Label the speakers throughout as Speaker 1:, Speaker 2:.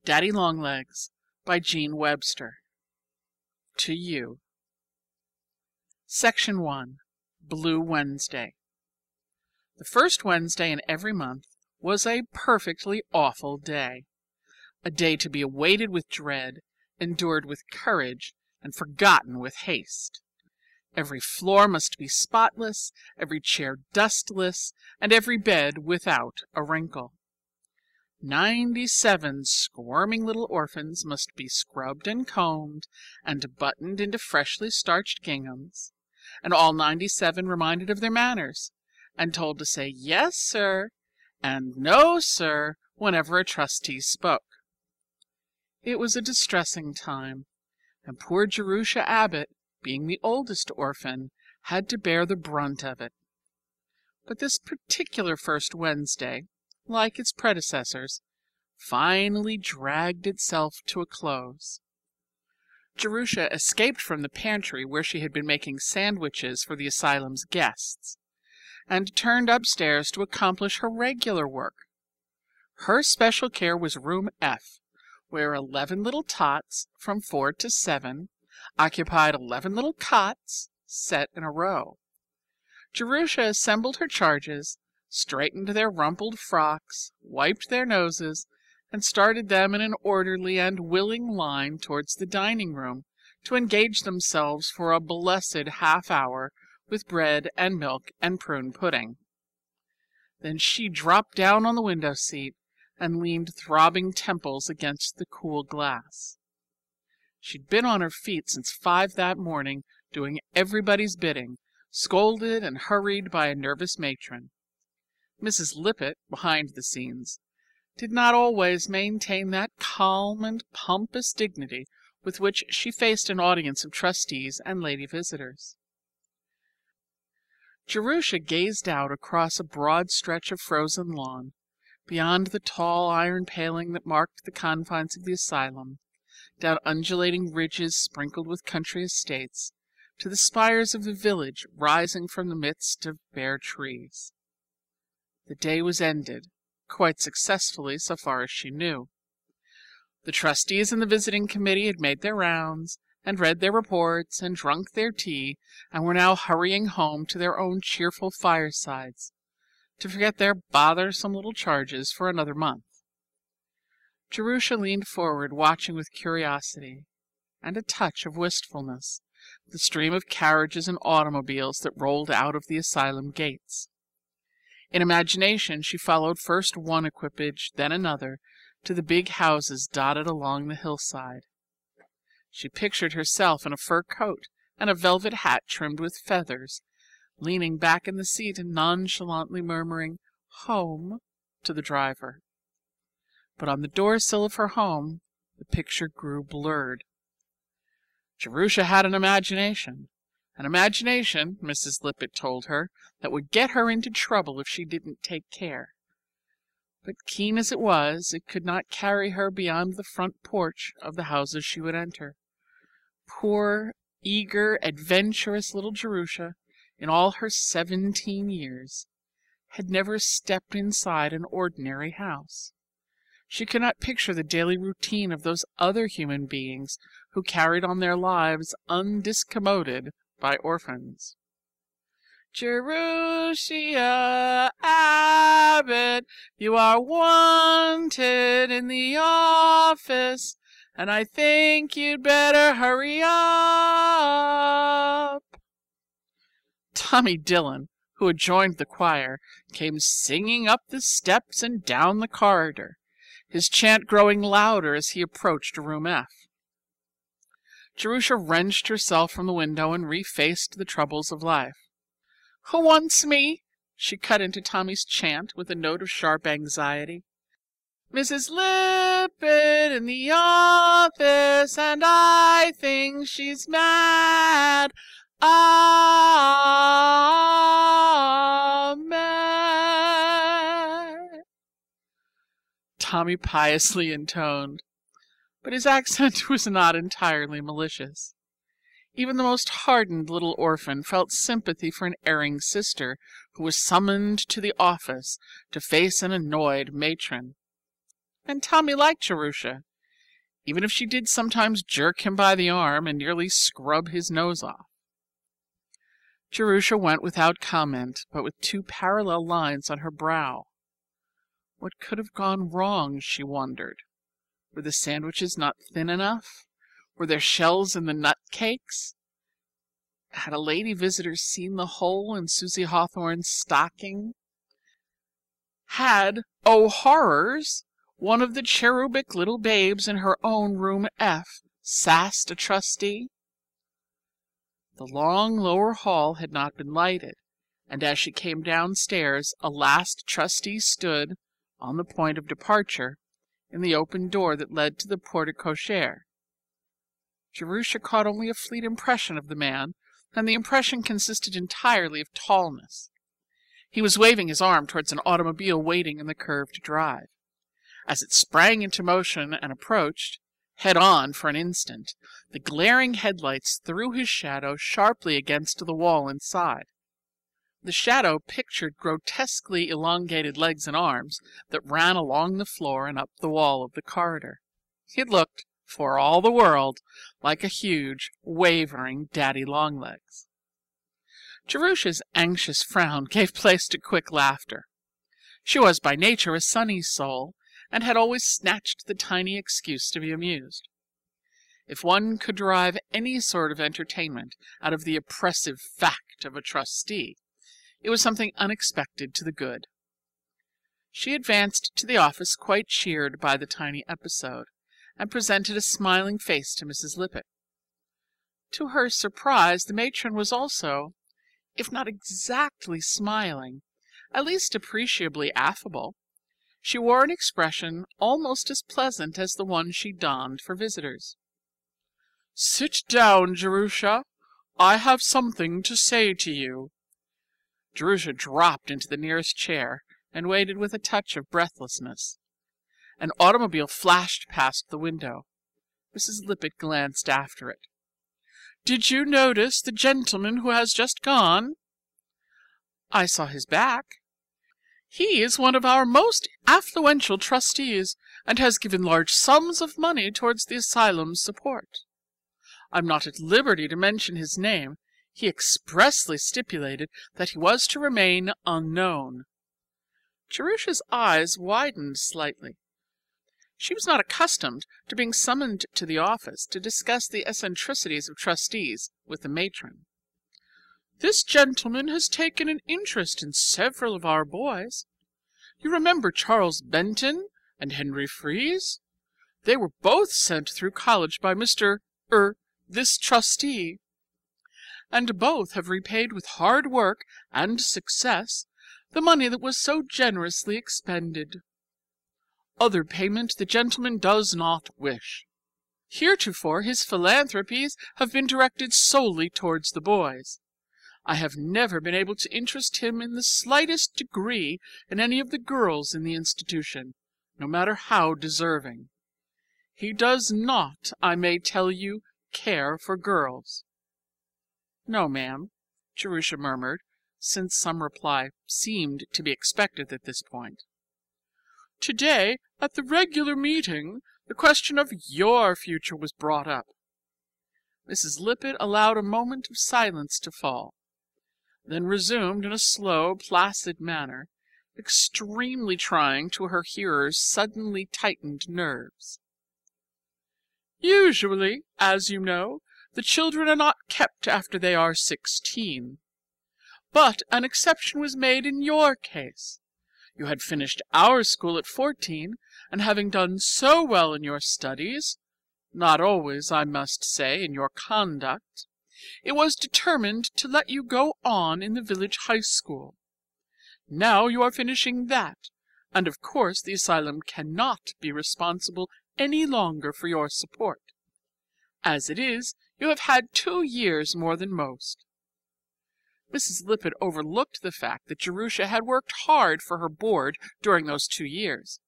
Speaker 1: Daddy-long-legs by Jean Webster. To You. Section 1. Blue Wednesday. The first Wednesday in every month was a perfectly awful day. A day to be awaited with dread, endured with courage, and forgotten with haste. Every floor must be spotless, every chair dustless, and every bed without a wrinkle. 97 squirming little orphans must be scrubbed and combed and buttoned into freshly starched ginghams, and all 97 reminded of their manners, and told to say "Yes, sir," and "No, sir," whenever a trustee spoke. It was a distressing time, and poor Jerusha Abbott, being the oldest orphan, had to bear the brunt of it. But this particular first Wednesday, like its predecessors, finally dragged itself to a close. Jerusha escaped from the pantry where she had been making sandwiches for the asylum's guests, and turned upstairs to accomplish her regular work. Her special care was room F, where 11 little tots from 4 to 7 occupied 11 little cots set in a row. Jerusha assembled her charges, straightened their rumpled frocks, wiped their noses, and started them in an orderly and willing line towards the dining room to engage themselves for a blessed half-hour with bread and milk and prune pudding. Then she dropped down on the window-seat and leaned throbbing temples against the cool glass. She'd been on her feet since 5 that morning, doing everybody's bidding, scolded and hurried by a nervous matron. Mrs. Lippett, behind the scenes, did not always maintain that calm and pompous dignity with which she faced an audience of trustees and lady visitors. Jerusha gazed out across a broad stretch of frozen lawn, beyond the tall iron paling that marked the confines of the asylum, down undulating ridges sprinkled with country estates, to the spires of the village rising from the midst of bare trees. The day was ended, quite successfully so far as she knew. The trustees and the visiting committee had made their rounds, and read their reports, and drunk their tea, and were now hurrying home to their own cheerful firesides, to forget their bothersome little charges for another month. Jerusha leaned forward, watching with curiosity and a touch of wistfulness the stream of carriages and automobiles that rolled out of the asylum gates. In imagination she followed first one equipage, then another, to the big houses dotted along the hillside. She pictured herself in a fur coat and a velvet hat trimmed with feathers, leaning back in the seat and nonchalantly murmuring "Home" to the driver. But on the door-sill of her home the picture grew blurred. Jerusha had an imagination, Mrs. Lippett told her, that would get her into trouble if she didn't take care. But keen as it was, it could not carry her beyond the front porch of the houses she would enter. Poor, eager, adventurous little Jerusha, in all her 17 years, had never stepped inside an ordinary house. She could not picture the daily routine of those other human beings who carried on their lives undiscommoded by orphans. "Jerusha Abbott, you are wanted in the office, and I think you'd better hurry up." Tommy Dillon, who had joined the choir, came singing up the steps and down the corridor, his chant growing louder as he approached room F. Jerusha wrenched herself from the window and refaced the troubles of life. "Who wants me?" she cut into Tommy's chant with a note of sharp anxiety. "Mrs. Lippett in the office, and I think she's mad. Amen." Tommy piously intoned, but his accent was not entirely malicious. Even the most hardened little orphan felt sympathy for an erring sister who was summoned to the office to face an annoyed matron. And Tommy liked Jerusha. even if she did sometimes jerk him by the arm and nearly scrub his nose off. Jerusha went without comment, but with 2 parallel lines on her brow. What could have gone wrong, she wondered. Were the sandwiches not thin enough? Were there shells in the nut cakes? Had a lady visitor seen the hole in Susie Hawthorne's stocking? Had, oh horrors, one of the cherubic little babes in her own room F sassed a trustee? The long lower hall had not been lighted, and as she came downstairs a last trustee stood, on the point of departure, in the open door that led to the porte cochere. Jerusha caught only a fleet impression of the man, and the impression consisted entirely of tallness. He was waving his arm towards an automobile waiting in the curved drive. As it sprang into motion and approached, head-on for an instant, the glaring headlights threw his shadow sharply against the wall inside. The shadow pictured grotesquely elongated legs and arms that ran along the floor and up the wall of the corridor. It looked, for all the world, like a huge, wavering daddy-long-legs. Jerusha's anxious frown gave place to quick laughter. She was by nature a sunny soul, and had always snatched the tiny excuse to be amused. If one could derive any sort of entertainment out of the oppressive fact of a trustee, it was something unexpected to the good. She advanced to the office quite cheered by the tiny episode, and presented a smiling face to Mrs. Lippett. To her surprise, the matron was also, if not exactly smiling, at least appreciably affable. She wore an expression almost as pleasant as the one she donned for visitors. "Sit down, Jerusha. I have something to say to you." Jerusha dropped into the nearest chair and waited with a touch of breathlessness. An automobile flashed past the window. Mrs. Lippett glanced after it. "Did you notice the gentleman who has just gone?" "I saw his back." "He is one of our most affluential trustees, and has given large sums of money towards the asylum's support. I'm not at liberty to mention his name. He expressly stipulated that he was to remain unknown." Jerusha's eyes widened slightly. She was not accustomed to being summoned to the office to discuss the eccentricities of trustees with the matron. "This gentleman has taken an interest in several of our boys. You remember Charles Benton and Henry Fries? They were both sent through college by this trustee, and both have repaid with hard work and success the money that was so generously expended. Other payment the gentleman does not wish. Heretofore his philanthropies have been directed solely towards the boys. I have never been able to interest him in the slightest degree in any of the girls in the institution, no matter how deserving. He does not, I may tell you, care for girls." "No, ma'am," Jerusha murmured, since some reply seemed to be expected at this point. "Today, at the regular meeting, the question of your future was brought up." Mrs. Lippett allowed a moment of silence to fall, then resumed in a slow, placid manner, extremely trying to her hearer's suddenly tightened nerves. "Usually, as you know, the children are not kept after they are 16. But an exception was made in your case. You had finished our school at 14, and having done so well in your studies, not always, I must say, in your conduct, it was determined to let you go on in the village high school. Now you are finishing that, and of course the asylum cannot be responsible any longer for your support. As it is, you have had 2 years more than most." Mrs. Lippett overlooked the fact that Jerusha had worked hard for her board during those 2 years,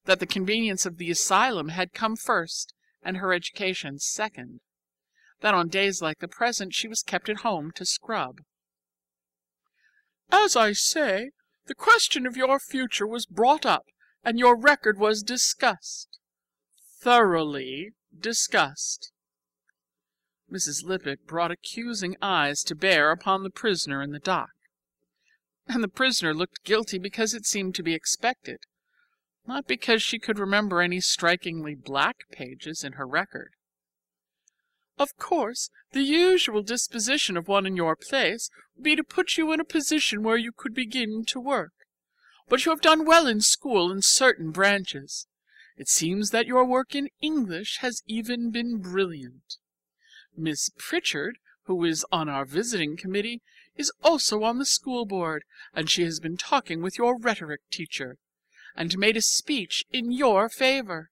Speaker 1: that the convenience of the asylum had come first and her education second, that on days like the present she was kept at home to scrub. "As I say, the question of your future was brought up, and your record was discussed. Thoroughly, disgust." Mrs. Lippett brought accusing eyes to bear upon the prisoner in the dock, and the prisoner looked guilty because it seemed to be expected, not because she could remember any strikingly black pages in her record. "Of course, the usual disposition of one in your place would be to put you in a position where you could begin to work. But you have done well in school in certain branches. It seems that your work in English has even been brilliant. Miss Pritchard, who is on our visiting committee, is also on the school board, and she has been talking with your rhetoric teacher, and made a speech in your favor.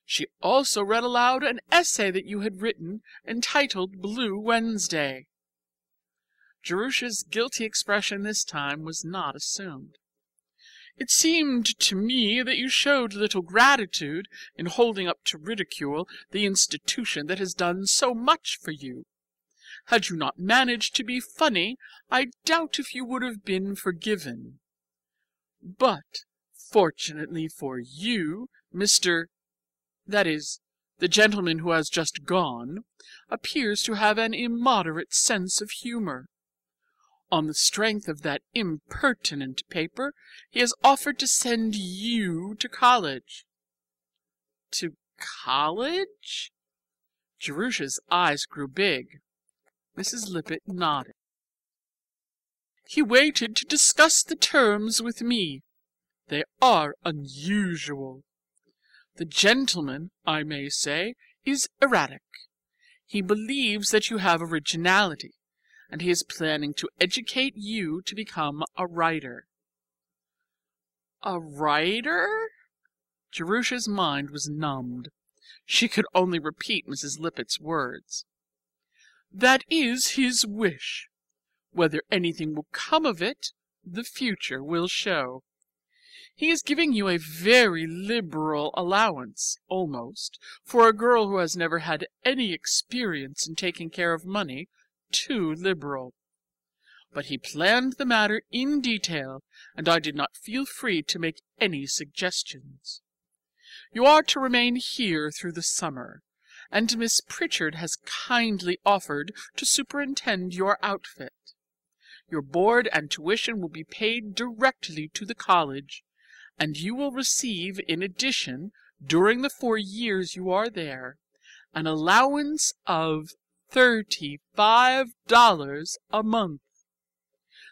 Speaker 1: She also read aloud an essay that you had written entitled Blue Wednesday." Jerusha's guilty expression this time was not assumed. "It seemed to me that you showed little gratitude in holding up to ridicule the institution that has done so much for you. Had you not managed to be funny, I doubt if you would have been forgiven. But, fortunately for you, that is, the gentleman who has just gone, appears to have an immoderate sense of humor. On the strength of that impertinent paper, he has offered to send you to college." "To college?" Jerusha's eyes grew big. Mrs. Lippett nodded. "He waited to discuss the terms with me. They are unusual. The gentleman, I may say, is erratic. He believes that you have originality, and he is planning to educate you to become a writer." "A writer?" Jerusha's mind was numbed. She could only repeat Mrs. Lippett's words. "That is his wish. Whether anything will come of it, the future will show. He is giving you a very liberal allowance, almost, for a girl who has never had any experience in taking care of money, too liberal. But he planned the matter in detail, and I did not feel free to make any suggestions. You are to remain here through the summer, and Miss Pritchard has kindly offered to superintend your outfit. Your board and tuition will be paid directly to the college, and you will receive in addition, during the 4 years you are there, an allowance of $35 a month.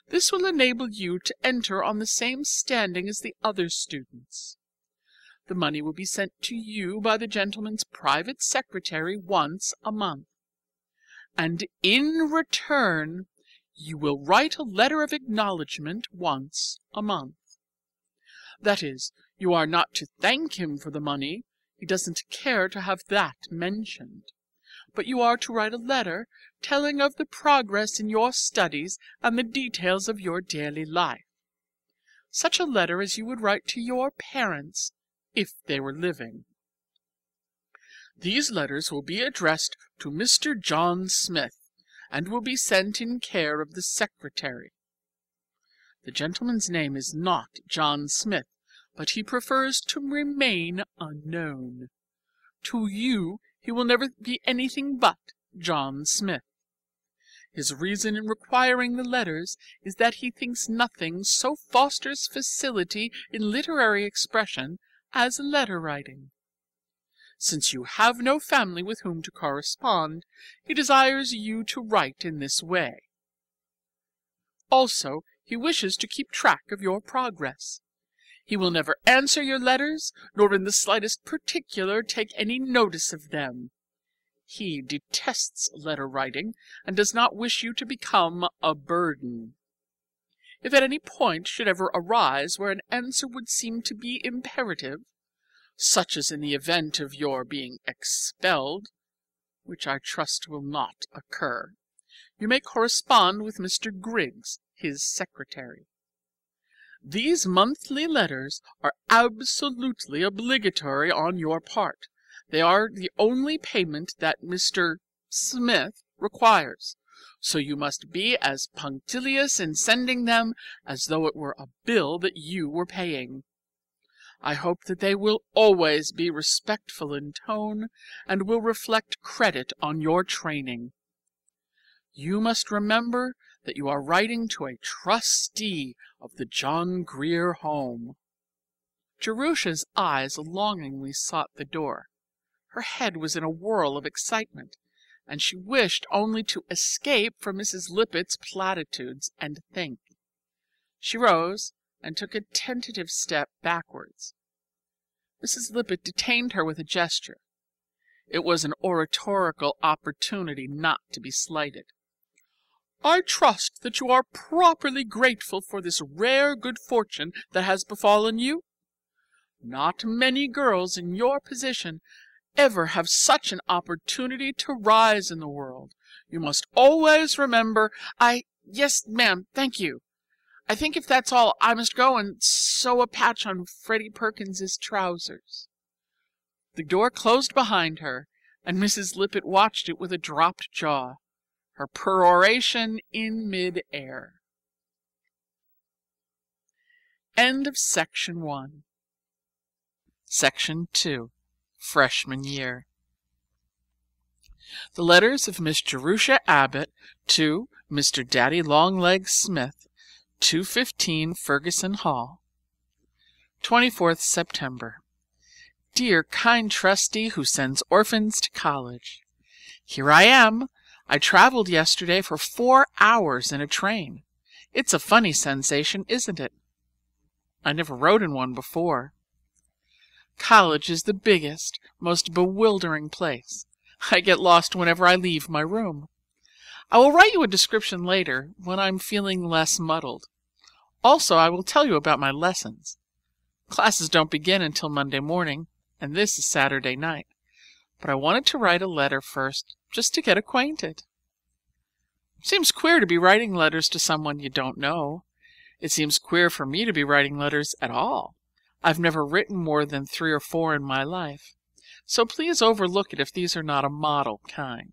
Speaker 1: This will enable you to enter on the same standing as the other students. The money will be sent to you by the gentleman's private secretary once a month, and in return you will write a letter of acknowledgment once a month. That is, you are not to thank him for the money, he doesn't care to have that mentioned, but you are to write a letter telling of the progress in your studies and the details of your daily life. Such a letter as you would write to your parents if they were living. These letters will be addressed to Mr. John Smith, and will be sent in care of the secretary. The gentleman's name is not John Smith, but he prefers to remain unknown. To you he will never be anything but John Smith. His reason in requiring the letters is that he thinks nothing so fosters facility in literary expression as letter writing. Since you have no family with whom to correspond, he desires you to write in this way. Also, he wishes to keep track of your progress. He will never answer your letters, nor in the slightest particular take any notice of them. He detests letter writing, and does not wish you to become a burden. If at any point should ever arise where an answer would seem to be imperative, such as in the event of your being expelled, which I trust will not occur, you may correspond with Mr. Griggs, his secretary. These monthly letters are absolutely obligatory on your part. They are the only payment that Mr. Smith requires, so you must be as punctilious in sending them as though it were a bill that you were paying. I hope that they will always be respectful in tone and will reflect credit on your training. You must remember that you are writing to a trustee of the John Grier Home." Jerusha's eyes longingly sought the door. Her head was in a whirl of excitement, and she wished only to escape from Mrs. Lippett's platitudes and think. She rose and took a tentative step backwards. Mrs. Lippett detained her with a gesture. It was an oratorical opportunity not to be slighted. "I trust that you are properly grateful for this rare good fortune that has befallen you. Not many girls in your position ever have such an opportunity to rise in the world. You must always remember—" Yes, ma'am, thank you. I think if that's all, I must go and sew a patch on Freddie Perkins's trousers." The door closed behind her, and Mrs. Lippett watched it with a dropped jaw, her peroration in mid-air. End of Section 1. Section 2. Freshman Year. The letters of Miss Jerusha Abbott to Mr. Daddy Longlegs Smith, 215 Ferguson Hall. 24th September. Dear kind trustee who sends orphans to college. Here I am. I traveled yesterday for 4 hours in a train. It's a funny sensation, isn't it? I never rode in one before. College is the biggest, most bewildering place. I get lost whenever I leave my room. I will write you a description later, when I'm feeling less muddled. Also, I will tell you about my lessons. Classes don't begin until Monday morning, and this is Saturday night. But I wanted to write a letter first, just to get acquainted. Seems queer to be writing letters to someone you don't know. It seems queer for me to be writing letters at all. I've never written more than 3 or 4 in my life, so please overlook it if these are not a model kind.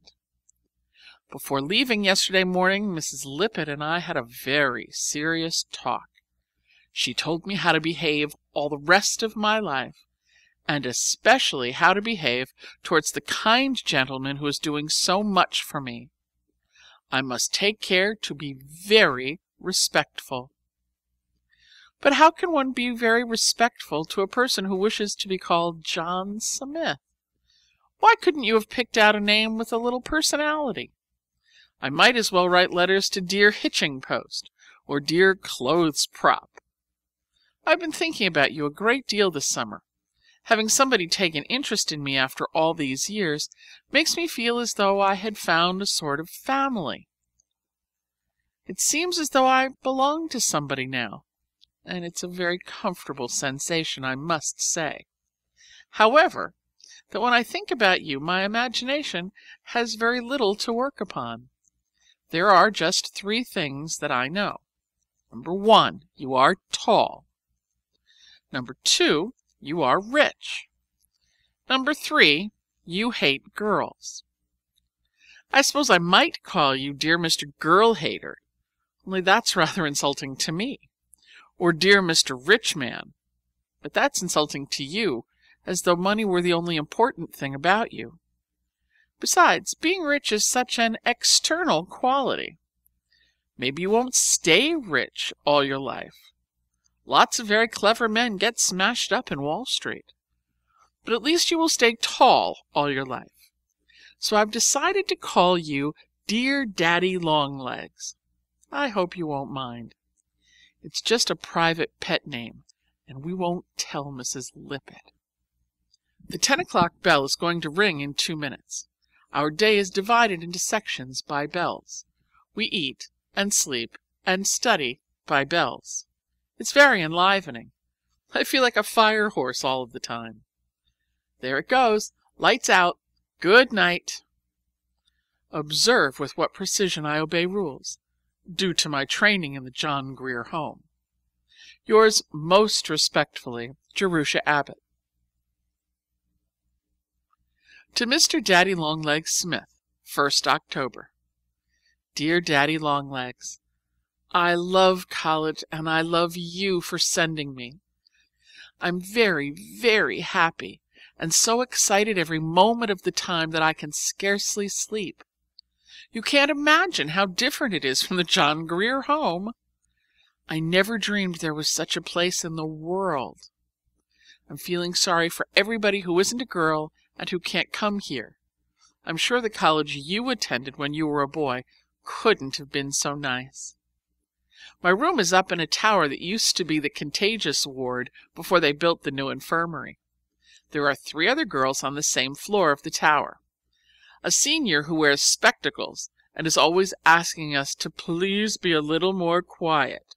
Speaker 1: Before leaving yesterday morning, Mrs. Lippett and I had a very serious talk. She told me how to behave all the rest of my life, and especially how to behave towards the kind gentleman who is doing so much for me. I must take care to be very respectful. But how can one be very respectful to a person who wishes to be called John Smith? Why couldn't you have picked out a name with a little personality? I might as well write letters to dear Hitching Post or dear Clothes Prop. I've been thinking about you a great deal this summer. Having somebody take an interest in me after all these years makes me feel as though I had found a sort of family. It seems as though I belong to somebody now, and it's a very comfortable sensation, I must say. However, that when I think about you, my imagination has very little to work upon. There are just 3 things that I know. Number 1, you are tall. Number 2, you are rich. Number 3, you hate girls. I suppose I might call you dear Mr. Girl Hater, only that's rather insulting to me. Or dear Mr. Rich Man, but that's insulting to you, as though money were the only important thing about you. Besides, being rich is such an external quality. Maybe you won't stay rich all your life. Lots of very clever men get smashed up in Wall Street. But at least you will stay tall all your life. So I've decided to call you Dear Daddy Longlegs. I hope you won't mind. It's just a private pet name, and we won't tell Mrs. Lippett. The 10 o'clock bell is going to ring in 2 minutes. Our day is divided into sections by bells. We eat and sleep and study by bells. It's very enlivening. I feel like a fire horse all of the time. There it goes. Lights out. Good night. Observe with what precision I obey rules, due to my training in the John Grier Home. Yours most respectfully, Jerusha Abbott. To Mr. Daddy Longlegs Smith, 1st October. Dear Daddy Longlegs, I love college and I love you for sending me. I'm very, very happy, and so excited every moment of the time that I can scarcely sleep. You can't imagine how different it is from the John Grier home. I never dreamed there was such a place in the world. I'm feeling sorry for everybody who isn't a girl and who can't come here. I'm sure the college you attended when you were a boy couldn't have been so nice. My room is up in a tower that used to be the contagious ward before they built the new infirmary. There are 3 other girls on the same floor of the tower. A senior who wears spectacles and is always asking us to please be a little more quiet,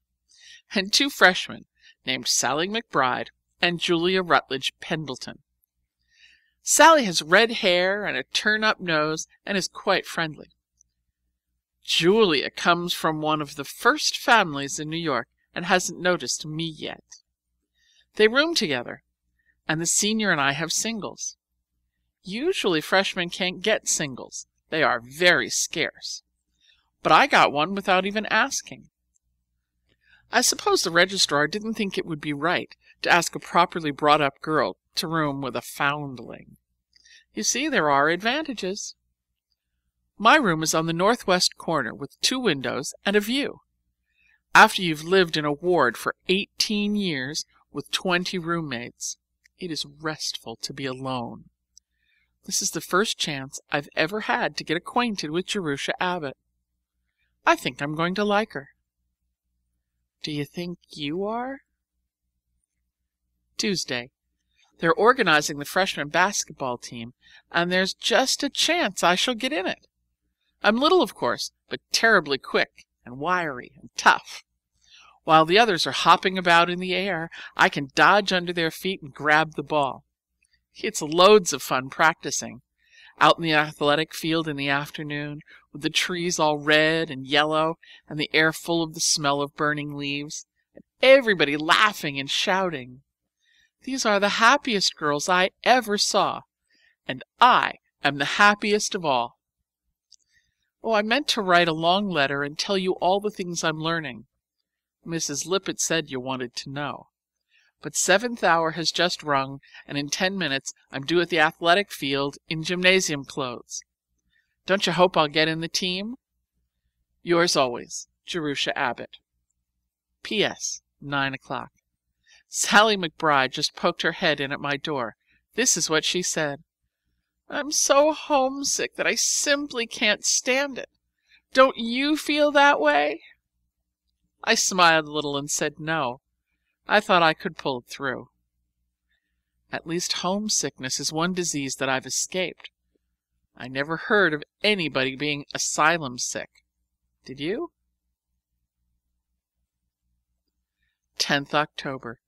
Speaker 1: and 2 freshmen named Sally McBride and Julia Rutledge Pendleton. Sally has red hair and a turn-up nose and is quite friendly. Julia comes from one of the first families in New York and hasn't noticed me yet. They room together, and the senior and I have singles. Usually freshmen can't get singles. They are very scarce. But I got one without even asking. I suppose the registrar didn't think it would be right to ask a properly brought-up girl to room with a foundling. You see, there are advantages. My room is on the northwest corner with 2 windows and a view. After you've lived in a ward for 18 years with 20 roommates, it is restful to be alone. This is the first chance I've ever had to get acquainted with Jerusha Abbott. I think I'm going to like her. Do you think you are? Tuesday. They're organizing the freshman basketball team, and there's just a chance I shall get in it. I'm little, of course, but terribly quick and wiry and tough. While the others are hopping about in the air, I can dodge under their feet and grab the ball. It's loads of fun practicing, out in the athletic field in the afternoon, with the trees all red and yellow and the air full of the smell of burning leaves, and everybody laughing and shouting. These are the happiest girls I ever saw, and I am the happiest of all. Oh, I meant to write a long letter and tell you all the things I'm learning. Mrs. Lippett said you wanted to know. But 7th hour has just rung, and in 10 minutes I'm due at the athletic field in gymnasium clothes. Don't you hope I'll get in the team? Yours always, Jerusha Abbott. P.S. 9 o'clock. Sally McBride just poked her head in at my door. This is what she said. I'm so homesick that I simply can't stand it. Don't you feel that way? I smiled a little and said no. I thought I could pull it through. At least homesickness is one disease that I've escaped. I never heard of anybody being asylum sick. Did you? 10th October.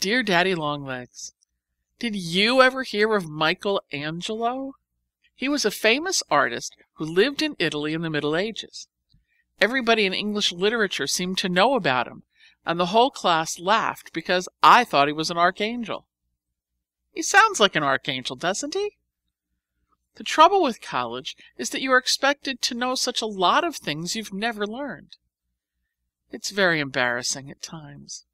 Speaker 1: Dear Daddy Longlegs, did you ever hear of Michelangelo? He was a famous artist who lived in Italy in the Middle Ages. Everybody in English literature seemed to know about him, and the whole class laughed because I thought he was an archangel. He sounds like an archangel, doesn't he? The trouble with college is that you are expected to know such a lot of things you've never learned. It's very embarrassing at times.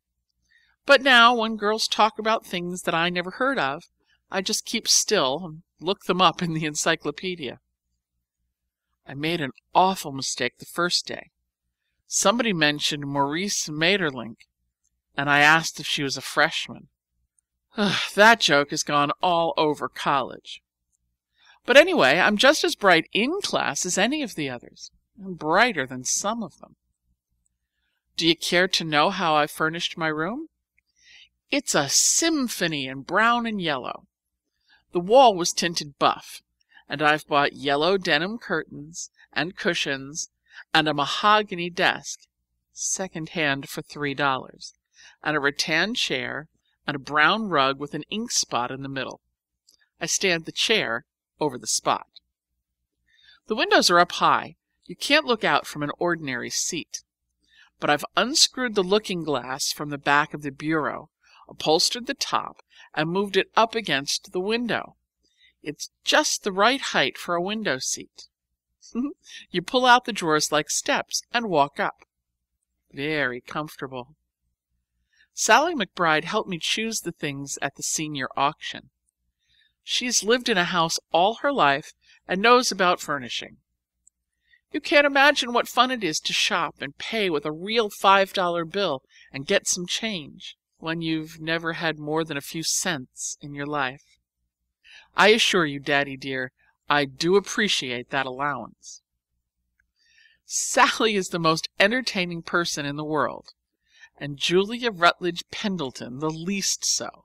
Speaker 1: But now, when girls talk about things that I never heard of, I just keep still and look them up in the encyclopedia. I made an awful mistake the first day. Somebody mentioned Maurice Maeterlinck, and I asked if she was a freshman. That joke has gone all over college. But anyway, I'm just as bright in class as any of the others, and brighter than some of them. Do you care to know how I furnished my room? It's a symphony in brown and yellow. The wall was tinted buff, and I've bought yellow denim curtains and cushions and a mahogany desk, second-hand for $3, and a rattan chair and a brown rug with an ink spot in the middle. I stand the chair over the spot. The windows are up high. You can't look out from an ordinary seat. But I've unscrewed the looking-glass from the back of the bureau, upholstered the top, and moved it up against the window. It's just the right height for a window seat. You pull out the drawers like steps and walk up. Very comfortable. Sally McBride helped me choose the things at the senior auction. She's lived in a house all her life and knows about furnishing. You can't imagine what fun it is to shop and pay with a real $5 bill and get some change when you've never had more than a few cents in your life. I assure you, Daddy dear, I do appreciate that allowance. Sally is the most entertaining person in the world, and Julia Rutledge Pendleton the least so.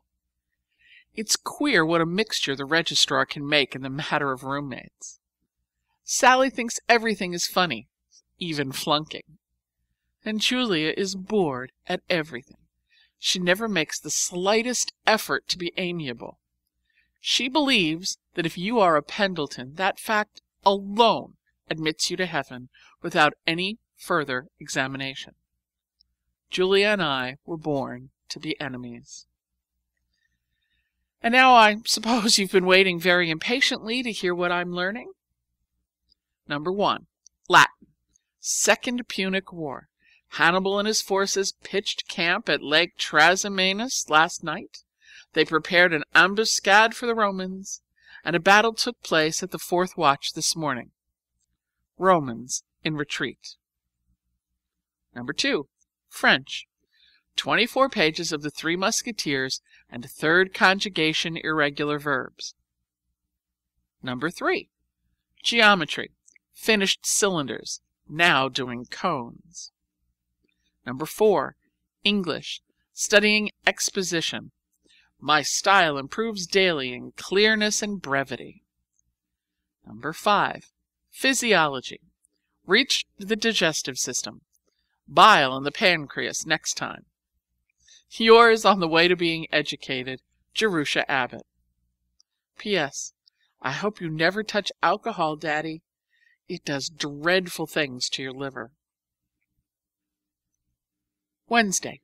Speaker 1: It's queer what a mixture the registrar can make in the matter of roommates. Sally thinks everything is funny, even flunking. And Julia is bored at everything. She never makes the slightest effort to be amiable. She believes that if you are a Pendleton, that fact alone admits you to heaven without any further examination. Julia and I were born to be enemies. And now I suppose you've been waiting very impatiently to hear what I'm learning. Number 1, Latin, Second Punic War. Hannibal and his forces pitched camp at Lake Trasimenus last night. They prepared an ambuscade for the Romans, and a battle took place at the 4th watch this morning. Romans in retreat. Number 2, French. 24 pages of the Three Musketeers and third conjugation irregular verbs. Number 3, Geometry. Finished cylinders, now doing cones. Number 4, English. Studying exposition. My style improves daily in clearness and brevity. Number 5, Physiology. Reached the digestive system. Bile and the pancreas next time. Yours on the way to being educated, Jerusha Abbott. P.S. I hope you never touch alcohol, Daddy. It does dreadful things to your liver. Wednesday.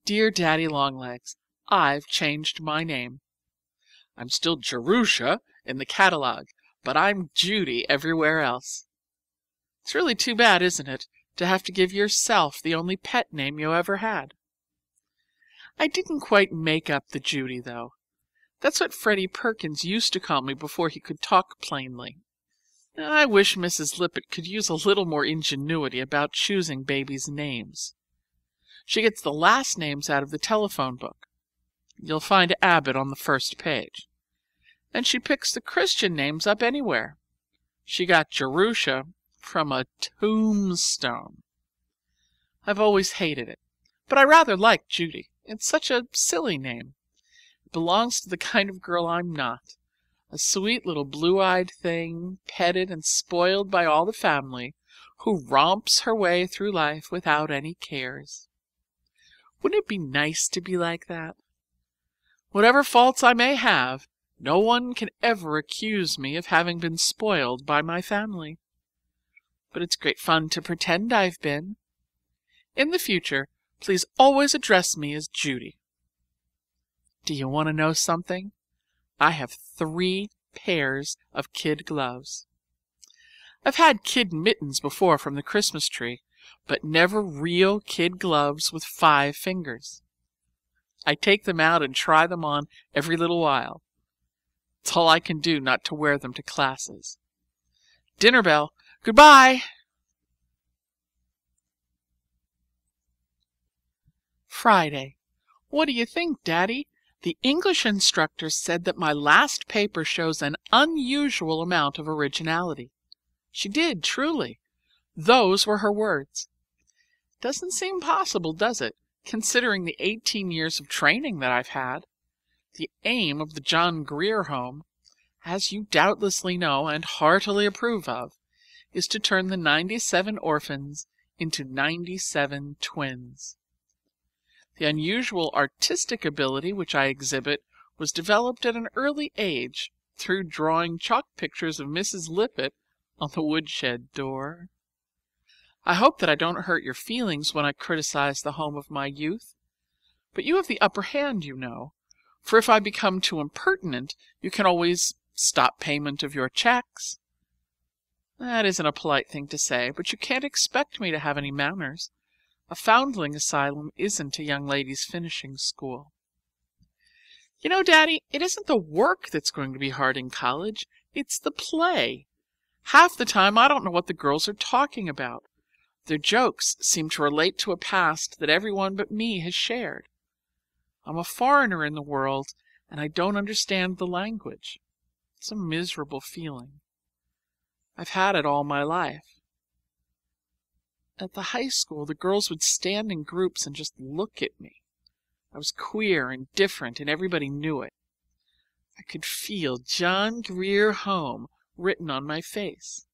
Speaker 1: Dear Daddy Longlegs, I've changed my name. I'm still Jerusha in the catalog, but I'm Judy everywhere else. It's really too bad, isn't it, to have to give yourself the only pet name you ever had? I didn't quite make up the Judy, though. That's what Freddie Perkins used to call me before he could talk plainly. I wish Mrs. Lippett could use a little more ingenuity about choosing babies' names. She gets the last names out of the telephone book. You'll find Abbott on the first page. And she picks the Christian names up anywhere. She got Jerusha from a tombstone. I've always hated it, but I rather like Judy. It's such a silly name. It belongs to the kind of girl I'm not. A sweet little blue-eyed thing, petted and spoiled by all the family, who romps her way through life without any cares. Wouldn't it be nice to be like that? Whatever faults I may have, no one can ever accuse me of having been spoiled by my family. But it's great fun to pretend I've been. In the future, please always address me as Judy. Do you want to know something? I have 3 pairs of kid gloves. I've had kid mittens before from the Christmas tree, but never real kid gloves with 5 fingers. I take them out and try them on every little while. It's all I can do not to wear them to classes. Dinner bell. Goodbye. Friday. What do you think, Daddy? The English instructor said that my last paper shows an unusual amount of originality. She did, truly. Those were her words. Doesn't seem possible, does it, considering the 18 years of training that I've had? The aim of the John Grier Home, as you doubtlessly know and heartily approve of, is to turn the 97 orphans into 97 twins. The unusual artistic ability which I exhibit was developed at an early age through drawing chalk pictures of Mrs. Lippett on the woodshed door. I hope that I don't hurt your feelings when I criticize the home of my youth, but you have the upper hand, you know, for if I become too impertinent, you can always stop payment of your checks. That isn't a polite thing to say, but you can't expect me to have any manners. A foundling asylum isn't a young ladies' finishing school. You know, Daddy, it isn't the work that's going to be hard in college. It's the play. Half the time I don't know what the girls are talking about. Their jokes seem to relate to a past that everyone but me has shared. I'm a foreigner in the world, and I don't understand the language. It's a miserable feeling. I've had it all my life. At the high school, the girls would stand in groups and just look at me. I was queer and different, and everybody knew it. I could feel John Grier Home written on my face.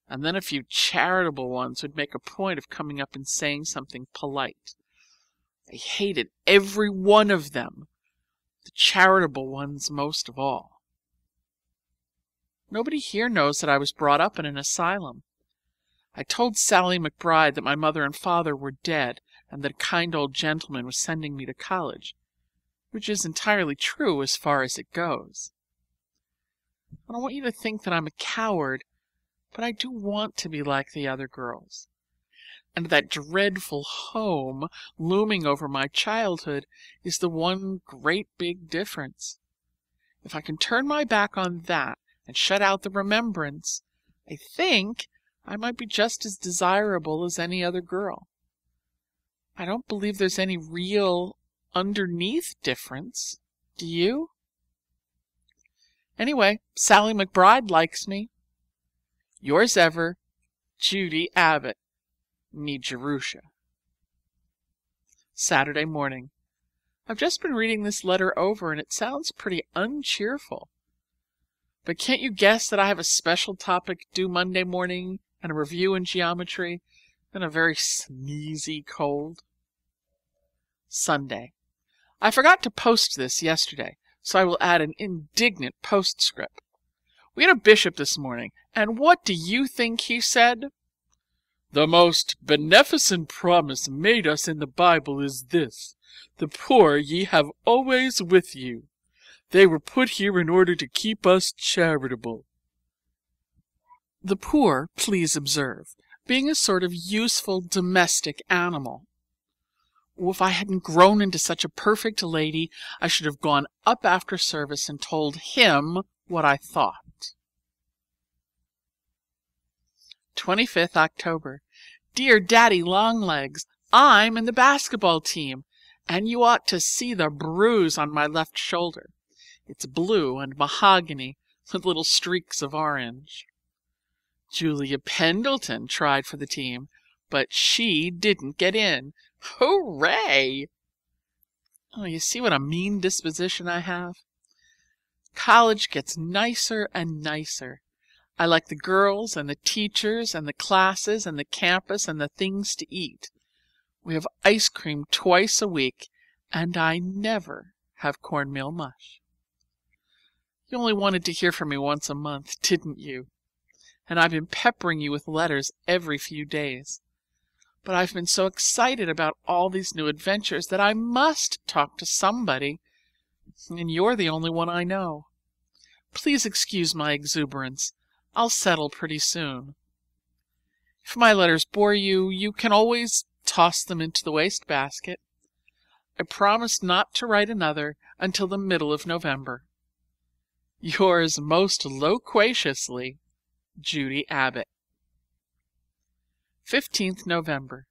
Speaker 1: And then a few charitable ones would make a point of coming up and saying something polite. I hated every one of them, the charitable ones most of all. Nobody here knows that I was brought up in an asylum. I told Sally McBride that my mother and father were dead and that a kind old gentleman was sending me to college, which is entirely true as far as it goes. I don't want you to think that I'm a coward, but I do want to be like the other girls. And that dreadful home looming over my childhood is the one great big difference. If I can turn my back on that and shut out the remembrance, I think I might be just as desirable as any other girl. I don't believe there's any real underneath difference. Do you? Anyway, Sally McBride likes me. Yours ever, Judy Abbott, Nee Jerusha. Saturday morning. I've just been reading this letter over and it sounds pretty uncheerful. But can't you guess that I have a special topic due Monday morning and a review in geometry and a very sneezy cold? Sunday. I forgot to post this yesterday, so I will add an indignant postscript. We had a bishop this morning, and what do you think he said? The most beneficent promise made us in the Bible is this: the poor ye have always with you. They were put here in order to keep us charitable. The poor, please observe, being a sort of useful domestic animal. If I hadn't grown into such a perfect lady, I should have gone up after service and told him what I thought. 25th October. Dear Daddy Longlegs, I'm in the basketball team, and you ought to see the bruise on my left shoulder. It's blue and mahogany with little streaks of orange. Julia Pendleton tried for the team, but she didn't get in. Hooray! Oh, you see what a mean disposition I have? College gets nicer and nicer. I like the girls and the teachers and the classes and the campus and the things to eat. We have ice cream twice a week, and I never have cornmeal mush. You only wanted to hear from me once a month, didn't you? And I've been peppering you with letters every few days. But I've been so excited about all these new adventures that I must talk to somebody, and you're the only one I know. Please excuse my exuberance. I'll settle pretty soon. If my letters bore you, you can always toss them into the wastebasket. I promise not to write another until the middle of November. Yours most loquaciously, Judy Abbott. 15th November.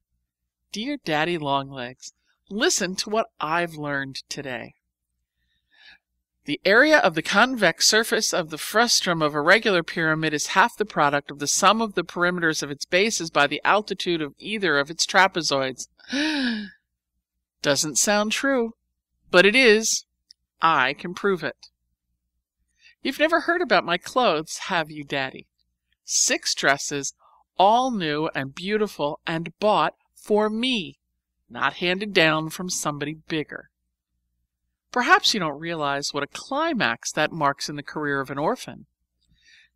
Speaker 1: Dear Daddy Longlegs, listen to what I've learned today. The area of the convex surface of the frustum of a regular pyramid is half the product of the sum of the perimeters of its bases by the altitude of either of its trapezoids. Doesn't sound true, but it is. I can prove it. You've never heard about my clothes, have you, Daddy? 6 dresses, all new and beautiful and bought for me, not handed down from somebody bigger. Perhaps you don't realize what a climax that marks in the career of an orphan.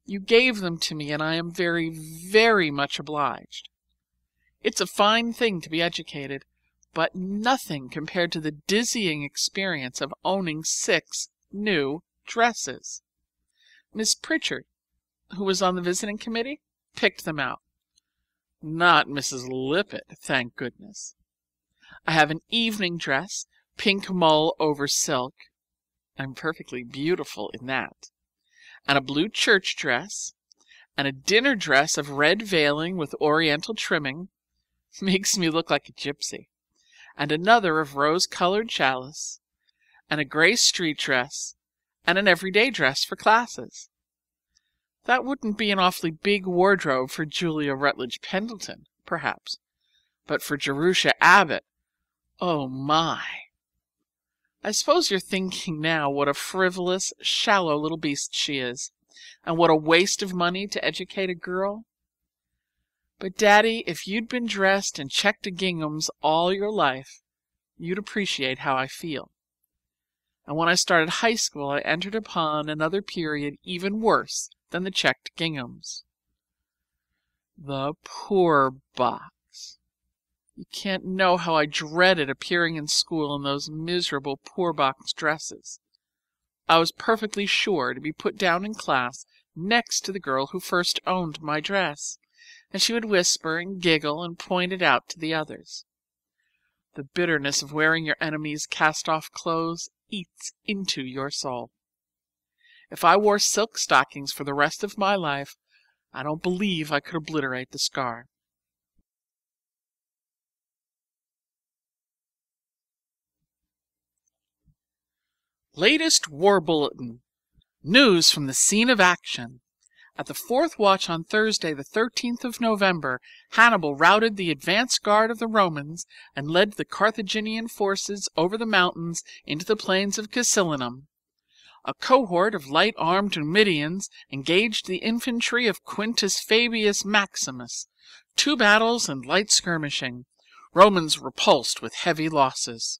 Speaker 1: You gave them to me, and I am very, very much obliged. It's a fine thing to be educated, but nothing compared to the dizzying experience of owning 6 new dresses. Miss Pritchard, who was on the visiting committee, picked them out. Not Mrs. Lippett, thank goodness. I have an evening dress, pink mull over silk. I'm perfectly beautiful in that. And a blue church dress, and a dinner dress of red veiling with oriental trimming. Makes me look like a gypsy. And another of rose-colored chalice, and a gray street dress, and an everyday dress for classes. That wouldn't be an awfully big wardrobe for Julia Rutledge Pendleton, perhaps, but for Jerusha Abbott, oh my! I suppose you're thinking now what a frivolous, shallow little beast she is, and what a waste of money to educate a girl. But, Daddy, if you'd been dressed in checked ginghams all your life, you'd appreciate how I feel. And when I started high school, I entered upon another period even worse than the checked ginghams. The poor box. You can't know how I dreaded appearing in school in those miserable poor box dresses. I was perfectly sure to be put down in class next to the girl who first owned my dress, and she would whisper and giggle and point it out to the others. The bitterness of wearing your enemy's cast-off clothes eats into your soul. If I wore silk stockings for the rest of my life, I don't believe I could obliterate the scar. Latest War Bulletin. News from the scene of action. At the fourth watch on Thursday, the 13th of November, Hannibal routed the advance guard of the Romans and led the Carthaginian forces over the mountains into the plains of Casilinum. A cohort of light-armed Numidians engaged the infantry of Quintus Fabius Maximus. 2 battles and light skirmishing. Romans repulsed with heavy losses.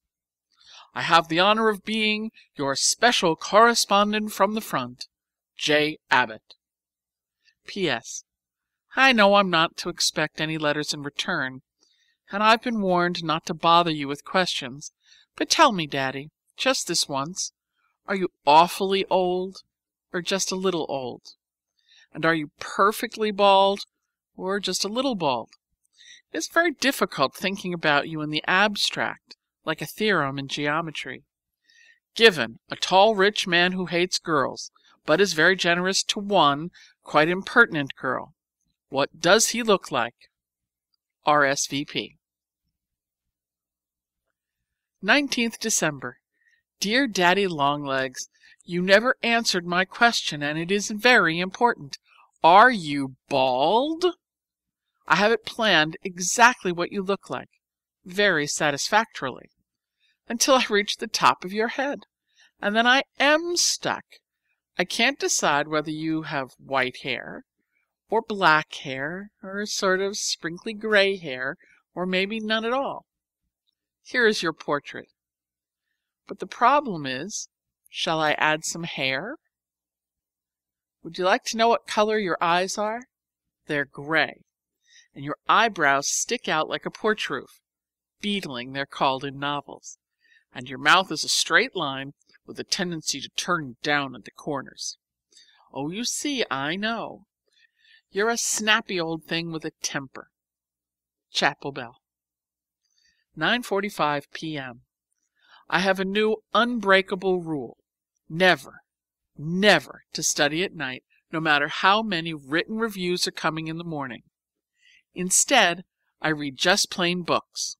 Speaker 1: I have the honor of being your special correspondent from the front, J. Abbott. P.S. I know I'm not to expect any letters in return, and I've been warned not to bother you with questions, but tell me, Daddy, just this once, are you awfully old, or just a little old? And are you perfectly bald, or just a little bald? It's very difficult thinking about you in the abstract, like a theorem in geometry. Given a tall, rich man who hates girls, but is very generous to one quite impertinent girl, what does he look like? RSVP. 19th December. Dear Daddy Longlegs, you never answered my question, and it is very important. Are you bald? I have it planned exactly what you look like, very satisfactorily, until I reach the top of your head, and then I am stuck. I can't decide whether you have white hair, or black hair, or sort of sprinkly gray hair, or maybe none at all. Here is your portrait. But the problem is, shall I add some hair? Would you like to know what color your eyes are? They're gray, and your eyebrows stick out like a porch roof. Beetling, they're called in novels. And your mouth is a straight line with a tendency to turn down at the corners. Oh, you see, I know. You're a snappy old thing with a temper. Chapel bell. 9:45 p.m. I have a new unbreakable rule. Never, never to study at night, no matter how many written reviews are coming in the morning. Instead, I read just plain books.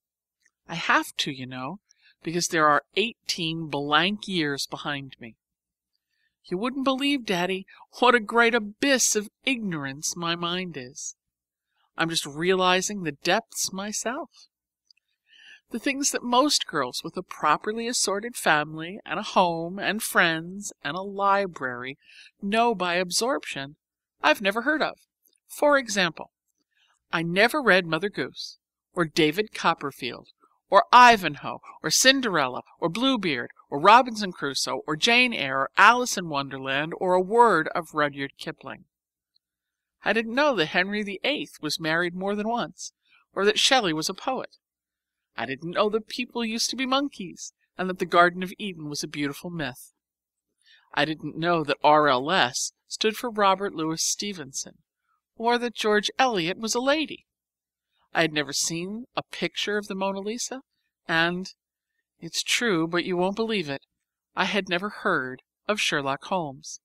Speaker 1: I have to, you know, because there are 18 blank years behind me. You wouldn't believe, Daddy, what a great abyss of ignorance my mind is. I'm just realizing the depths myself. The things that most girls with a properly assorted family and a home and friends and a library know by absorption, I've never heard of. For example, I never read Mother Goose, or David Copperfield, or Ivanhoe, or Cinderella, or Bluebeard, or Robinson Crusoe, or Jane Eyre, or Alice in Wonderland, or a word of Rudyard Kipling. I didn't know that Henry VIII was married more than once, or that Shelley was a poet. I didn't know that people used to be monkeys, and that the Garden of Eden was a beautiful myth. I didn't know that RLS stood for Robert Louis Stevenson, or that George Eliot was a lady. I had never seen a picture of the Mona Lisa, and, it's true, but you won't believe it, I had never heard of Sherlock Holmes.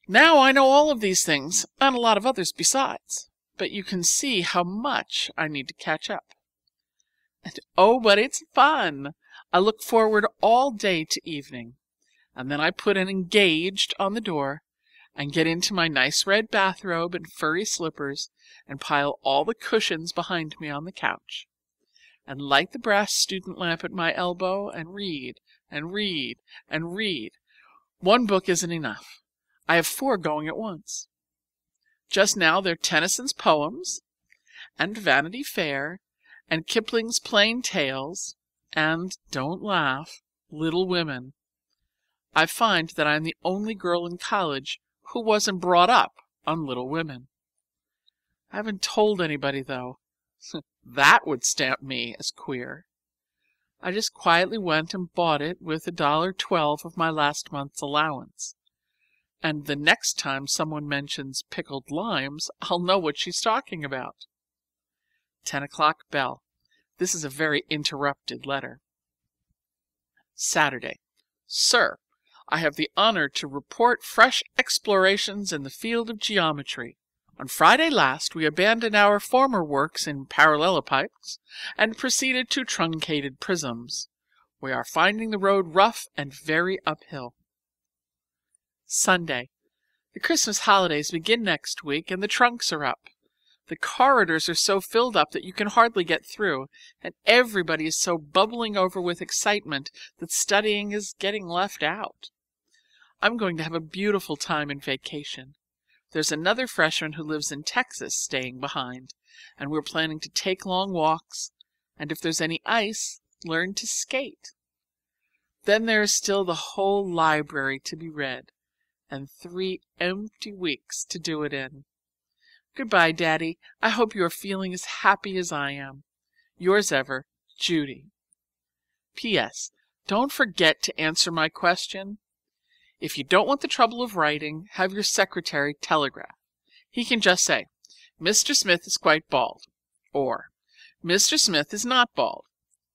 Speaker 1: Now I know all of these things, and a lot of others besides, but you can see how much I need to catch up. And oh, but it's fun! I look forward all day to evening, and then I put an engaged on the door and get into my nice red bathrobe and furry slippers and pile all the cushions behind me on the couch, and light the brass student lamp at my elbow and read and read and read. One book isn't enough. I have 4 going at once. Just now they're Tennyson's poems, and Vanity Fair, and Kipling's Plain Tales, and, don't laugh, Little Women. I find that I'm the only girl in college who wasn't brought up on Little Women. I haven't told anybody, though. That would stamp me as queer. I just quietly went and bought it with $1.12 of my last month's allowance. And the next time someone mentions pickled limes, I'll know what she's talking about. 10 o'clock bell. This is a very interrupted letter. Saturday. Sir, I have the honor to report fresh explorations in the field of geometry. On Friday last we abandoned our former works in parallelepipes and proceeded to truncated prisms. We are finding the road rough and very uphill. Sunday. The Christmas holidays begin next week and the trunks are up. The corridors are so filled up that you can hardly get through, and everybody is so bubbling over with excitement that studying is getting left out. I'm going to have a beautiful time in vacation. There's another freshman who lives in Texas staying behind, and we're planning to take long walks, and if there's any ice, learn to skate. Then there is still the whole library to be read, and 3 empty weeks to do it in. Goodbye, Daddy. I hope you are feeling as happy as I am. Yours ever, Judy. P.S. Don't forget to answer my question. If you don't want the trouble of writing, have your secretary telegraph. He can just say, Mr. Smith is quite bald, or Mr. Smith is not bald,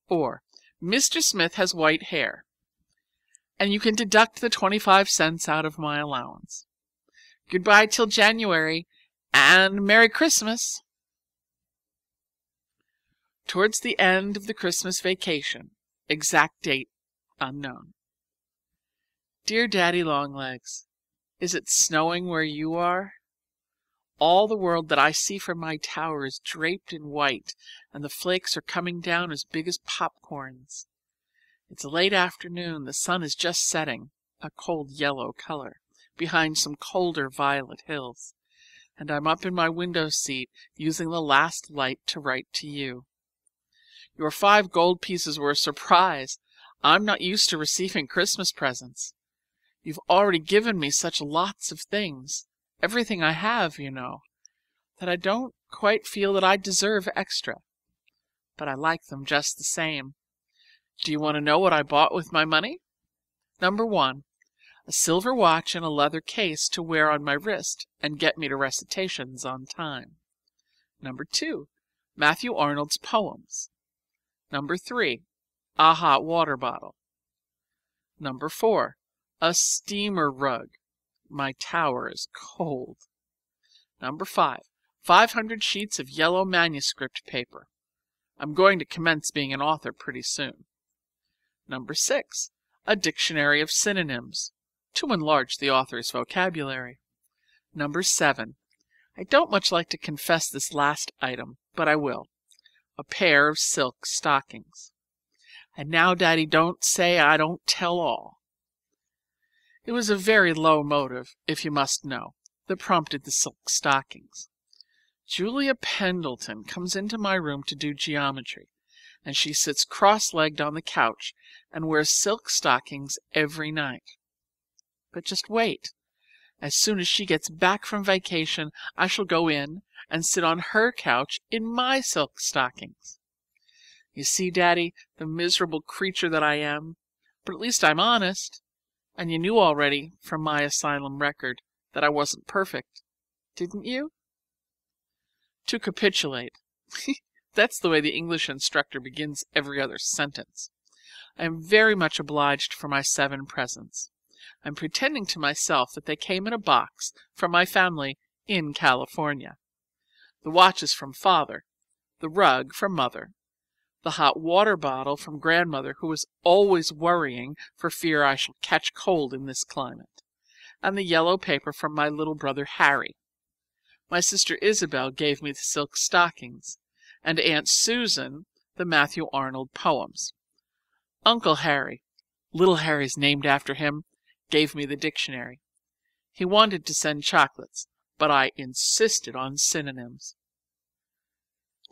Speaker 1: or Mr. Smith has white hair, and you can deduct the 25 cents out of my allowance. Goodbye till January, and Merry Christmas! Towards the end of the Christmas vacation, exact date unknown. Dear Daddy Longlegs, is it snowing where you are? All the world that I see from my tower is draped in white, and the flakes are coming down as big as popcorns. It's late afternoon, the sun is just setting, a cold yellow color, behind some colder violet hills, and I'm up in my window seat using the last light to write to you. Your 5 gold pieces were a surprise. I'm not used to receiving Christmas presents. You've already given me such lots of things, everything I have, you know, that I don't quite feel that I deserve extra. But I like them just the same. Do you want to know what I bought with my money? Number 1, a silver watch and a leather case to wear on my wrist and get me to recitations on time. Number 2, Matthew Arnold's poems. Number 3, a hot water bottle. Number 4, a steamer rug. My tower is cold. Number 5, 500 sheets of yellow manuscript paper. I'm going to commence being an author pretty soon. Number 6, a dictionary of synonyms, to enlarge the author's vocabulary. Number 7, I don't much like to confess this last item, but I will, a pair of silk stockings. And now, Daddy, don't say I don't tell all. It was a very low motive, if you must know, that prompted the silk stockings. Julia Pendleton comes into my room to do geometry, and she sits cross-legged on the couch and wears silk stockings every night. But just wait. As soon as she gets back from vacation, I shall go in and sit on her couch in my silk stockings. You see, Daddy, the miserable creature that I am, but at least I'm honest, and you knew already from my asylum record that I wasn't perfect, didn't you? To capitulate. That's the way the English instructor begins every other sentence. I am very much obliged for my 7 presents. I'm pretending to myself that they came in a box from my family in California. The watch is from Father, the rug from Mother, the hot water bottle from Grandmother, who is always worrying for fear I shall catch cold in this climate, and the yellow paper from my little brother Harry. My sister Isabel gave me the silk stockings, and Aunt Susan the Matthew Arnold poems. Uncle Harry, little Harry's named after him, gave me the dictionary. He wanted to send chocolates, but I insisted on synonyms.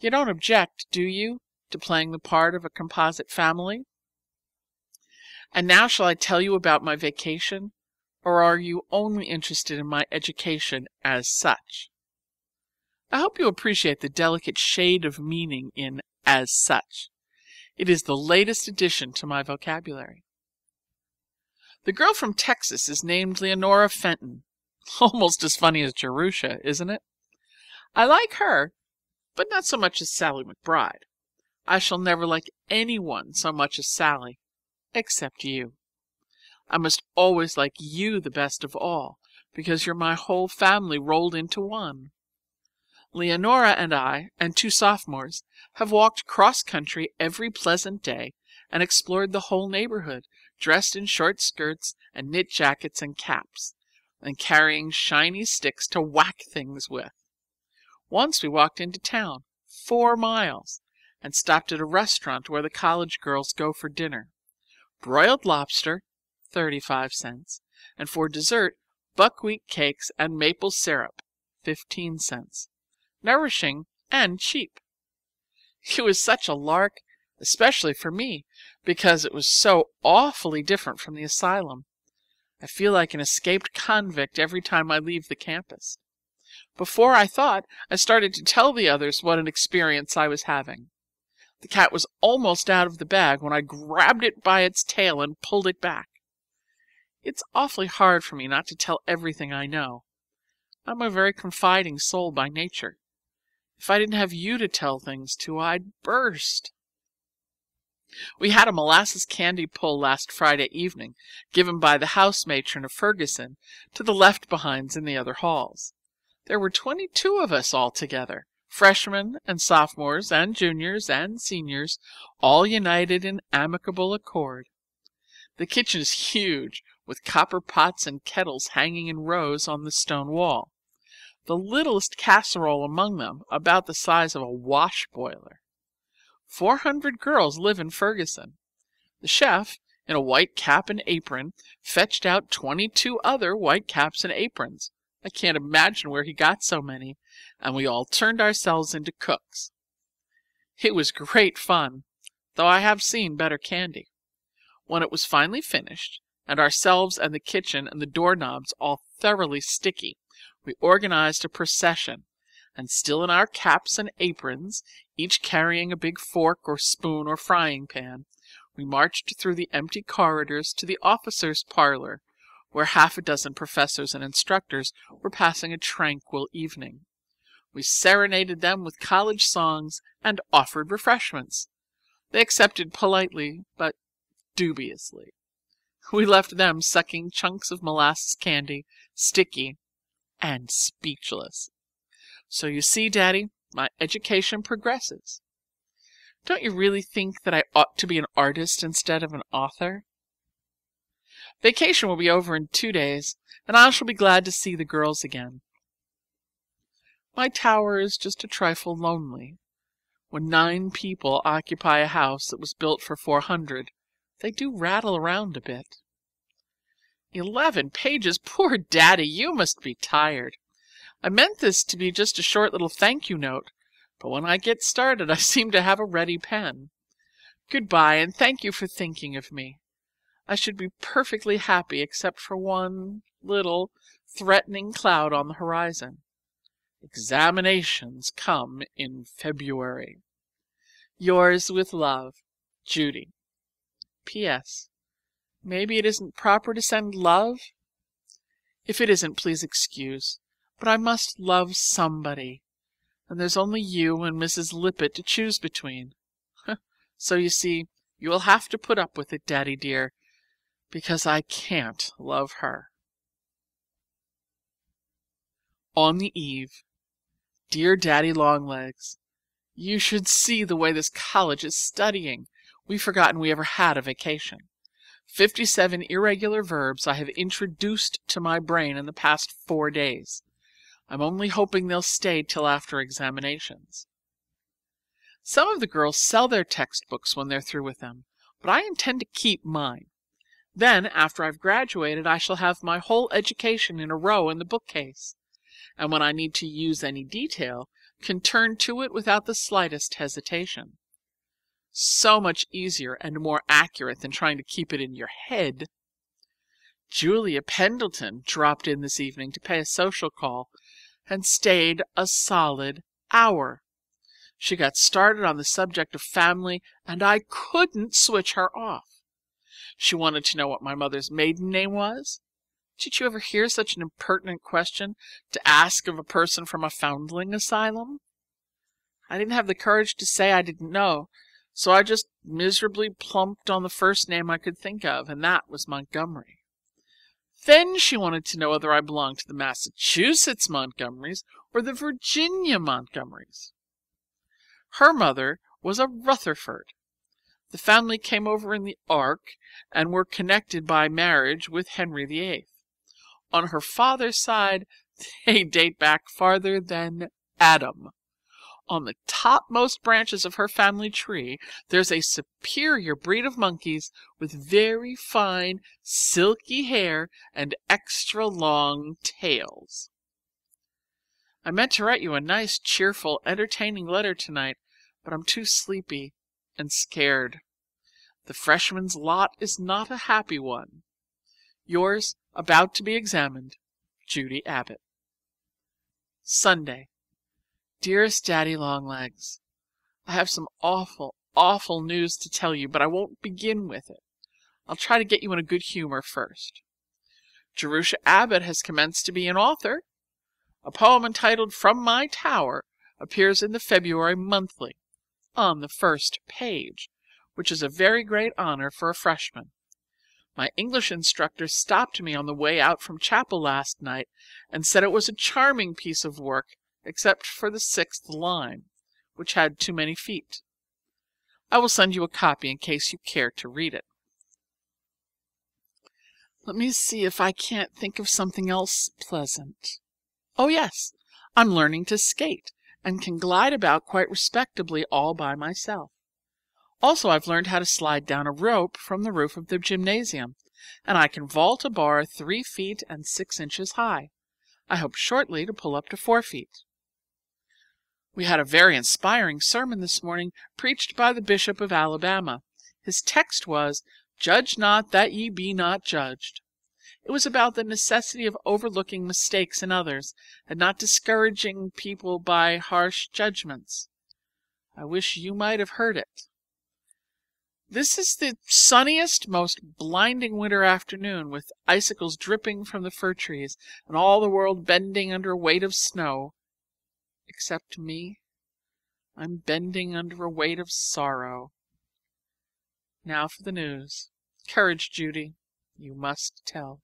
Speaker 1: You don't object, do you, to playing the part of a composite family? And now shall I tell you about my vacation, or are you only interested in my education as such? I hope you appreciate the delicate shade of meaning in as such. It is the latest addition to my vocabulary. The girl from Texas is named Leonora Fenton. Almost as funny as Jerusha, isn't it? I like her, but not so much as Sally McBride. I shall never like anyone so much as Sally, except you. I must always like you the best of all, because you're my whole family rolled into one. Leonora and I, and 2 sophomores, have walked cross-country every pleasant day and explored the whole neighborhood, dressed in short skirts and knit jackets and caps, and carrying shiny sticks to whack things with. Once we walked into town, 4 miles, and stopped at a restaurant where the college girls go for dinner. Broiled lobster, 35 cents, and for dessert, buckwheat cakes and maple syrup, 15 cents. Nourishing and cheap. It was such a lark, especially for me, because it was so awfully different from the asylum. I feel like an escaped convict every time I leave the campus. Before I thought, I started to tell the others what an experience I was having. The cat was almost out of the bag when I grabbed it by its tail and pulled it back. It's awfully hard for me not to tell everything I know. I'm a very confiding soul by nature. If I didn't have you to tell things to, I'd burst. We had a molasses candy pull last Friday evening, given by the house matron of Ferguson to the left-behinds in the other halls. There were 22 of us altogether, freshmen and sophomores and juniors and seniors, all united in amicable accord. The kitchen is huge, with copper pots and kettles hanging in rows on the stone wall. The littlest casserole among them about the size of a wash boiler. 400 girls live in Ferguson. The chef, in a white cap and apron, fetched out 22 other white caps and aprons. I can't imagine where he got so many, and we all turned ourselves into cooks. It was great fun, though I have seen better candy. When it was finally finished, and ourselves and the kitchen and the doorknobs all thoroughly sticky, we organized a procession, and still in our caps and aprons, each carrying a big fork or spoon or frying pan, we marched through the empty corridors to the officers' parlor, where 6 professors and instructors were passing a tranquil evening. We serenaded them with college songs and offered refreshments. They accepted politely, but dubiously. We left them sucking chunks of molasses candy, sticky, and speechless. So you see, Daddy, my education progresses. Don't you really think that I ought to be an artist instead of an author? Vacation will be over in 2 days, and I shall be glad to see the girls again. My tower is just a trifle lonely. When 9 people occupy a house that was built for 400, they do rattle around a bit. 11 pages? Poor Daddy, you must be tired. I meant this to be just a short little thank you note, but when I get started I seem to have a ready pen. Goodbye, and thank you for thinking of me. I should be perfectly happy except for one little threatening cloud on the horizon. Examinations come in February. Yours with love, Judy. P.S. Maybe it isn't proper to send love? If it isn't, please excuse, but I must love somebody. and there's only you and Mrs. Lippett to choose between. So you see, you will have to put up with it, Daddy dear, because I can't love her. On the eve. Dear Daddy Longlegs, you should see the way this college is studying. We've forgotten we ever had a vacation. 57 irregular verbs I have introduced to my brain in the past 4 days. I'm only hoping they'll stay till after examinations. Some of the girls sell their textbooks when they're through with them, but I intend to keep mine. Then, after I've graduated, I shall have my whole education in a row in the bookcase, and when I need to use any detail, can turn to it without the slightest hesitation. So much easier and more accurate than trying to keep it in your head. Julia Pendleton dropped in this evening to pay a social call and stayed a solid hour. She got started on the subject of family, and I couldn't switch her off. She wanted to know what my mother's maiden name was. Did you ever hear such an impertinent question to ask of a person from a foundling asylum? I didn't have the courage to say I didn't know, so I just miserably plumped on the first name I could think of, and that was Montgomery. Then she wanted to know whether I belonged to the Massachusetts Montgomerys or the Virginia Montgomerys. Her mother was a Rutherford. The family came over in the Ark and were connected by marriage with Henry VIII. On her father's side, they date back farther than Adam. On the topmost branches of her family tree, there's a superior breed of monkeys with very fine, silky hair and extra long tails. I meant to write you a nice, cheerful, entertaining letter tonight, but I'm too sleepy and scared. The freshman's lot is not a happy one. Yours, about to be examined, Judy Abbott. Sunday. Dearest Daddy Longlegs, I have some awful, awful news to tell you, but I won't begin with it. I'll try to get you in a good humor first. Jerusha Abbott has commenced to be an author. A poem entitled From My Tower appears in the February Monthly, on the first page, which is a very great honor for a freshman. My English instructor stopped me on the way out from chapel last night and said it was a charming piece of work, except for the 6th line, which had too many feet. I will send you a copy in case you care to read it. Let me see if I can't think of something else pleasant. Oh yes, I'm learning to skate and can glide about quite respectably all by myself. Also, I've learned how to slide down a rope from the roof of the gymnasium, and I can vault a bar 3 feet and 6 inches high. I hope shortly to pull up to 4 feet. We had a very inspiring sermon this morning, preached by the Bishop of Alabama. His text was, "Judge not that ye be not judged." It was about the necessity of overlooking mistakes in others and not discouraging people by harsh judgments. I wish you might have heard it. This is the sunniest, most blinding winter afternoon, with icicles dripping from the fir trees and all the world bending under a weight of snow. Except me. I'm bending under a weight of sorrow. Now for the news. Courage, Judy. You must tell.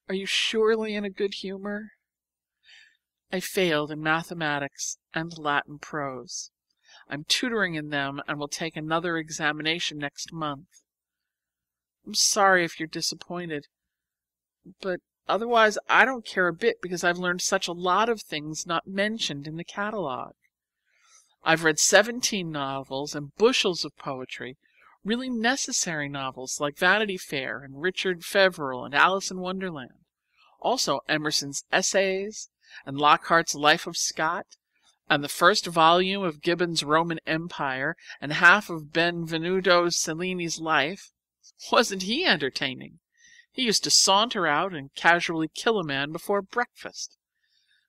Speaker 1: Are you surely in a good humor? I failed in mathematics and Latin prose. I'm tutoring in them and will take another examination next month. I'm sorry if you're disappointed, but otherwise I don't care a bit because I've learned such a lot of things not mentioned in the catalogue. I've read 17 novels and bushels of poetry, really necessary novels like Vanity Fair and Richard Feverel and Alice in Wonderland. Also Emerson's Essays and Lockhart's Life of Scott, and the first volume of Gibbon's Roman Empire, and half of Benvenuto Cellini's Life. Wasn't he entertaining? He used to saunter out and casually kill a man before breakfast.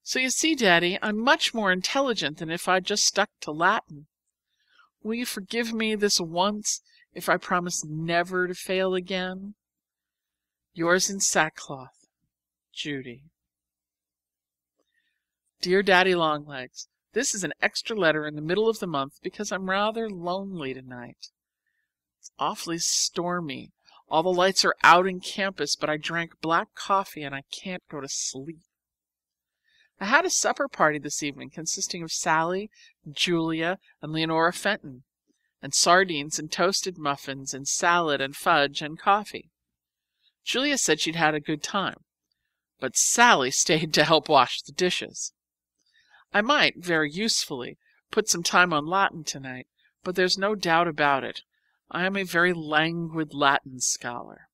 Speaker 1: So you see, Daddy, I'm much more intelligent than if I'd just stuck to Latin. Will you forgive me this once if I promise never to fail again? Yours in sackcloth, Judy. Dear Daddy Longlegs, This is an extra letter in the middle of the month because I'm rather lonely tonight. It's awfully stormy. All the lights are out in campus, but I drank black coffee and I can't go to sleep. I had a supper party this evening consisting of Sally, Julia, and Leonora Fenton, and sardines and toasted muffins and salad and fudge and coffee. Julia said she'd had a good time, but Sally stayed to help wash the dishes. I might, very usefully, put some time on Latin tonight, but there's no doubt about it. I am a very languid Latin scholar.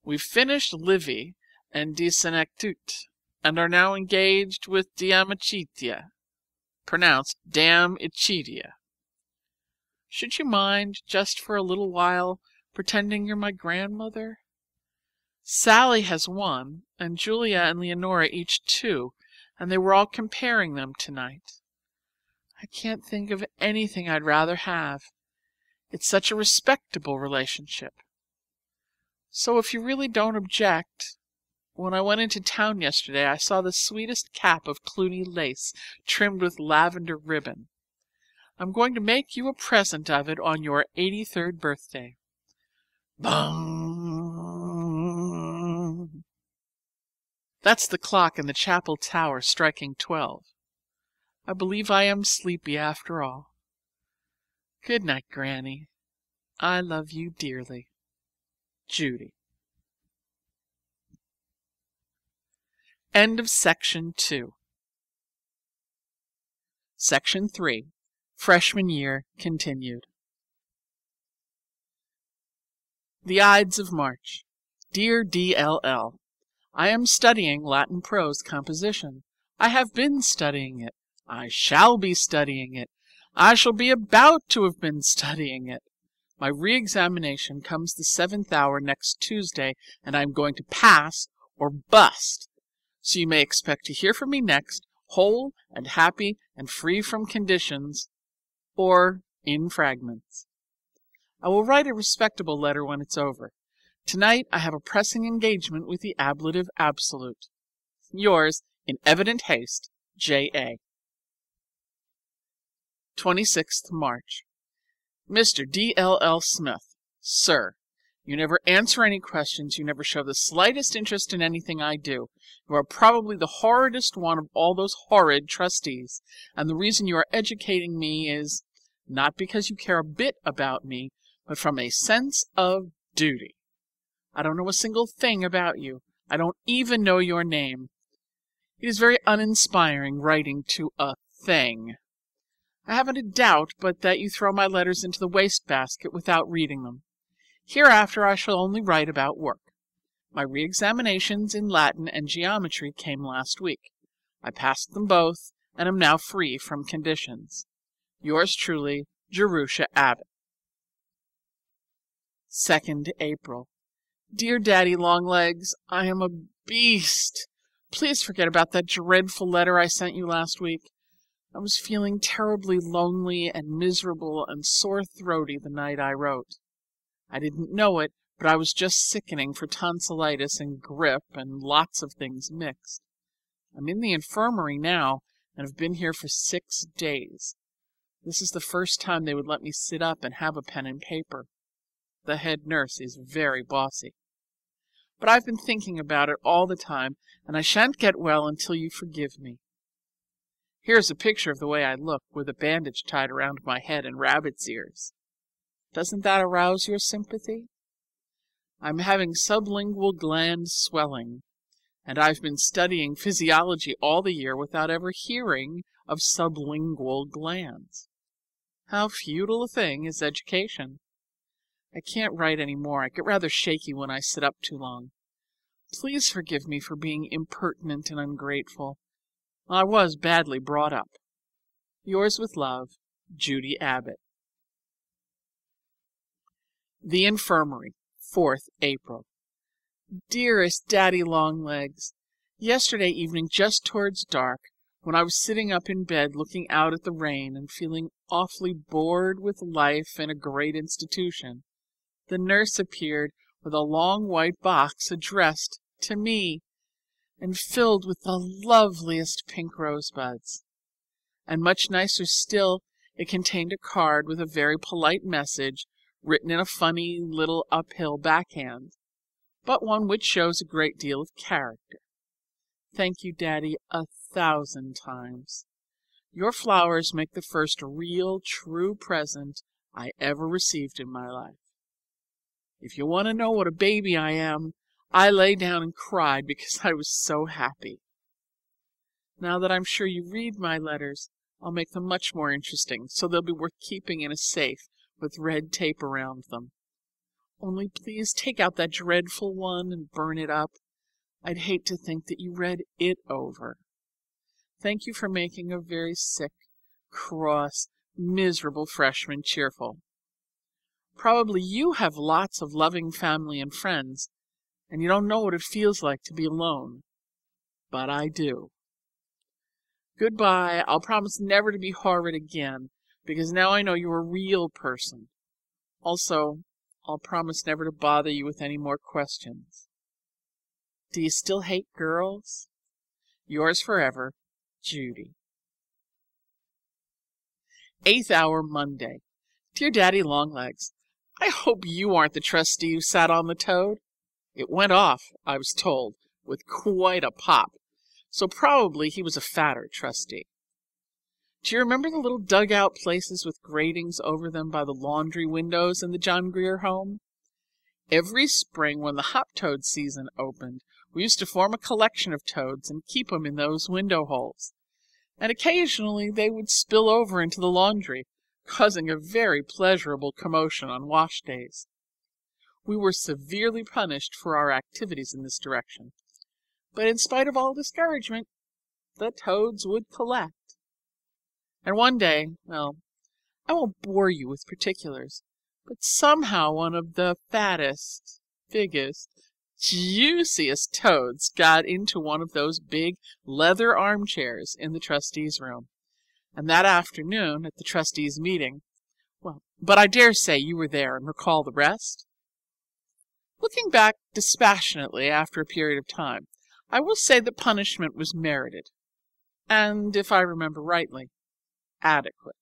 Speaker 1: We've finished Livy and De Senectute, and are now engaged with Diamicitia, pronounced Dam-ichitia. Should you mind, just for a little while, pretending you're my grandmother? Sally has one, and Julia and Leonora each 2, and they were all comparing them tonight. I can't think of anything I'd rather have. It's such a respectable relationship. So if you really don't object, when I went into town yesterday I saw the sweetest cap of Cluny lace trimmed with lavender ribbon. I'm going to make you a present of it on your 83rd birthday. Bung! That's the clock in the chapel tower striking 12. I believe I am sleepy after all. Good night, Granny. I love you dearly. Judy. End of Section 2. Section 3. Freshman Year Continued. The Ides of March. Dear D.L.L., I am studying Latin prose composition. I have been studying it. I shall be studying it. I shall be about to have been studying it. My re-examination comes the 7th hour next Tuesday, and I am going to pass or bust. So you may expect to hear from me next, whole and happy and free from conditions, or in fragments. I will write a respectable letter when it's over. Tonight I have a pressing engagement with the ablative absolute. Yours, in evident haste, J.A. 26th March. Mr. D.L.L. Smith, Sir, you never answer any questions, you never show the slightest interest in anything I do. You are probably the horridest one of all those horrid trustees, and the reason you are educating me is, not because you care a bit about me, but from a sense of duty. I don't know a single thing about you. I don't even know your name. It is very uninspiring writing to a thing. I haven't a doubt but that you throw my letters into the wastebasket without reading them. Hereafter I shall only write about work. My re-examinations in Latin and geometry came last week. I passed them both, and am now free from conditions. Yours truly, Jerusha Abbott. 2nd April. Dear Daddy Longlegs, I am a beast. Please forget about that dreadful letter I sent you last week. I was feeling terribly lonely and miserable and sore-throaty the night I wrote. I didn't know it, but I was just sickening for tonsillitis and grippe and lots of things mixed. I'm in the infirmary now and have been here for 6 days. This is the first time they would let me sit up and have a pen and paper. The head nurse is very bossy. But I've been thinking about it all the time, and I shan't get well until you forgive me. Here's a picture of the way I look, with a bandage tied around my head and rabbit's ears. Doesn't that arouse your sympathy? I'm having sublingual gland swelling, and I've been studying physiology all the year without ever hearing of sublingual glands. How futile a thing is education! I can't write any more. I get rather shaky when I sit up too long. Please forgive me for being impertinent and ungrateful. I was badly brought up. Yours with love, Judy Abbott. The Infirmary, 4th April. Dearest Daddy Longlegs, yesterday evening, just towards dark, when I was sitting up in bed looking out at the rain and feeling awfully bored with life in a great institution, the nurse appeared with a long white box addressed to me and filled with the loveliest pink rosebuds. And much nicer still, it contained a card with a very polite message written in a funny little uphill backhand, but one which shows a great deal of character. Thank you, Daddy, 1,000 times. Your flowers make the first real, true present I ever received in my life. If you want to know what a baby I am, I lay down and cried because I was so happy. Now that I'm sure you read my letters, I'll make them much more interesting, so they'll be worth keeping in a safe with red tape around them. Only please take out that dreadful one and burn it up. I'd hate to think that you read it over. Thank you for making a very sick, cross, miserable freshman cheerful. Probably you have lots of loving family and friends, and you don't know what it feels like to be alone. But I do. Goodbye. I'll promise never to be horrid again, because now I know you're a real person. Also, I'll promise never to bother you with any more questions. Do you still hate girls? Yours forever, Judy. 8th hour, Monday. Dear Daddy Longlegs, I hope you aren't the trustee who sat on the toad. It went off, I was told, with quite a pop, so probably he was a fatter trustee. Do you remember the little dugout places with gratings over them by the laundry windows in the John Grier home? Every spring when the hop toad season opened, we used to form a collection of toads and keep them in those window holes. And occasionally they would spill over into the laundry, causing a very pleasurable commotion on wash days. We were severely punished for our activities in this direction, but in spite of all discouragement, the toads would collect. And one day, well, I won't bore you with particulars, but somehow one of the fattest, biggest, juiciest toads got into one of those big leather armchairs in the trustees' room. And that afternoon at the trustees' meeting, well, but I dare say you were there and recall the rest. Looking back dispassionately after a period of time, I will say that punishment was merited, and, if I remember rightly, adequate.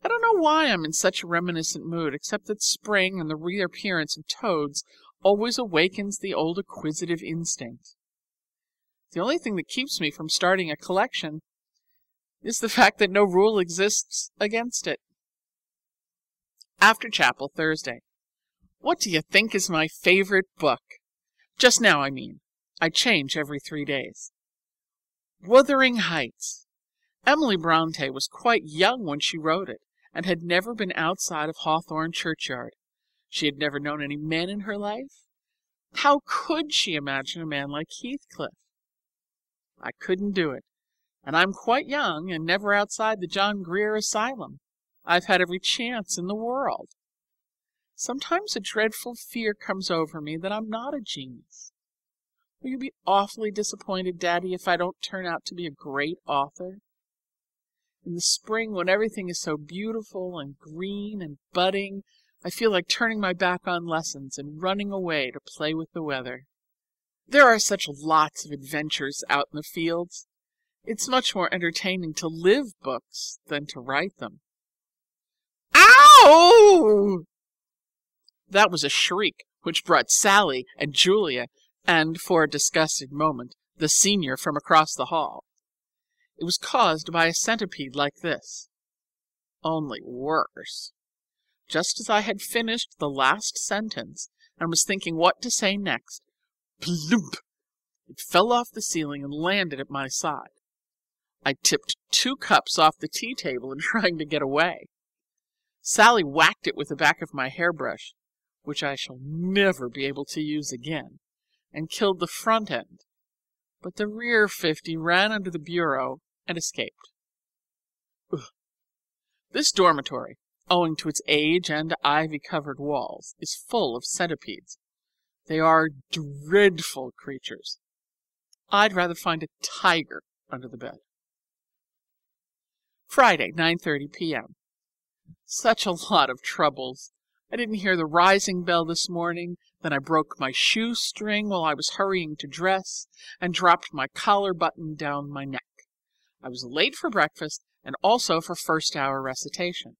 Speaker 1: I don't know why I'm in such a reminiscent mood, except that spring and the reappearance of toads always awakens the old acquisitive instinct. The only thing that keeps me from starting a collection is the fact that no rule exists against it. After chapel, Thursday. What do you think is my favorite book? Just now, I mean. I change every 3 days. Wuthering Heights. Emily Bronte was quite young when she wrote it, and had never been outside of Hawthorne churchyard. She had never known any men in her life. How could she imagine a man like Heathcliff? I couldn't do it, and I'm quite young and never outside the John Grier Asylum. I've had every chance in the world. Sometimes a dreadful fear comes over me that I'm not a genius. Will you be awfully disappointed, Daddy, if I don't turn out to be a great author? In the spring, when everything is so beautiful and green and budding, I feel like turning my back on lessons and running away to play with the weather. There are such lots of adventures out in the fields. It's much more entertaining to live books than to write them. Ow! That was a shriek which brought Sally and Julia and, for a disgusted moment, the senior from across the hall. It was caused by a centipede like this, only worse. Just as I had finished the last sentence and was thinking what to say next, plump! It fell off the ceiling and landed at my side. I tipped 2 cups off the tea table in trying to get away. Sally whacked it with the back of my hairbrush, which I shall never be able to use again, and killed the front end, but the rear 50 ran under the bureau and escaped. Ugh. This dormitory, owing to its age and ivy-covered walls, is full of centipedes. They are dreadful creatures. I'd rather find a tiger under the bed. Friday, 9:30 p.m. Such a lot of troubles. I didn't hear the rising bell this morning, then I broke my shoestring while I was hurrying to dress, and dropped my collar button down my neck. I was late for breakfast and also for first-hour recitation.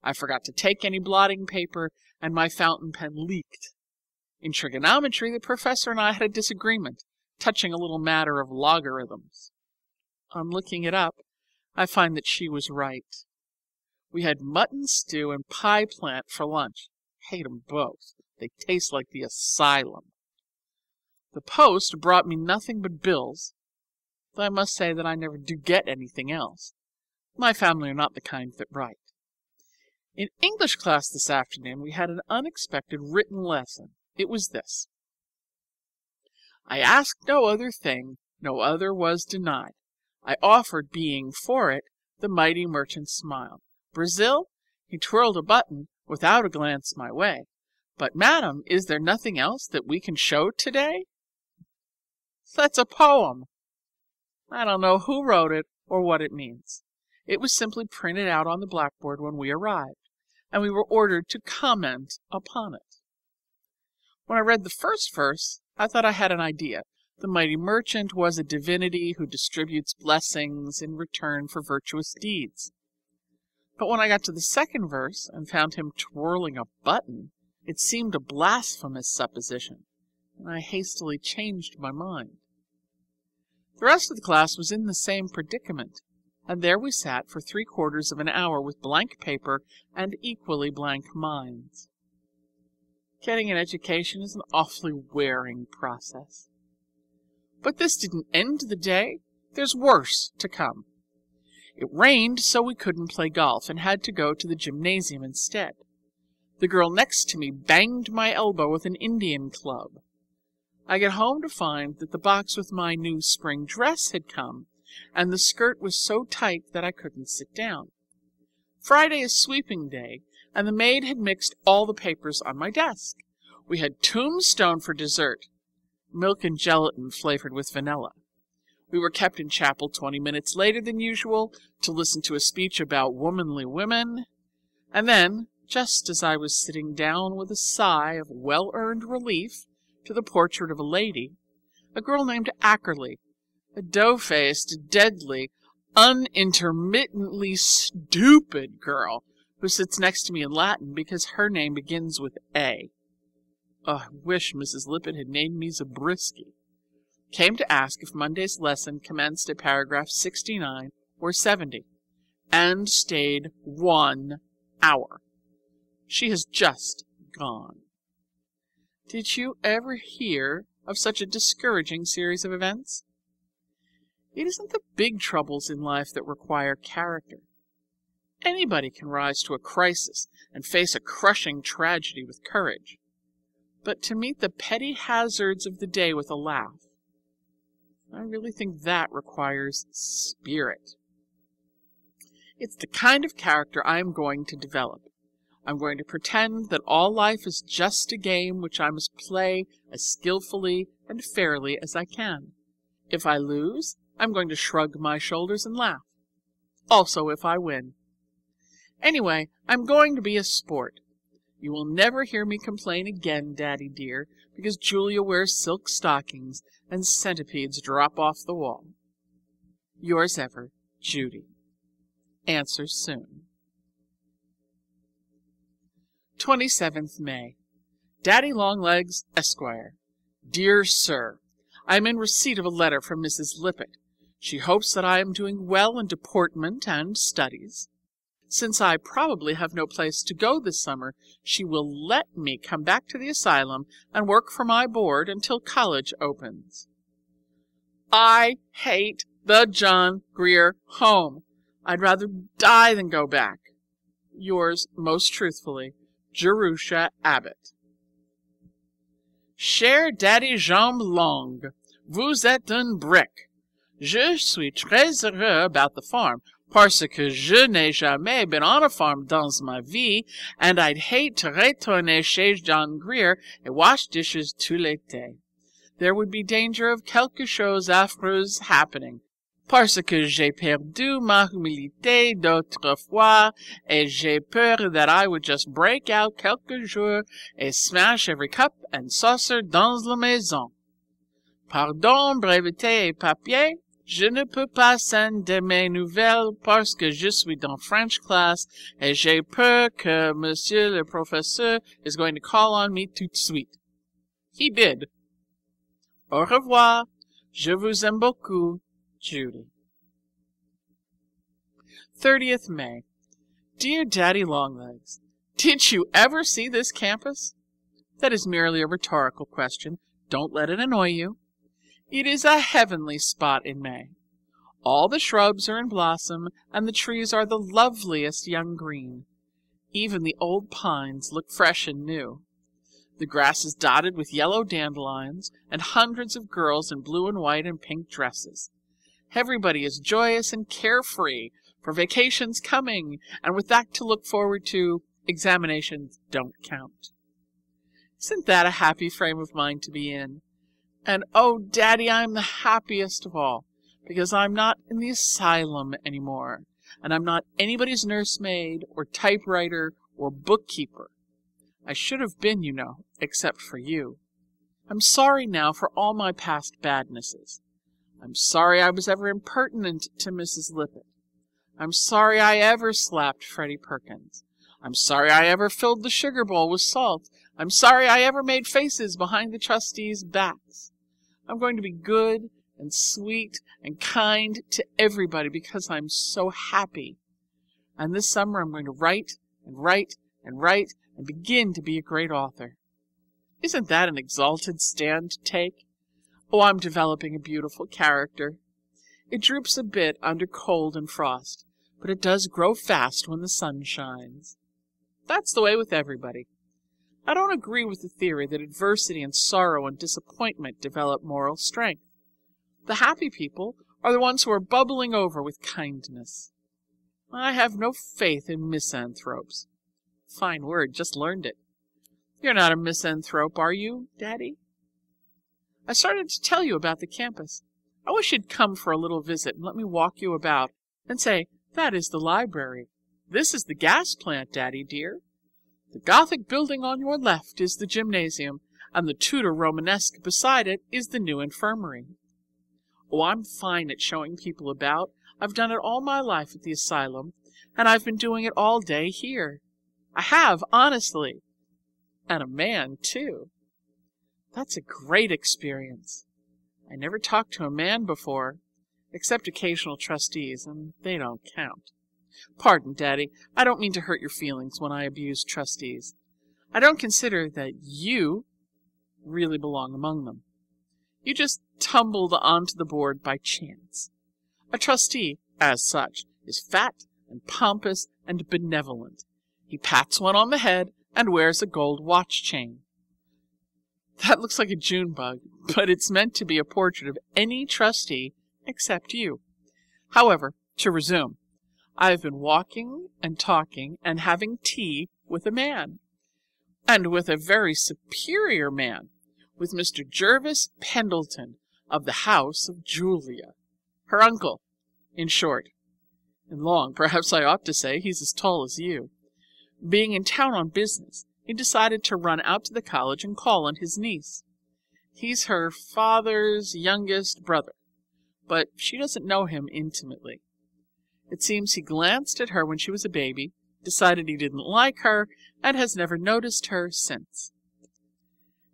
Speaker 1: I forgot to take any blotting paper, and my fountain pen leaked. In trigonometry, the professor and I had a disagreement, touching a little matter of logarithms. On looking it up, I find that she was right. We had mutton stew and pie plant for lunch. Hate 'em both. They taste like the asylum. The post brought me nothing but bills, though I must say that I never do get anything else. My family are not the kind that write. In English class this afternoon, we had an unexpected written lesson. It was this: I asked no other thing, no other was denied. I offered, being for it, the mighty merchant smiled. Brazil, he twirled a button without a glance my way. But, madam, is there nothing else that we can show today? That's a poem. I don't know who wrote it or what it means. It was simply printed out on the blackboard when we arrived, and we were ordered to comment upon it. When I read the first verse, I thought I had an idea. The mighty merchant was a divinity who distributes blessings in return for virtuous deeds. But when I got to the second verse and found him twirling a button, it seemed a blasphemous supposition, and I hastily changed my mind. The rest of the class was in the same predicament, and there we sat for 3/4 of an hour with blank paper and equally blank minds. Getting an education is an awfully wearing process. But this didn't end the day. There's worse to come. It rained, so we couldn't play golf and had to go to the gymnasium instead. The girl next to me banged my elbow with an Indian club. I get home to find that the box with my new spring dress had come, and the skirt was so tight that I couldn't sit down. Friday is sweeping day, and the maid had mixed all the papers on my desk. We had tombstone for dessert, milk and gelatin flavored with vanilla. We were kept in chapel 20 minutes later than usual to listen to a speech about womanly women, and then, just as I was sitting down with a sigh of well-earned relief to the portrait of a lady, a girl named Ackerley, a dough-faced, deadly, unintermittently stupid girl who sits next to me in Latin because her name begins with A. I wish Mrs. Lippett had named me Zabriskie. Came to ask if Monday's lesson commenced at paragraph 69 or 70, and stayed 1 hour. She has just gone. Did you ever hear of such a discouraging series of events? It isn't the big troubles in life that require character. Anybody can rise to a crisis and face a crushing tragedy with courage. But to meet the petty hazards of the day with a laugh, I really think that requires spirit. It's the kind of character I am going to develop. I'm going to pretend that all life is just a game which I must play as skillfully and fairly as I can. If I lose, I'm going to shrug my shoulders and laugh. Also if I win. Anyway, I'm going to be a sport. You will never hear me complain again, Daddy dear, because Julia wears silk stockings and centipedes drop off the wall. Yours ever, Judy. Answer soon. 27th May. Daddy Longlegs, Esquire. Dear Sir, I am in receipt of a letter from Mrs. Lippett. She hopes that I am doing well in deportment and studies. Since I probably have no place to go this summer, she will let me come back to the asylum and work for my board until college opens. I hate the John Grier home. I'd rather die than go back. Yours most truthfully, Jerusha Abbott. Cher Daddy Jean Long, vous êtes un brick. Je suis très heureux about the farm, parce que je n'ai jamais been on a farm dans ma vie, and I'd hate to retourner chez John Grier et wash dishes tout l'été. There would be danger of quelque chose affreux happening, parce que j'ai perdu ma humilité d'autrefois, et j'ai peur that I would just break out quelque jour et smash every cup and saucer dans la maison. Pardon, brevité et papier, Je ne peux pas sender mes nouvelles parce que je suis dans French class et j'ai peur que Monsieur le Professeur is going to call on me tout de suite. He did. Au revoir. Je vous aime beaucoup, Judy. 30th May. Dear Daddy Longlegs, did you ever see this campus? That is merely a rhetorical question. Don't let it annoy you. It is a heavenly spot in May. All the shrubs are in blossom, and the trees are the loveliest young green. Even the old pines look fresh and new. The grass is dotted with yellow dandelions, and hundreds of girls in blue and white and pink dresses. Everybody is joyous and carefree, for vacation's coming, and with that to look forward to, examinations don't count. Isn't that a happy frame of mind to be in? And oh, Daddy, I'm the happiest of all, because I'm not in the asylum anymore, and I'm not anybody's nursemaid or typewriter or bookkeeper. I should have been, you know, except for you. I'm sorry now for all my past badnesses. I'm sorry I was ever impertinent to Mrs. Lippett. I'm sorry I ever slapped Freddie Perkins. I'm sorry I ever filled the sugar bowl with salt. I'm sorry I ever made faces behind the trustees' backs. I'm going to be good and sweet and kind to everybody because I'm so happy. And this summer I'm going to write and write and write and begin to be a great author. Isn't that an exalted stand to take? Oh, I'm developing a beautiful character. It droops a bit under cold and frost, but it does grow fast when the sun shines. That's the way with everybody. I don't agree with the theory that adversity and sorrow and disappointment develop moral strength. The happy people are the ones who are bubbling over with kindness. I have no faith in misanthropes. Fine word, just learned it. You're not a misanthrope, are you, Daddy? I started to tell you about the campus. I wish you'd come for a little visit and let me walk you about and say, that is the library. This is the gas plant, Daddy dear. The Gothic building on your left is the gymnasium, and the Tudor Romanesque beside it is the new infirmary. Oh, I'm fine at showing people about. I've done it all my life at the asylum, and I've been doing it all day here. I have, honestly. And a man, too. That's a great experience. I never talked to a man before, except occasional trustees, and they don't count. Pardon, Daddy, I don't mean to hurt your feelings when I abuse trustees. I don't consider that you really belong among them. You just tumbled onto the board by chance. A trustee, as such, is fat and pompous and benevolent. He pats one on the head and wears a gold watch chain. That looks like a June bug, but it's meant to be a portrait of any trustee except you. However, to resume, I have been walking and talking and having tea with a man, and with a very superior man, with Mr. Jervis Pendleton of the house of Julia, her uncle, in short. In long, perhaps I ought to say, he's as tall as you. Being in town on business, he decided to run out to the college and call on his niece. He's her father's youngest brother, but she doesn't know him intimately. It seems he glanced at her when she was a baby, decided he didn't like her, and has never noticed her since.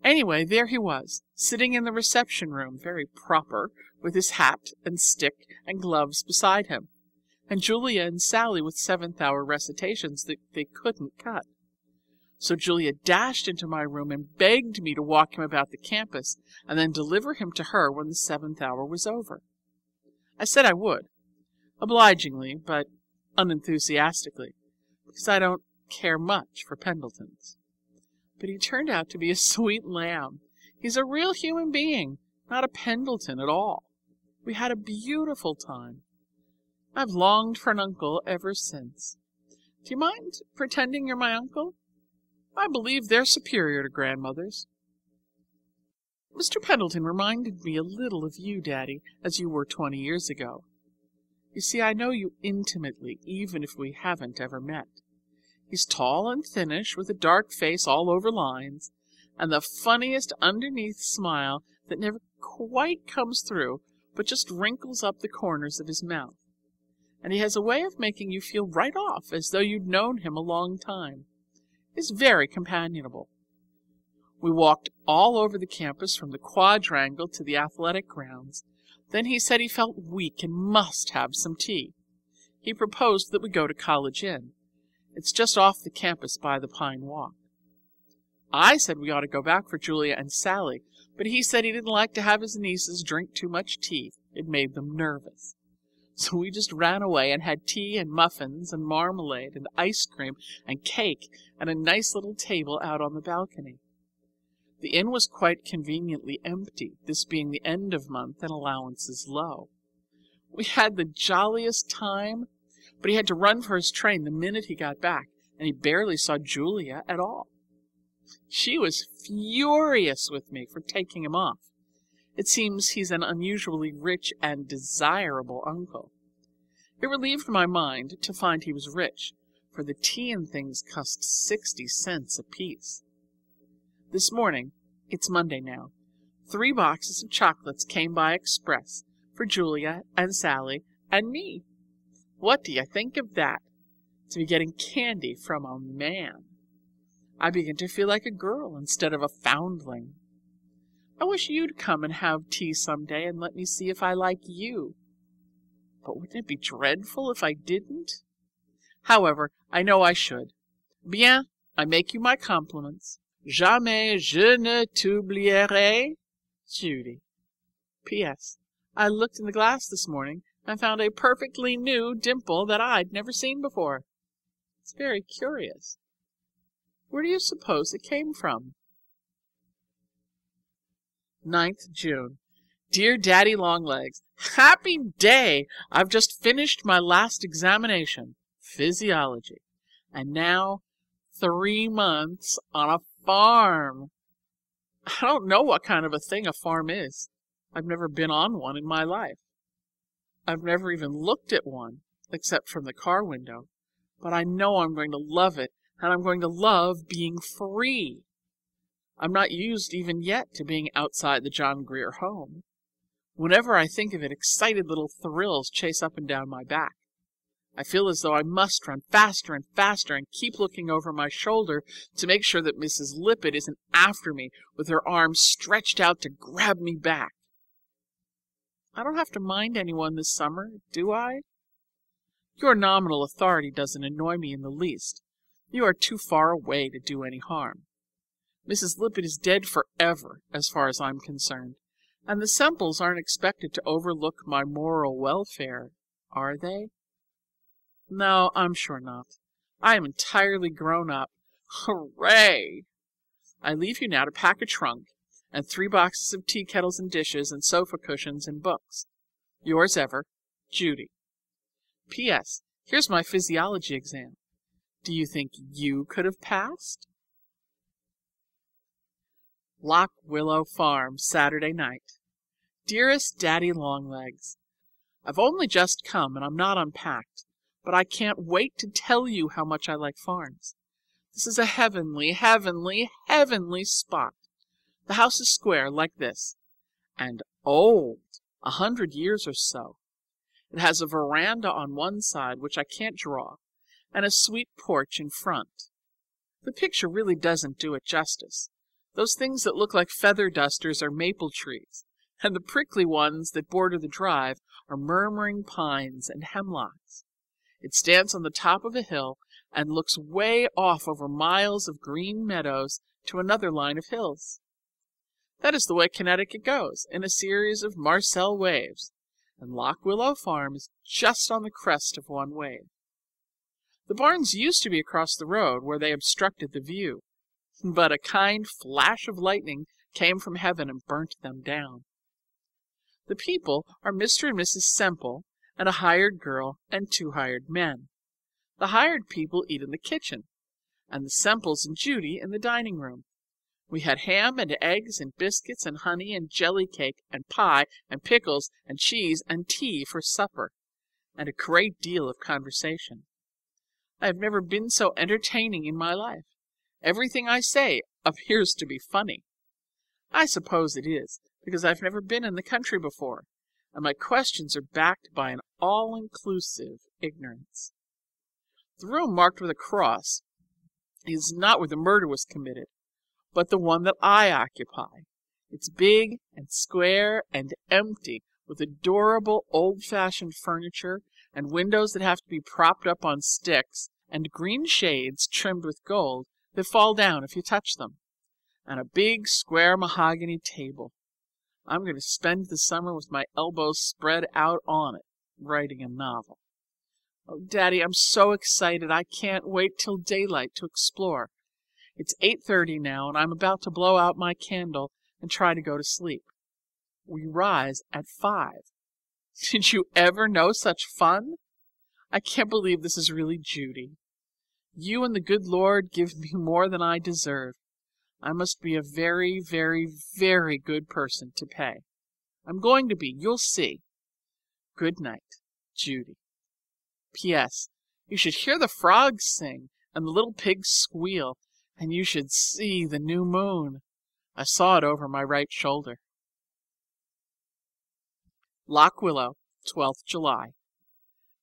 Speaker 1: Anyway, there he was, sitting in the reception room, very proper, with his hat and stick and gloves beside him, and Julia and Sally with seventh-hour recitations that they couldn't cut. So Julia dashed into my room and begged me to walk him about the campus and then deliver him to her when the seventh hour was over. I said I would, obligingly but unenthusiastically, because I don't care much for Pendletons. But he turned out to be a sweet lamb. He's a real human being, not a Pendleton at all. We had a beautiful time. I've longed for an uncle ever since. Do you mind pretending you're my uncle? I believe they're superior to grandmothers. Mr. Pendleton reminded me a little of you, Daddy, as you were 20 years ago. You see, I know you intimately, even if we haven't ever met. He's tall and thinnish, with a dark face all over lines, and the funniest underneath smile that never quite comes through but just wrinkles up the corners of his mouth. And he has a way of making you feel right off as though you'd known him a long time. He's very companionable. We walked all over the campus from the quadrangle to the athletic grounds. Then he said he felt weak and must have some tea. He proposed that we go to College Inn. It's just off the campus by the Pine Walk. I said we ought to go back for Julia and Sally, but he said he didn't like to have his nieces drink too much tea. It made them nervous. So we just ran away and had tea and muffins and marmalade and ice cream and cake and a nice little table out on the balcony. The inn was quite conveniently empty, this being the end of month and allowances low. We had the jolliest time, but he had to run for his train the minute he got back, and he barely saw Julia at all. She was furious with me for taking him off. It seems he's an unusually rich and desirable uncle. It relieved my mind to find he was rich, for the tea and things cost 60 cents apiece. This morning, it's Monday now, 3 boxes of chocolates came by express for Julia and Sally and me. What do you think of that? To be getting candy from a man. I begin to feel like a girl instead of a foundling. I wish you'd come and have tea some day and let me see if I like you. But wouldn't it be dreadful if I didn't? However, I know I should. Bien, I make you my compliments. Jamais je ne t'oublierai, Judy. P.S. I looked in the glass this morning and found a perfectly new dimple that I'd never seen before. It's very curious. Where do you suppose it came from? 9th June. Dear Daddy Longlegs, happy day! I've just finished my last examination, physiology, and now 3 months on a farm. I don't know what kind of a thing a farm is. I've never been on one in my life. I've never even looked at one, except from the car window, but I know I'm going to love it, and I'm going to love being free. I'm not used even yet to being outside the John Grier home. Whenever I think of it, excited little thrills chase up and down my back. I feel as though I must run faster and faster and keep looking over my shoulder to make sure that Mrs. Lippett isn't after me with her arms stretched out to grab me back. I don't have to mind anyone this summer, do I? Your nominal authority doesn't annoy me in the least. You are too far away to do any harm. Mrs. Lippett is dead forever, as far as I'm concerned, and the Semples aren't expected to overlook my moral welfare, are they? No, I'm sure not. I am entirely grown up. Hooray! I leave you now to pack a trunk, and 3 boxes of tea kettles and dishes and sofa cushions and books. Yours ever, Judy. P.S. Here's my physiology exam. Do you think you could have passed? Lock Willow Farm, Saturday night. Dearest Daddy Longlegs, I've only just come and I'm not unpacked, but I can't wait to tell you how much I like farms. This is a heavenly, heavenly, heavenly spot. The house is square like this, and old, 100 years or so. It has a veranda on one side, which I can't draw, and a sweet porch in front. The picture really doesn't do it justice. Those things that look like feather dusters are maple trees, and the prickly ones that border the drive are murmuring pines and hemlocks. It stands on the top of a hill and looks way off over miles of green meadows to another line of hills. That is the way Connecticut goes, in a series of Marcel waves, and Lock Willow Farm is just on the crest of one wave. The barns used to be across the road where they obstructed the view, but a kind flash of lightning came from heaven and burnt them down. The people are Mr. and Mrs. Semple and a hired girl and 2 hired men. The hired people eat in the kitchen, and the Semples and Judy in the dining room. We had ham and eggs and biscuits and honey and jelly cake and pie and pickles and cheese and tea for supper, and a great deal of conversation. I have never been so entertaining in my life. Everything I say appears to be funny. I suppose it is, because I've never been in the country before, and my questions are backed by an all-inclusive ignorance. The room marked with a cross is not where the murder was committed, but the one that I occupy. It's big and square and empty, with adorable old-fashioned furniture and windows that have to be propped up on sticks and green shades trimmed with gold that fall down if you touch them, and a big square mahogany table. I'm going to spend the summer with my elbows spread out on it, writing a novel. Oh, Daddy, I'm so excited. I can't wait till daylight to explore. It's 8:30 now, and I'm about to blow out my candle and try to go to sleep. We rise at 5. Did you ever know such fun? I can't believe this is really Judy. You and the good Lord give me more than I deserve. I must be a very, very, very good person to pay. I'm going to be. You'll see. Good night, Judy. P.S. You should hear the frogs sing and the little pigs squeal, and you should see the new moon. I saw it over my right shoulder. Lock Willow, 12th July.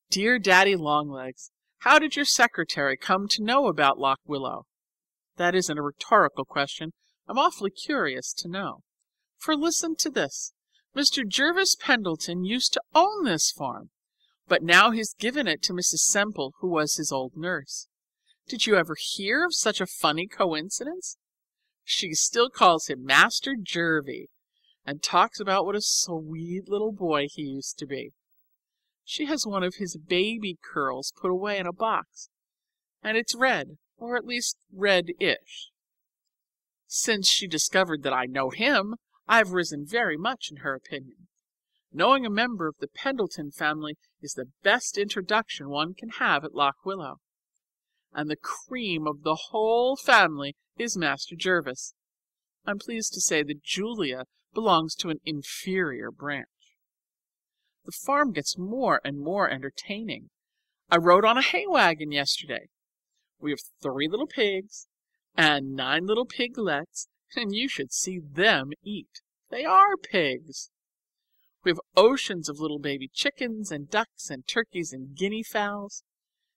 Speaker 1: Dear Daddy Longlegs, how did your secretary come to know about Lock Willow? That isn't a rhetorical question. I'm awfully curious to know. For listen to this. Mr. Jervis Pendleton used to own this farm, but now he's given it to Mrs. Semple, who was his old nurse. Did you ever hear of such a funny coincidence? She still calls him Master Jervy, and talks about what a sweet little boy he used to be. She has one of his baby curls put away in a box, and it's red, or at least red-ish. Since she discovered that I know him, I've risen very much in her opinion. Knowing a member of the Pendleton family is the best introduction one can have at Lock Willow. And the cream of the whole family is Master Jervis. I'm pleased to say that Julia belongs to an inferior branch. The farm gets more and more entertaining. I rode on a hay wagon yesterday. We have 3 little pigs and 9 little piglets, and you should see them eat. They are pigs. We have oceans of little baby chickens and ducks and turkeys and guinea fowls.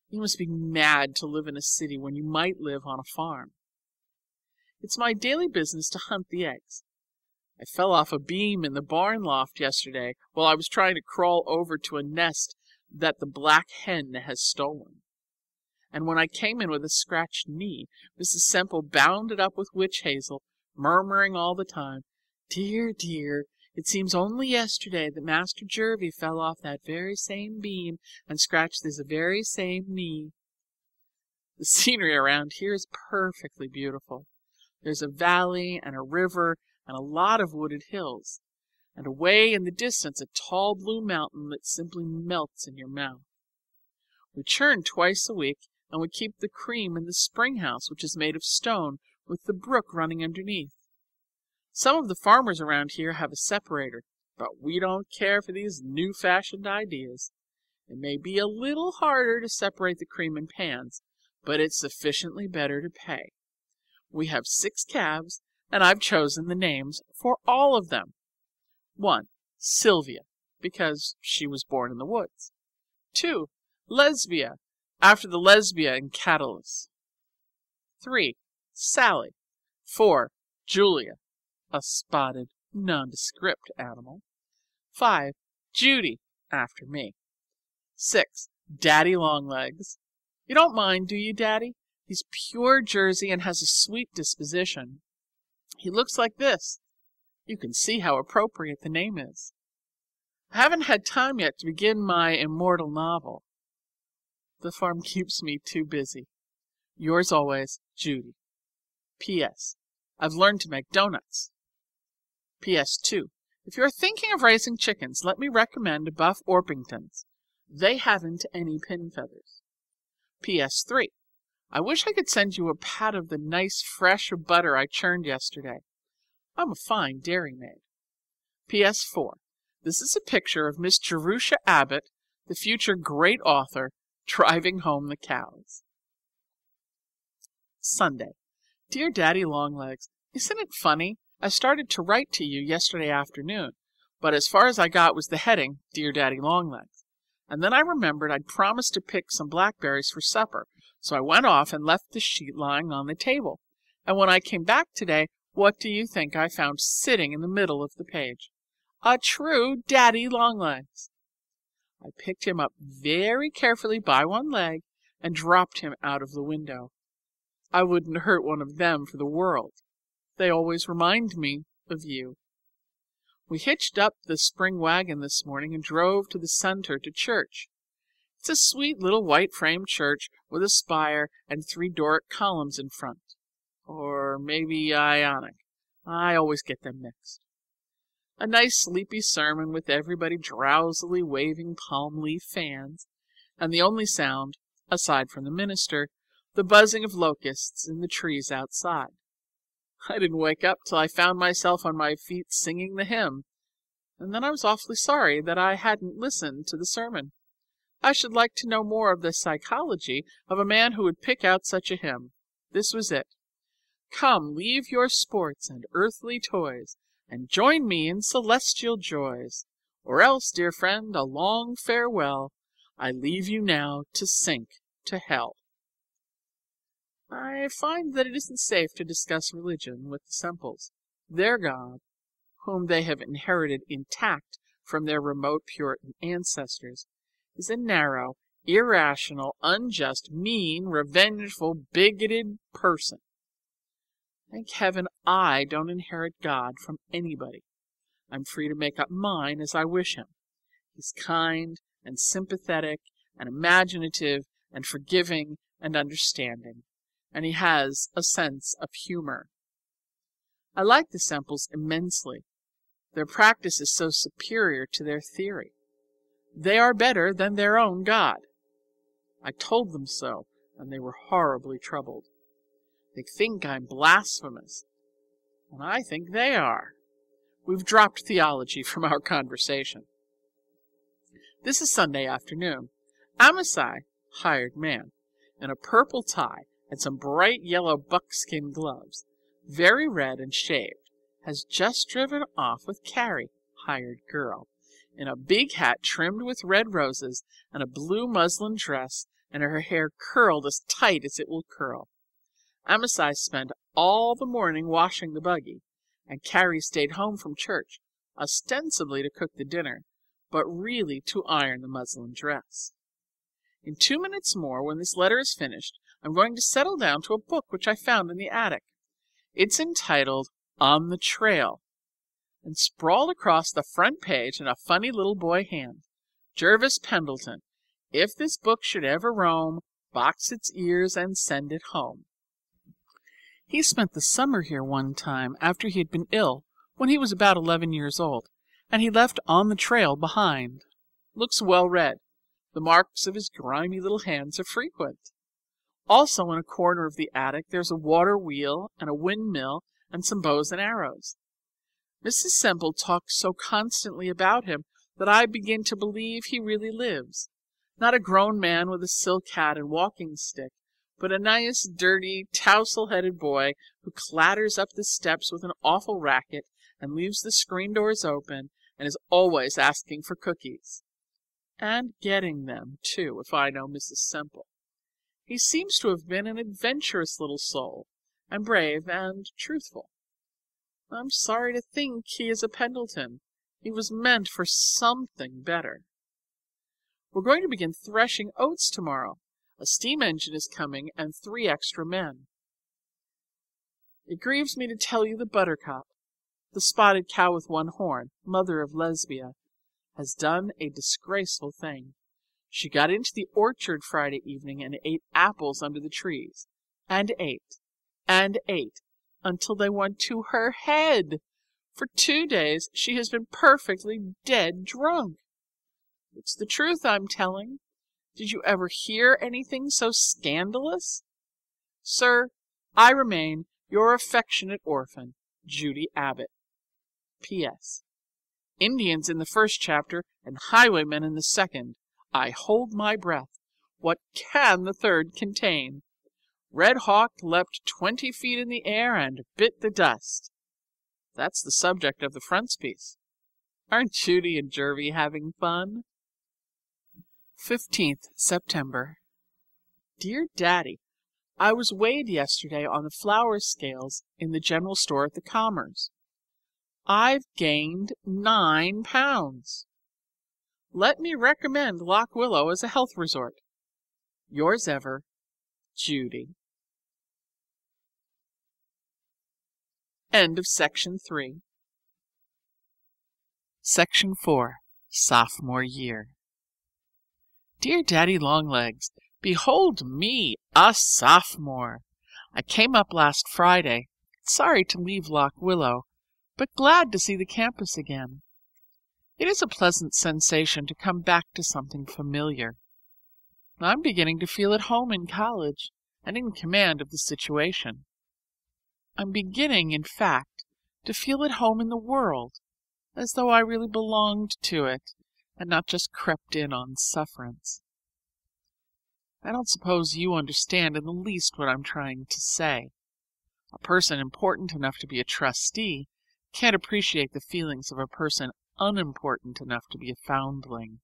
Speaker 1: You must be mad to live in a city when you might live on a farm. It's my daily business to hunt the eggs. I fell off a beam in the barn loft yesterday while I was trying to crawl over to a nest that the black hen has stolen. And when I came in with a scratched knee, Mrs. Semple bound it up with witch hazel, murmuring all the time, "Dear, dear, it seems only yesterday that Master Jervy fell off that very same beam and scratched this very same knee." The scenery around here is perfectly beautiful. There's a valley and a river and a lot of wooded hills, and away in the distance a tall blue mountain that simply melts in your mouth. We churn twice a week, and we keep the cream in the spring house, which is made of stone, with the brook running underneath. Some of the farmers around here have a separator, but we don't care for these new-fashioned ideas. It may be a little harder to separate the cream in pans, but it's sufficiently better to pay. We have 6 calves, and I've chosen the names for all of them. 1, Sylvia, because she was born in the woods. 2, Lesbia, after the Lesbia in Catullus. 3, Sally. 4, Julia, a spotted, nondescript animal. 5, Judy, after me. 6, Daddy Longlegs. You don't mind, do you, Daddy? He's pure Jersey and has a sweet disposition. He looks like this. You can see how appropriate the name is. I haven't had time yet to begin my immortal novel. The farm keeps me too busy. Yours always, Judy. P.S. I've learned to make donuts. P.S. 2. If you're thinking of raising chickens, let me recommend Buff Orpingtons. They haven't any pin feathers. P.S. 3. I wish I could send you a pat of the nice fresh butter I churned yesterday. I'm a fine dairymaid. P.S. 4. This is a picture of Miss Jerusha Abbott, the future great author, driving home the cows. Sunday. Dear Daddy Longlegs, isn't it funny? I started to write to you yesterday afternoon, but as far as I got was the heading, Dear Daddy Longlegs. And then I remembered I'd promised to pick some blackberries for supper, so I went off and left the sheet lying on the table. And when I came back today, what do you think I found sitting in the middle of the page? A true Daddy Longlegs. I picked him up very carefully by one leg and dropped him out of the window. I wouldn't hurt one of them for the world. They always remind me of you. We hitched up the spring wagon this morning and drove to the center to church. It's a sweet little white-framed church with a spire and 3 Doric columns in front. Or maybe Ionic. I always get them mixed. A nice sleepy sermon with everybody drowsily waving palm leaf fans, and the only sound, aside from the minister, the buzzing of locusts in the trees outside. I didn't wake up till I found myself on my feet singing the hymn, and then I was awfully sorry that I hadn't listened to the sermon. I should like to know more of the psychology of a man who would pick out such a hymn. This was it. Come, leave your sports and earthly toys, and join me in celestial joys. Or else, dear friend, a long farewell. I leave you now to sink to hell. I find that it isn't safe to discuss religion with the Semples. Their God, whom they have inherited intact from their remote Puritan ancestors, is a narrow, irrational, unjust, mean, revengeful, bigoted person. Thank heaven I don't inherit God from anybody. I'm free to make up mine as I wish him. He's kind and sympathetic and imaginative and forgiving and understanding, and he has a sense of humor. I like the Semples immensely. Their practice is so superior to their theory. They are better than their own God. I told them so, and they were horribly troubled. They think I'm blasphemous, and I think they are. We've dropped theology from our conversation. This is Sunday afternoon. Amasai, hired man, in a purple tie and some bright yellow buckskin gloves, very red and shaved, has just driven off with Carrie, hired girl, in a big hat trimmed with red roses and a blue muslin dress, and her hair curled as tight as it will curl. Amasai spent all the morning washing the buggy, and Carrie stayed home from church, ostensibly to cook the dinner, but really to iron the muslin dress. In 2 minutes more, when this letter is finished, I'm going to settle down to a book which I found in the attic. It's entitled On the Trail, and sprawled across the front page in a funny little boy hand, Jervis Pendleton, if this book should ever roam, box its ears and send it home. He spent the summer here one time after he had been ill, when he was about 11 years old, and he left On the Trail behind. Looks well read. The marks of his grimy little hands are frequent. Also in a corner of the attic there's a water wheel and a windmill and some bows and arrows. Mrs. Semple talks so constantly about him that I begin to believe he really lives. Not a grown man with a silk hat and walking stick, but a nice, dirty, tousle-headed boy who clatters up the steps with an awful racket and leaves the screen doors open and is always asking for cookies. And getting them, too, if I know Mrs. Semple. He seems to have been an adventurous little soul, and brave and truthful. I'm sorry to think he is a Pendleton. He was meant for something better. We're going to begin threshing oats tomorrow. A steam engine is coming, and 3 extra men. It grieves me to tell you the buttercup, the spotted cow with 1 horn, mother of Lesbia, has done a disgraceful thing. She got into the orchard Friday evening and ate apples under the trees, and ate, until they went to her head. For 2 days she has been perfectly dead drunk. It's the truth I'm telling. Did you ever hear anything so scandalous? Sir, I remain your affectionate orphan, Judy Abbott. P.S. Indians in the 1st chapter and highwaymen in the 2nd. I hold my breath. What can the 3rd contain? Red Hawk leapt 20 feet in the air and bit the dust. That's the subject of the frontispiece. Aren't Judy and Jervy having fun? 15th September. Dear Daddy, I was weighed yesterday on the flour scales in the general store at the Commerce. I've gained 9 pounds. Let me recommend Lock Willow as a health resort. Yours ever, Judy. End of Section 3. Section 4. Sophomore Year. Dear Daddy Longlegs, behold me, a sophomore. I came up last Friday, sorry to leave Lock Willow, but glad to see the campus again. It is a pleasant sensation to come back to something familiar. I'm beginning to feel at home in college and in command of the situation. I'm beginning, in fact, to feel at home in the world, as though I really belonged to it and not just crept in on sufferance. I don't suppose you understand in the least what I'm trying to say. A person important enough to be a trustee can't appreciate the feelings of a person unimportant enough to be a foundling.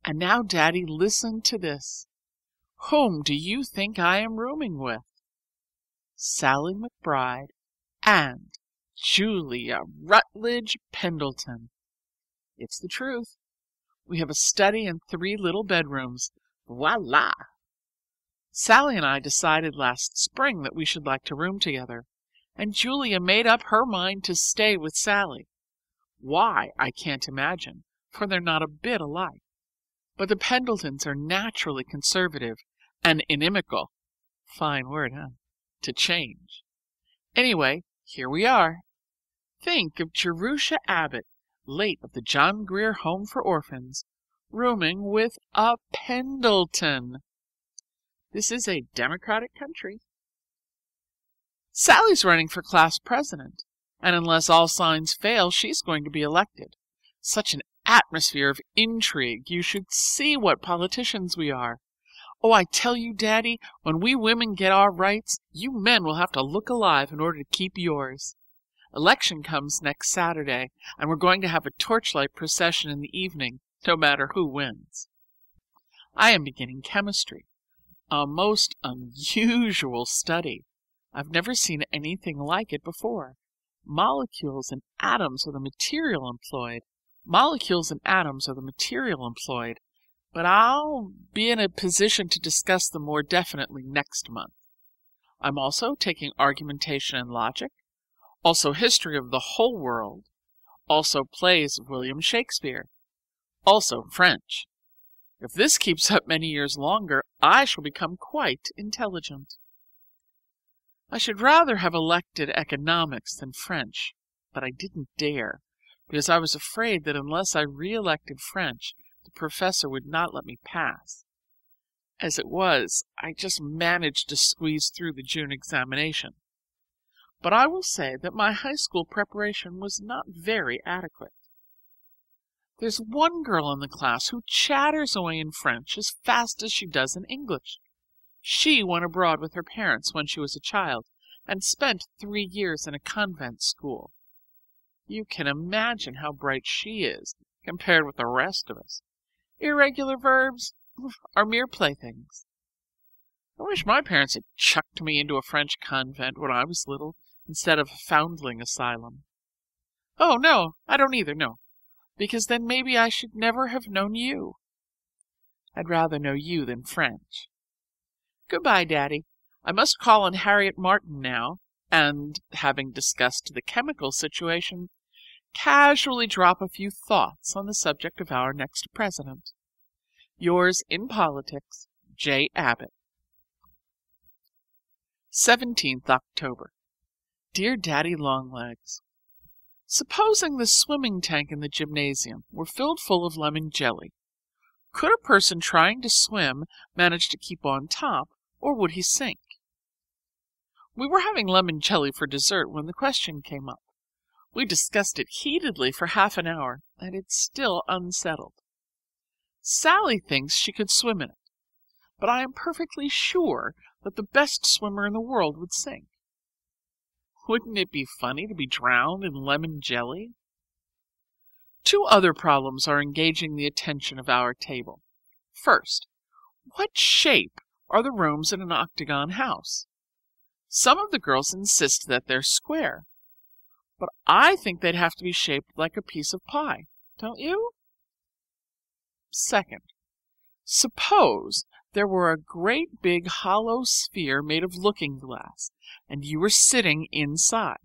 Speaker 1: And now, Daddy, listen to this. Whom do you think I am rooming with? Sally McBride and Julia Rutledge Pendleton. It's the truth. We have a study and 3 little bedrooms. Voila! Sally and I decided last spring that we should like to room together, and Julia made up her mind to stay with Sally. Why, I can't imagine, for they're not a bit alike. But the Pendletons are naturally conservative and inimical. Fine word, huh? To change. Anyway, here we are. Think of Jerusha Abbott, late of the John Grier Home for Orphans, rooming with a Pendleton. This is a democratic country. Sally's running for class president, and unless all signs fail, she's going to be elected. Such an atmosphere of intrigue. You should see what politicians we are. Oh, I tell you, Daddy, when we women get our rights, you men will have to look alive in order to keep yours. Election comes next Saturday, and we're going to have a torchlight procession in the evening, no matter who wins. I am beginning chemistry, a most unusual study. I've never seen anything like it before. Molecules and atoms are the material employed. But I'll be in a position to discuss them more definitely next month. I'm also taking argumentation and logic, also history of the whole world, also plays of William Shakespeare, also French. If this keeps up many years longer, I shall become quite intelligent. I should rather have elected economics than French, but I didn't dare, because I was afraid that unless I re-elected French, the professor would not let me pass. As it was, I just managed to squeeze through the June examination. But I will say that my high school preparation was not very adequate. There's one girl in the class who chatters away in French as fast as she does in English. She went abroad with her parents when she was a child and spent 3 years in a convent school. You can imagine how bright she is compared with the rest of us. Irregular verbs are mere playthings. I wish my parents had chucked me into a French convent when I was little instead of a foundling asylum. Oh, no, I don't either, no, because then maybe I should never have known you. I'd rather know you than French. Goodbye, Daddy. I must call on Harriet Martin now, and, having discussed the chemical situation, casually drop a few thoughts on the subject of our next president. Yours in politics, J. Abbott. 17th October. Dear Daddy Longlegs, supposing the swimming tank in the gymnasium were filled full of lemon jelly, could a person trying to swim manage to keep on top, or would he sink? We were having lemon jelly for dessert when the question came up. We discussed it heatedly for half an hour, and it's still unsettled. Sally thinks she could swim in it, but I am perfectly sure that the best swimmer in the world would sink. Wouldn't it be funny to be drowned in lemon jelly? Two other problems are engaging the attention of our table. First, what shape are the rooms in an octagon house? Some of the girls insist that they're square, but I think they'd have to be shaped like a piece of pie, don't you? Second, suppose there were a great big hollow sphere made of looking glass, and you were sitting inside.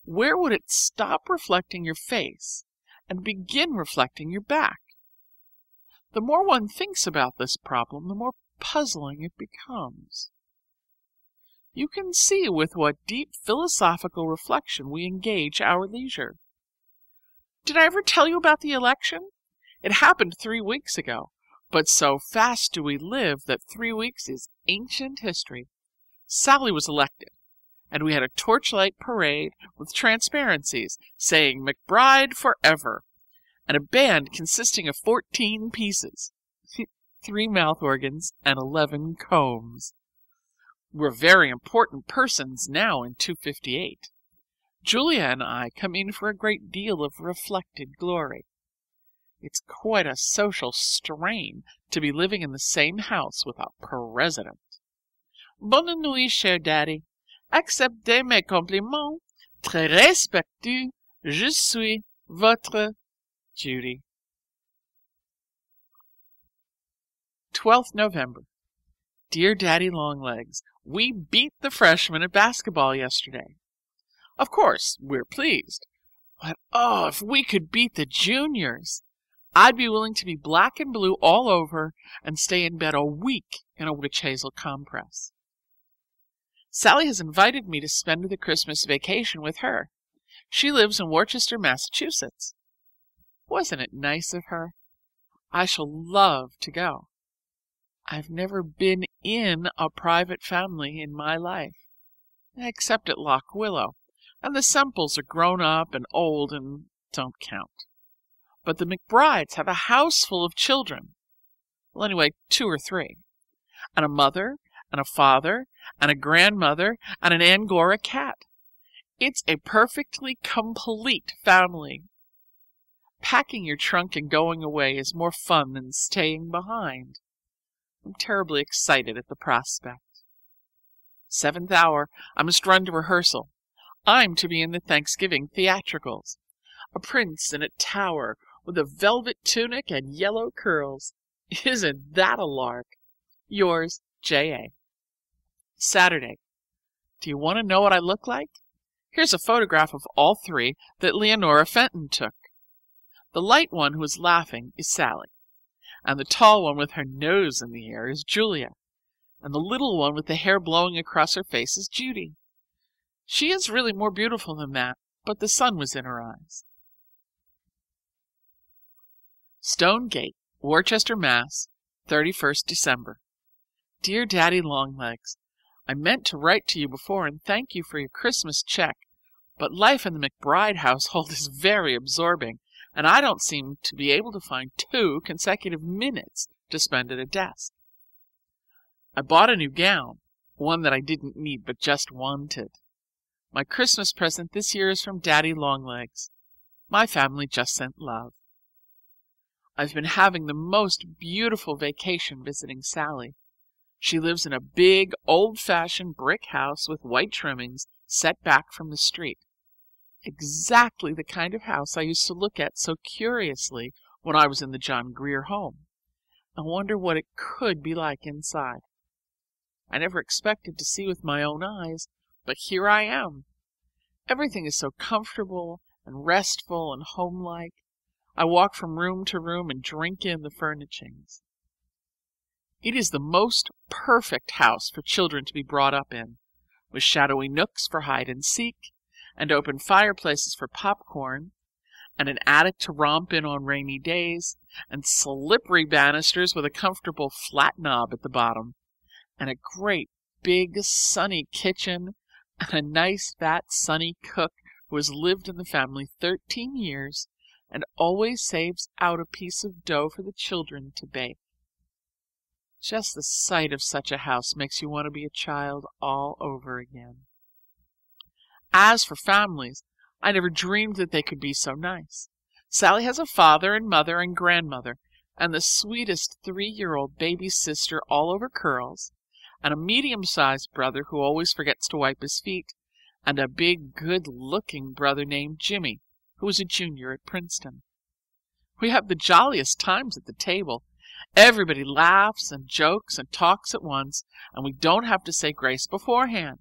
Speaker 1: Where would it stop reflecting your face and begin reflecting your back? The more one thinks about this problem, the more puzzling it becomes. You can see with what deep philosophical reflection we engage our leisure. Did I ever tell you about the election? It happened 3 weeks ago, but so fast do we live that 3 weeks is ancient history. Sally was elected, and we had a torchlight parade with transparencies saying McBride forever, and a band consisting of 14 pieces, 3 mouth organs and 11 combs. We're very important persons now in 258. Julia and I come in for a great deal of reflected glory. It's quite a social strain to be living in the same house with a president. Bonne nuit, cher daddy. Acceptez mes compliments. Très respectueux, je suis votre Judy. 12th November. Dear Daddy Longlegs, we beat the freshmen at basketball yesterday. Of course, we're pleased, but oh, if we could beat the juniors! I'd be willing to be black and blue all over and stay in bed a week in a witch hazel compress. Sally has invited me to spend the Christmas vacation with her. She lives in Worcester, Massachusetts. Wasn't it nice of her? I shall love to go. I've never been in a private family in my life, except at Lock Willow, and the Semples are grown up and old and don't count. But the McBrides have a house full of children. Well, anyway, 2 or 3. And a mother, and a father, and a grandmother, and an Angora cat. It's a perfectly complete family. Packing your trunk and going away is more fun than staying behind. I'm terribly excited at the prospect. 7th hour, I must run to rehearsal. I'm to be in the Thanksgiving theatricals. A prince in a tower with a velvet tunic and yellow curls. Isn't that a lark? Yours, J.A. Saturday. Do you want to know what I look like? Here's a photograph of all 3 that Leonora Fenton took. The light one who is laughing is Sally, and the tall one with her nose in the air is Julia, and the little one with the hair blowing across her face is Judy. She is really more beautiful than that, but the sun was in her eyes. Stone Gate, Worcester, Mass., 31st December. Dear Daddy Longlegs, I meant to write to you before and thank you for your Christmas check, but life in the McBride household is very absorbing, and I don't seem to be able to find 2 consecutive minutes to spend at a desk. I bought a new gown, one that I didn't need but just wanted. My Christmas present this year is from Daddy Longlegs. My family just sent love. I've been having the most beautiful vacation visiting Sally. She lives in a big, old-fashioned brick house with white trimmings set back from the street. Exactly the kind of house I used to look at so curiously when I was in the John Grier home. I wonder what it could be like inside. I never expected to see with my own eyes, but here I am. Everything is so comfortable and restful and homelike. I walk from room to room and drink in the furnishings. It is the most perfect house for children to be brought up in, with shadowy nooks for hide and seek, and open fireplaces for popcorn, and an attic to romp in on rainy days, and slippery banisters with a comfortable flat knob at the bottom, and a great big sunny kitchen, and a nice fat sunny cook who has lived in the family 13 years and always saves out a piece of dough for the children to bake. Just the sight of such a house makes you want to be a child all over again. As for families, I never dreamed that they could be so nice. Sally has a father and mother and grandmother, and the sweetest 3-year-old baby sister all over curls, and a medium-sized brother who always forgets to wipe his feet, and a big, good-looking brother named Jimmy, who is a junior at Princeton. We have the jolliest times at the table. Everybody laughs and jokes and talks at once, and we don't have to say grace beforehand.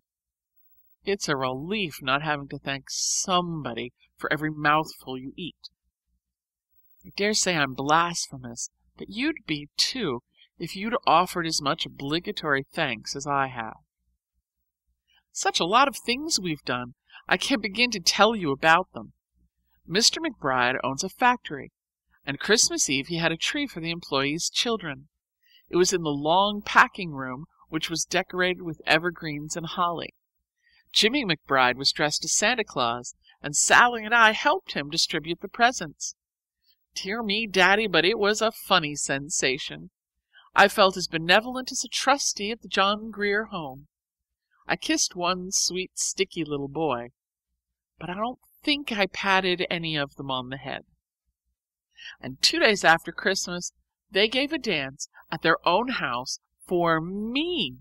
Speaker 1: It's a relief not having to thank somebody for every mouthful you eat. I dare say I'm blasphemous, but you'd be too if you'd offered as much obligatory thanks as I have. Such a lot of things we've done. I can't begin to tell you about them. Mr. McBride owns a factory, and Christmas Eve he had a tree for the employees' children. It was in the long packing room, which was decorated with evergreens and holly. Jimmy McBride was dressed as Santa Claus, and Sally and I helped him distribute the presents. Dear me, Daddy, but it was a funny sensation. I felt as benevolent as a trustee at the John Grier Home. I kissed one sweet, sticky little boy, but I don't think I patted any of them on the head. And 2 days after Christmas, they gave a dance at their own house for me.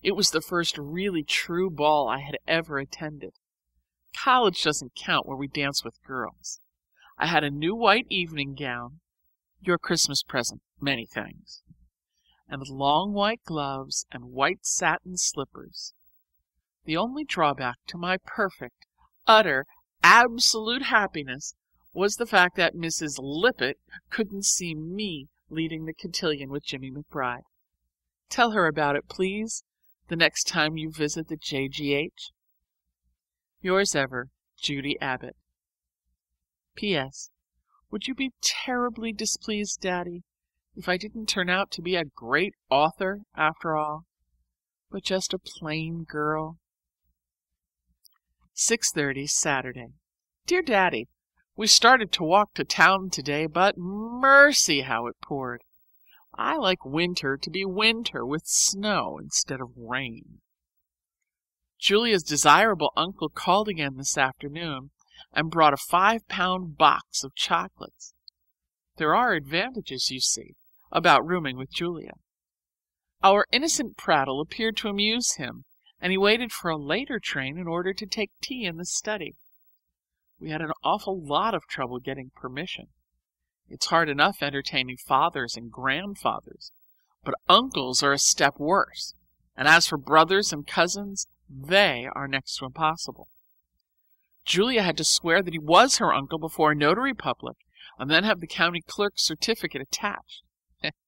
Speaker 1: It was the first really true ball I had ever attended. College doesn't count where we dance with girls. I had a new white evening gown, your Christmas present, many thanks, and long white gloves and white satin slippers. The only drawback to my perfect, utter, absolute happiness was the fact that Mrs. Lippett couldn't see me leading the cotillion with Jimmy McBride. Tell her about it, please, the next time you visit the JGH. Yours ever, Judy Abbott. P.S. Would you be terribly displeased, Daddy, if I didn't turn out to be a great author after all, but just a plain girl? 6:30 Saturday. Dear Daddy, we started to walk to town today, but mercy how it poured. I like winter to be winter with snow instead of rain. Julia's desirable uncle called again this afternoon and brought a 5-pound box of chocolates. There are advantages, you see, about rooming with Julia. Our innocent prattle appeared to amuse him, and he waited for a later train in order to take tea in the study. We had an awful lot of trouble getting permission. It's hard enough entertaining fathers and grandfathers, but uncles are a step worse, and as for brothers and cousins, they are next to impossible. Julia had to swear that he was her uncle before a notary public, and then have the county clerk's certificate attached.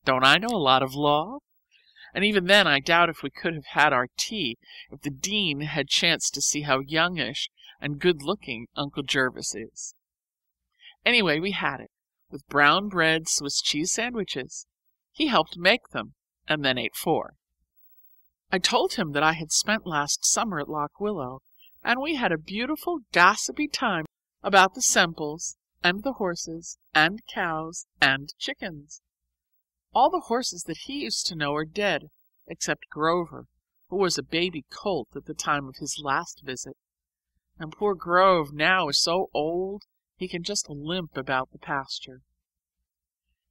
Speaker 1: Don't I know a lot of law? And even then I doubt if we could have had our tea if the dean had chanced to see how youngish and good-looking Uncle Jervis is. Anyway, we had it, with brown bread Swiss cheese sandwiches. He helped make them, and then ate 4. I told him that I had spent last summer at Lock Willow, and we had a beautiful gossipy time about the Semples, and the horses, and cows, and chickens. All the horses that he used to know are dead, except Grover, who was a baby colt at the time of his last visit. And poor Grove now is so old he can just limp about the pasture.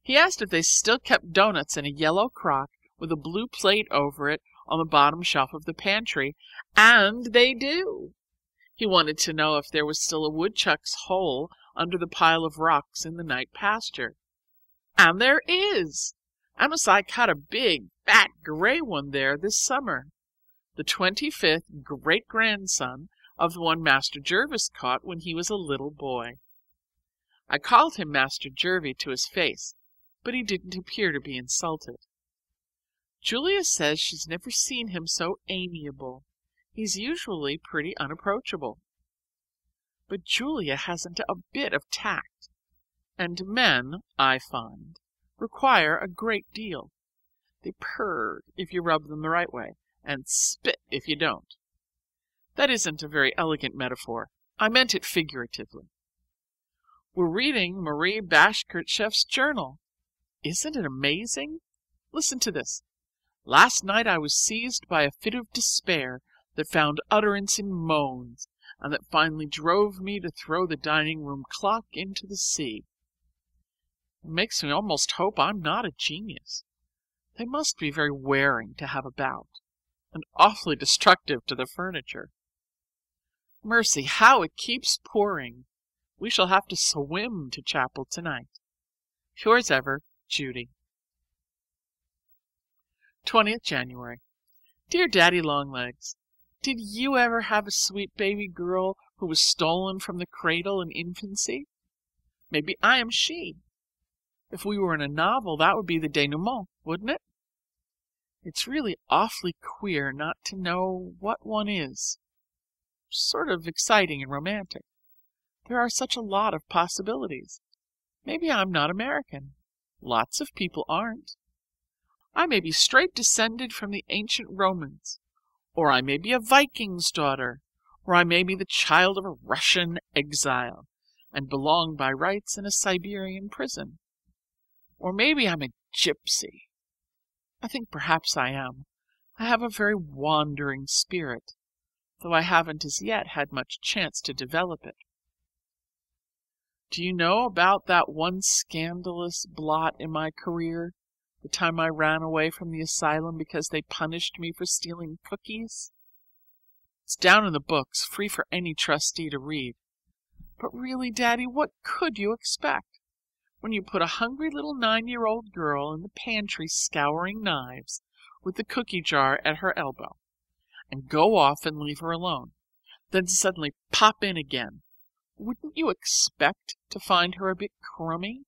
Speaker 1: He asked if they still kept doughnuts in a yellow crock with a blue plate over it on the bottom shelf of the pantry, and they do. He wanted to know if there was still a woodchuck's hole under the pile of rocks in the night pasture. And there is. Amasai caught a big, fat, gray one there this summer, the 25th great-grandson of the one Master Jervis caught when he was a little boy. I called him Master Jervy to his face, but he didn't appear to be insulted. Julia says she's never seen him so amiable. He's usually pretty unapproachable. But Julia hasn't a bit of tact, and men, I find, require a great deal. They purr if you rub them the right way, and spit if you don't. That isn't a very elegant metaphor. I meant it figuratively. We're reading Marie Bashkirtseff's journal. Isn't it amazing? Listen to this. Last night I was seized by a fit of despair that found utterance in moans, and that finally drove me to throw the dining-room clock into the sea. It makes me almost hope I'm not a genius. They must be very wearing to have about, and awfully destructive to the furniture. Mercy, how it keeps pouring! We shall have to swim to chapel tonight. Yours ever, Judy. 20th January. Dear Daddy Longlegs, did you ever have a sweet baby girl who was stolen from the cradle in infancy? Maybe I am she. If we were in a novel, that would be the denouement, wouldn't it? It's really awfully queer not to know what one is. Sort of exciting and romantic. There are such a lot of possibilities. Maybe I'm not American. Lots of people aren't. I may be straight descended from the ancient Romans, or I may be a Viking's daughter, or I may be the child of a Russian exile and belong by rights in a Siberian prison. Or maybe I'm a gypsy. I think perhaps I am. I have a very wandering spirit, though I haven't as yet had much chance to develop it. Do you know about that one scandalous blot in my career, the time I ran away from the asylum because they punished me for stealing cookies? It's down in the books, free for any trustee to read. But really, Daddy, what could you expect when you put a hungry little 9-year-old girl in the pantry scouring knives with the cookie jar at her elbow, and go off and leave her alone, then suddenly pop in again? Wouldn't you expect to find her a bit crummy?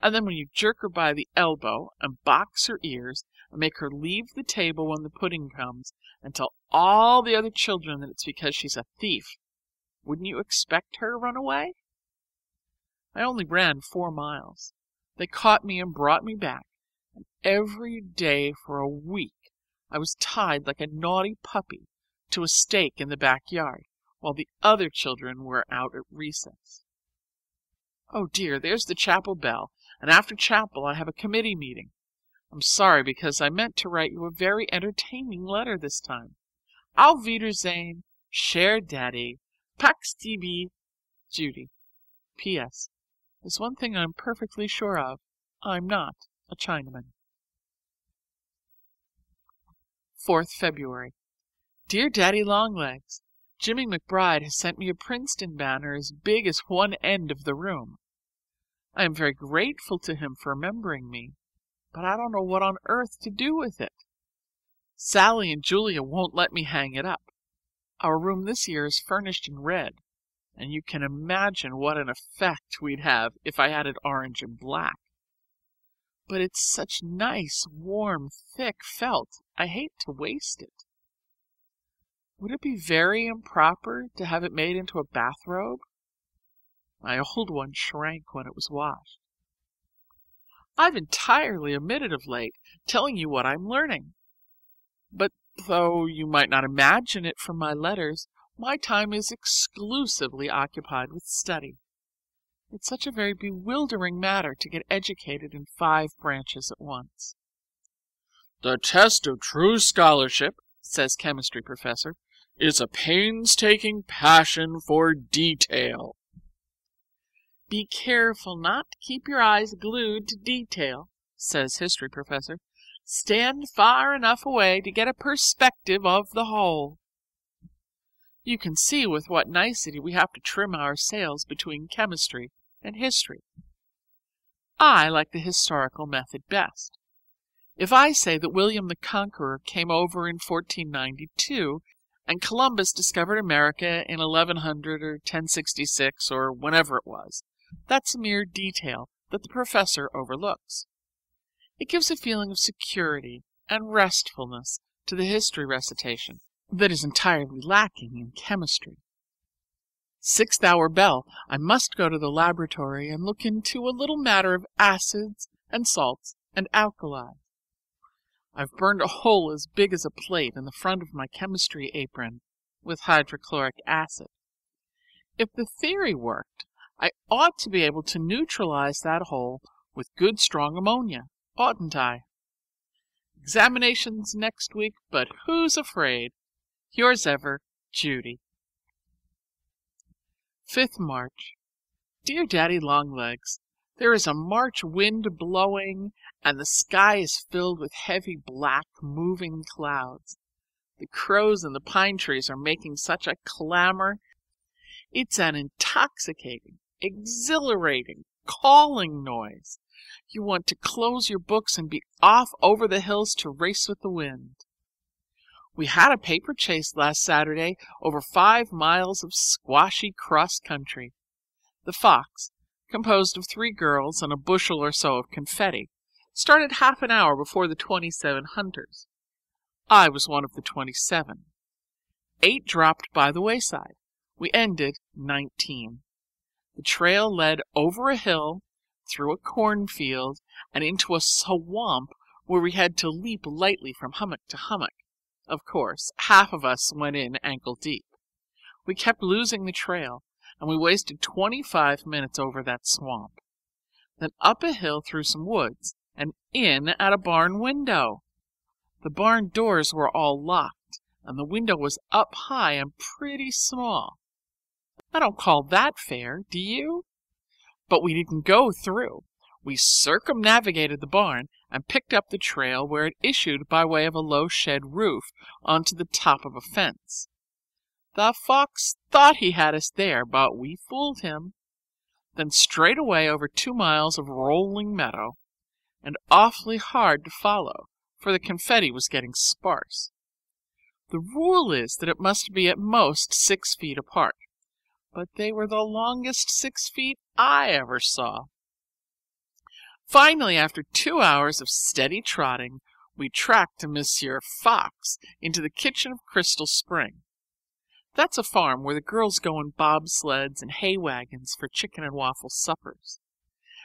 Speaker 1: And then when you jerk her by the elbow and box her ears and make her leave the table when the pudding comes and tell all the other children that it's because she's a thief, wouldn't you expect her to run away? I only ran 4 miles. They caught me and brought me back, and every day for a week I was tied like a naughty puppy to a stake in the backyard while the other children were out at recess. Oh dear, there's the chapel bell, and after chapel I have a committee meeting. I'm sorry because I meant to write you a very entertaining letter this time. Auf Wiedersehen, cher Daddy, Pax tibi, Judy. P.S. There's one thing I'm perfectly sure of. I'm not a Chinaman. 4th February. Dear Daddy Longlegs, Jimmy McBride has sent me a Princeton banner as big as one end of the room. I am very grateful to him for remembering me, but I don't know what on earth to do with it. Sally and Julia won't let me hang it up. Our room this year is furnished in red, and you can imagine what an effect we'd have if I had it orange and black. But it's such nice, warm, thick felt, I hate to waste it. Would it be very improper to have it made into a bathrobe? My old one shrank when it was washed. I've entirely omitted of late telling you what I'm learning. But though you might not imagine it from my letters, my time is exclusively occupied with study. It's such a very bewildering matter to get educated in 5 branches at once. The test of true scholarship, says chemistry professor, is a painstaking passion for detail. Be careful not to keep your eyes glued to detail, says history professor. Stand far enough away to get a perspective of the whole. You can see with what nicety we have to trim our sails between chemistry and history. I like the historical method best. If I say that William the Conqueror came over in 1492 and Columbus discovered America in 1100 or 1066 or whenever it was, that's a mere detail that the professor overlooks. It gives a feeling of security and restfulness to the history recitation that is entirely lacking in chemistry. 6th hour bell. I must go to the laboratory and look into a little matter of acids and salts and alkalis. I've burned a hole as big as a plate in the front of my chemistry apron with hydrochloric acid. If the theory worked, I ought to be able to neutralize that hole with good strong ammonia, oughtn't I? Examinations next week, but who's afraid? Yours ever, Judy. 5th March. Dear Daddy Longlegs, there is a March wind blowing, and the sky is filled with heavy black moving clouds. The crows in the pine trees are making such a clamor. It's an intoxicating, exhilarating, calling noise. You want to close your books and be off over the hills to race with the wind. We had a paper chase last Saturday over 5 miles of squashy cross country. The fox, composed of 3 girls and a bushel or so of confetti, started half an hour before the 27 hunters. I was one of the 27. 8 dropped by the wayside. We ended 19. The trail led over a hill, through a cornfield, and into a swamp where we had to leap lightly from hummock to hummock. Of course, half of us went in ankle deep. We kept losing the trail, and we wasted 25 minutes over that swamp. Then up a hill through some woods, and in at a barn window. The barn doors were all locked, and the window was up high and pretty small. I don't call that fair, do you? But we didn't go through. We circumnavigated the barn and picked up the trail where it issued by way of a low shed roof onto the top of a fence. The fox thought he had us there, but we fooled him. Then straight away over 2 miles of rolling meadow, and awfully hard to follow, for the confetti was getting sparse. The rule is that it must be at most 6 feet apart, but they were the longest 6 feet I ever saw. Finally, after 2 hours of steady trotting, we tracked Monsieur Fox into the kitchen of Crystal Spring. That's a farm where the girls go in bobsleds and hay wagons for chicken and waffle suppers.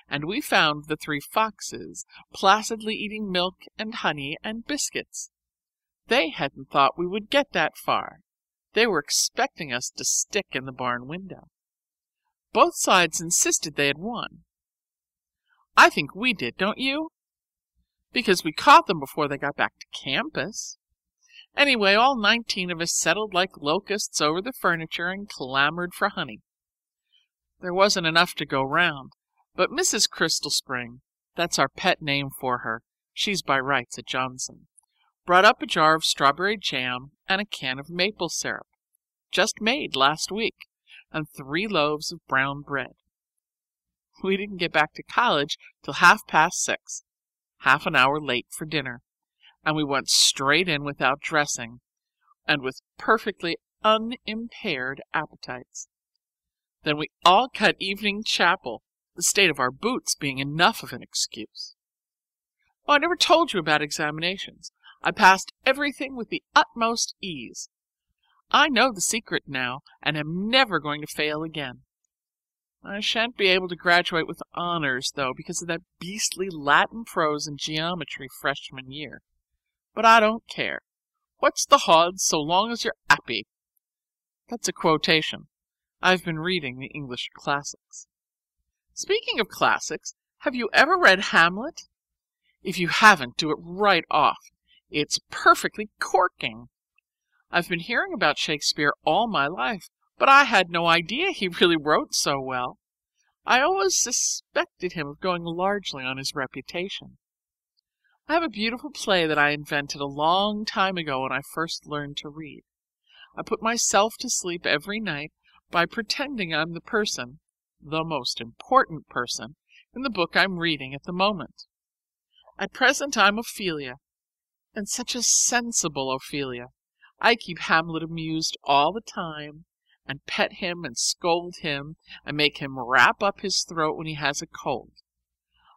Speaker 1: And we found the 3 foxes placidly eating milk and honey and biscuits. They hadn't thought we would get that far. They were expecting us to stick in the barn window. Both sides insisted they had won. I think we did, don't you? Because we caught them before they got back to campus. Anyway, all 19 of us settled like locusts over the furniture and clamored for honey. There wasn't enough to go round, but Mrs. Crystal Spring, that's our pet name for her, she's by rights at Johnson, brought up a jar of strawberry jam and a can of maple syrup, just made last week, and 3 loaves of brown bread. We didn't get back to college till 6:30, half an hour late for dinner, and we went straight in without dressing, and with perfectly unimpaired appetites. Then we all cut evening chapel, the state of our boots being enough of an excuse. Oh, I never told you about examinations. I passed everything with the utmost ease. I know the secret now, and am never going to fail again. I shan't be able to graduate with honors, though, because of that beastly Latin prose and geometry freshman year. But I don't care. What's the hodds so long as you're 'appy? That's a quotation. I've been reading the English classics. Speaking of classics, have you ever read Hamlet? If you haven't, do it right off. It's perfectly corking. I've been hearing about Shakespeare all my life, but I had no idea he really wrote so well. I always suspected him of going largely on his reputation. I have a beautiful play that I invented a long time ago when I first learned to read. I put myself to sleep every night by pretending I'm the person, the most important person, in the book I'm reading at the moment. At present I'm Ophelia, and such a sensible Ophelia. I keep Hamlet amused all the time, and pet him and scold him and make him wrap up his throat when he has a cold.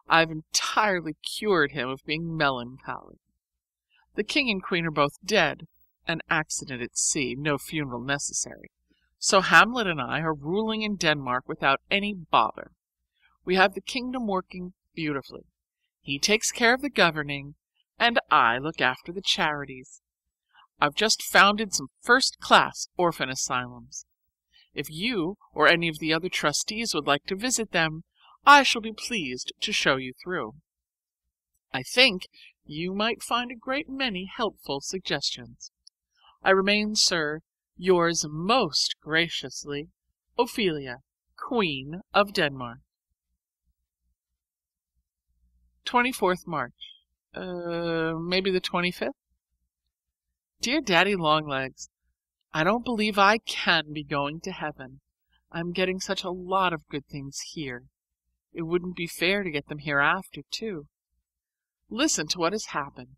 Speaker 1: I've entirely cured him of being melancholy. The king and queen are both dead, an accident at sea, no funeral necessary. So Hamlet and I are ruling in Denmark without any bother. We have the kingdom working beautifully. He takes care of the governing, and I look after the charities. I've just founded some first-class orphan asylums. If you or any of the other trustees would like to visit them, I shall be pleased to show you through. I think you might find a great many helpful suggestions. I remain, sir, yours most graciously, Ophelia, Queen of Denmark. 24th March. Maybe the 25th? Dear Daddy Longlegs, I don't believe I can be going to heaven. I'm getting such a lot of good things here. It wouldn't be fair to get them hereafter, too. Listen to what has happened.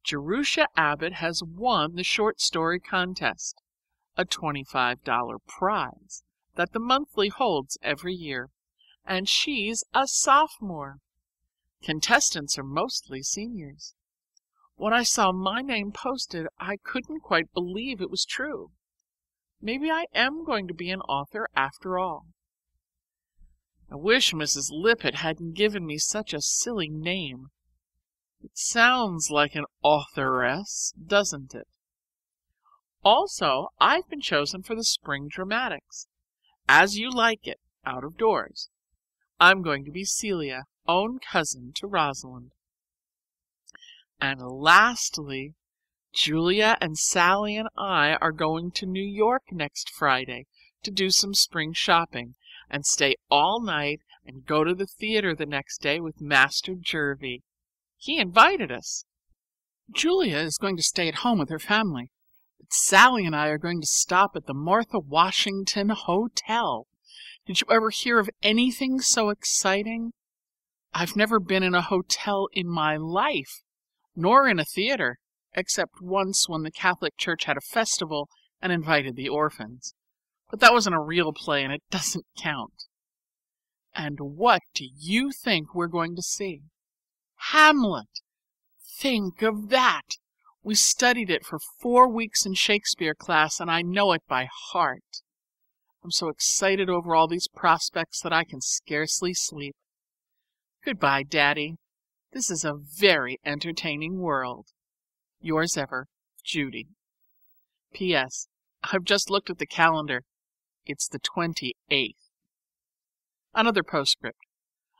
Speaker 1: Jerusha Abbott has won the short story contest, a $25 prize that the monthly holds every year, and she's a sophomore. Contestants are mostly seniors. When I saw my name posted, I couldn't quite believe it was true. Maybe I am going to be an author after all. I wish Mrs. Lippett hadn't given me such a silly name. It sounds like an authoress, doesn't it? Also, I've been chosen for the spring dramatics. As You Like It, out of doors. I'm going to be Celia, own cousin to Rosalind. And lastly, Julia and Sally and I are going to New York next Friday to do some spring shopping and stay all night and go to the theater the next day with Master Jervie. He invited us. Julia is going to stay at home with her family, but Sally and I are going to stop at the Martha Washington Hotel. Did you ever hear of anything so exciting? I've never been in a hotel in my life, nor in a theater, except once when the Catholic Church had a festival and invited the orphans. But that wasn't a real play and it doesn't count. And what do you think we're going to see? Hamlet! Think of that! We studied it for 4 weeks in Shakespeare class and I know it by heart. I'm so excited over all these prospects that I can scarcely sleep. Goodbye, Daddy. This is a very entertaining world. Yours ever, Judy. P.S. I've just looked at the calendar. It's the 28th. Another postscript.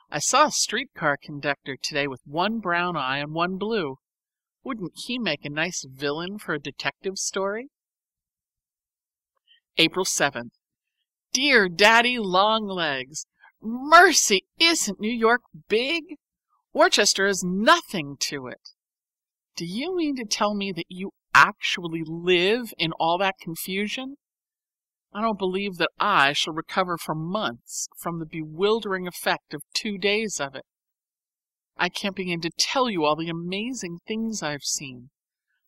Speaker 1: I saw a streetcar conductor today with one brown eye and one blue. Wouldn't he make a nice villain for a detective story? April 7th. Dear Daddy Longlegs, mercy, isn't New York big? Worcester is nothing to it. Do you mean to tell me that you actually live in all that confusion? I don't believe that I shall recover for months from the bewildering effect of 2 days of it. I can't begin to tell you all the amazing things I've seen.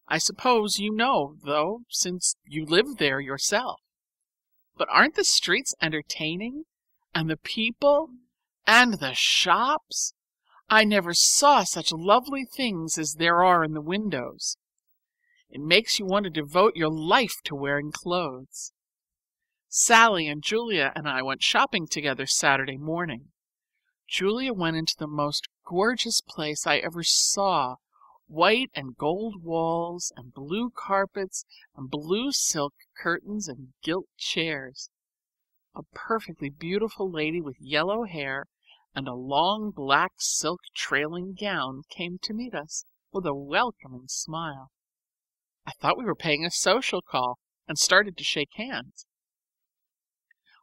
Speaker 1: I suppose you know, though, since you live there yourself. But aren't the streets entertaining? And the people? And the shops? I never saw such lovely things as there are in the windows. It makes you want to devote your life to wearing clothes. Sally and Julia and I went shopping together Saturday morning. Julia went into the most gorgeous place I ever saw, white and gold walls and blue carpets and blue silk curtains and gilt chairs. A perfectly beautiful lady with yellow hair and a long black silk trailing gown came to meet us with a welcoming smile. I thought we were paying a social call and started to shake hands.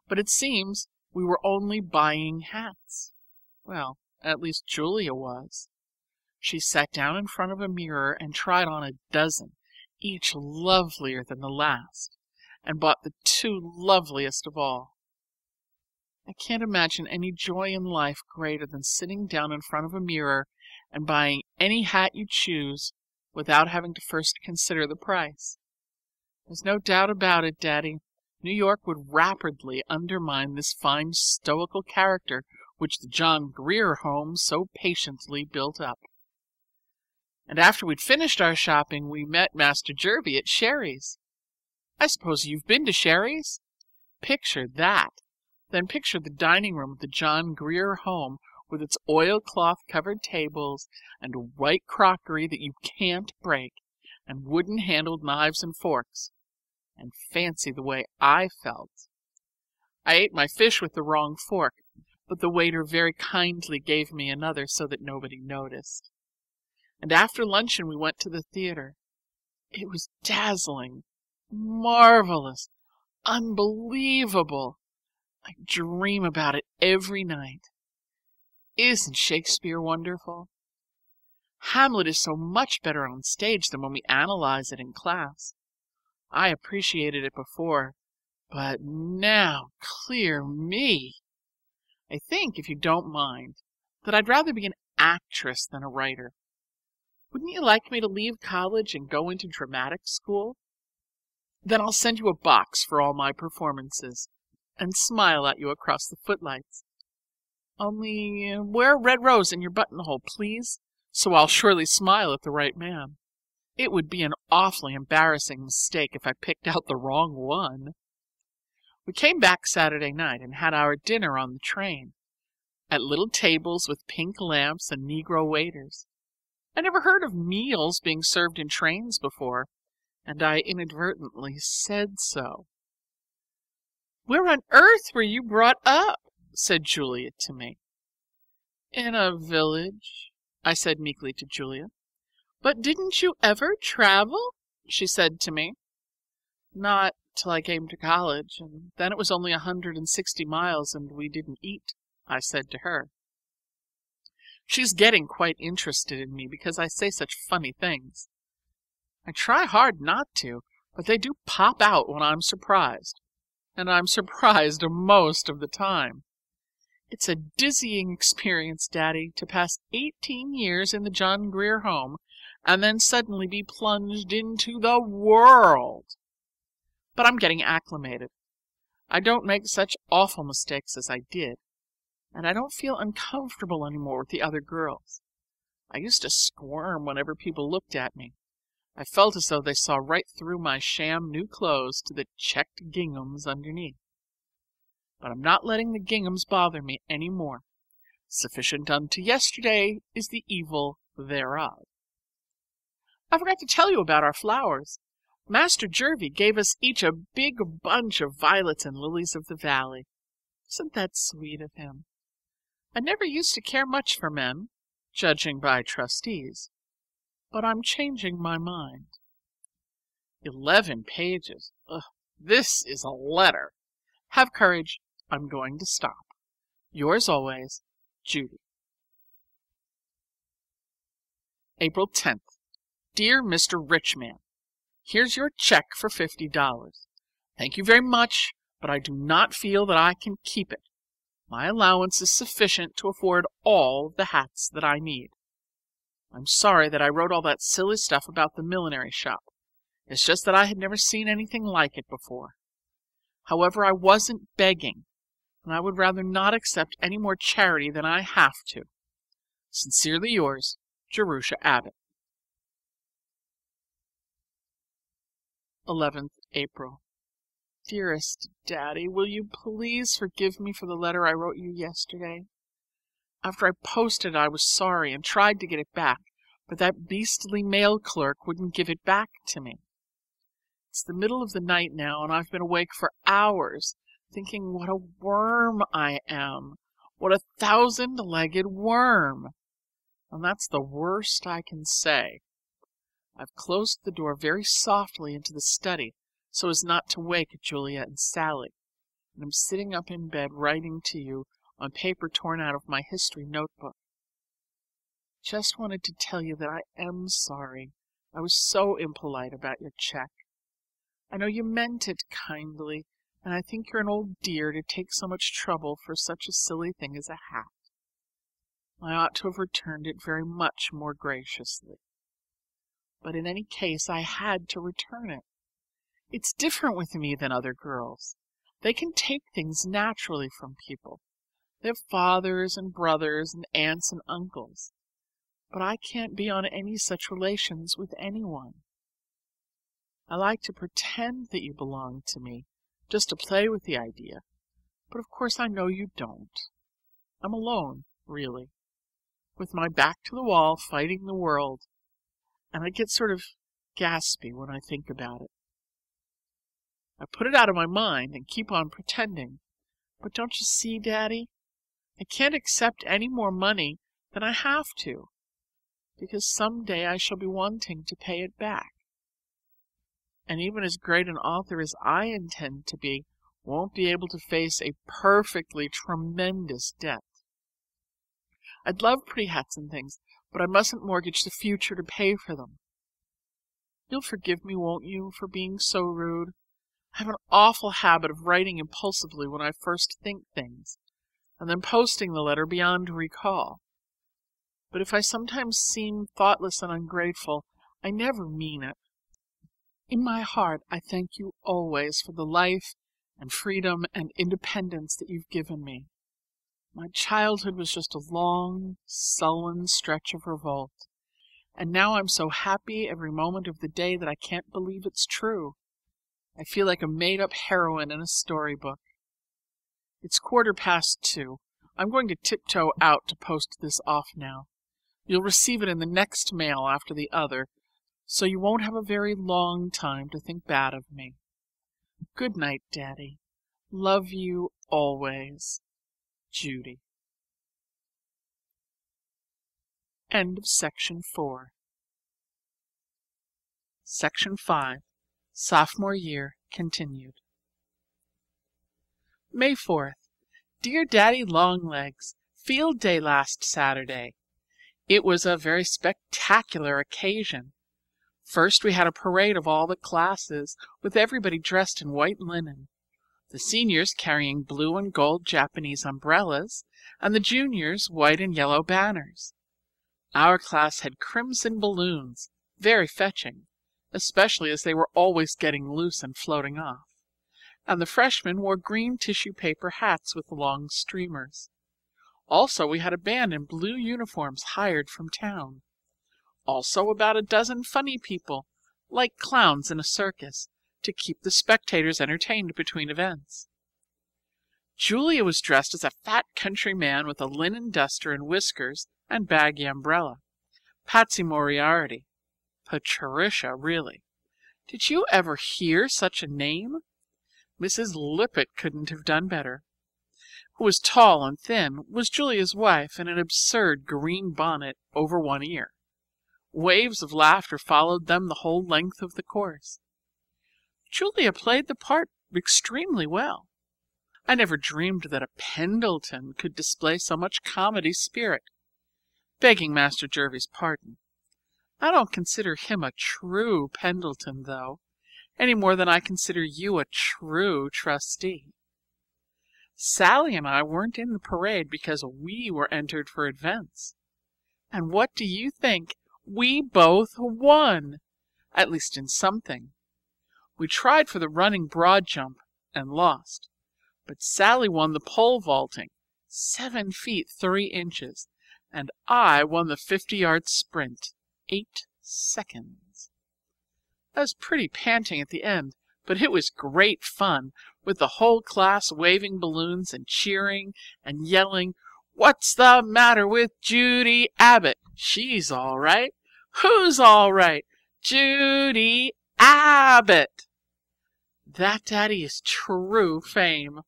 Speaker 1: But it seems we were only buying hats. Well, at least Julia was. She sat down in front of a mirror and tried on a dozen, each lovelier than the last, and bought the 2 loveliest of all. I can't imagine any joy in life greater than sitting down in front of a mirror and buying any hat you choose without having to first consider the price. There's no doubt about it, Daddy. New York would rapidly undermine this fine stoical character which the John Grier Home so patiently built up. And after we'd finished our shopping, we met Master Jervie at Sherry's. I suppose you've been to Sherry's? Picture that. Then picture the dining room of the John Grier Home with its oilcloth-covered tables and white crockery that you can't break, and wooden-handled knives and forks. And fancy the way I felt. I ate my fish with the wrong fork, but the waiter very kindly gave me another so that nobody noticed. And after luncheon we went to the theater. It was dazzling, marvelous, unbelievable. I dream about it every night. Isn't Shakespeare wonderful? Hamlet is so much better on stage than when we analyze it in class. I appreciated it before, but now, clear me! I think, if you don't mind, that I'd rather be an actress than a writer. Wouldn't you like me to leave college and go into dramatic school? Then I'll send you a box for all my performances and smile at you across the footlights. Only wear a red rose in your buttonhole, please, so I'll surely smile at the right man. It would be an awfully embarrassing mistake if I picked out the wrong one. We came back Saturday night and had our dinner on the train, at little tables with pink lamps and Negro waiters. I never heard of meals being served in trains before, and I inadvertently said so. "Where on earth were you brought up?" said Julia to me. "In a village," I said meekly to Julia. "But didn't you ever travel?" she said to me. "Not till I came to college, and then it was only 160 miles and we didn't eat," I said to her. She's getting quite interested in me because I say such funny things. I try hard not to, but they do pop out when I'm surprised, and I'm surprised most of the time. It's a dizzying experience, Daddy, to pass 18 years in the John Grier home and then suddenly be plunged into the world. But I'm getting acclimated. I don't make such awful mistakes as I did, and I don't feel uncomfortable anymore with the other girls. I used to squirm whenever people looked at me. I felt as though they saw right through my sham new clothes to the checked ginghams underneath. But I'm not letting the ginghams bother me any more. Sufficient unto yesterday is the evil thereof. I forgot to tell you about our flowers. Master Jervie gave us each a big bunch of violets and lilies of the valley. Isn't that sweet of him? I never used to care much for men, judging by trustees, but I'm changing my mind. 11 pages. Ugh, this is a letter. Have courage. I'm going to stop. Yours always, Judy. April 10th. Dear Mr. Richman, here's your check for $50. Thank you very much, but I do not feel that I can keep it. My allowance is sufficient to afford all the hats that I need. I'm sorry that I wrote all that silly stuff about the millinery shop. It's just that I had never seen anything like it before. However, I wasn't begging, and I would rather not accept any more charity than I have to. Sincerely yours, Jerusha Abbott. 11th April. Dearest Daddy, will you please forgive me for the letter I wrote you yesterday? After I posted it, I was sorry and tried to get it back, but that beastly mail clerk wouldn't give it back to me. It's the middle of the night now, and I've been awake for hours, thinking what a worm I am, what a 1,000-legged worm. And that's the worst I can say. I've closed the door very softly into the study so as not to wake Julia and Sally, and I'm sitting up in bed writing to you on paper torn out of my history notebook. Just wanted to tell you that I am sorry. I was so impolite about your check. I know you meant it kindly, and I think you're an old dear to take so much trouble for such a silly thing as a hat. I ought to have returned it very much more graciously. But in any case, I had to return it. It's different with me than other girls. They can take things naturally from people. They have fathers and brothers and aunts and uncles. But I can't be on any such relations with anyone. I like to pretend that you belong to me, just to play with the idea, but of course I know you don't. I'm alone, really, with my back to the wall fighting the world, and I get sort of gaspy when I think about it. I put it out of my mind and keep on pretending, but don't you see, Daddy? I can't accept any more money than I have to, because some day I shall be wanting to pay it back. And even as great an author as I intend to be won't be able to face a perfectly tremendous debt. I'd love pretty hats and things, but I mustn't mortgage the future to pay for them. You'll forgive me, won't you, for being so rude? I have an awful habit of writing impulsively when I first think things, and then posting the letter beyond recall. But if I sometimes seem thoughtless and ungrateful, I never mean it. In my heart, I thank you always for the life and freedom and independence that you've given me. My childhood was just a long, sullen stretch of revolt, and now I'm so happy every moment of the day that I can't believe it's true. I feel like a made-up heroine in a storybook. It's 2:15. I'm going to tiptoe out to post this off now. You'll receive it in the next mail after the other, so you won't have a very long time to think bad of me. Good night, Daddy. Love you always. Judy. End of Section 4. Section 5. Sophomore Year Continued. May 4th. Dear Daddy Longlegs, Field Day last Saturday. It was a very spectacular occasion. First we had a parade of all the classes, with everybody dressed in white linen. The seniors carrying blue and gold Japanese umbrellas, and the juniors white and yellow banners. Our class had crimson balloons, very fetching, especially as they were always getting loose and floating off, and the freshmen wore green tissue paper hats with long streamers. Also we had a band in blue uniforms hired from town. Also about a dozen funny people, like clowns in a circus, to keep the spectators entertained between events. Julia was dressed as a fat country man with a linen duster and whiskers and baggy umbrella. Patsy Moriarty. Patricia, really. Did you ever hear such a name? Mrs. Lippett couldn't have done better. Who was tall and thin, was Julia's wife in an absurd green bonnet over one ear. Waves of laughter followed them the whole length of the course. Julia played the part extremely well. I never dreamed that a Pendleton could display so much comedy spirit. Begging Master Jervie's pardon. I don't consider him a true Pendleton, though, any more than I consider you a true trustee. Sally and I weren't in the parade because we were entered for events. And what do you think? We both won, at least in something. We tried for the running broad jump and lost, but Sally won the pole vaulting, 7 feet 3 inches, and I won the 50-yard sprint, 8 seconds. I was pretty panting at the end, but it was great fun, with the whole class waving balloons and cheering and yelling, "What's the matter with Judy Abbott? She's all right. Who's all right? Judy Abbott." That, Daddy, is true fame.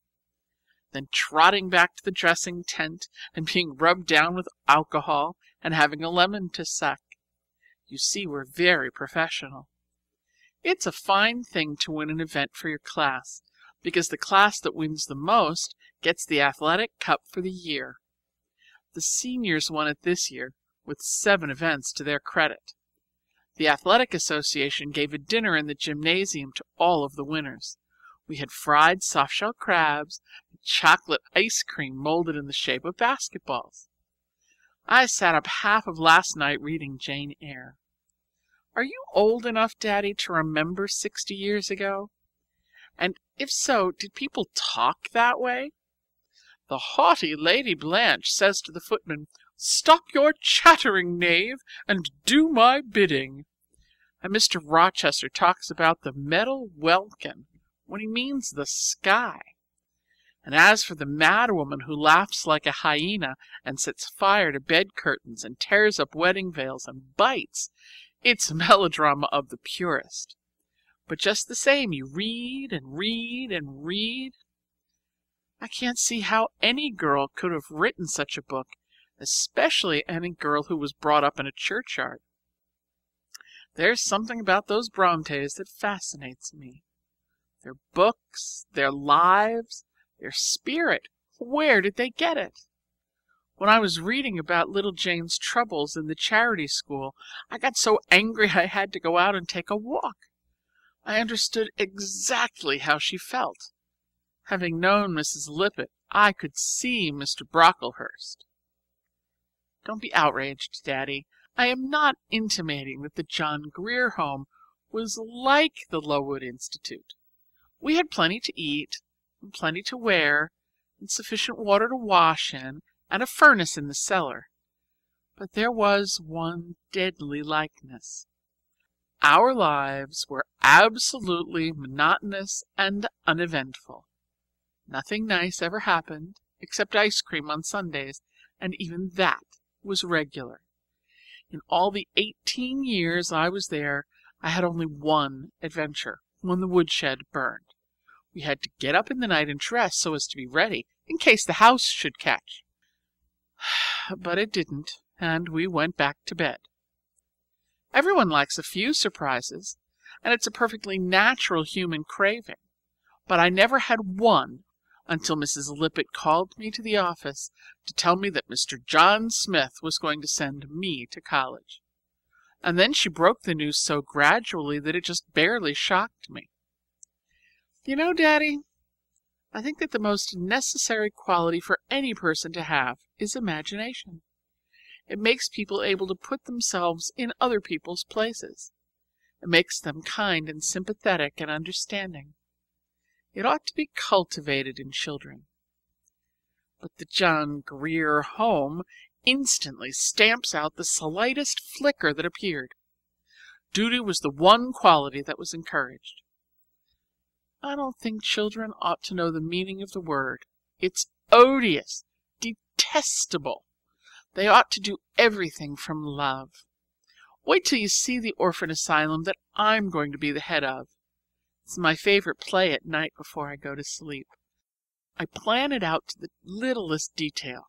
Speaker 1: Then trotting back to the dressing tent and being rubbed down with alcohol and having a lemon to suck. You see, we're very professional. It's a fine thing to win an event for your class, because the class that wins the most gets the athletic cup for the year. The seniors won it this year, with 7 events to their credit. The Athletic Association gave a dinner in the gymnasium to all of the winners. We had fried soft-shell crabs and chocolate ice cream molded in the shape of basketballs. I sat up half of last night reading Jane Eyre. Are you old enough, Daddy, to remember 60 years ago? And if so, did people talk that way? The haughty Lady Blanche says to the footman, "Stop your chattering, knave, and do my bidding." And Mr. Rochester talks about the meadow welkin when he means the sky. And as for the madwoman who laughs like a hyena and sets fire to bed curtains and tears up wedding veils and bites, it's melodrama of the purest. But just the same, you read and read and read. I can't see how any girl could have written such a book, especially any girl who was brought up in a churchyard. There's something about those Brontes that fascinates me. Their books, their lives, their spirit. Where did they get it? When I was reading about little Jane's troubles in the charity school, I got so angry I had to go out and take a walk. I understood exactly how she felt. Having known Mrs. Lippett, I could see Mr. Brocklehurst. Don't be outraged, Daddy. I am not intimating that the John Grier Home was like the Lowood Institute. We had plenty to eat, and plenty to wear, and sufficient water to wash in, and a furnace in the cellar. But there was one deadly likeness. Our lives were absolutely monotonous and uneventful. Nothing nice ever happened, except ice cream on Sundays, and even that was regular. In all the 18 years I was there, I had only one adventure, when the woodshed burned. We had to get up in the night and dress so as to be ready, in case the house should catch. But it didn't, and we went back to bed. Everyone likes a few surprises, and it's a perfectly natural human craving, but I never had one until Mrs. Lippett called me to the office to tell me that Mr. John Smith was going to send me to college. And then she broke the news so gradually that it just barely shocked me. You know, Daddy, I think that the most necessary quality for any person to have is imagination. It makes people able to put themselves in other people's places. It makes them kind and sympathetic and understanding. It ought to be cultivated in children. But the John Grier Home instantly stamps out the slightest flicker that appeared. Duty was the one quality that was encouraged. I don't think children ought to know the meaning of the word. It's odious, detestable. They ought to do everything from love. Wait till you see the orphan asylum that I'm going to be the head of. It's my favorite play at night before I go to sleep. I plan it out to the littlest detail.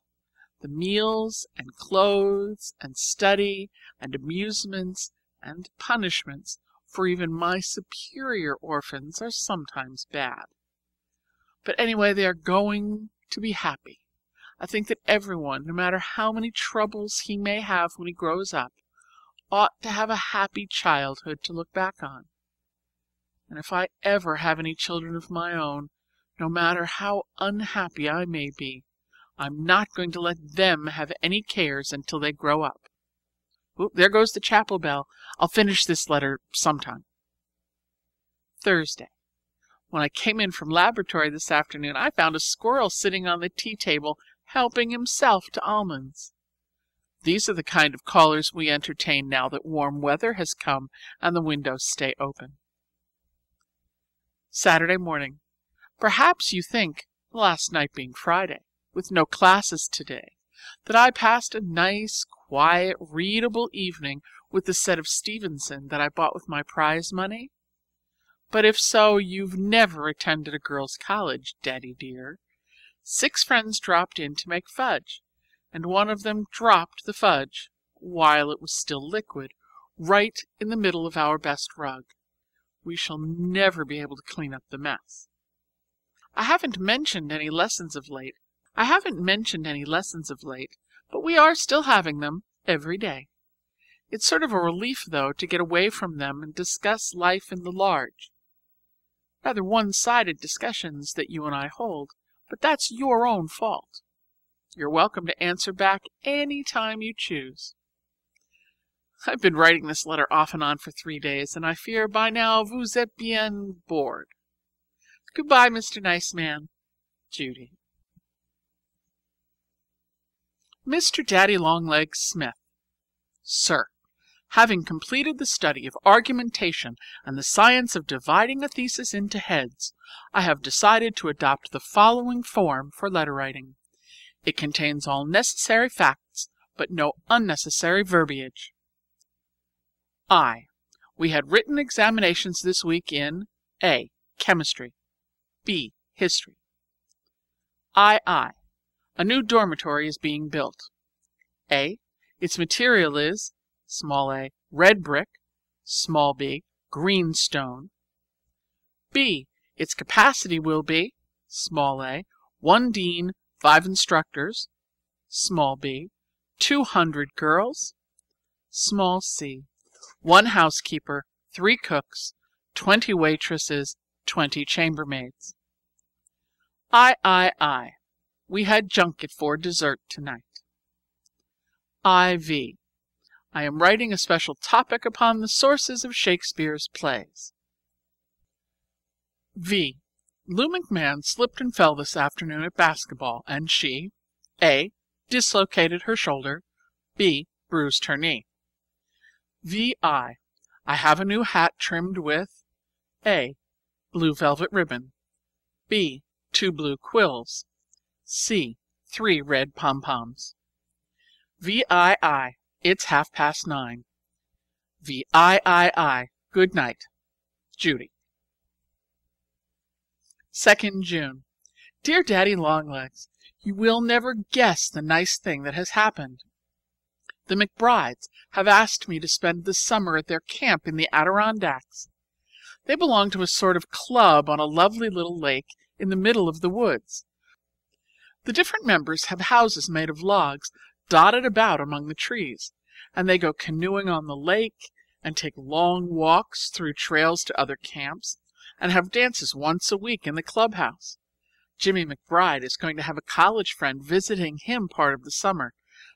Speaker 1: The meals and clothes and study and amusements and punishments for even my superior orphans are sometimes bad. But anyway, they are going to be happy. I think that everyone, no matter how many troubles he may have when he grows up, ought to have a happy childhood to look back on. And if I ever have any children of my own, no matter how unhappy I may be, I'm not going to let them have any cares until they grow up. Oop, there goes the chapel bell. I'll finish this letter sometime. Thursday. When I came in from laboratory this afternoon, I found a squirrel sitting on the tea table helping himself to almonds. These are the kind of callers we entertain now that warm weather has come and the windows stay open. Saturday morning. Perhaps you think, last night being Friday, with no classes today, that I passed a nice, quiet, readable evening with the set of Stevenson that I bought with my prize money. But if so, you've never attended a girls' college, Daddy dear. 6 friends dropped in to make fudge, and one of them dropped the fudge, while it was still liquid, right in the middle of our best rug. We shall never be able to clean up the mess. I haven't mentioned any lessons of late, but we are still having them every day. It's sort of a relief, though, to get away from them and discuss life in the large. Rather one-sided discussions that you and I hold, but that's your own fault. You're welcome to answer back any time you choose. I've been writing this letter off and on for 3 days, and I fear by now vous êtes bien bored. Goodbye, Mr. Nice Man. Judy. Mr. Daddy-long-legs Smith. Sir, having completed the study of argumentation and the science of dividing a thesis into heads, I have decided to adopt the following form for letter writing. It contains all necessary facts, but no unnecessary verbiage. We had written examinations this week in A. Chemistry, B. History. A new dormitory is being built. A. Its material is small a. red brick, small b. green stone. B. Its capacity will be, small a, 1 dean, 5 instructors, small b, 200 girls, small c, 1 housekeeper, 3 cooks, 20 waitresses, 20 chambermaids. I. We had junket for dessert tonight. IV. I am writing a special topic upon the sources of Shakespeare's plays. V. Lou McMahon slipped and fell this afternoon at basketball, and she A. dislocated her shoulder, B. bruised her knee. VI. I have a new hat trimmed with A. blue velvet ribbon, B. 2 blue quills, C. 3 red pom-poms. VII. It's 9:30. VIII. Good night. Judy. 2nd June. Dear Daddy Longlegs, you will never guess the nice thing that has happened. The McBrides have asked me to spend the summer at their camp in the Adirondacks. They belong to a sort of club on a lovely little lake in the middle of the woods. The different members have houses made of logs dotted about among the trees, and they go canoeing on the lake and take long walks through trails to other camps and have dances once a week in the clubhouse. Jimmy McBride is going to have a college friend visiting him part of the summer,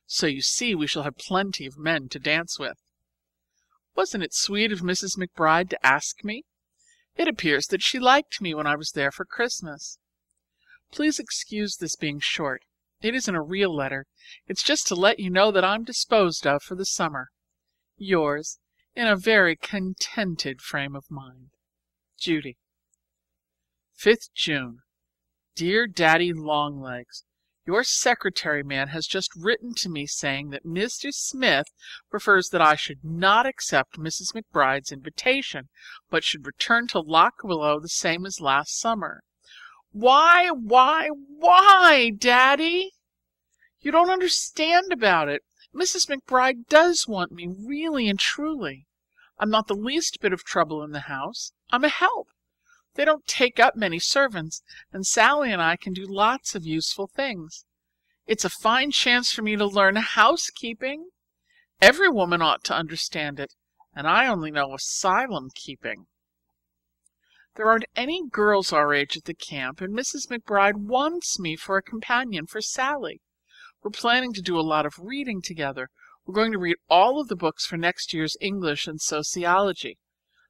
Speaker 1: so you see we shall have plenty of men to dance with. Wasn't it sweet of Mrs. McBride to ask me? It appears that she liked me when I was there for Christmas. Please excuse this being short. It isn't a real letter. It's just to let you know that I'm disposed of for the summer. Yours, in a very contented frame of mind, Judy. 5th June. Dear Daddy Longlegs, your secretary man has just written to me saying that Mr. Smith prefers that I should not accept Mrs. McBride's invitation, but should return to Lock Willow the same as last summer. Why, Daddy? You don't understand about it. Mrs. McBride does want me, really and truly. I'm not the least bit of trouble in the house. I'm a help. They don't take up many servants, and Sally and I can do lots of useful things. It's a fine chance for me to learn housekeeping. Every woman ought to understand it, and I only know asylum keeping. There aren't any girls our age at the camp, and Mrs. McBride wants me for a companion for Sally. We're planning to do a lot of reading together. We're going to read all of the books for next year's English and sociology.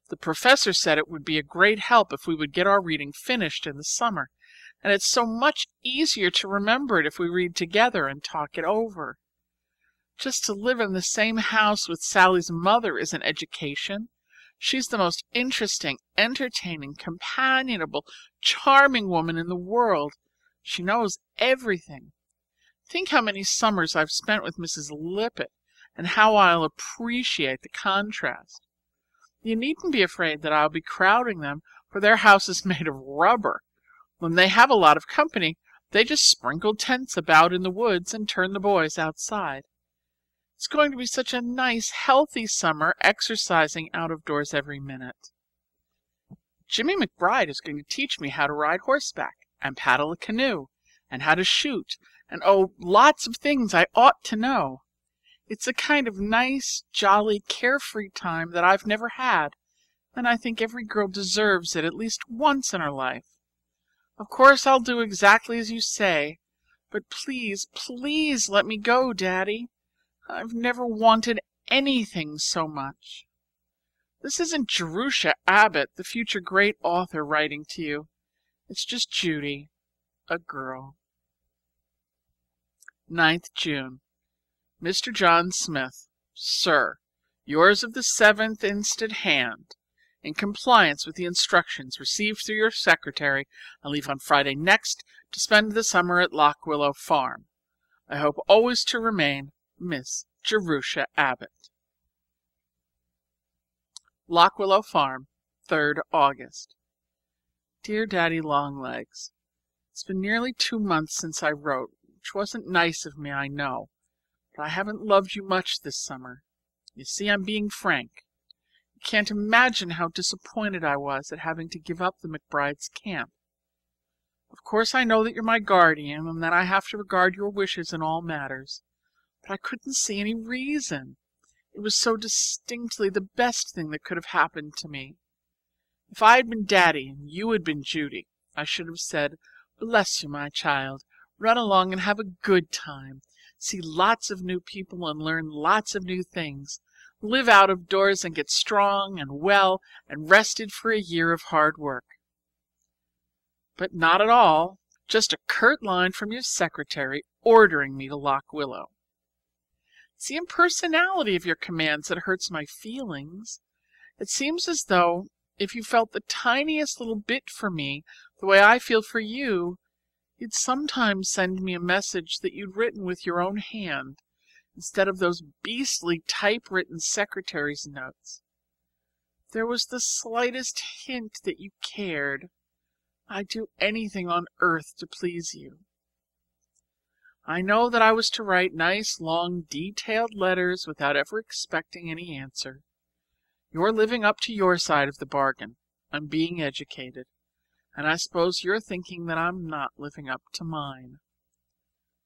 Speaker 1: The professor said it would be a great help if we would get our reading finished in the summer, and it's so much easier to remember it if we read together and talk it over. Just to live in the same house with Sally's mother is an education. She's the most interesting, entertaining, companionable, charming woman in the world. She knows everything. Think how many summers I've spent with Mrs. Lippett, and how I'll appreciate the contrast. You needn't be afraid that I'll be crowding them, for their house is made of rubber. When they have a lot of company, they just sprinkle tents about in the woods and turn the boys outside. It's going to be such a nice, healthy summer, exercising out of doors every minute. Jimmy McBride is going to teach me how to ride horseback, and paddle a canoe, and how to shoot, and oh, lots of things I ought to know. It's a kind of nice, jolly, carefree time that I've never had, and I think every girl deserves it at least once in her life. Of course I'll do exactly as you say, but please, please let me go, Daddy. I've never wanted anything so much. This isn't Jerusha Abbott, the future great author, writing to you. It's just Judy, a girl. 9th June. Mr. John Smith, Sir, yours of the 7th instant hand. In compliance with the instructions received through your secretary, I leave on Friday next to spend the summer at Lock Willow Farm. I hope always to remain Miss Jerusha Abbott. Lock Willow Farm, 3rd August. Dear Daddy Longlegs, it's been nearly 2 months since I wrote, which wasn't nice of me, I know. But I haven't loved you much this summer. You see, I'm being frank. You can't imagine how disappointed I was at having to give up the McBride's camp. Of course I know that you're my guardian and that I have to regard your wishes in all matters, but I couldn't see any reason. It was so distinctly the best thing that could have happened to me. If I had been Daddy and you had been Judy, I should have said, "Bless you, my child. Run along and have a good time. See lots of new people and learn lots of new things. Live out of doors and get strong and well and rested for a year of hard work." But not at all. Just a curt line from your secretary ordering me to Lock Willow. It's the impersonality of your commands that hurts my feelings. It seems as though, if you felt the tiniest little bit for me the way I feel for you, you'd sometimes send me a message that you'd written with your own hand, instead of those beastly typewritten secretary's notes. If there was the slightest hint that you cared, I'd do anything on earth to please you. I know that I was to write nice, long, detailed letters without ever expecting any answer. You're living up to your side of the bargain. I'm being educated, and I suppose you're thinking that I'm not living up to mine.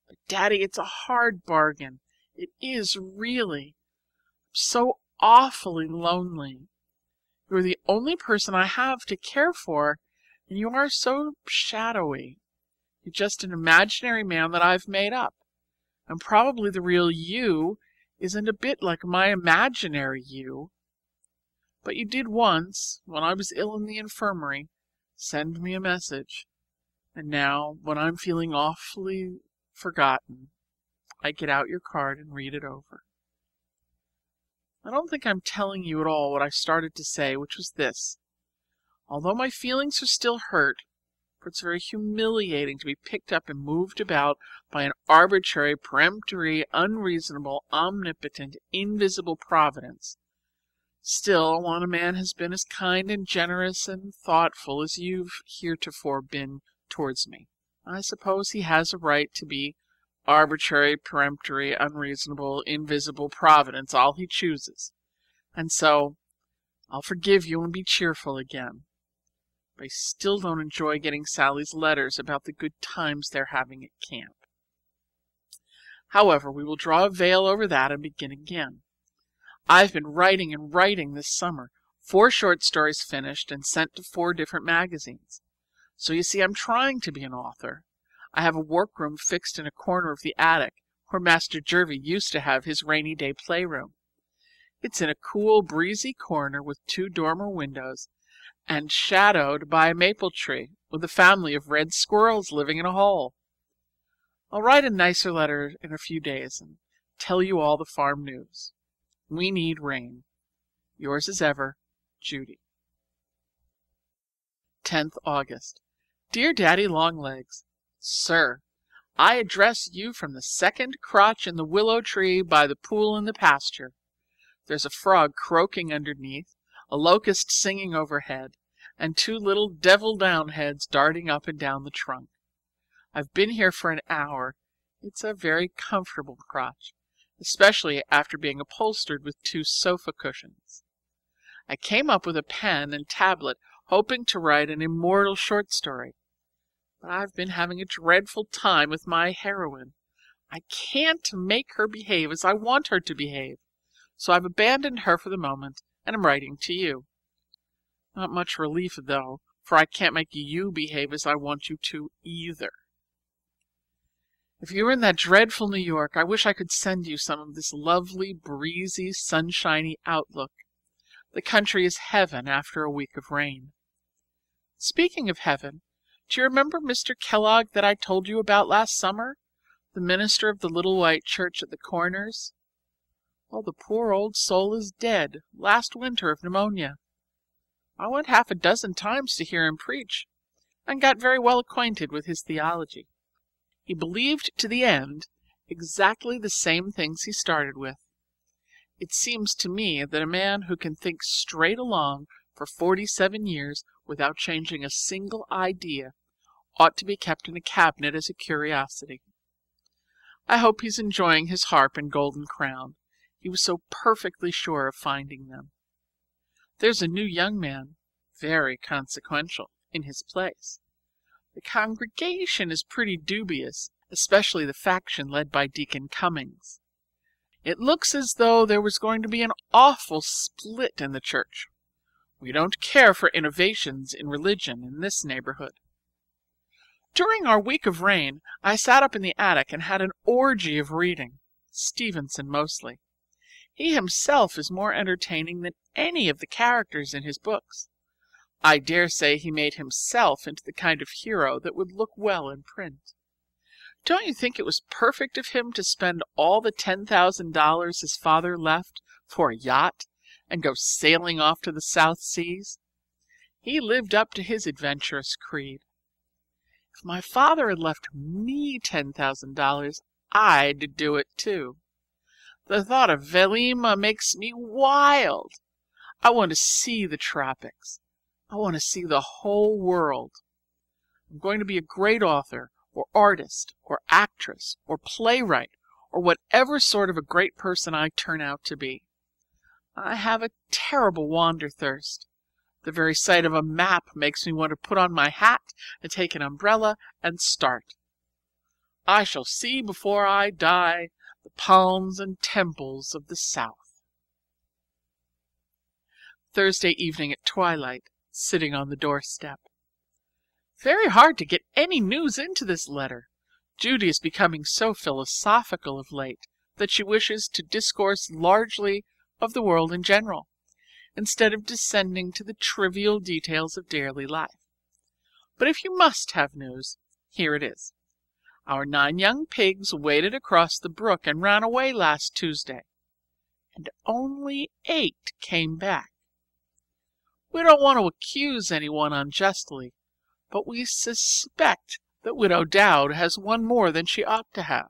Speaker 1: But, Daddy, it's a hard bargain. It is, really. I'm so awfully lonely. You're the only person I have to care for, and you are so shadowy. You're just an imaginary man that I've made up, and probably the real you isn't a bit like my imaginary you. But you did once, when I was ill in the infirmary, send me a message, and now, when I'm feeling awfully forgotten, I get out your card and read it over. I don't think I'm telling you at all what I started to say, which was this. Although my feelings are still hurt, for it's very humiliating to be picked up and moved about by an arbitrary, peremptory, unreasonable, omnipotent, invisible Providence, still, when a man has been as kind and generous and thoughtful as you've heretofore been towards me, I suppose he has a right to be arbitrary, peremptory, unreasonable, invisible Providence all he chooses, and so I'll forgive you and be cheerful again. But I still don't enjoy getting Sally's letters about the good times they're having at camp. However, we will draw a veil over that and begin again. I've been writing and writing this summer, 4 short stories finished and sent to 4 different magazines. So you see, I'm trying to be an author. I have a workroom fixed in a corner of the attic where Master Jervie used to have his rainy day playroom. It's in a cool, breezy corner with 2 dormer windows, and shadowed by a maple tree with a family of red squirrels living in a hole. I'll write a nicer letter in a few days and tell you all the farm news. We need rain. Yours as ever, Judy. 10th August. Dear Daddy Longlegs, Sir, I address you from the second crotch in the willow tree by the pool in the pasture. There's a frog croaking underneath, a locust singing overhead, and 2 little devil-down heads darting up and down the trunk. I've been here for an hour. It's a very comfortable crotch, especially after being upholstered with 2 sofa cushions. I came up with a pen and tablet, hoping to write an immortal short story. But I've been having a dreadful time with my heroine. I can't make her behave as I want her to behave, so I've abandoned her for the moment and am writing to you. Not much relief, though, for I can't make you behave as I want you to either. If you were in that dreadful New York, I wish I could send you some of this lovely, breezy, sunshiny outlook. The country is heaven after a week of rain. Speaking of heaven, do you remember Mr. Kellogg that I told you about last summer, the minister of the little white church at the Corners? Well, the poor old soul is dead, last winter of pneumonia. I went 6 times to hear him preach, and got very well acquainted with his theology. He believed to the end exactly the same things he started with. It seems to me that a man who can think straight along for 47 years without changing a single idea ought to be kept in a cabinet as a curiosity. I hope he's enjoying his harp and golden crown. He was so perfectly sure of finding them. There's a new young man, very consequential, in his place. The congregation is pretty dubious, especially the faction led by Deacon Cummings. It looks as though there was going to be an awful split in the church. We don't care for innovations in religion in this neighborhood. During our week of rain, I sat up in the attic and had an orgy of reading, Stevenson mostly. He himself is more entertaining than any of the characters in his books. I dare say he made himself into the kind of hero that would look well in print. Don't you think it was perfect of him to spend all the $10,000 his father left for a yacht and go sailing off to the South Seas? He lived up to his adventurous creed. If my father had left me $10,000, I'd do it too. The thought of Velima makes me wild. I want to see the tropics. I want to see the whole world. I'm going to be a great author, or artist, or actress, or playwright, or whatever sort of a great person I turn out to be. I have a terrible wanderthirst. The very sight of a map makes me want to put on my hat and take an umbrella and start. I shall see before I die the palms and temples of the South. Thursday evening at twilight, sitting on the doorstep. Very hard to get any news into this letter. Judy is becoming so philosophical of late that she wishes to discourse largely of the world in general, instead of descending to the trivial details of daily life. But if you must have news, here it is. Our 9 young pigs waded across the brook and ran away last Tuesday, and only 8 came back. We don't want to accuse anyone unjustly, but we suspect that Widow Dowd has one more than she ought to have.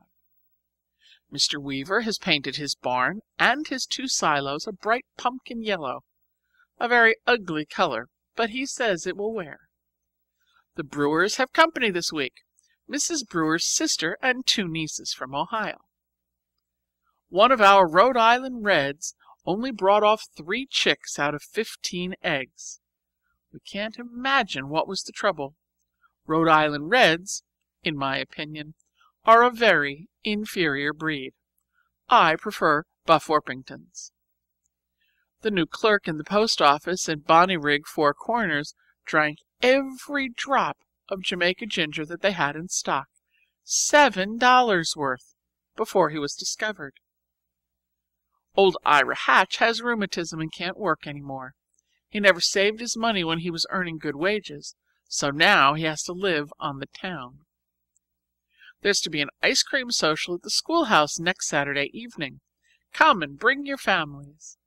Speaker 1: Mr. Weaver has painted his barn and his 2 silos a bright pumpkin yellow, a very ugly color, but he says it will wear. The Brewers have company this week, Mrs. Brewer's sister and 2 nieces from Ohio. One of our Rhode Island Reds only brought off 3 chicks out of 15 eggs. We can't imagine what was the trouble. Rhode Island Reds, in my opinion, are a very inferior breed. I prefer Buff Orpingtons. The new clerk in the post office at Bonnyrigg 4 Corners drank every drop of Jamaica ginger that they had in stock, $7 worth, before he was discovered. Old Ira Hatch has rheumatism and can't work any more. He never saved his money when he was earning good wages, so now he has to live on the town. There's to be an ice cream social at the schoolhouse next Saturday evening. Come and bring your families.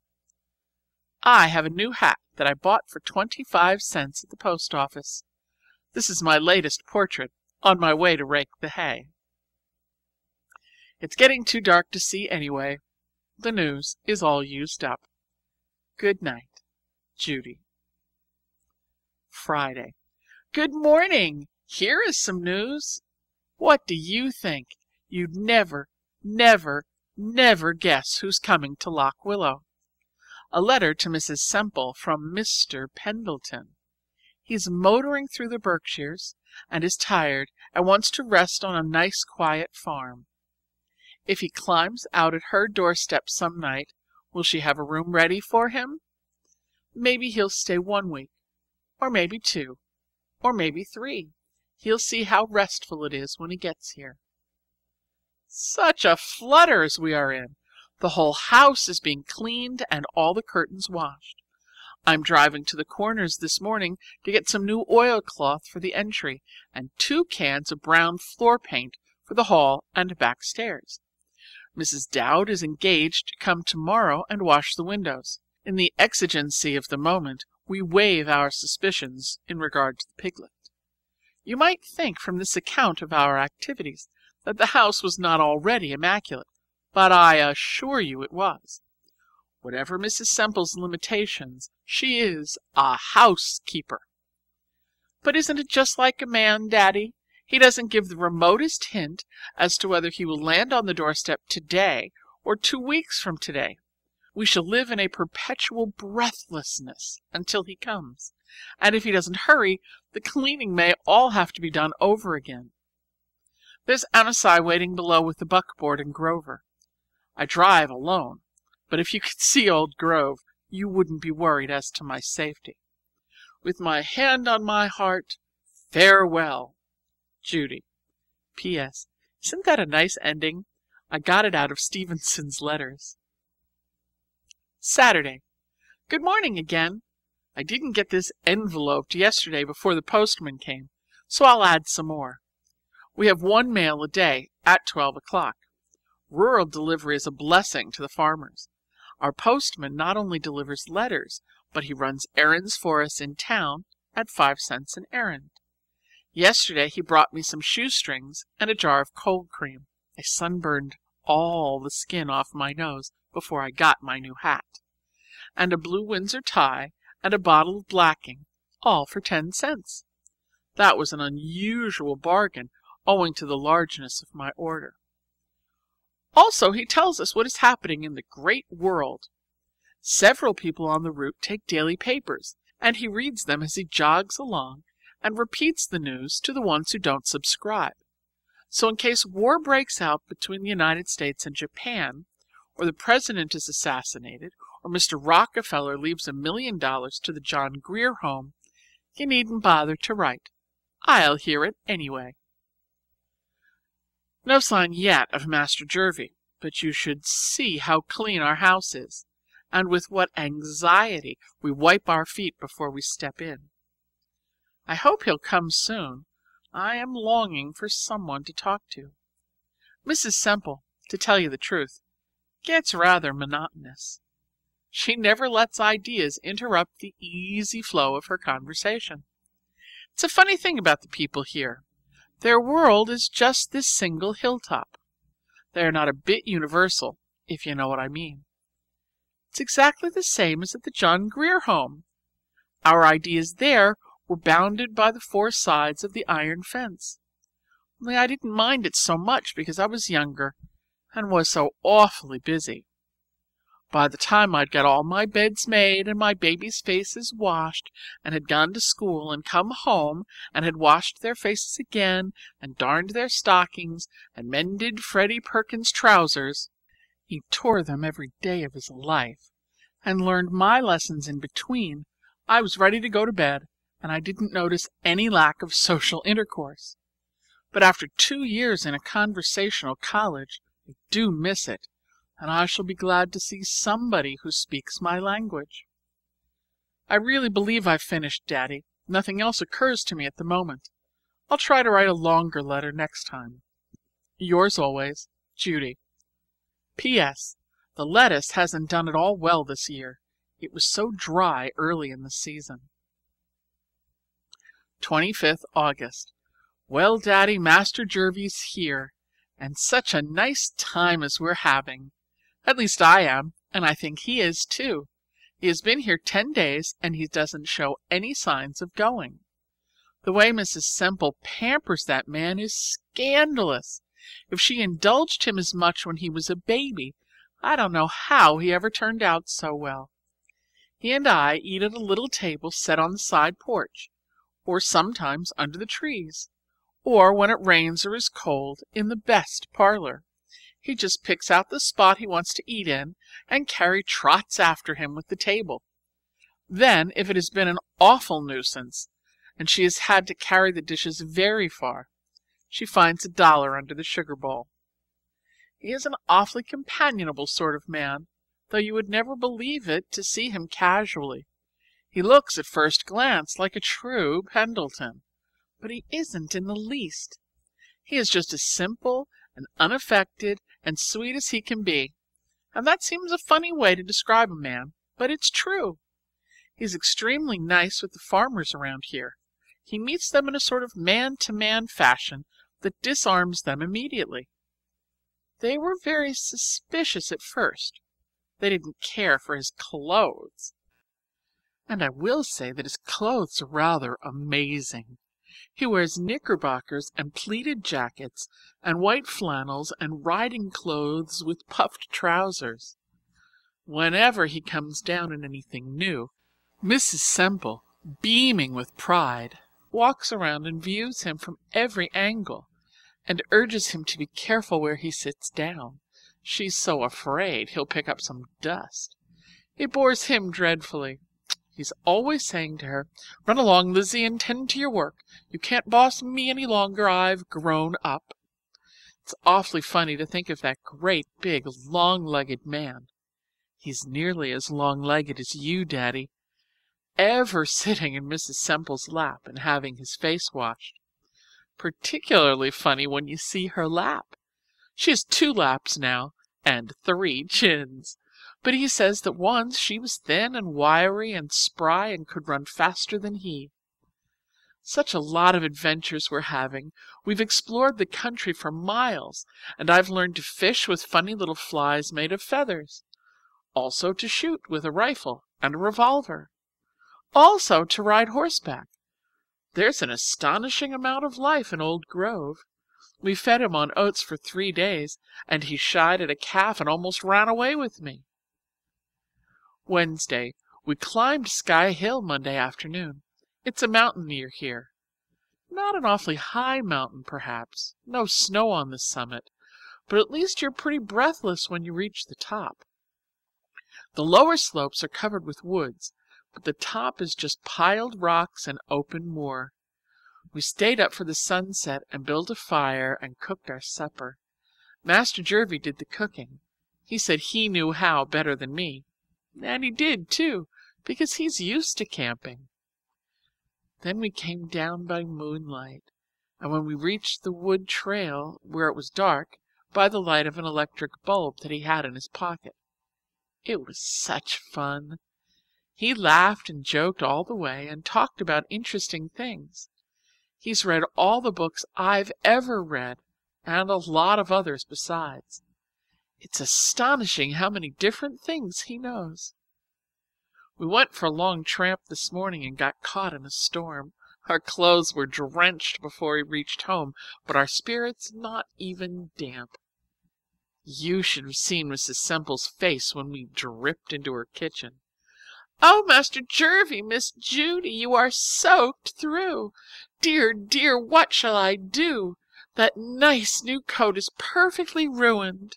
Speaker 1: I have a new hat that I bought for 25 cents at the post office. This is my latest portrait, on my way to rake the hay. It's getting too dark to see anyway. The news is all used up. Good night, Judy. Friday. Good morning. Here is some news. What do you think? You'd never, never, never guess who's coming to Lock Willow. A letter to Mrs. Semple from Mr. Pendleton. He's motoring through the Berkshires and is tired and wants to rest on a nice quiet farm. If he climbs out at her doorstep some night, will she have a room ready for him? Maybe he'll stay 1 week, or maybe 2, or maybe 3. He'll see how restful it is when he gets here. Such a flutter as we are in. The whole house is being cleaned and all the curtains washed. I'm driving to the Corners this morning to get some new oilcloth for the entry and 2 cans of brown floor paint for the hall and back stairs. Mrs. Dowd is engaged to come tomorrow and wash the windows. In the exigency of the moment, we waive our suspicions in regard to the piglet. You might think from this account of our activities that the house was not already immaculate, but I assure you it was. Whatever Mrs. Semple's limitations, she is a housekeeper. But isn't it just like a man, Daddy? He doesn't give the remotest hint as to whether he will land on the doorstep today or 2 weeks from today. We shall live in a perpetual breathlessness until he comes, and if he doesn't hurry, the cleaning may all have to be done over again. There's Amasai waiting below with the buckboard and Grover. I drive alone, but if you could see old Grove, you wouldn't be worried as to my safety. With my hand on my heart, farewell, Judy. P.S. Isn't that a nice ending? I got it out of Stevenson's letters. Saturday. Good morning again. I didn't get this enveloped yesterday before the postman came, so I'll add some more. We have one mail a day at 12 o'clock. Rural delivery is a blessing to the farmers. Our postman not only delivers letters, but he runs errands for us in town at 5 cents an errand. Yesterday he brought me some shoestrings and a jar of cold cream. I sunburned all the skin off my nose before I got my new hat, and a blue Windsor tie and a bottle of blacking, all for 10 cents. That was an unusual bargain, owing to the largeness of my order. Also, he tells us what is happening in the great world. Several people on the route take daily papers, and he reads them as he jogs along and repeats the news to the ones who don't subscribe. So in case war breaks out between the United States and Japan, or the president is assassinated, or Mr. Rockefeller leaves $1 million to the John Grier Home, you needn't bother to write. I'll hear it anyway. No sign yet of Master Jervie, but you should see how clean our house is, and with what anxiety we wipe our feet before we step in. I hope he'll come soon. I am longing for someone to talk to. Mrs. Semple, to tell you the truth, gets rather monotonous. She never lets ideas interrupt the easy flow of her conversation. It's a funny thing about the people here. Their world is just this single hilltop. They are not a bit universal, if you know what I mean. It's exactly the same as at the John Grier Home. Our ideas there were bounded by the 4 sides of the iron fence. Only I didn't mind it so much because I was younger and was so awfully busy. By the time I'd got all my beds made and my babies' faces washed and had gone to school and come home and had washed their faces again and darned their stockings and mended Freddie Perkins' trousers, he tore them every day of his life, and learned my lessons in between, I was ready to go to bed, and I didn't notice any lack of social intercourse. But after 2 years in a conversational college, I do miss it, and I shall be glad to see somebody who speaks my language. I really believe I've finished, Daddy. Nothing else occurs to me at the moment. I'll try to write a longer letter next time. Yours always, Judy. P.S. The lettuce hasn't done at all well this year. It was so dry early in the season. 25th August. Well, Daddy, Master Jervie's here, and such a nice time as we're having. At least I am, and I think he is too. He has been here 10 days, and he doesn't show any signs of going. The way Mrs. Semple pampers that man is scandalous. If she indulged him as much when he was a baby, I don't know how he ever turned out so well. He and I eat at a little table set on the side porch, or sometimes under the trees, or when it rains or is cold, in the best parlor. He just picks out the spot he wants to eat in, and Carrie trots after him with the table. Then, if it has been an awful nuisance, and she has had to carry the dishes very far, she finds $1 under the sugar bowl. He is an awfully companionable sort of man, though you would never believe it to see him casually. He looks at first glance like a true Pendleton, but he isn't in the least. He is just as simple and unaffected and sweet as he can be, and that seems a funny way to describe a man, but it's true. He's extremely nice with the farmers around here. He meets them in a sort of man-to-man fashion that disarms them immediately. They were very suspicious at first. They didn't care for his clothes. And I will say that his clothes are rather amazing. He wears knickerbockers and pleated jackets and white flannels and riding clothes with puffed trousers. Whenever he comes down in anything new, Mrs. Semple, beaming with pride, walks around and views him from every angle, and urges him to be careful where he sits down. She's so afraid he'll pick up some dust. It bores him dreadfully. He's always saying to her, "Run along, Lizzie, and tend to your work. You can't boss me any longer. I've grown up." It's awfully funny to think of that great, big, long-legged man. He's nearly as long-legged as you, Daddy, ever sitting in Mrs. Semple's lap and having his face washed. Particularly funny when you see her lap. She has 2 laps now, and 3 chins. But he says that once she was thin and wiry and spry and could run faster than he. Such a lot of adventures we're having. We've explored the country for miles, and I've learned to fish with funny little flies made of feathers. Also to shoot with a rifle and a revolver. Also to ride horseback. There's an astonishing amount of life in Old Grove. We fed him on oats for 3 days, and he shied at a calf and almost ran away with me. Wednesday, we climbed Sky Hill Monday afternoon. It's a mountain near here. Not an awfully high mountain, perhaps. No snow on the summit, but at least you're pretty breathless when you reach the top. The lower slopes are covered with woods, but the top is just piled rocks and open moor. We stayed up for the sunset and built a fire and cooked our supper. Master Jervie did the cooking. He said he knew how better than me. And he did, too, because he's used to camping. Then we came down by moonlight, and when we reached the wood trail, where it was dark, by the light of an electric bulb that he had in his pocket. It was such fun. He laughed and joked all the way and talked about interesting things. He's read all the books I've ever read, and a lot of others besides. It's astonishing how many different things he knows. We went for a long tramp this morning and got caught in a storm. Our clothes were drenched before we reached home, but our spirits not even damp. You should have seen Mrs. Semple's face when we dripped into her kitchen. "Oh, Master Jervie, Miss Judy, you are soaked through. Dear, dear, what shall I do? That nice new coat is perfectly ruined."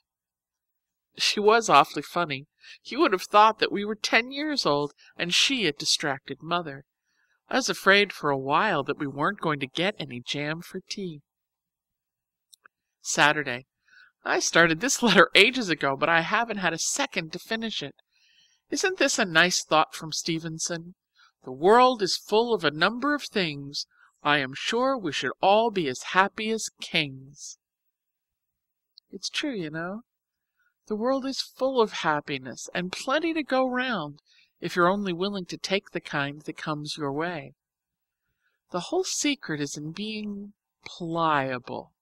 Speaker 1: She was awfully funny. You would have thought that we were 10 years old and she a distracted mother. I was afraid for a while that we weren't going to get any jam for tea. Saturday. I started this letter ages ago, but I haven't had a second to finish it. Isn't this a nice thought from Stevenson? The world is full of a number of things. I am sure we should all be as happy as kings. It's true, you know. The world is full of happiness and plenty to go round if you're only willing to take the kind that comes your way. The whole secret is in being pliable.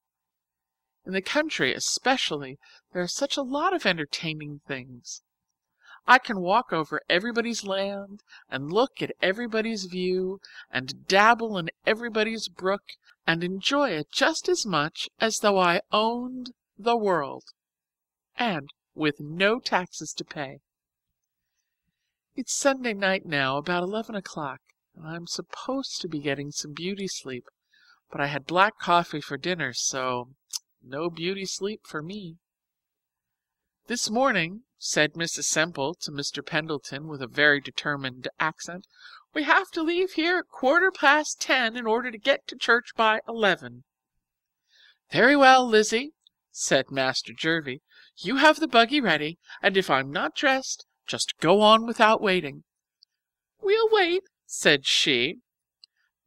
Speaker 1: In the country especially, there are such a lot of entertaining things. I can walk over everybody's land and look at everybody's view and dabble in everybody's brook and enjoy it just as much as though I owned the world, and with no taxes to pay. It's Sunday night now, about 11 o'clock, and I'm supposed to be getting some beauty sleep, but I had black coffee for dinner, so no beauty sleep for me. "This morning," said Mrs. Semple to Mr. Pendleton with a very determined accent, "we have to leave here at 10:15 in order to get to church by 11. "Very well, Lizzie," said Master Jervie. "You have the buggy ready, and if I'm not dressed, just go on without waiting." "We'll wait," said she.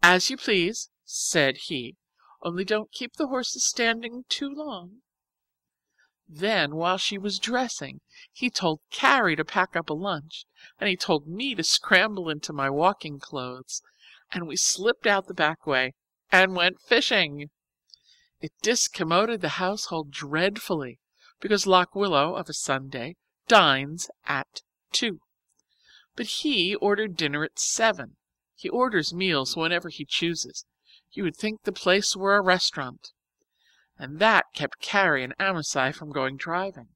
Speaker 1: "As you please," said he, "only don't keep the horses standing too long." Then, while she was dressing, he told Carrie to pack up a lunch, and he told me to scramble into my walking clothes, and we slipped out the back way and went fishing. It discommoded the household dreadfully, because Lock Willow, of a Sunday, dines at 2. But he ordered dinner at 7. He orders meals whenever he chooses. You would think the place were a restaurant. And that kept Carrie and Amasai from going driving.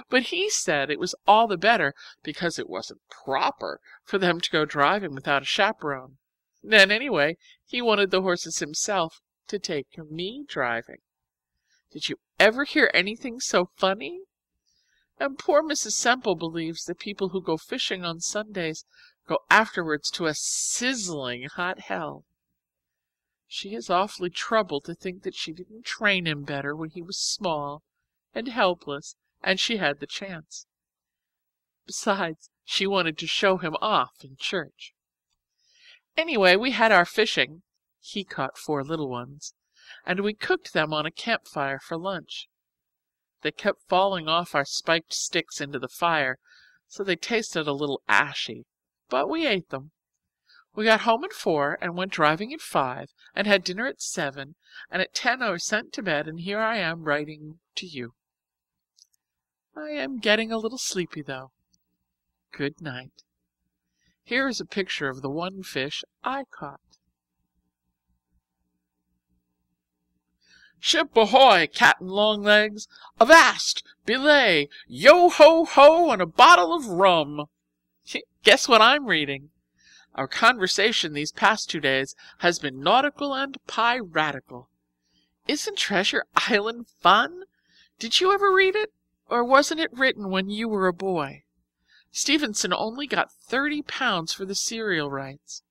Speaker 1: But he said it was all the better because it wasn't proper for them to go driving without a chaperone. And anyway, he wanted the horses himself to take me driving. Did you ever hear anything so funny? And poor Mrs. Semple believes that people who go fishing on Sundays go afterwards to a sizzling hot hell. She is awfully troubled to think that she didn't train him better when he was small and helpless and she had the chance. Besides, she wanted to show him off in church. Anyway, we had our fishing. He caught 4 little ones, and we cooked them on a campfire for lunch. They kept falling off our spiked sticks into the fire, so they tasted a little ashy, but we ate them. We got home at 4 and went driving at 5 and had dinner at 7, and at 10 I was sent to bed, and here I am writing to you. I am getting a little sleepy, though. Good night. Here is a picture of the one fish I caught. Ship ahoy, Captain Longlegs! Avast! Belay! Yo-ho-ho, and a bottle of rum! Guess what I'm reading? Our conversation these past 2 days has been nautical and piratical. Isn't Treasure Island fun? Did you ever read it? Or wasn't it written when you were a boy? Stevenson only got £30 for the serial rights.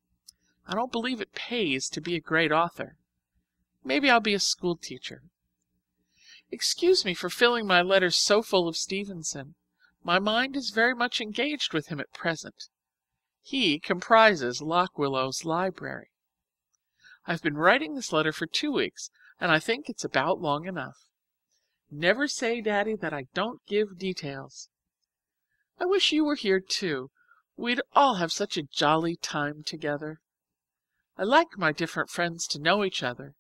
Speaker 1: I don't believe it pays to be a great author. Maybe I'll be a school teacher. Excuse me for filling my letters so full of Stevenson. My mind is very much engaged with him at present. He comprises Lock Willow's library. I've been writing this letter for 2 weeks, and I think it's about long enough. Never say, Daddy, that I don't give details. I wish you were here, too. We'd all have such a jolly time together. I like my different friends to know each other.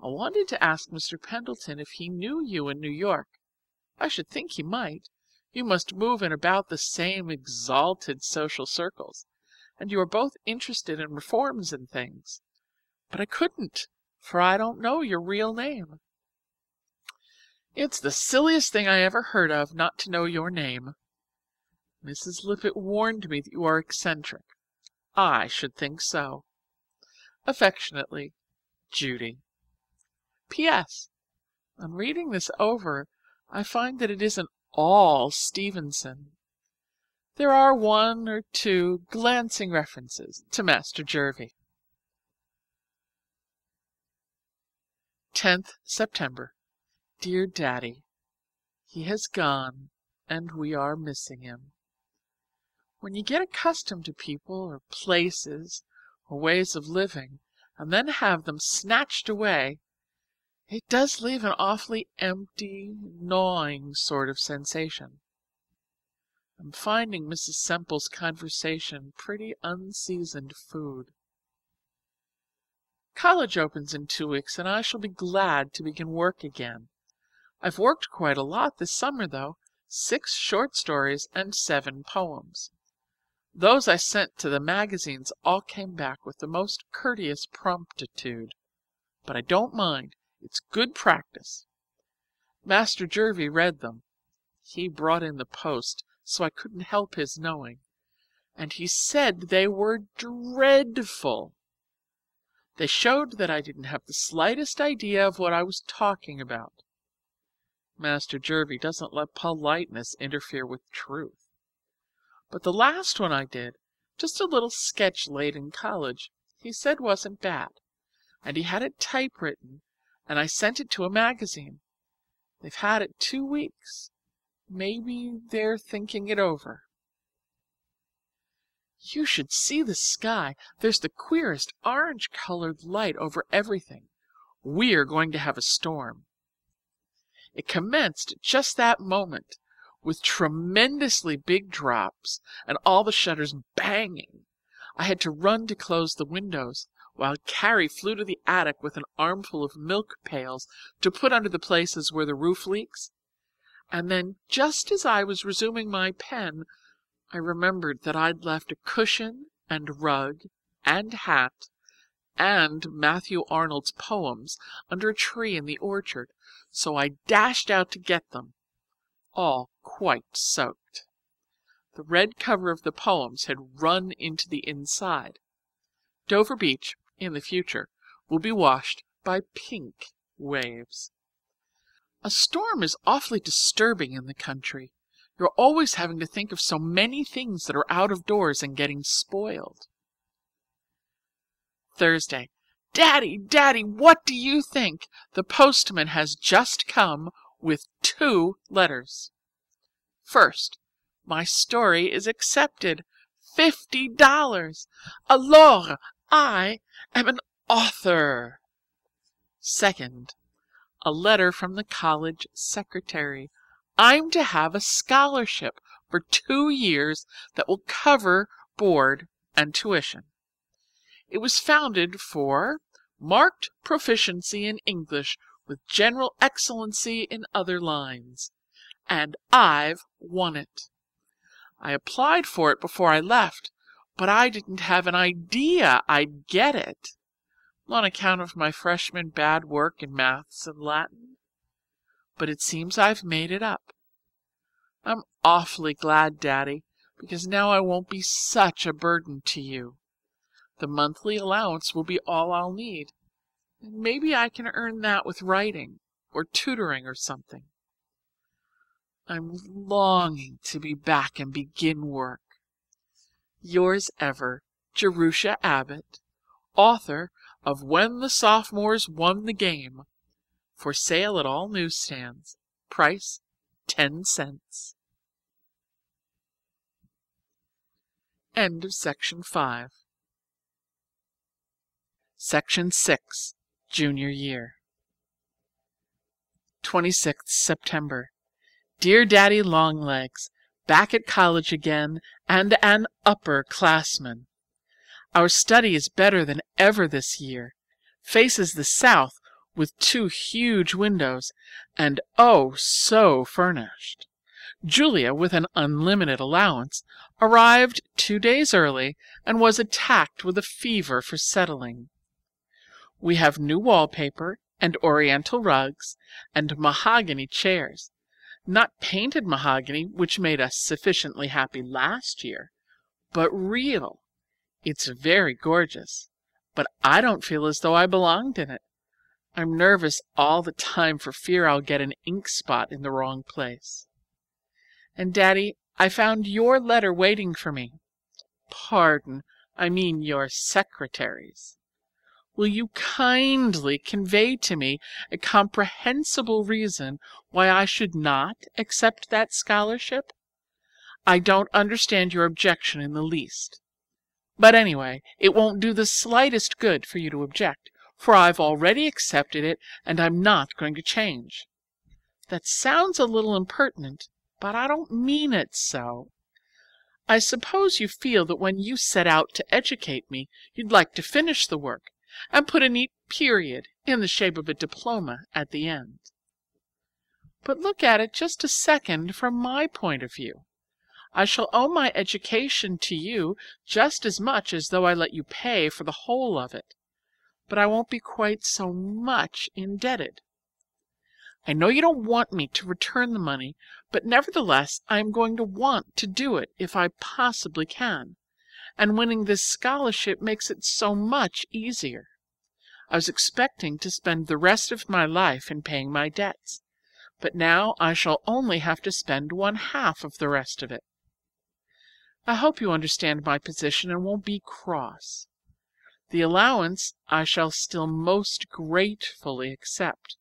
Speaker 1: I wanted to ask Mr. Pendleton if he knew you in New York. I should think he might. You must move in about the same exalted social circles, and you are both interested in reforms and things. But I couldn't, for I don't know your real name. It's the silliest thing I ever heard of, not to know your name. Mrs. Lippett warned me that you are eccentric. I should think so. Affectionately, Judy. P.S. On reading this over, I find that it isn't all Stevenson. There are 1 or 2 glancing references to Master Jervie. 10th September. Dear Daddy, he has gone, and we are missing him. When you get accustomed to people or places or ways of living, and then have them snatched away, it does leave an awfully empty, gnawing sort of sensation. I'm finding Mrs. Semple's conversation pretty unseasoned food. College opens in 2 weeks, and I shall be glad to begin work again. I've worked quite a lot this summer, though, 6 short stories and 7 poems. Those I sent to the magazines all came back with the most courteous promptitude. But I don't mind. It's good practice. Master Jervie read them. He brought in the post, so I couldn't help his knowing, and he said they were dreadful. They showed that I didn't have the slightest idea of what I was talking about. Master Jervie doesn't let politeness interfere with truth. But the last one I did, just a little sketch late in college, he said wasn't bad, and he had it typewritten, and I sent it to a magazine. They've had it 2 weeks. Maybe they're thinking it over. You should see the sky. There's the queerest orange-colored light over everything. We're going to have a storm. It commenced at just that moment, with tremendously big drops and all the shutters banging. I had to run to close the windows, while Carrie flew to the attic with an armful of milk pails to put under the places where the roof leaks. And then, just as I was resuming my pen, I remembered that I'd left a cushion and rug and hat and Matthew Arnold's poems under a tree in the orchard, so I dashed out to get them. all quite soaked. The red cover of the poems had run into the inside. Dover Beach, in the future, will be washed by pink waves. A storm is awfully disturbing in the country. You're always having to think of so many things that are out of doors and getting spoiled. Thursday. Daddy, Daddy, what do you think? The postman has just come with 2 letters. First, my story is accepted. $50. Alors, I am an author. Second, a letter from the college secretary. I'm to have a scholarship for 2 years that will cover board and tuition. It was founded for marked proficiency in English with general excellency in other lines, and I've won it. I applied for it before I left, but I didn't have an idea I'd get it, on account of my freshman bad work in maths and Latin. But it seems I've made it up. I'm awfully glad, Daddy, because now I won't be such a burden to you. The monthly allowance will be all I'll need, and maybe I can earn that with writing or tutoring or something. I'm longing to be back and begin work. Yours ever, Jerusha Abbott, author of When the Sophomores Won the Game. For sale at all newsstands. Price 10 cents. End of Section 5. Section 6. Junior Year. 26th September. Dear Daddy Longlegs, back at college again and an upperclassman. Our study is better than ever this year. Faces the south with 2 huge windows and oh so furnished. Julia, with an unlimited allowance, arrived 2 days early and was attacked with a fever for settling. We have new wallpaper and oriental rugs and mahogany chairs. Not painted mahogany, which made us sufficiently happy last year, but real. It's very gorgeous, but I don't feel as though I belonged in it. I'm nervous all the time for fear I'll get an ink spot in the wrong place. And, Daddy, I found your letter waiting for me. Pardon, I mean your secretary's. Will you kindly convey to me a comprehensible reason why I should not accept that scholarship? I don't understand your objection in the least. But anyway, it won't do the slightest good for you to object, for I've already accepted it and I'm not going to change. That sounds a little impertinent, but I don't mean it so. I suppose you feel that when you set out to educate me, you'd like to finish the work and put a neat period in the shape of a diploma at the end. But look at it just a second from my point of view. I shall owe my education to you just as much as though I let you pay for the whole of it, but I won't be quite so much indebted. I know you don't want me to return the money, but nevertheless I am going to want to do it if I possibly can, and winning this scholarship makes it so much easier. I was expecting to spend the rest of my life in paying my debts, but now I shall only have to spend 1/2 of the rest of it. I hope you understand my position and won't be cross. The allowance I shall still most gratefully accept.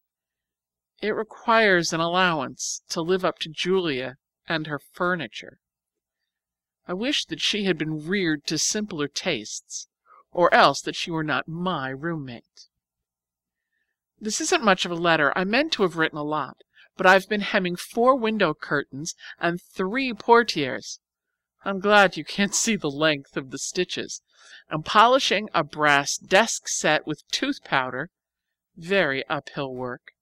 Speaker 1: It requires an allowance to live up to Julia and her furniture. I wish that she had been reared to simpler tastes, or else that she were not my roommate. This isn't much of a letter. I meant to have written a lot, but I've been hemming 4 window curtains and 3 portieres. I'm glad you can't see the length of the stitches. I'm polishing a brass desk set with tooth powder, very uphill work,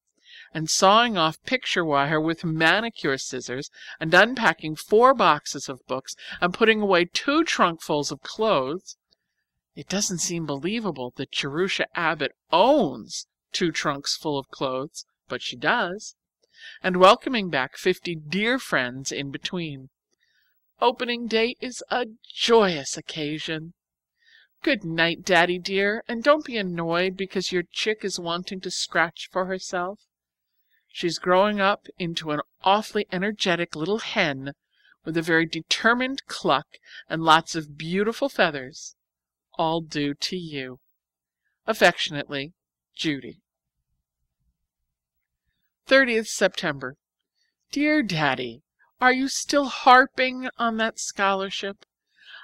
Speaker 1: and sawing off picture wire with manicure scissors, and unpacking 4 boxes of books, and putting away 2 trunkfuls of clothes. It doesn't seem believable that Jerusha Abbott owns 2 trunks full of clothes, but she does. and welcoming back 50 dear friends in between. Opening day is a joyous occasion. Good night, Daddy dear, and don't be annoyed because your chick is wanting to scratch for herself. She's growing up into an awfully energetic little hen with a very determined cluck and lots of beautiful feathers, all due to you. Affectionately, Judy. 30th September. Dear Daddy, are you still harping on that scholarship?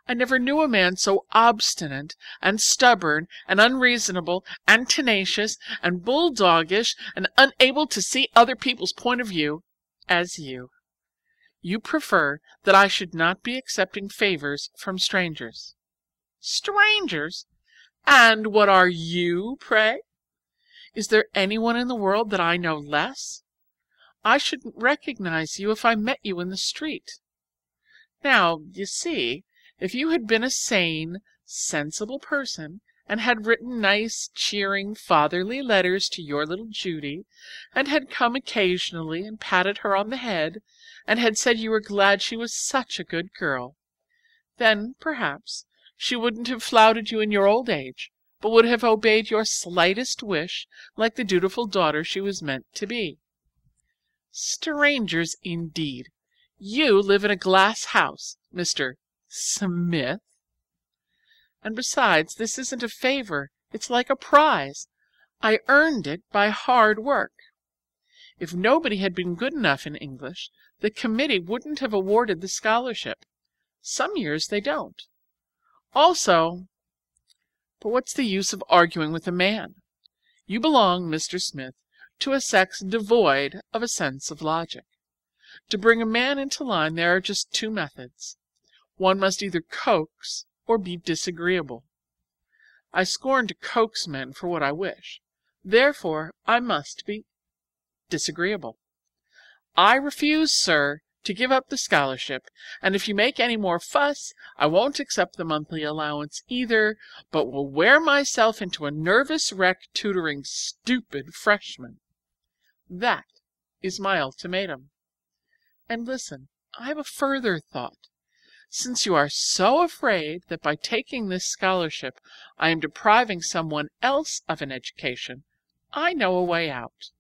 Speaker 1: I never knew a man so obstinate and stubborn and unreasonable and tenacious and bulldogish and unable to see other people's point of view as you. You prefer that I should not be accepting favors from strangers. Strangers? And what are you, pray? Is there anyone in the world that I know less? I shouldn't recognize you if I met you in the street. Now, you see, if you had been a sane, sensible person and had written nice, cheering, fatherly letters to your little Judy, and had come occasionally and patted her on the head, and had said you were glad she was such a good girl, then, perhaps, she wouldn't have flouted you in your old age, but would have obeyed your slightest wish like the dutiful daughter she was meant to be. Strangers, indeed! You live in a glass house, Mr. Smith. And besides, this isn't a favor, it's like a prize. I earned it by hard work. If nobody had been good enough in English, the committee wouldn't have awarded the scholarship. Some years they don't. Also, but what's the use of arguing with a man? You belong, Mr. Smith, to a sex devoid of a sense of logic. To bring a man into line there are just two methods. One must either coax or be disagreeable. I scorn to coax men for what I wish. Therefore, I must be disagreeable. I refuse, sir, to give up the scholarship, and if you make any more fuss, I won't accept the monthly allowance either, but will wear myself into a nervous wreck tutoring stupid freshmen. That is my ultimatum. And listen, I have a further thought. Since you are so afraid that by taking this scholarship I am depriving someone else of an education, I know a way out.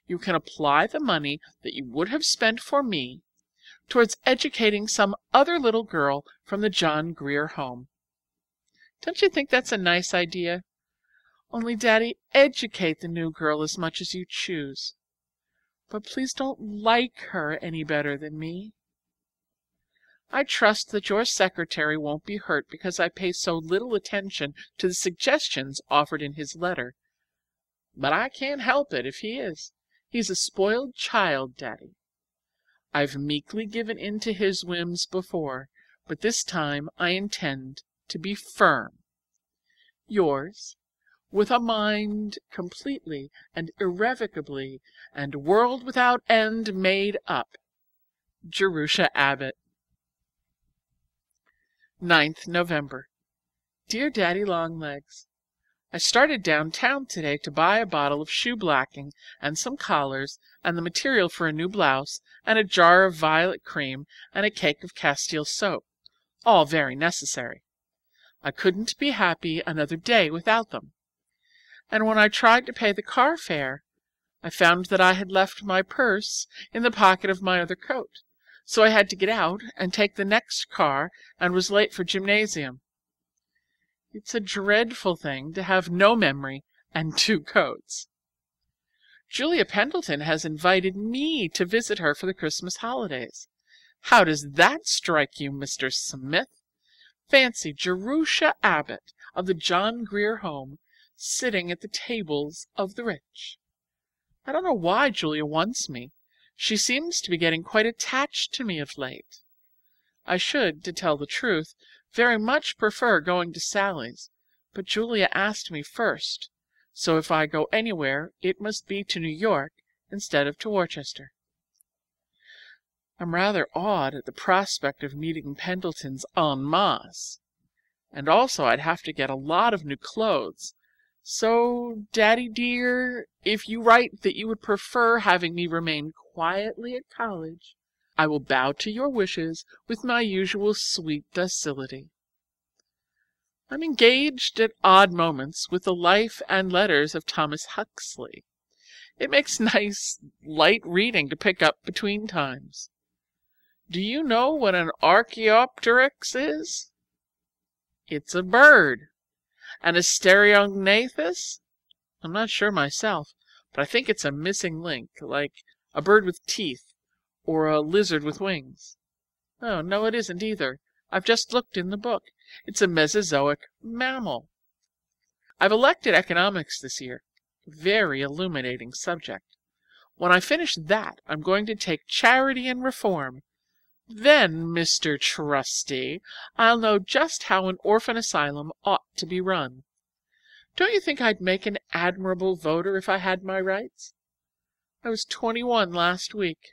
Speaker 1: You can apply the money that you would have spent for me towards educating some other little girl from the John Grier Home. Don't you think that's a nice idea? Only, Daddy, educate the new girl as much as you choose. But please don't like her any better than me. I trust that your secretary won't be hurt because I pay so little attention to the suggestions offered in his letter. But I can't help it if he is. He's a spoiled child, Daddy. I've meekly given in to his whims before, but this time I intend to be firm. Yours, with a mind completely and irrevocably and world without end made up, Jerusha Abbott. 9th November. Dear Daddy Longlegs, I started downtown today to buy a bottle of shoe blacking and some collars and the material for a new blouse and a jar of violet cream and a cake of Castile soap, all very necessary. I couldn't be happy another day without them. And when I tried to pay the car fare, I found that I had left my purse in the pocket of my other coat, so I had to get out and take the next car and was late for gymnasium. It's a dreadful thing to have no memory and two coats. Julia Pendleton has invited me to visit her for the Christmas holidays. How does that strike you, Mr. Smith? Fancy Jerusha Abbott of the John Grier Home sitting at the tables of the rich. I don't know why Julia wants me. She seems to be getting quite attached to me of late. I should, to tell the truth, very much prefer going to Sally's, but Julia asked me first, so if I go anywhere it must be to New York instead of to Worcester. I'm rather awed at the prospect of meeting Pendletons en masse, and also I'd have to get a lot of new clothes, So, Daddy dear, if you write that you would prefer having me remain quietly at college, I will bow to your wishes with my usual sweet docility. I'm engaged at odd moments with the Life and Letters of Thomas Huxley. It makes nice, light reading to pick up between times. Do you know what an Archaeopteryx is? It's a bird. And a Stereognathus? I'm not sure myself, but I think it's a missing link, like a bird with teeth or a lizard with wings. Oh, no, it isn't either. I've just looked in the book. It's a Mesozoic mammal. I've elected economics this year. Very illuminating subject. When I finish that, I'm going to take charity and reform. Then, Mr. Trustee, I'll know just how an orphan asylum ought to be run. Don't you think I'd make an admirable voter if I had my rights? I was 21 last week.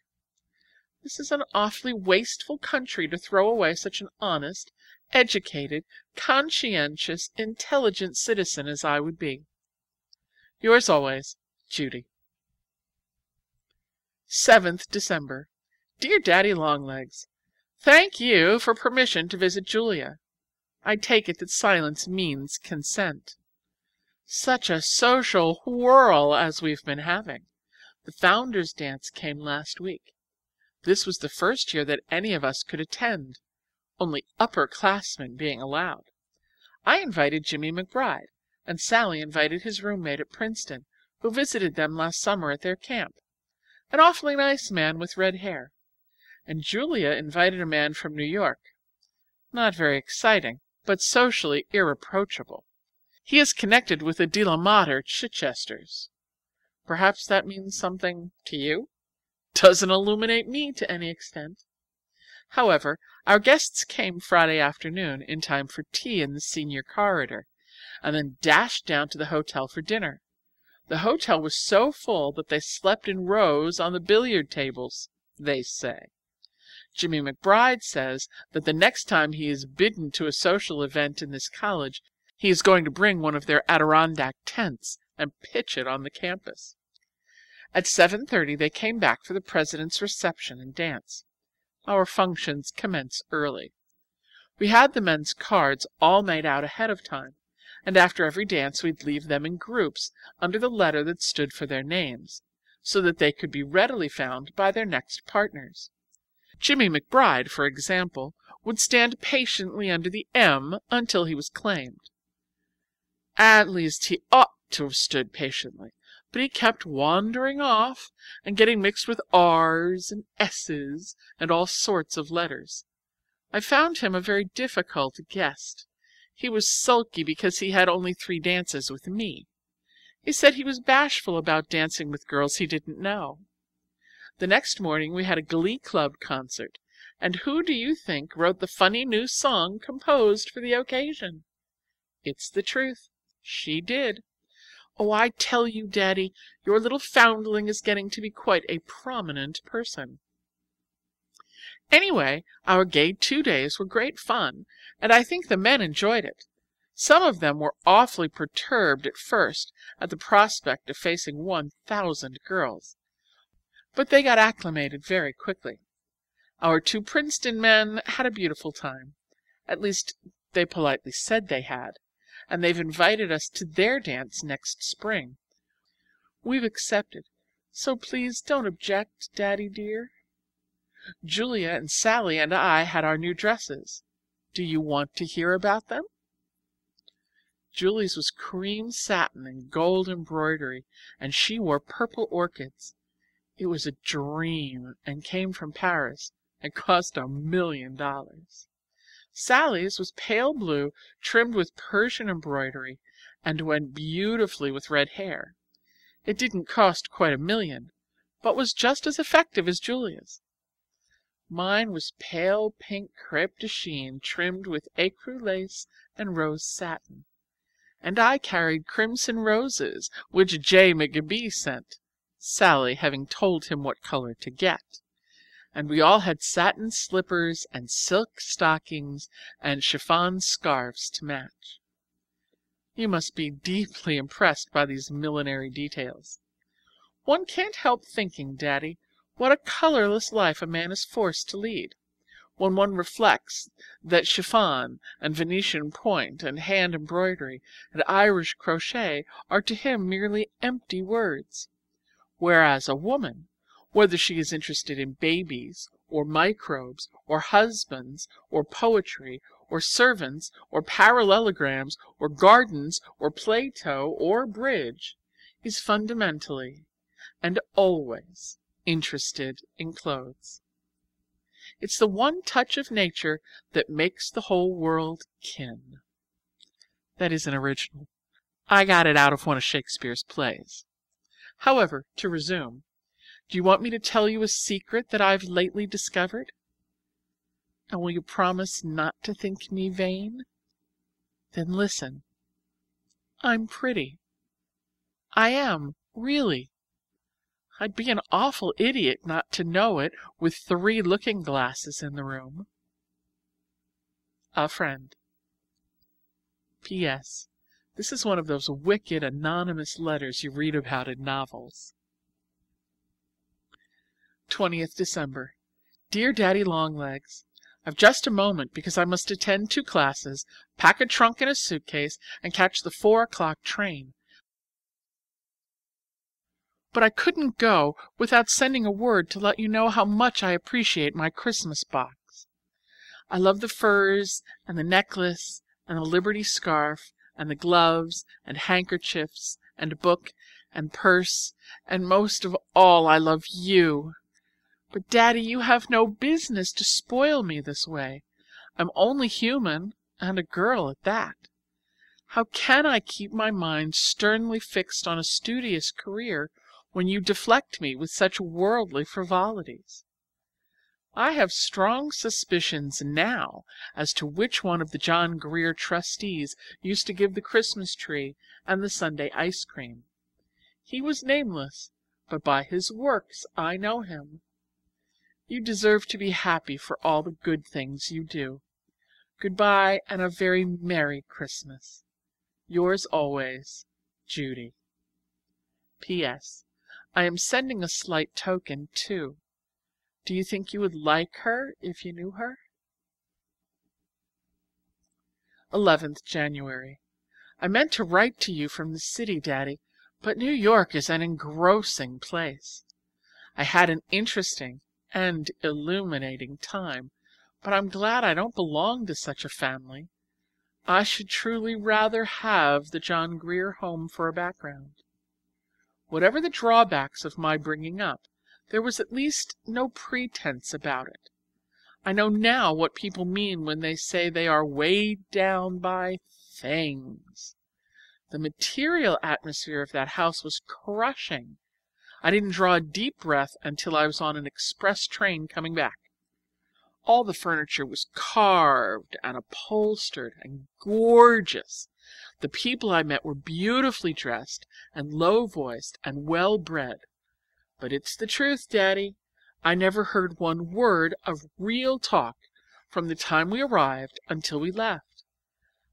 Speaker 1: This is an awfully wasteful country to throw away such an honest, educated, conscientious, intelligent citizen as I would be. Yours always, Judy. 7th December. Dear Daddy-long-legs, thank you for permission to visit Julia. I take it that silence means consent. Such a social whirl as we've been having. The Founders' Dance came last week. This was the first year that any of us could attend, only upperclassmen being allowed. I invited Jimmy McBride, and Sally invited his roommate at Princeton, who visited them last summer at their camp, an awfully nice man with red hair. And Julia invited a man from New York. Not very exciting, but socially irreproachable. He is connected with the De la Mater Chichesters. Perhaps that means something to you? Doesn't illuminate me to any extent. However, our guests came Friday afternoon in time for tea in the senior corridor, and then dashed down to the hotel for dinner. The hotel was so full that they slept in rows on the billiard tables, they say. Jimmy McBride says that the next time he is bidden to a social event in this college, he is going to bring one of their Adirondack tents and pitch it on the campus. At 7:30 they came back for the president's reception and dance. Our functions commence early. We had the men's cards all made out ahead of time, and after every dance we'd leave them in groups under the letter that stood for their names, so that they could be readily found by their next partners. Jimmy McBride, for example, would stand patiently under the M until he was claimed. At least he ought to have stood patiently, but he kept wandering off and getting mixed with R's and S's and all sorts of letters. I found him a very difficult guest. He was sulky because he had only 3 dances with me. He said he was bashful about dancing with girls he didn't know. The next morning we had a Glee Club concert, and who do you think wrote the funny new song composed for the occasion? It's the truth. She did. Oh, I tell you, Daddy, your little foundling is getting to be quite a prominent person. Anyway, our gay 2 days were great fun, and I think the men enjoyed it. Some of them were awfully perturbed at first at the prospect of facing 1,000 girls, but they got acclimated very quickly. Our 2 Princeton men had a beautiful time. At least, they politely said they had, and they've invited us to their dance next spring. We've accepted, so please don't object, Daddy dear. Julia and Sally and I had our new dresses. Do you want to hear about them? Julie's was cream satin and gold embroidery, and she wore purple orchids. It was a dream and came from Paris and cost $1 million. Sally's was pale blue, trimmed with Persian embroidery, and went beautifully with red hair. It didn't cost quite $1 million, but was just as effective as Julia's. Mine was pale pink crêpe de chine trimmed with écru lace and rose satin, and I carried crimson roses, which J. McGbee sent, Sally having told him what color to get. And we all had satin slippers and silk stockings and chiffon scarves to match. You must be deeply impressed by these millinery details. One can't help thinking, Daddy, what a colourless life a man is forced to lead, when one reflects that chiffon and Venetian point and hand embroidery and Irish crochet are to him merely empty words, whereas a woman, whether she is interested in babies or microbes or husbands or poetry or servants or parallelograms or gardens or Plato or bridge, is fundamentally and always interested in clothes. It's the one touch of nature that makes the whole world kin. That isn't original. I got it out of one of Shakespeare's plays. However, to resume, do you want me to tell you a secret that I've lately discovered? And will you promise not to think me vain? Then listen. I'm pretty. I am, really. I'd be an awful idiot not to know it with 3 looking-glasses in the room. A friend. P.S. This is one of those wicked anonymous letters you read about in novels. 20th December. Dear Daddy Longlegs, I've just a moment because I must attend 2 classes, pack a trunk and a suitcase, and catch the 4 o'clock train. But I couldn't go without sending a word to let you know how much I appreciate my Christmas box. I love the furs and the necklace and the Liberty scarf and the gloves and handkerchiefs and book and purse, and most of all I love you. But, Daddy, you have no business to spoil me this way. I'm only human, and a girl at that. How can I keep my mind sternly fixed on a studious career when you deflect me with such worldly frivolities? I have strong suspicions now as to which one of the John Grier trustees used to give the Christmas tree and the Sunday ice cream. He was nameless, but by his works I know him. You deserve to be happy for all the good things you do. Goodbye, and a very Merry Christmas. Yours always, Judy. P.S. I am sending a slight token, too. Do you think you would like her if you knew her? 11th January. I meant to write to you from the city, Daddy, but New York is an engrossing place. I had an interesting and illuminating time, but I'm glad I don't belong to such a family. I should truly rather have the John Grier home for a background. Whatever the drawbacks of my bringing up, there was at least no pretense about it. I know now what people mean when they say they are weighed down by things. The material atmosphere of that house was crushing. I didn't draw a deep breath until I was on an express train coming back. All the furniture was carved and upholstered and gorgeous. The people I met were beautifully dressed and low-voiced and well-bred. But it's the truth, Daddy. I never heard one word of real talk from the time we arrived until we left.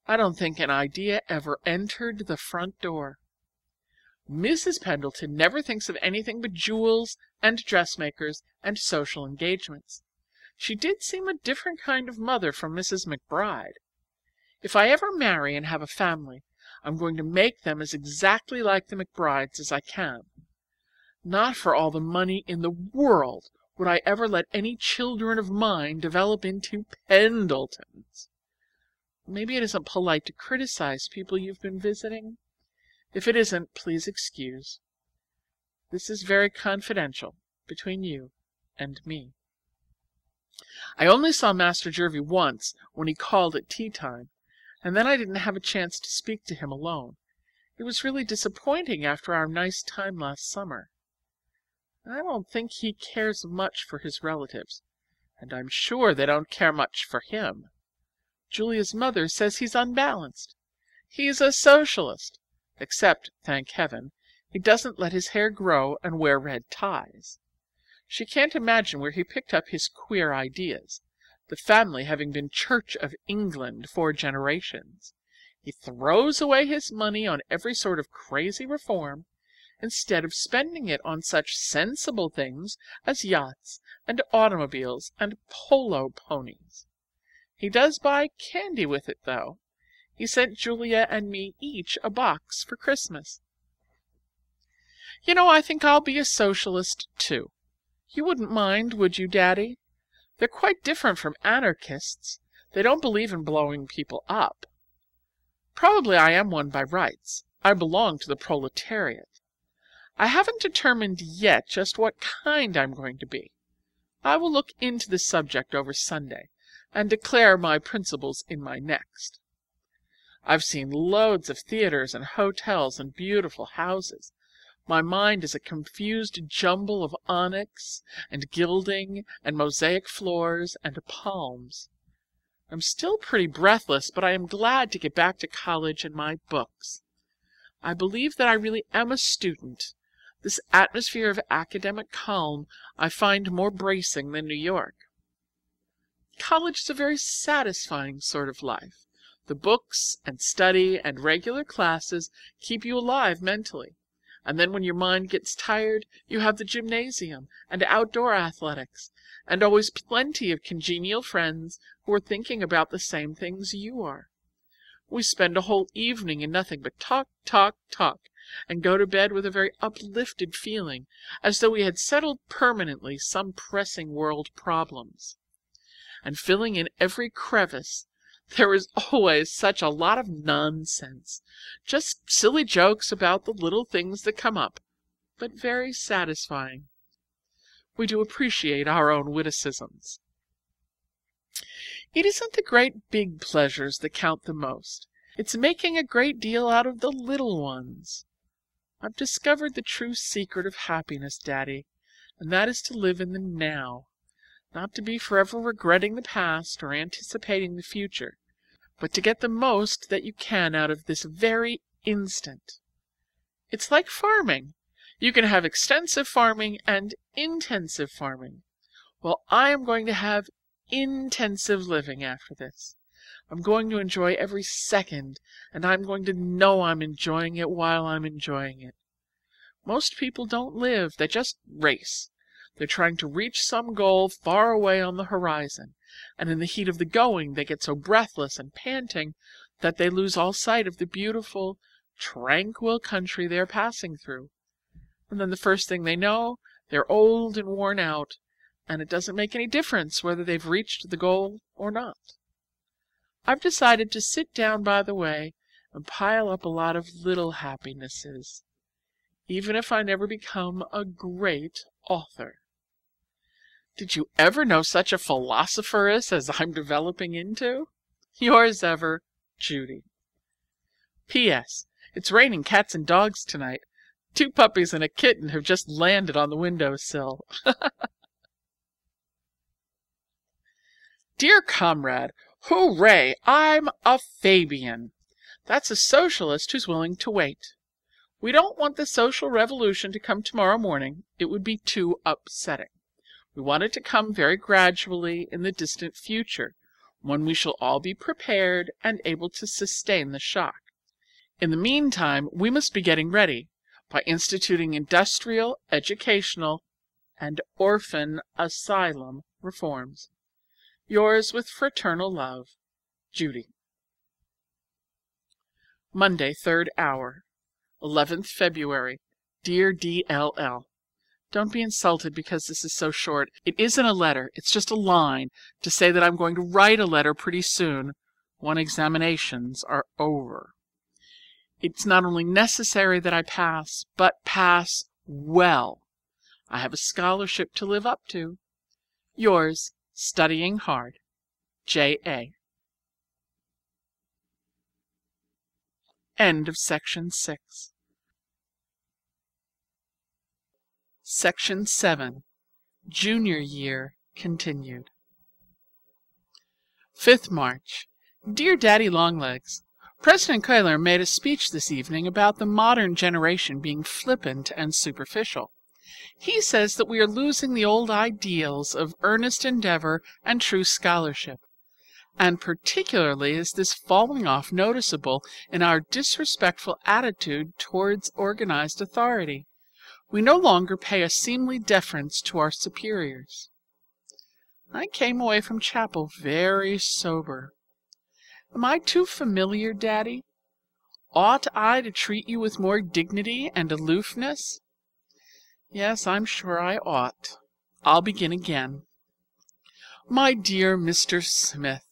Speaker 1: I don't think an idea ever entered the front door. Mrs. Pendleton never thinks of anything but jewels and dressmakers and social engagements. She did seem a different kind of mother from Mrs. McBride. If I ever marry and have a family, I'm going to make them as exactly like the McBrides as I can. Not for all the money in the world would I ever let any children of mine develop into Pendletons. Maybe it isn't polite to criticize people you've been visiting. If it isn't, please excuse. This is very confidential between you and me. I only saw Master Jervie once when he called at tea time, and then I didn't have a chance to speak to him alone. It was really disappointing after our nice time last summer. I don't think he cares much for his relatives, and I'm sure they don't care much for him. Julia's mother says he's unbalanced. He's a socialist, except, thank heaven, he doesn't let his hair grow and wear red ties. She can't imagine where he picked up his queer ideas, the family having been Church of England for generations. He throws away his money on every sort of crazy reform, instead of spending it on such sensible things as yachts and automobiles and polo ponies. He does buy candy with it, though. He sent Julia and me each a box for Christmas. I think I'll be a socialist, too. You wouldn't mind, would you, Daddy? They're quite different from anarchists. They don't believe in blowing people up. Probably I am one by rights. I belong to the proletariat. I haven't determined yet just what kind I'm going to be. I will look into the subject over Sunday and declare my principles in my next. I've seen loads of theaters and hotels and beautiful houses. My mind is a confused jumble of onyx and gilding and mosaic floors and palms. I'm still pretty breathless, but I am glad to get back to college and my books. I believe that I really am a student. This atmosphere of academic calm I find more bracing than New York. College is a very satisfying sort of life. The books and study and regular classes keep you alive mentally. And then when your mind gets tired, you have the gymnasium and outdoor athletics, and always plenty of congenial friends who are thinking about the same things you are. We spend a whole evening in nothing but talk, talk, talk, and go to bed with a very uplifted feeling, as though we had settled permanently some pressing world problems. And filling in every crevice, there is always such a lot of nonsense, just silly jokes about the little things that come up, but very satisfying. We do appreciate our own witticisms. It isn't the great big pleasures that count the most. It's making a great deal out of the little ones. I've discovered the true secret of happiness, Daddy, and that is to live in the now, not to be forever regretting the past or anticipating the future, but to get the most that you can out of this very instant. It's like farming. You can have extensive farming and intensive farming. Well, I am going to have intensive living after this. I'm going to enjoy every second, and I'm going to know I'm enjoying it while I'm enjoying it. Most people don't live, they just race. They're trying to reach some goal far away on the horizon, and in the heat of the going they get so breathless and panting that they lose all sight of the beautiful, tranquil country they're passing through. And then the first thing they know, they're old and worn out, and it doesn't make any difference whether they've reached the goal or not. I've decided to sit down by the way and pile up a lot of little happinesses, even if I never become a great author. Did you ever know such a philosopheress as I'm developing into? Yours ever, Judy. P.S. It's raining cats and dogs tonight. 2 puppies and a kitten have just landed on the windowsill. Dear comrade, hooray! I'm a Fabian. That's a socialist who's willing to wait. We don't want the social revolution to come tomorrow morning. It would be too upsetting. We want it to come very gradually in the distant future, when we shall all be prepared and able to sustain the shock. In the meantime, we must be getting ready by instituting industrial, educational, and orphan asylum reforms. Yours with fraternal love, Judy. Monday, 3rd hour, 11th February. Dear D.L.L. Don't be insulted because this is so short. It isn't a letter. It's just a line to say that I'm going to write a letter pretty soon when examinations are over. It's not only necessary that I pass, but pass well. I have a scholarship to live up to. Yours, studying hard, J.A. End of section 6. Section 7. Junior Year Continued. 5th March. Dear Daddy Longlegs, President Cuyler made a speech this evening about the modern generation being flippant and superficial. He says that we are losing the old ideals of earnest endeavor and true scholarship. And particularly is this falling off noticeable in our disrespectful attitude towards organized authority. We no longer pay a seemly deference to our superiors. I came away from chapel very sober. Am I too familiar, Daddy? Ought I to treat you with more dignity and aloofness? Yes, I'm sure I ought. I'll begin again. My dear Mr. Smith,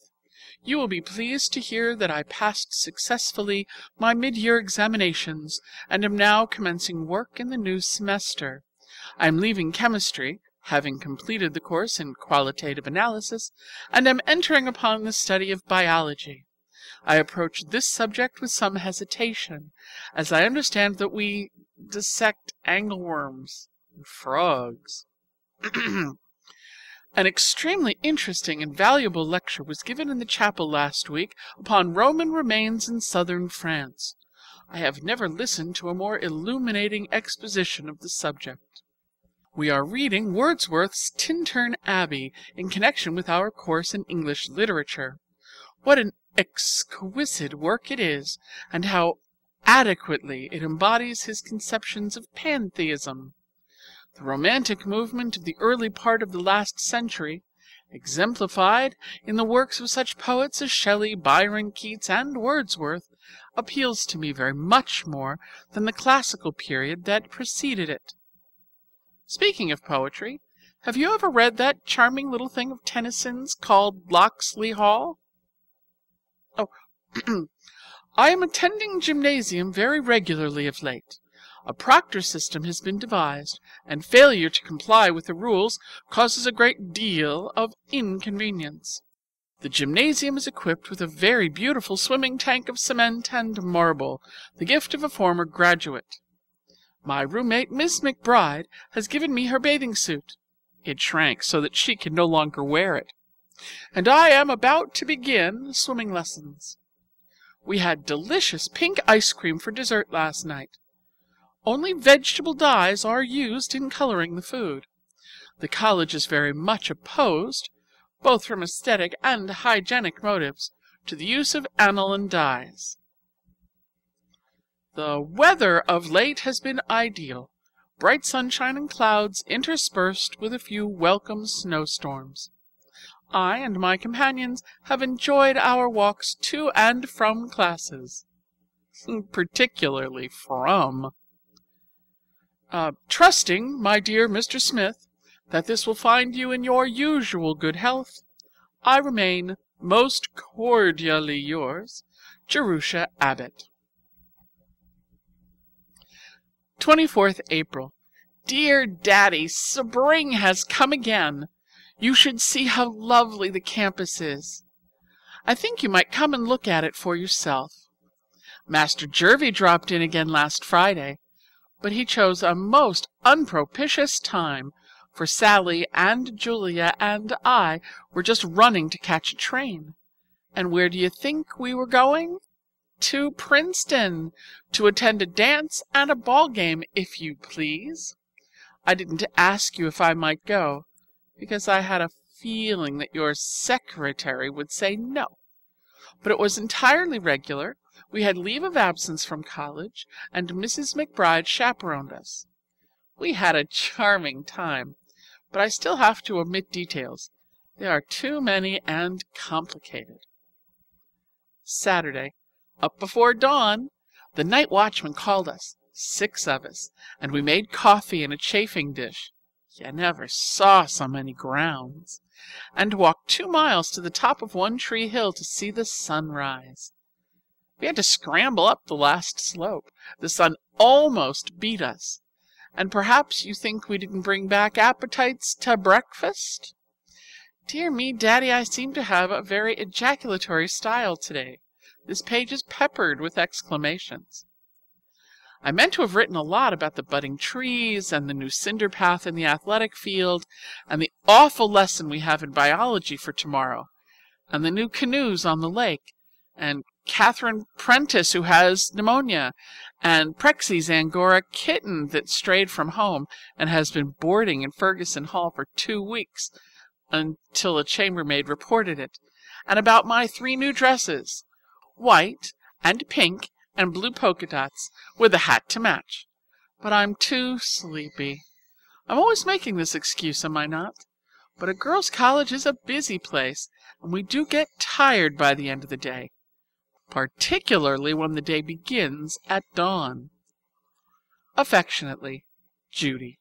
Speaker 1: you will be pleased to hear that I passed successfully my mid-year examinations and am now commencing work in the new semester. I am leaving chemistry, having completed the course in qualitative analysis, and am entering upon the study of biology. I approach this subject with some hesitation, as I understand that we dissect angleworms and frogs. An extremely interesting and valuable lecture was given in the chapel last week upon Roman remains in southern France. I have never listened to a more illuminating exposition of the subject. We are reading Wordsworth's Tintern Abbey in connection with our course in English literature. What an exquisite work it is, and how adequately it embodies his conceptions of pantheism. The romantic movement of the early part of the last century, exemplified in the works of such poets as Shelley, Byron, Keats, and Wordsworth, appeals to me very much more than the classical period that preceded it. Speaking of poetry, have you ever read that charming little thing of Tennyson's called Locksley Hall? Oh, I am attending gymnasium very regularly of late. A proctor system has been devised, and failure to comply with the rules causes a great deal of inconvenience. The gymnasium is equipped with a very beautiful swimming tank of cement and marble, the gift of a former graduate. My roommate, Miss McBride, has given me her bathing suit. It shrank so that she can no longer wear it, and I am about to begin swimming lessons. We had delicious pink ice cream for dessert last night. Only vegetable dyes are used in coloring the food. The college is very much opposed, both from aesthetic and hygienic motives, to the use of aniline dyes. The weather of late has been ideal, bright sunshine and clouds interspersed with a few welcome snowstorms. I and my companions have enjoyed our walks to and from classes, particularly from. Trusting, my dear Mr. Smith, that this will find you in your usual good health, I remain most cordially yours, Jerusha Abbott. 24th April. Dear Daddy, spring has come again. You should see how lovely the campus is. I think you might come and look at it for yourself. Master Jervie dropped in again last Friday, but he chose a most unpropitious time, for Sally and Julia and I were just running to catch a train. And where do you think we were going? To Princeton, to attend a dance and a ball game, if you please. I didn't ask you if I might go, because I had a feeling that your secretary would say no. But it was entirely regular. We had leave of absence from college, and Mrs. McBride chaperoned us. We had a charming time, but I still have to omit details. They are too many and complicated. Saturday. Up before dawn. The night watchman called us, 6 of us, and we made coffee in a chafing dish. You never saw so many grounds. And walked 2 miles to the top of One Tree Hill to see the sun rise. We had to scramble up the last slope. The sun almost beat us. And perhaps you think we didn't bring back appetites to breakfast? Dear me, Daddy, I seem to have a very ejaculatory style today. This page is peppered with exclamations. I meant to have written a lot about the budding trees and the new cinder path in the athletic field and the awful lesson we have in biology for tomorrow, and the new canoes on the lake, and Catherine Prentice who has pneumonia, and Prexy's Angora kitten that strayed from home and has been boarding in Ferguson Hall for 2 weeks until a chambermaid reported it, and about my 3 new dresses, white and pink and blue polka dots, with a hat to match. But I'm too sleepy. I'm always making this excuse, am I not? But a girls' college is a busy place, and we do get tired by the end of the day, particularly when the day begins at dawn. Affectionately, Judy.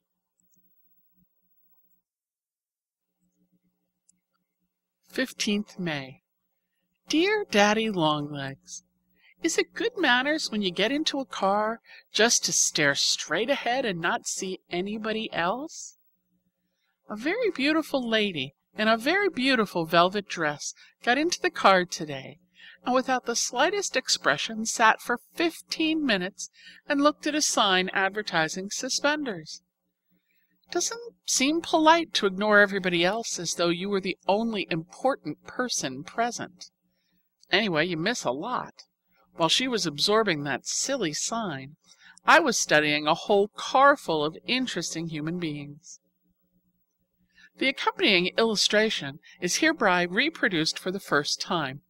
Speaker 1: 15th May. Dear Daddy Longlegs, is it good manners when you get into a car just to stare straight ahead and not see anybody else? A very beautiful lady in a very beautiful velvet dress got into the car today, and without the slightest expression sat for 15 minutes and looked at a sign advertising suspenders. Doesn't seem polite to ignore everybody else as though you were the only important person present. Anyway, you miss a lot. While she was absorbing that silly sign, I was studying a whole car full of interesting human beings. The accompanying illustration is hereby reproduced for the first time.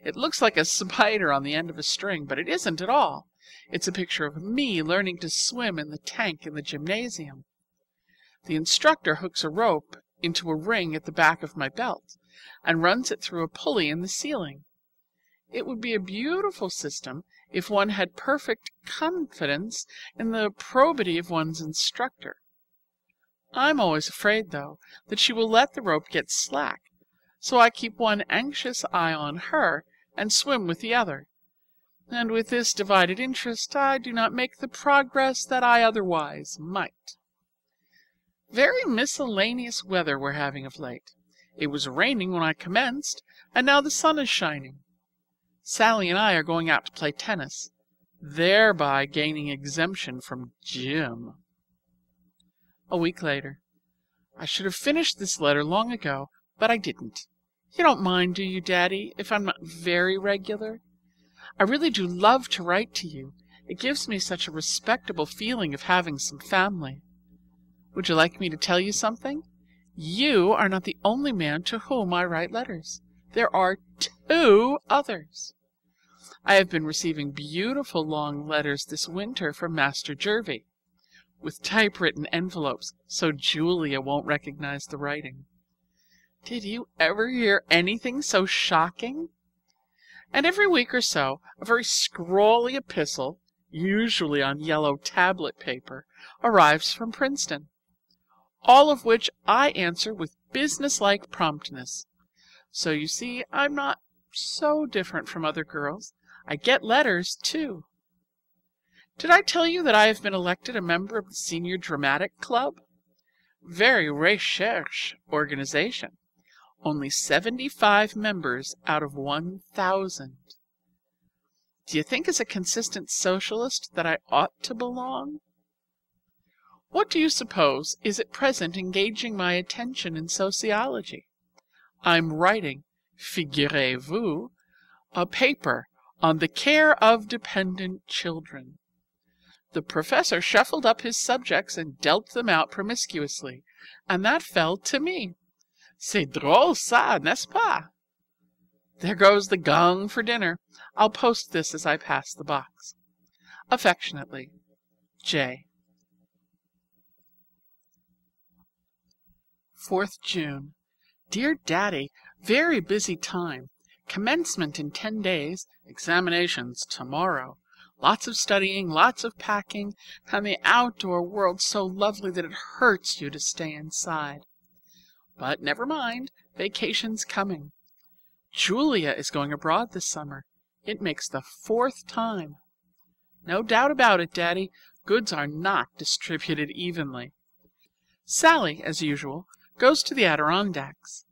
Speaker 1: It looks like a spider on the end of a string, but it isn't at all. It's a picture of me learning to swim in the tank in the gymnasium. The instructor hooks a rope into a ring at the back of my belt and runs it through a pulley in the ceiling. It would be a beautiful system if one had perfect confidence in the probity of one's instructor. I'm always afraid, though, that she will let the rope get slack, so I keep one anxious eye on her and swim with the other. And with this divided interest I do not make the progress that I otherwise might. Very miscellaneous weather we're having of late. It was raining when I commenced, and now the sun is shining. Sally and I are going out to play tennis, thereby gaining exemption from gym. A week later. I should have finished this letter long ago, but I didn't. You don't mind, do you, Daddy, if I'm not very regular? I really do love to write to you. It gives me such a respectable feeling of having some family. Would you like me to tell you something? You are not the only man to whom I write letters. There are 2 others. I have been receiving beautiful long letters this winter from Master Jervie, with typewritten envelopes, so Julia won't recognize the writing. Did you ever hear anything so shocking? And every week or so a very scrawly epistle, usually on yellow tablet paper, arrives from Princeton, all of which I answer with business-like promptness. So you see, I'm not so different from other girls. I get letters, too. Did I tell you that I have been elected a member of the Senior Dramatic Club? Very recherche organization. Only 75 members out of 1,000. Do you think as a consistent socialist that I ought to belong? What do you suppose is at present engaging my attention in sociology? I'm writing, figurez-vous, a paper on the care of dependent children. The professor shuffled up his subjects and dealt them out promiscuously, and that fell to me. C'est drôle ça, n'est-ce pas? There goes the gong for dinner. I'll post this as I pass the box. Affectionately, J. 4th June. Dear Daddy, very busy time. Commencement in 10 days, examinations tomorrow. Lots of studying, lots of packing, and the outdoor world so lovely that it hurts you to stay inside. But never mind, vacation's coming. Julia is going abroad this summer. It makes the 4th time. No doubt about it, Daddy, goods are not distributed evenly. Sally, as usual, goes to the Adirondacks.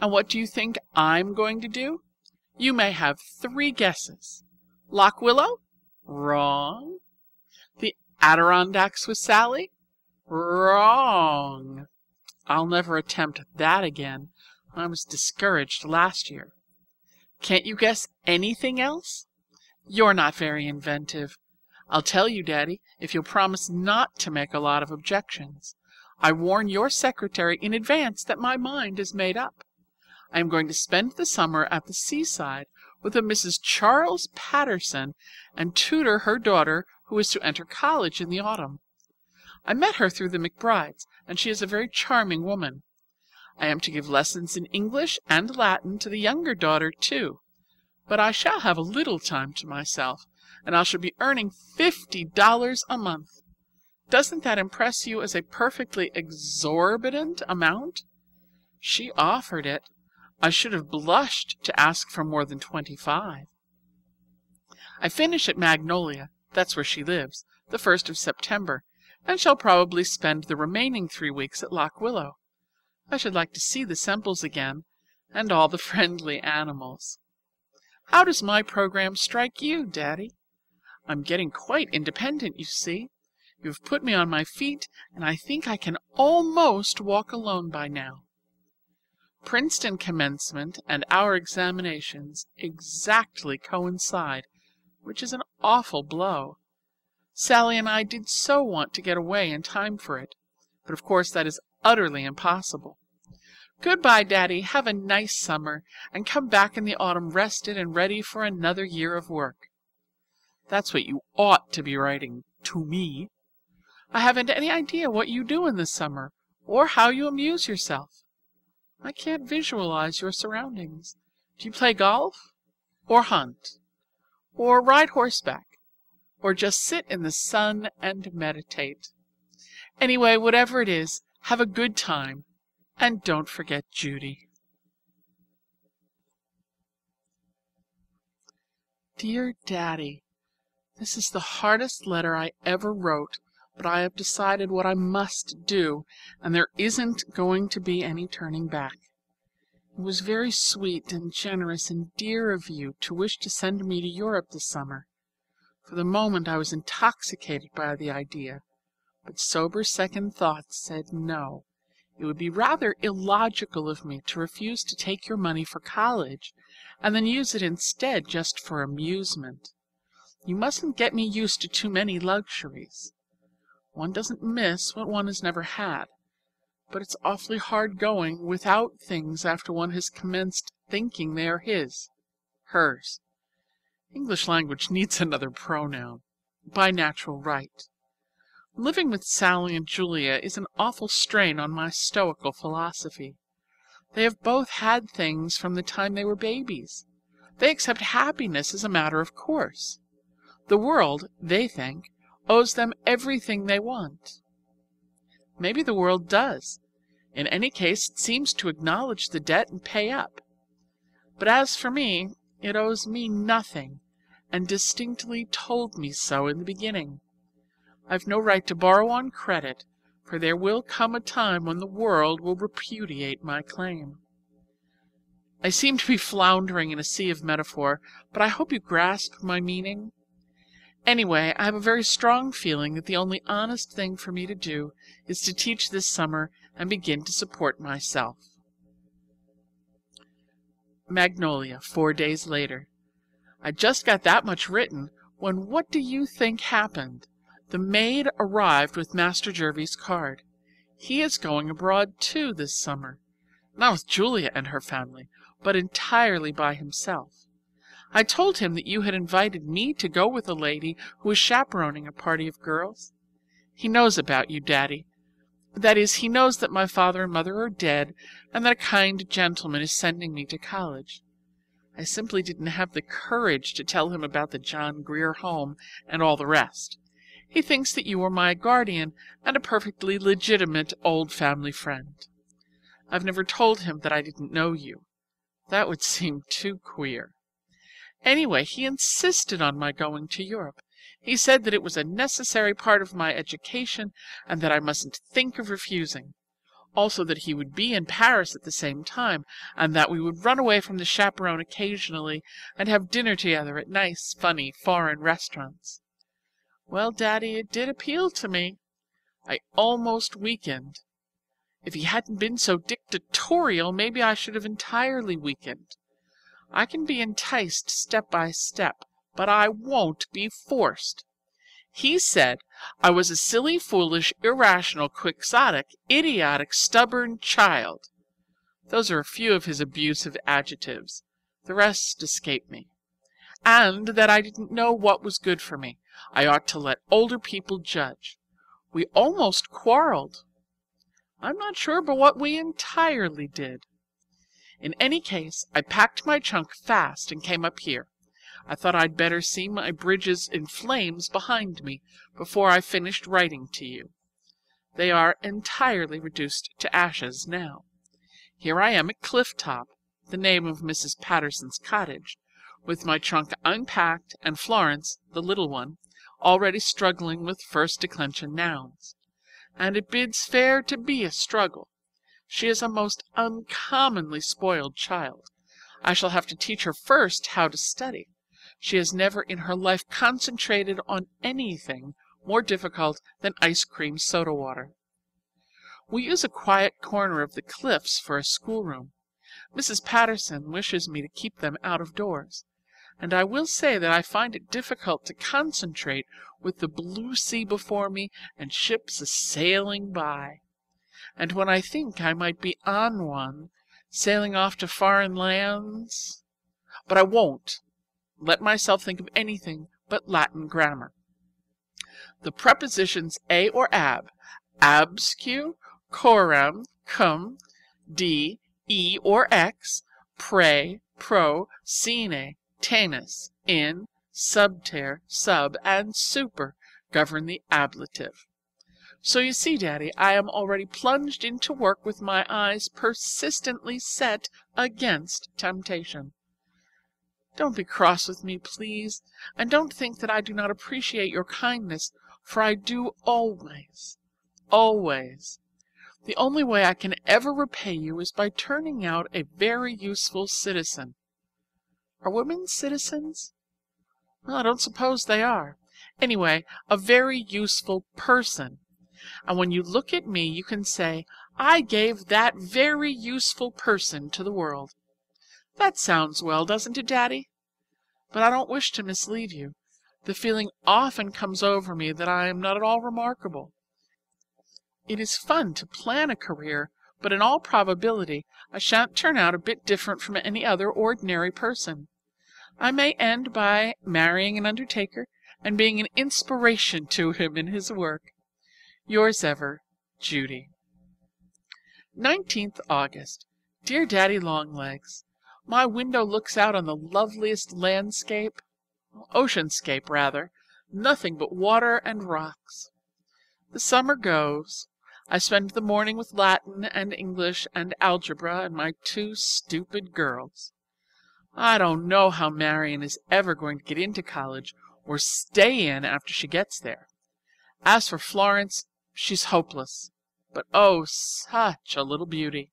Speaker 1: And what do you think I'm going to do? You may have 3 guesses. Lock Willow? Wrong. The Adirondacks with Sally? Wrong. I'll never attempt that again. I was discouraged last year. Can't you guess anything else? You're not very inventive. I'll tell you, Daddy, if you'll promise not to make a lot of objections. I warn your secretary in advance that my mind is made up. I am going to spend the summer at the seaside with a Mrs. Charles Patterson and tutor her daughter who is to enter college in the autumn. I met her through the McBrides, and she is a very charming woman. I am to give lessons in English and Latin to the younger daughter, too, but I shall have a little time to myself, and I shall be earning $50 a month. Doesn't that impress you as a perfectly exorbitant amount? She offered it. I should have blushed to ask for more than 25. I finish at Magnolia, that's where she lives, the 1st of September, and shall probably spend the remaining 3 weeks at Lock Willow. I should like to see the Semples again, and all the friendly animals. How does my program strike you, Daddy? I'm getting quite independent, you see. You have put me on my feet, and I think I can almost walk alone by now. Princeton commencement and our examinations exactly coincide, which is an awful blow. Sally and I did so want to get away in time for it, but of course that is utterly impossible. Goodbye, Daddy. Have a nice summer, and come back in the autumn rested and ready for another year of work. That's what you ought to be writing to me. I haven't any idea what you do in the summer, or how you amuse yourself. I can't visualize your surroundings. Do you play golf? Or hunt? Or ride horseback? Or just sit in the sun and meditate? Anyway, whatever it is, have a good time, and don't forget Judy. Dear Daddy, this is the hardest letter I ever wrote, but I have decided what I must do, and there isn't going to be any turning back. It was very sweet and generous and dear of you to wish to send me to Europe this summer. For the moment I was intoxicated by the idea, but sober second thoughts said no. It would be rather illogical of me to refuse to take your money for college and then use it instead just for amusement. You mustn't get me used to too many luxuries. One doesn't miss what one has never had, but it's awfully hard going without things after one has commenced thinking they are hers. English language needs another pronoun, by natural right. Living with Sally and Julia is an awful strain on my stoical philosophy. They have both had things from the time they were babies. They accept happiness as a matter of course. The world, they think, owes them everything they want. Maybe the world does. In any case, it seems to acknowledge the debt and pay up. But as for me, it owes me nothing, and distinctly told me so in the beginning. I've no right to borrow on credit, for there will come a time when the world will repudiate my claim. I seem to be floundering in a sea of metaphor, but I hope you grasp my meaning. Anyway, I have a very strong feeling that the only honest thing for me to do is to teach this summer and begin to support myself. Magnolia, 4 days later. I just got that much written when what do you think happened? The maid arrived with Master Jervie's card. He is going abroad too this summer, not with Julia and her family, but entirely by himself. I told him that you had invited me to go with a lady who is chaperoning a party of girls. He knows about you, Daddy. That is, he knows that my father and mother are dead, and that a kind gentleman is sending me to college. I simply didn't have the courage to tell him about the John Grier Home and all the rest. He thinks that you are my guardian and a perfectly legitimate old family friend. I've never told him that I didn't know you. That would seem too queer. Anyway, he insisted on my going to Europe. He said that it was a necessary part of my education and that I mustn't think of refusing. Also that he would be in Paris at the same time, and that we would run away from the chaperone occasionally and have dinner together at nice, funny, foreign restaurants. Well, Daddy, it did appeal to me. I almost weakened. If he hadn't been so dictatorial, maybe I should have entirely weakened. I can be enticed step by step, but I won't be forced. He said I was a silly, foolish, irrational, quixotic, idiotic, stubborn child. Those are a few of his abusive adjectives. The rest escape me. And that I didn't know what was good for me. I ought to let older people judge. We almost quarreled. I'm not sure but what we entirely did. In any case, I packed my trunk fast and came up here. I thought I'd better see my bridges in flames behind me before I finished writing to you. They are entirely reduced to ashes now. Here I am at Cliff Top, the name of Mrs. Patterson's cottage, with my trunk unpacked and Florence, the little one, already struggling with first declension nouns. And it bids fair to be a struggle. She is a most uncommonly spoiled child. I shall have to teach her first how to study. She has never in her life concentrated on anything more difficult than ice cream soda water. We use a quiet corner of the cliffs for a schoolroom. Mrs. Patterson wishes me to keep them out of doors, and I will say that I find it difficult to concentrate with the blue sea before me and ships a-sailing by. And when I think I might be on one, sailing off to foreign lands. But I won't let myself think of anything but Latin grammar. The prepositions a or ab, absque, coram, cum, de, e or ex, pre, pro, sine, tenus, in, subter, sub, and super govern the ablative. So you see, Daddy, I am already plunged into work with my eyes persistently set against temptation. Don't be cross with me, please, and don't think that I do not appreciate your kindness, for I do always, always. The only way I can ever repay you is by turning out a very useful citizen. Are women citizens? Well, I don't suppose they are. Anyway, a very useful person. And when you look at me, you can say, I gave that very useful person to the world. That sounds well, doesn't it, Daddy? But I don't wish to mislead you. The feeling often comes over me that I am not at all remarkable. It is fun to plan a career, but in all probability I shan't turn out a bit different from any other ordinary person. I may end by marrying an undertaker and being an inspiration to him in his work. Yours ever, Judy. 19th August. Dear Daddy Longlegs, my window looks out on the loveliest landscape, oceanscape rather, nothing but water and rocks. The summer goes. I spend the morning with Latin and English and algebra and my two stupid girls. I don't know how Marion is ever going to get into college or stay in after she gets there. As for Florence, she's hopeless, but oh, such a little beauty.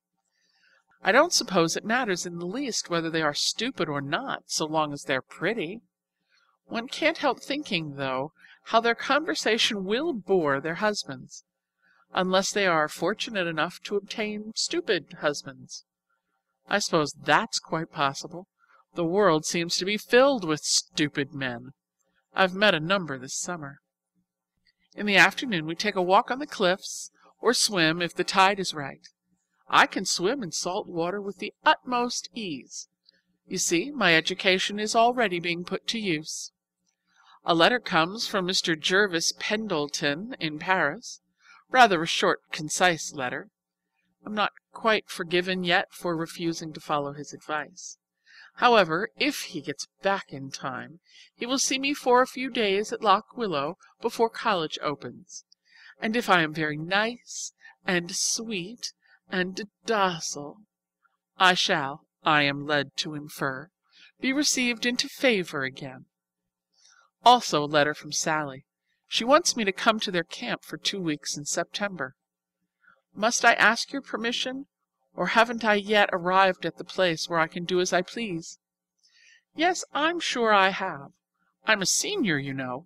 Speaker 1: I don't suppose it matters in the least whether they are stupid or not, so long as they're pretty. One can't help thinking, though, how their conversation will bore their husbands, unless they are fortunate enough to obtain stupid husbands. I suppose that's quite possible. The world seems to be filled with stupid men. I've met a number this summer. In the afternoon we take a walk on the cliffs, or swim if the tide is right. I can swim in salt water with the utmost ease. You see, my education is already being put to use. A letter comes from Mr. Jervis Pendleton in Paris. Rather a short, concise letter. I'm not quite forgiven yet for refusing to follow his advice. However, if he gets back in time, he will see me for a few days at Lock Willow before college opens. And if I am very nice and sweet and docile, I shall, I am led to infer, be received into favor again. Also a letter from Sally. She wants me to come to their camp for 2 weeks in September. Must I ask your permission, or haven't I yet arrived at the place where I can do as I please? Yes, I'm sure I have. I'm a senior, you know.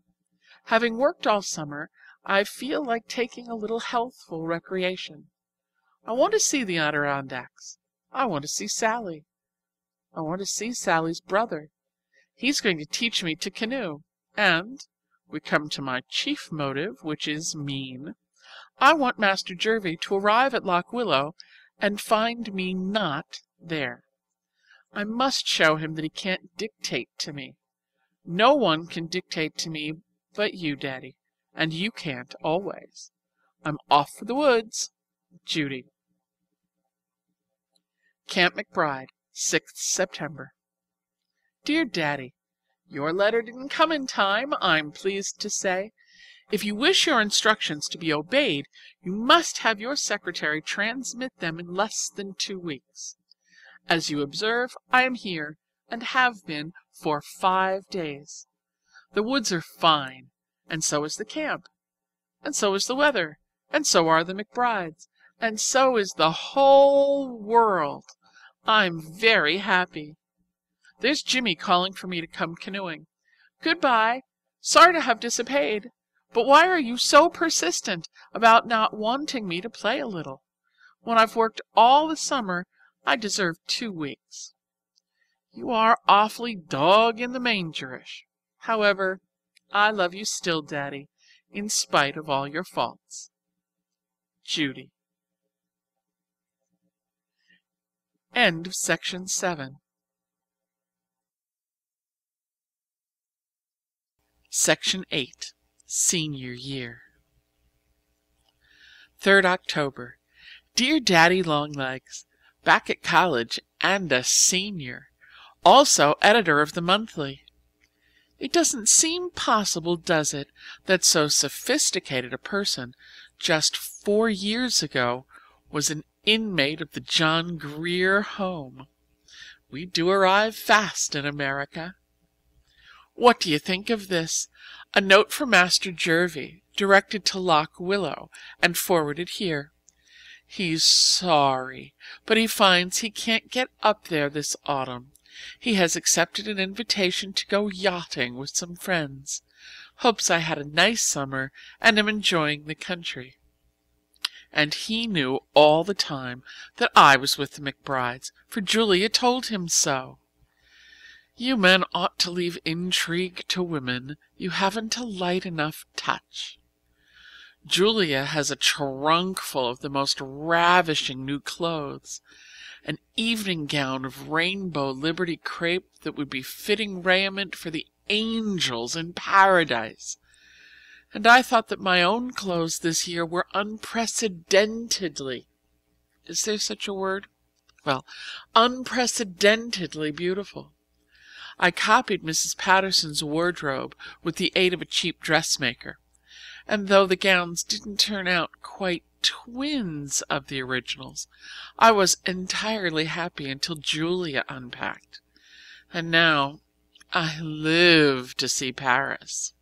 Speaker 1: Having worked all summer, I feel like taking a little healthful recreation. I want to see the Adirondacks. I want to see Sally. I want to see Sally's brother. He's going to teach me to canoe. And we come to my chief motive, which is mean. I want Master Jervie to arrive at Lock Willow and find me not there. I must show him that he can't dictate to me. No one can dictate to me but you, Daddy, and you can't always. I'm off for the woods. Judy. Camp McBride, 6th September. Dear Daddy, your letter didn't come in time, I'm pleased to say. If you wish your instructions to be obeyed, you must have your secretary transmit them in less than 2 weeks. As you observe, I am here, and have been for 5 days. The woods are fine, and so is the camp, and so is the weather, and so are the McBrides, and so is the whole world. I'm very happy. There's Jimmy calling for me to come canoeing. Goodbye. Sorry to have disobeyed, but why are you so persistent about not wanting me to play a little? When I've worked all the summer, I deserve 2 weeks. You are awfully dog-in-the-mangerish. However, I love you still, Daddy, in spite of all your faults. Judy. End of section 7. Section 8. Senior Year. 3rd October. Dear Daddy Longlegs, back at college and a senior, also editor of the monthly. It doesn't seem possible, does it, that so sophisticated a person just 4 years ago was an inmate of the John Grier Home. We do arrive fast in America. What do you think of this? A note from Master Jervie, directed to Lock Willow, and forwarded here. He's sorry, but he finds he can't get up there this autumn. He has accepted an invitation to go yachting with some friends. Hopes I had a nice summer and am enjoying the country. And he knew all the time that I was with the McBrides, for Julia told him so. You men ought to leave intrigue to women. You haven't a light enough touch. Julia has a trunk full of the most ravishing new clothes, an evening gown of rainbow Liberty crepe that would be fitting raiment for the angels in paradise. And I thought that my own clothes this year were unprecedentedly, is there such a word? Well, unprecedentedly beautiful. I copied Mrs. Patterson's wardrobe with the aid of a cheap dressmaker, and though the gowns didn't turn out quite twins of the originals, I was entirely happy until Julia unpacked. And now I live to see Paris.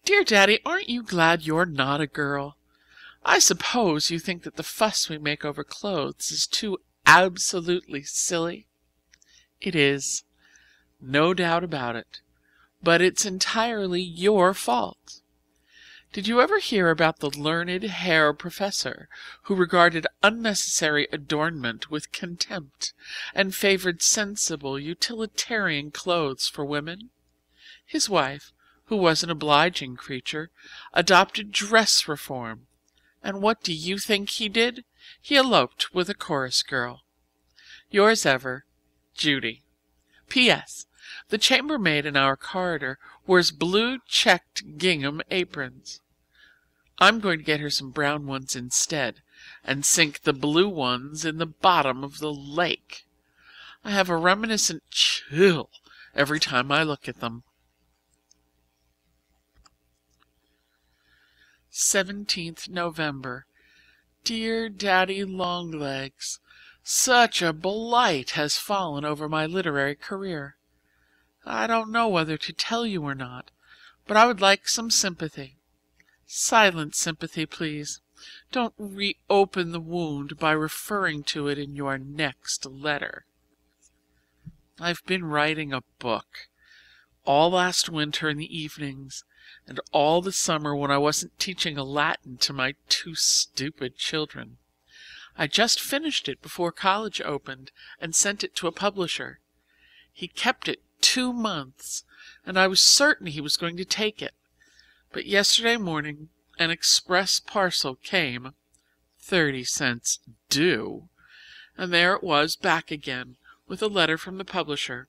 Speaker 1: Dear Daddy, aren't you glad you're not a girl? I suppose you think that the fuss we make over clothes is too absolutely silly. It is, no doubt about it, but it's entirely your fault. Did you ever hear about the learned Herr Professor who regarded unnecessary adornment with contempt and favored sensible, utilitarian clothes for women? His wife, who was an obliging creature, adopted dress reform, and what do you think he did? He eloped with a chorus girl. Yours ever, Judy. P.S. The chambermaid in our corridor wears blue checked gingham aprons. I'm going to get her some brown ones instead, and sink the blue ones in the bottom of the lake. I have a reminiscent chill every time I look at them. 17th November. Dear Daddy Longlegs, such a blight has fallen over my literary career. I don't know whether to tell you or not, but I would like some sympathy. Silent sympathy, please. Don't reopen the wound by referring to it in your next letter. I've been writing a book, all last winter in the evenings, and all the summer when I wasn't teaching Latin to my 2 stupid children. I just finished it before college opened and sent it to a publisher. He kept it 2 months, and I was certain he was going to take it. But yesterday morning an express parcel came, 30 cents due, and there it was back again with a letter from the publisher.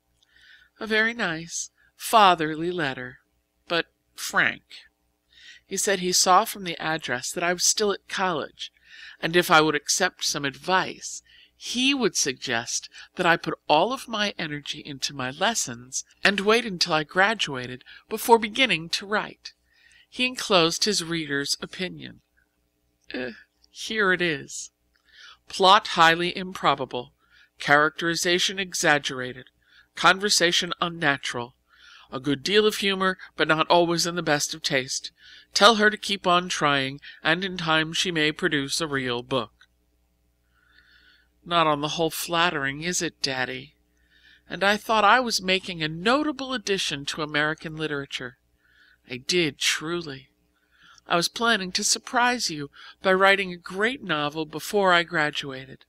Speaker 1: A very nice, fatherly letter, but frank. He said he saw from the address that I was still at college, and if I would accept some advice, he would suggest that I put all of my energy into my lessons and wait until I graduated before beginning to write. He enclosed his reader's opinion. Here it is. Plot highly improbable, characterization exaggerated, conversation unnatural, a good deal of humor, but not always in the best of taste. Tell her to keep on trying, and in time she may produce a real book. Not on the whole flattering, is it, Daddy? And I thought I was making a notable addition to American literature. I did, truly. I was planning to surprise you by writing a great novel before I graduated.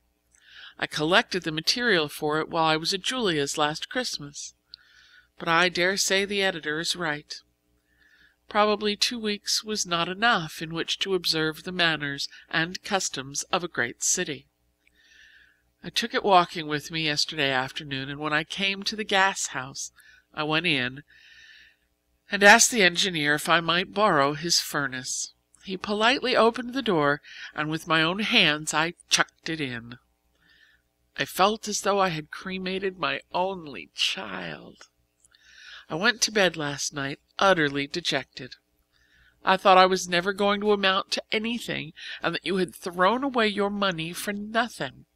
Speaker 1: I collected the material for it while I was at Julia's last Christmas. But I dare say the editor is right. Probably 2 weeks was not enough in which to observe the manners and customs of a great city. I took it walking with me yesterday afternoon, and when I came to the gas house, I went in and asked the engineer if I might borrow his furnace. He politely opened the door, and with my own hands I chucked it in. I felt as though I had cremated my only child. I went to bed last night utterly dejected. I thought I was never going to amount to anything, and that you had thrown away your money for nothing.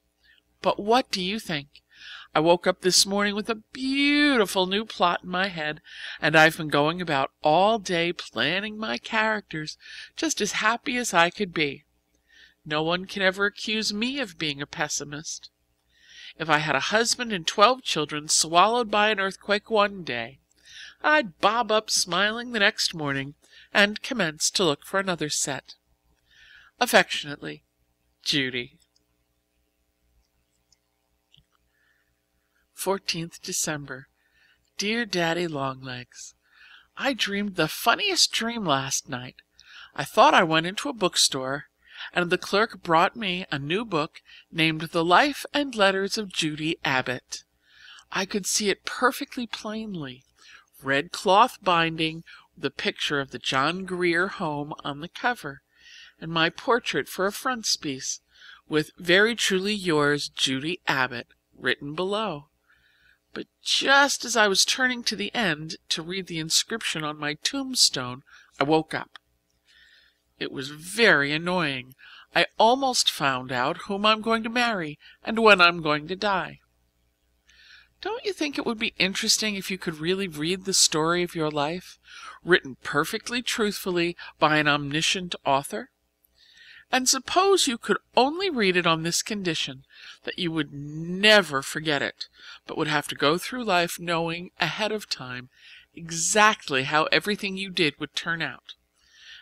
Speaker 1: But what do you think? I woke up this morning with a beautiful new plot in my head, and I've been going about all day planning my characters, just as happy as I could be. No one can ever accuse me of being a pessimist. If I had a husband and 12 children swallowed by an earthquake one day, I'd bob up smiling the next morning and commence to look for another set. Affectionately, Judy. 14th December. Dear Daddy Longlegs, I dreamed the funniest dream last night. I thought I went into a bookstore, and the clerk brought me a new book named The Life and Letters of Judy Abbott. I could see it perfectly plainly. Red cloth binding with a picture of the John Grier home on the cover, and my portrait for a frontispiece, with Very truly yours, Judy Abbott, written below. But just as I was turning to the end to read the inscription on my tombstone, I woke up. It was very annoying. I almost found out whom I'm going to marry and when I'm going to die. Don't you think it would be interesting if you could really read the story of your life, written perfectly truthfully by an omniscient author? And suppose you could only read it on this condition, that you would never forget it, but would have to go through life knowing ahead of time exactly how everything you did would turn out,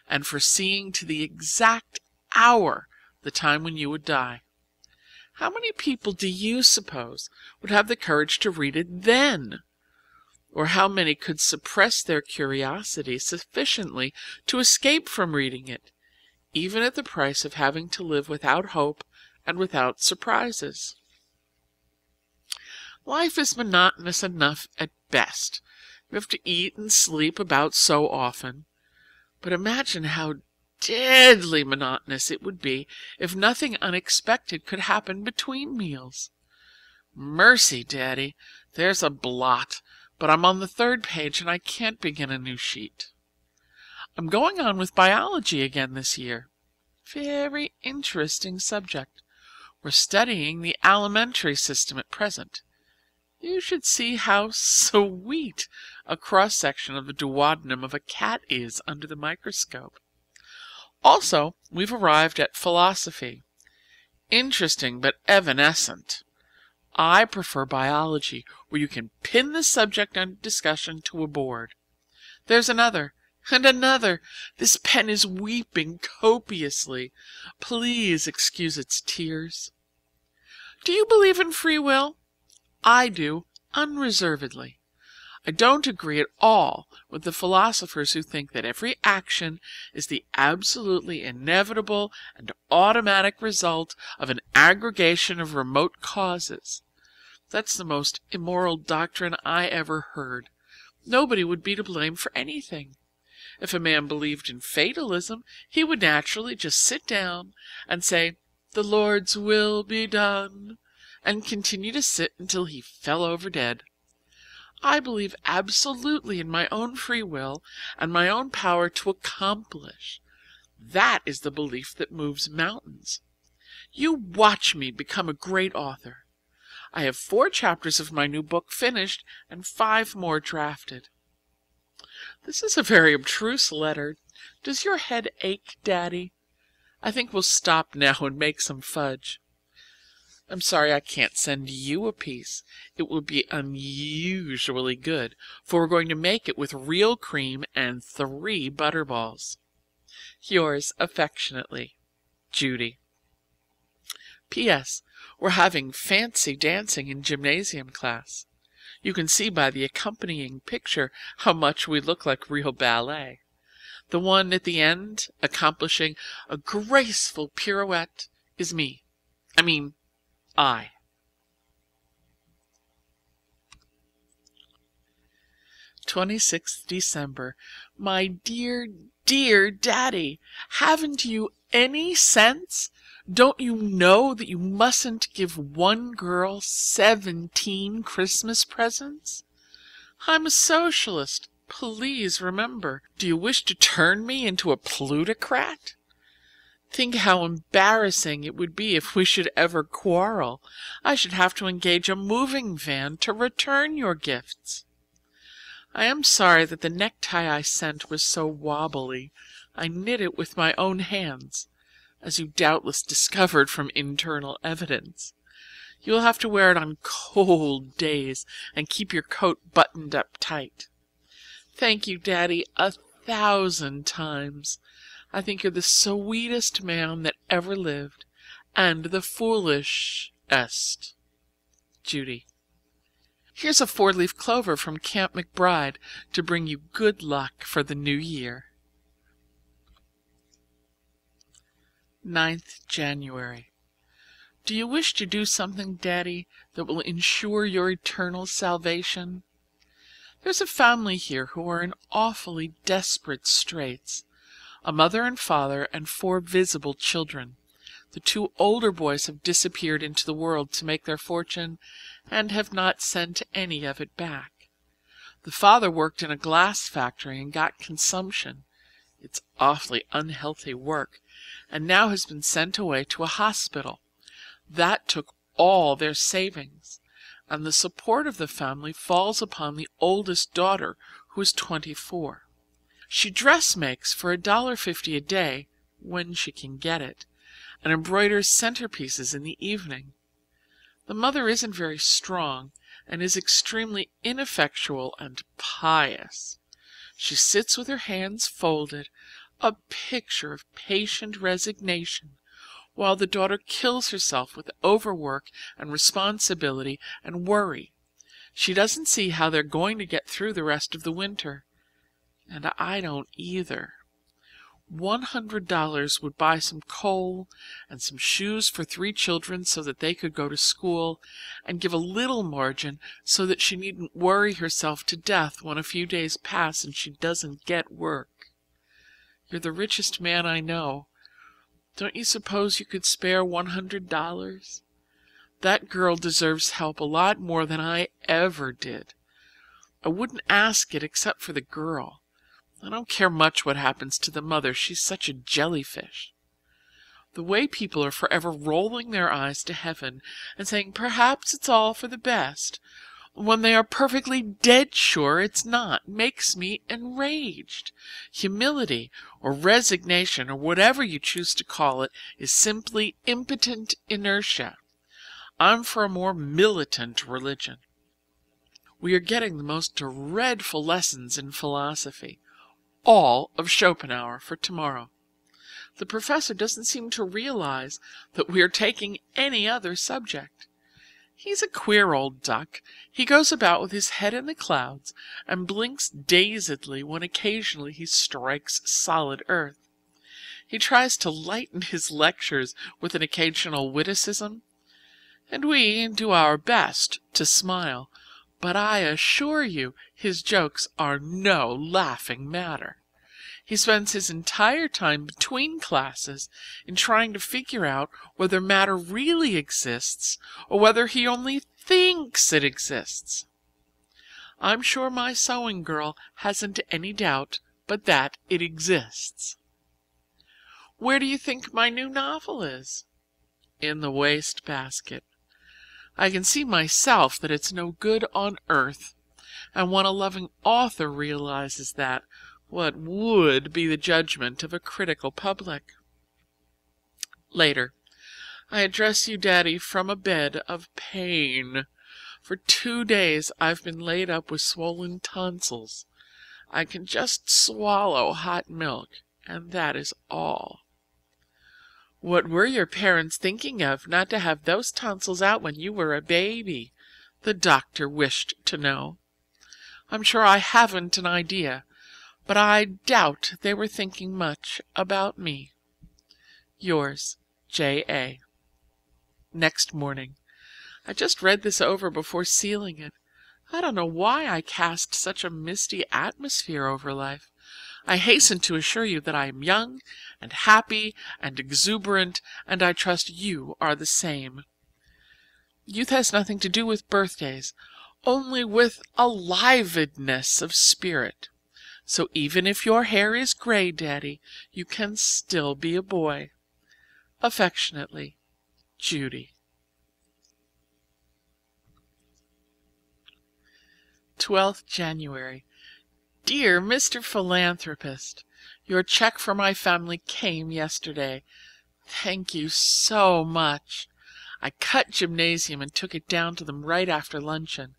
Speaker 1: and foreseeing to the exact hour the time when you would die. How many people do you suppose would have the courage to read it then? Or how many could suppress their curiosity sufficiently to escape from reading it, even at the price of having to live without hope and without surprises? Life is monotonous enough at best. You have to eat and sleep about so often. But imagine how deadly monotonous it would be if nothing unexpected could happen between meals. Mercy, Daddy, there's a blot, but I'm on the 3rd page and I can't begin a new sheet. I'm going on with biology again this year. Very interesting subject. We're studying the alimentary system at present. You should see how sweet a cross-section of the duodenum of a cat is under the microscope. Also, we've arrived at philosophy. Interesting but evanescent. I prefer biology, where you can pin the subject under discussion to a board. There's another, and another. This pen is weeping copiously. Please excuse its tears. Do you believe in free will? I do, unreservedly. I don't agree at all with the philosophers who think that every action is the absolutely inevitable and automatic result of an aggregation of remote causes. That's the most immoral doctrine I ever heard. Nobody would be to blame for anything. If a man believed in fatalism, he would naturally just sit down and say, "The Lord's will be done," and continue to sit until he fell over dead. I believe absolutely in my own free will and my own power to accomplish. That is the belief that moves mountains. You watch me become a great author. I have 4 chapters of my new book finished and 5 more drafted. This is a very abstruse letter. Does your head ache, Daddy? I think we'll stop now and make some fudge. I'm sorry I can't send you a piece. It will be unusually good, for we're going to make it with real cream and 3 butterballs. Yours affectionately, Judy. P.S. We're having fancy dancing in gymnasium class. You can see by the accompanying picture how much we look like real ballet. The one at the end, accomplishing a graceful pirouette, is me. I. 26th December. My dear, dear Daddy, haven't you any sense? Don't you know that you mustn't give one girl 17 Christmas presents? I'm a socialist. Please remember. Do you wish to turn me into a plutocrat? Think how embarrassing it would be if we should ever quarrel. I should have to engage a moving van to return your gifts. I am sorry that the necktie I sent was so wobbly. I knit it with my own hands, as you doubtless discovered from internal evidence. You will have to wear it on cold days and keep your coat buttoned up tight. Thank you, Daddy, 1,000 times. I think you're the sweetest man that ever lived, and the foolishest. Judy. Here's a 4-leaf clover from Camp McBride to bring you good luck for the new year. 9th January. Do you wish to do something, Daddy, that will ensure your eternal salvation? There's a family here who are in awfully desperate straits. A mother and father and 4 visible children. The 2 older boys have disappeared into the world to make their fortune and have not sent any of it back. The father worked in a glass factory and got consumption. It's awfully unhealthy work, and now has been sent away to a hospital. That took all their savings, and the support of the family falls upon the oldest daughter, who is 24. She dressmakes for $1.50 a day, when she can get it, and embroiders centerpieces in the evening. The mother isn't very strong, and is extremely ineffectual and pious. She sits with her hands folded, a picture of patient resignation, while the daughter kills herself with overwork and responsibility and worry. She doesn't see how they're going to get through the rest of the winter. And I don't either. $100 would buy some coal and some shoes for 3 children so that they could go to school, and give a little margin so that she needn't worry herself to death when a few days pass and she doesn't get work. You're the richest man I know. Don't you suppose you could spare $100? That girl deserves help a lot more than I ever did. I wouldn't ask it except for the girl. I don't care much what happens to the mother. She's such a jellyfish. The way people are forever rolling their eyes to heaven and saying perhaps it's all for the best, when they are perfectly dead sure it's not, makes me enraged. Humility or resignation or whatever you choose to call it is simply impotent inertia. I'm for a more militant religion. We are getting the most dreadful lessons in philosophy. All of Schopenhauer for tomorrow. The professor doesn't seem to realize that we are taking any other subject. He's a queer old duck. He goes about with his head in the clouds and blinks dazedly when occasionally he strikes solid earth. He tries to lighten his lectures with an occasional witticism, and we do our best to smile, but I assure you his jokes are no laughing matter. He spends his entire time between classes in trying to figure out whether matter really exists or whether he only thinks it exists. I'm sure my sewing girl hasn't any doubt but that it exists. Where do you think my new novel is? In the wastebasket. I can see myself that it's no good on earth, and when a loving author realizes that, what would be the judgment of a critical public? Later. I address you, Daddy, from a bed of pain. For 2 days I've been laid up with swollen tonsils. I can just swallow hot milk, and that is all. What were your parents thinking of not to have those tonsils out when you were a baby? The doctor wished to know. I'm sure I haven't an idea, but I doubt they were thinking much about me. Yours, J.A. Next morning. I just read this over before sealing it. I don't know why I cast such a misty atmosphere over life. I hasten to assure you that I am young and happy and exuberant, and I trust you are the same. Youth has nothing to do with birthdays, only with alivedness of spirit. So even if your hair is gray, Daddy, you can still be a boy. Affectionately, Judy. 12th January. Dear Mr. Philanthropist, your check for my family came yesterday. Thank you so much. I cut gymnasium and took it down to them right after luncheon,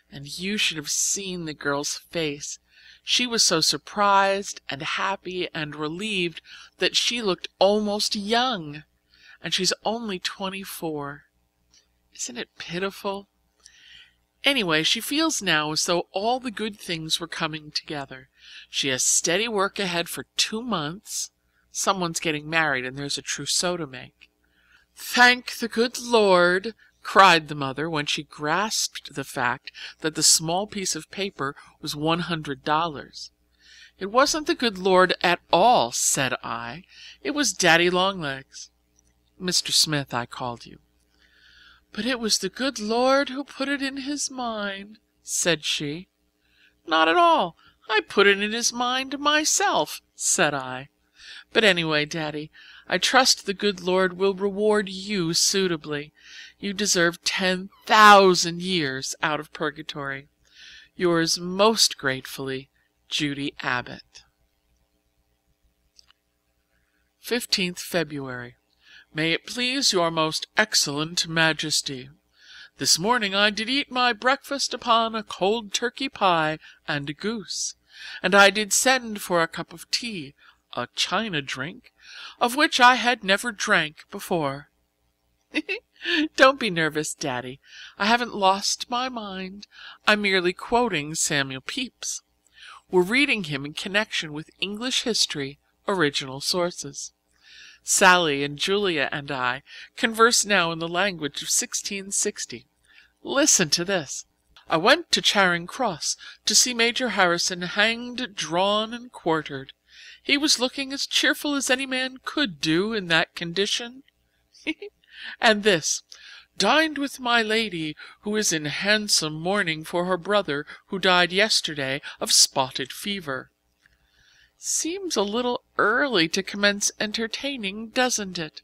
Speaker 1: and you should have seen the girl's face. She was so surprised and happy and relieved that she looked almost young, and she's only 24. Isn't it pitiful? Anyway, she feels now as though all the good things were coming together. She has steady work ahead for 2 months. Someone's getting married and there's a trousseau to make. Thank the good Lord, cried the mother when she grasped the fact that the small piece of paper was $100. It wasn't the good Lord at all, said I. It was Daddy Longlegs. Mr. Smith, I called you. But it was the good Lord who put it in his mind, said she. Not at all. I put it in his mind myself, said I. But anyway, Daddy, I trust the good Lord will reward you suitably. You deserve 10,000 years out of purgatory. Yours most gratefully, Judy Abbott. 15th February. May it please your most excellent Majesty. This morning I did eat my breakfast upon a cold turkey pie and a goose, and I did send for a cup of tea, a China drink, of which I had never drank before. Don't be nervous, Daddy. I haven't lost my mind. I'm merely quoting Samuel Pepys. We're reading him in connection with English history, original sources. Sally and Julia and I converse now in the language of 1660. Listen to this. I went to Charing Cross to see Major Harrison hanged, drawn, and quartered. He was looking as cheerful as any man could do in that condition. And this, dined with my lady, who is in handsome mourning for her brother, who died yesterday of spotted fever. Seems a little early to commence entertaining, doesn't it?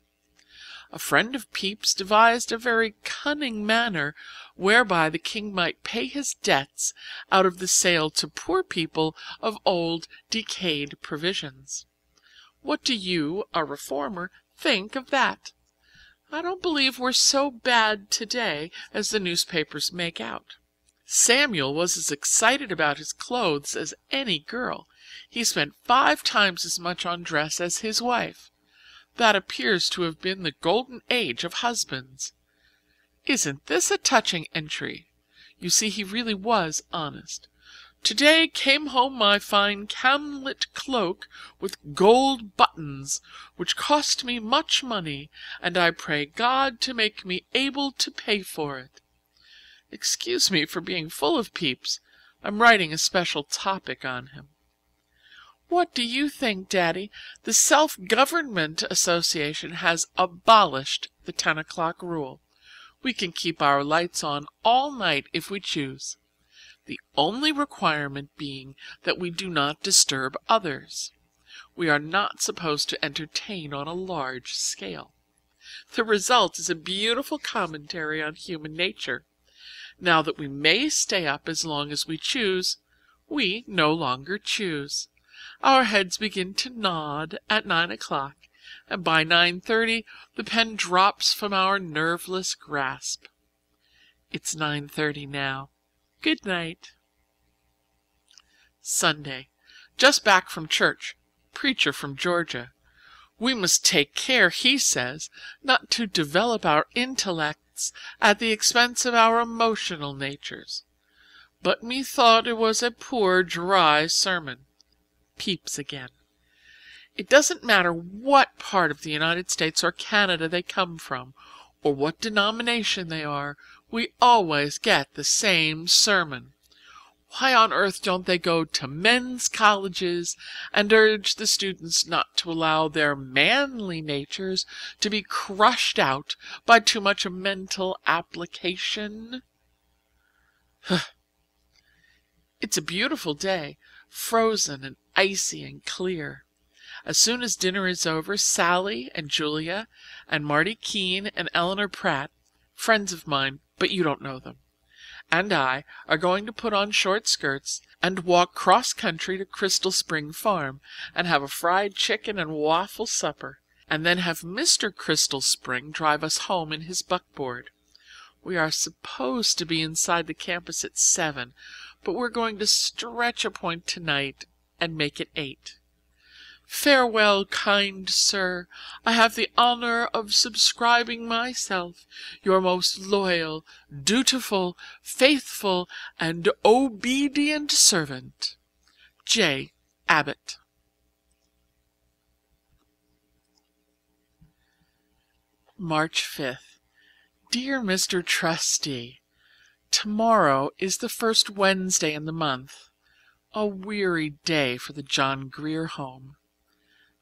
Speaker 1: A friend of Pepys devised a very cunning manner whereby the king might pay his debts out of the sale to poor people of old decayed provisions. What do you, a reformer, think of that? I don't believe we're so bad today as the newspapers make out. Samuel was as excited about his clothes as any girl. He spent 5 times as much on dress as his wife. That appears to have been the golden age of husbands. Isn't this a touching entry? You see, he really was honest. Today came home my fine camlet cloak with gold buttons, which cost me much money, and I pray God to make me able to pay for it. Excuse me for being full of Pepys. I'm writing a special topic on him. What do you think, Daddy? The Self-Government Association has abolished the 10 o'clock rule. We can keep our lights on all night if we choose, the only requirement being that we do not disturb others. We are not supposed to entertain on a large scale. The result is a beautiful commentary on human nature. Now that we may stay up as long as we choose, we no longer choose. Our heads begin to nod at 9 o'clock, and by 9:30 the pen drops from our nerveless grasp. It's 9:30 now. Good night. Sunday. Just back from church. Preacher from Georgia. We must take care, he says, not to develop our intellects at the expense of our emotional natures. But methought it was a poor, dry sermon. Pepys again. It doesn't matter what part of the United States or Canada they come from, or what denomination they are, we always get the same sermon. Why on earth don't they go to men's colleges and urge the students not to allow their manly natures to be crushed out by too much mental application? It's a beautiful day, frozen and icy and clear. As soon as dinner is over, Sally and Julia and Marty Keene and Eleanor Pratt, friends of mine, but you don't know them, and I are going to put on short skirts and walk cross-country to Crystal Spring Farm and have a fried chicken and waffle supper, and then have Mr. Crystal Spring drive us home in his buckboard. We are supposed to be inside the campus at 7, but we're going to stretch a point tonight and make it 8. Farewell, kind sir. I have the honor of subscribing myself your most loyal, dutiful, faithful, and obedient servant, J. Abbott. March 5th. Dear Mr. Trustee, tomorrow is the first Wednesday in the month. A weary day for the John Grier home.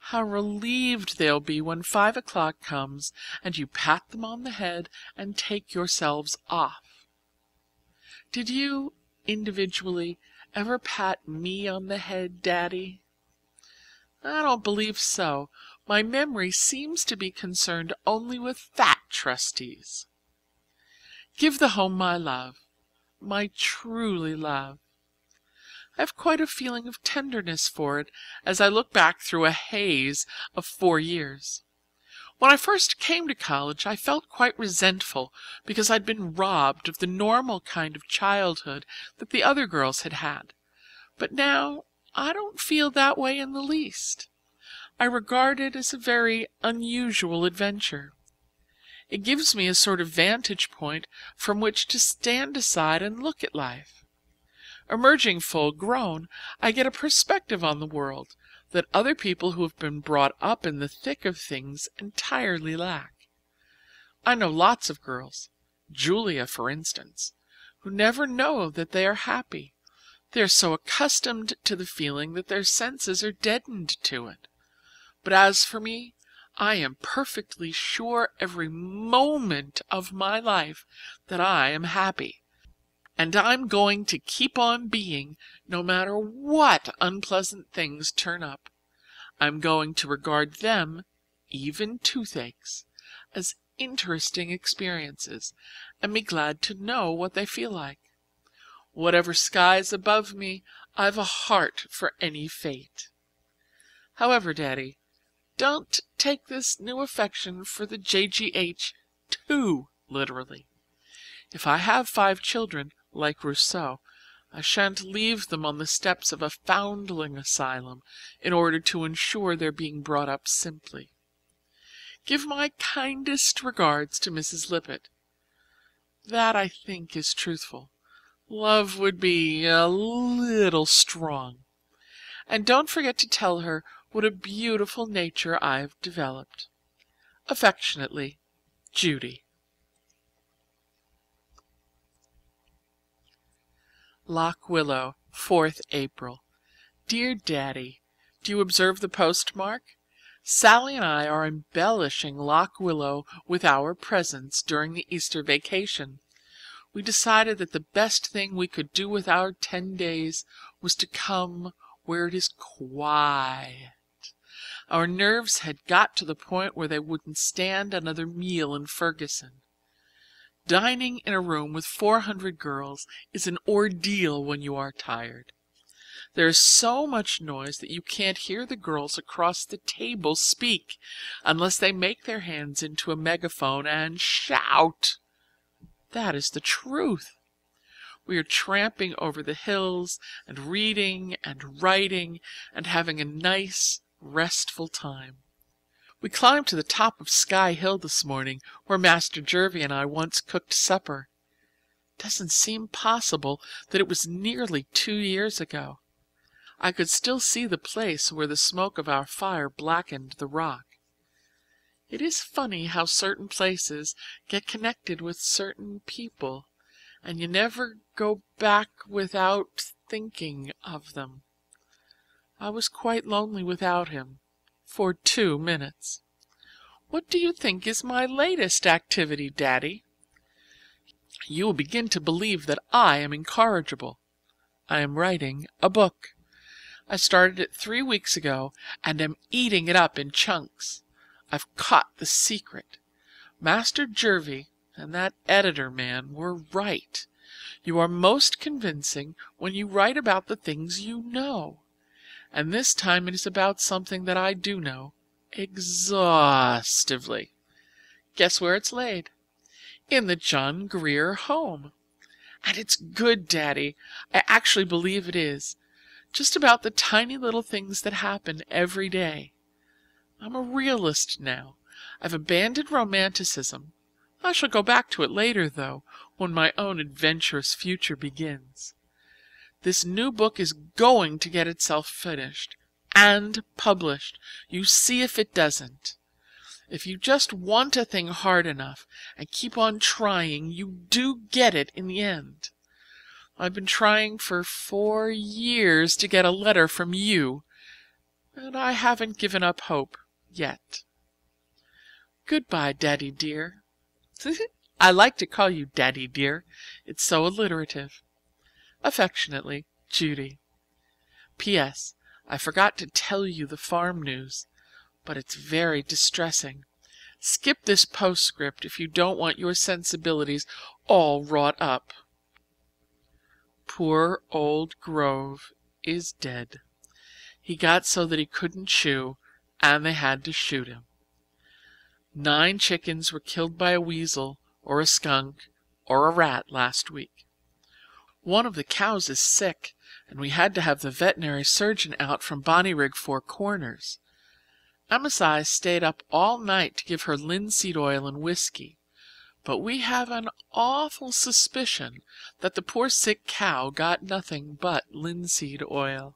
Speaker 1: How relieved they'll be when 5 o'clock comes and you pat them on the head and take yourselves off. Did you, individually, ever pat me on the head, Daddy? I don't believe so. My memory seems to be concerned only with fat trustees. Give the home my love, my truly love. I have quite a feeling of tenderness for it as I look back through a haze of 4 years. When I first came to college, I felt quite resentful because I'd been robbed of the normal kind of childhood that the other girls had had. But now I don't feel that way in the least. I regard it as a very unusual adventure. It gives me a sort of vantage point from which to stand aside and look at life. Emerging full grown, I get a perspective on the world that other people who have been brought up in the thick of things entirely lack. I know lots of girls, Julia for instance, who never know that they are happy. They are so accustomed to the feeling that their senses are deadened to it. But as for me, I am perfectly sure every moment of my life that I am happy. And I'm going to keep on being, no matter what unpleasant things turn up. I'm going to regard them, even toothaches, as interesting experiences, and be glad to know what they feel like. Whatever sky's above me, I've a heart for any fate. However, Daddy, don't take this new affection for the JGH too literally. If I have 5 children, like Rousseau, I shan't leave them on the steps of a foundling asylum in order to ensure their being brought up simply. Give my kindest regards to Mrs. Lippett. That, I think, is truthful. Love would be a little strong. And don't forget to tell her what a beautiful nature I've developed. Affectionately, Judy. Lock Willow, 4th April. Dear Daddy, do you observe the postmark? Sally and I are embellishing Lock Willow with our presents during the Easter vacation. We decided that the best thing we could do with our 10 days was to come where it is quiet. Our nerves had got to the point where they wouldn't stand another meal in Ferguson. Dining in a room with 400 girls is an ordeal when you are tired. There is so much noise that you can't hear the girls across the table speak unless they make their hands into a megaphone and shout. That is the truth. We are tramping over the hills and reading and writing and having a nice, restful time. We climbed to the top of Sky Hill this morning, where Master Jervie and I once cooked supper. It doesn't seem possible that it was nearly 2 years ago. I could still see the place where the smoke of our fire blackened the rock. It is funny how certain places get connected with certain people, and you never go back without thinking of them. I was quite lonely without him, for 2 minutes. What do you think is my latest activity, Daddy? You will begin to believe that I am incorrigible. I am writing a book. I started it 3 weeks ago and am eating it up in chunks. I've caught the secret. Master Jervie and that editor man were right. You are most convincing when you write about the things you know. And this time it is about something that I do know exhaustively. Guess where it's laid? In the John Grier home. And it's good, Daddy. I actually believe it is. Just about the tiny little things that happen every day. I'm a realist now. I've abandoned romanticism. I shall go back to it later, though, when my own adventurous future begins. This new book is going to get itself finished and published. You see if it doesn't. If you just want a thing hard enough and keep on trying, you do get it in the end. I've been trying for 4 years to get a letter from you, and I haven't given up hope yet. Goodbye, Daddy dear. I like to call you Daddy dear. It's so alliterative. Affectionately, Judy. P.S. I forgot to tell you the farm news, but it's very distressing. Skip this postscript if you don't want your sensibilities all wrought up. Poor old Grove is dead. He got so that he couldn't chew, and they had to shoot him. 9 chickens were killed by a weasel or a skunk or a rat last week. One of the cows is sick, and we had to have the veterinary surgeon out from Bonnyrigg 4 Corners. Amasai stayed up all night to give her linseed oil and whiskey, but we have an awful suspicion that the poor sick cow got nothing but linseed oil.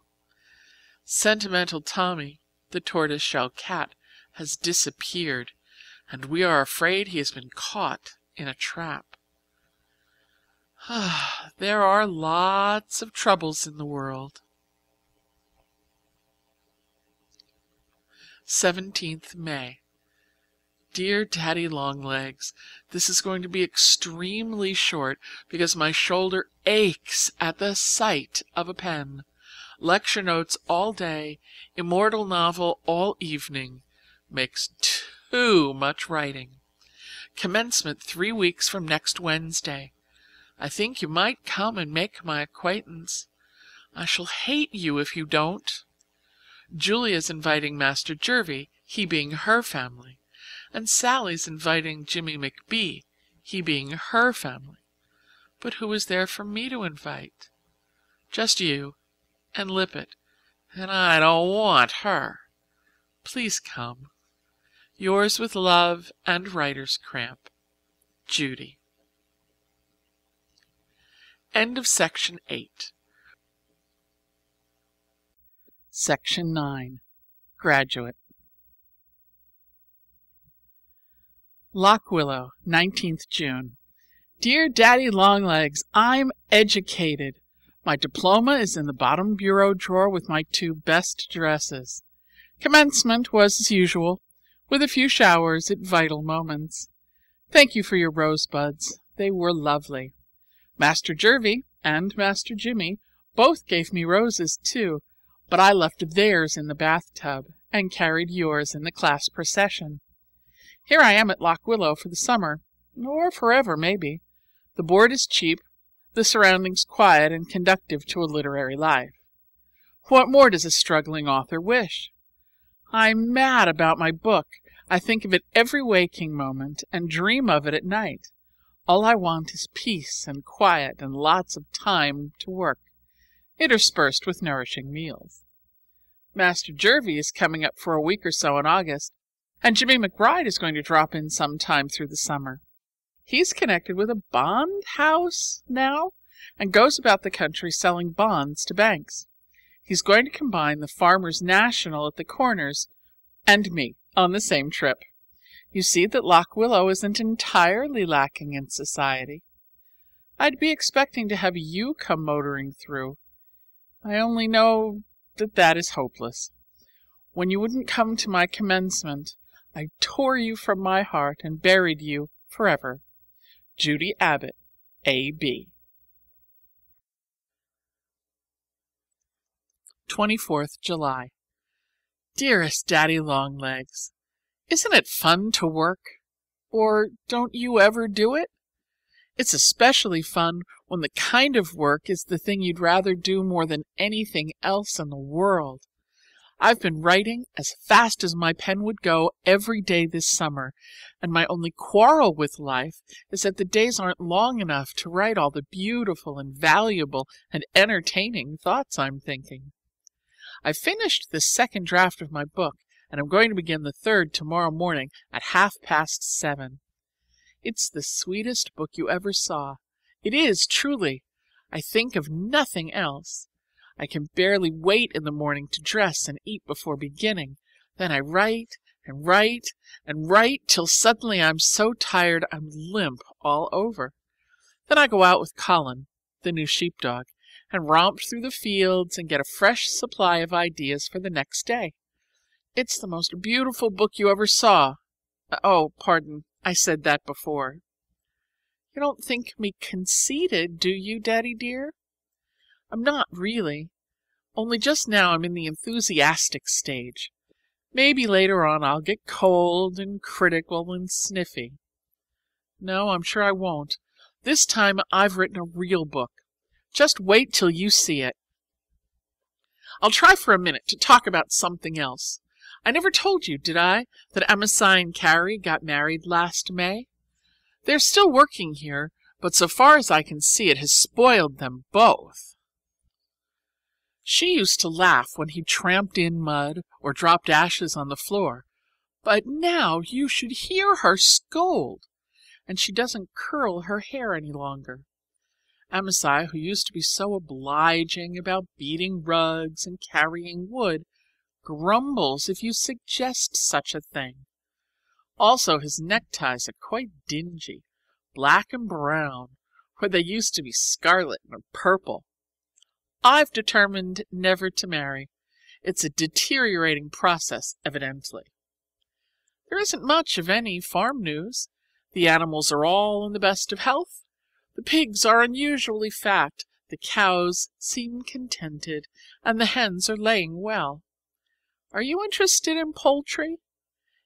Speaker 1: Sentimental Tommy, the tortoise-shell cat, has disappeared, and we are afraid he has been caught in a trap. There are lots of troubles in the world. 17th May. Dear Daddy Longlegs, this is going to be extremely short because my shoulder aches at the sight of a pen. Lecture notes all day, immortal novel all evening. Makes too much writing. Commencement 3 weeks from next Wednesday. I think you might come and make my acquaintance. I shall hate you if you don't. Julia's inviting Master Jervie, he being her family, and Sally's inviting Jimmy McBee, he being her family. But who is there for me to invite? Just you and Lippet, and I don't want her. Please come. Yours with love and writer's cramp, Judy. End of Section 8. Section 9. Graduate. Lock Willow, 19th June. Dear Daddy Longlegs, I'm educated. My diploma is in the bottom bureau drawer with my 2 best dresses. Commencement was as usual, with a few showers at vital moments. Thank you for your rosebuds. They were lovely. Master Jervie and Master Jimmy both gave me roses too, but I left theirs in the bathtub and carried yours in the class procession. Here I am at Lock Willow for the summer, or forever maybe. The board is cheap, the surroundings quiet and conducive to a literary life. What more does a struggling author wish? I'm mad about my book. I think of it every waking moment and dream of it at night. All I want is peace and quiet and lots of time to work, interspersed with nourishing meals. Master Jervie is coming up for a week or so in August, and Jimmy McBride is going to drop in sometime through the summer. He's connected with a bond house now and goes about the country selling bonds to banks. He's going to combine the Farmers' National at the Corners and me on the same trip. You see that Lock Willow isn't entirely lacking in society. I'd be expecting to have you come motoring through. I only know that is hopeless. When you wouldn't come to my commencement, I tore you from my heart and buried you forever. Judy Abbott, A.B. 24th July. Dearest Daddy Longlegs, isn't it fun to work? Or don't you ever do it? It's especially fun when the kind of work is the thing you'd rather do more than anything else in the world. I've been writing as fast as my pen would go every day this summer, and my only quarrel with life is that the days aren't long enough to write all the beautiful and valuable and entertaining thoughts I'm thinking. I've finished the 2nd draft of my book, and I'm going to begin the 3rd tomorrow morning at 7:30. It's the sweetest book you ever saw. It is, truly. I think of nothing else. I can barely wait in the morning to dress and eat before beginning. Then I write and write and write till suddenly I'm so tired I'm limp all over. Then I go out with Colin, the new sheepdog, and romp through the fields and get a fresh supply of ideas for the next day. It's the most beautiful book you ever saw. Oh, pardon, I said that before. You don't think me conceited, do you, Daddy dear? I'm not really. Only just now I'm in the enthusiastic stage. Maybe later on I'll get cold and critical and sniffy. No, I'm sure I won't. This time I've written a real book. Just wait till you see it. I'll try for a minute to talk about something else. I never told you, did I, that Amasai and Carrie got married last May? They're still working here, but so far as I can see it has spoiled them both. She used to laugh when he tramped in mud or dropped ashes on the floor, but now you should hear her scold, and she doesn't curl her hair any longer. Amasai, who used to be so obliging about beating rugs and carrying wood, grumbles if you suggest such a thing. Also, his neckties are quite dingy, black and brown, where they used to be scarlet and purple. I've determined never to marry. It's a deteriorating process, evidently. There isn't much of any farm news. The animals are all in the best of health. The pigs are unusually fat, the cows seem contented, and the hens are laying well. Are you interested in poultry?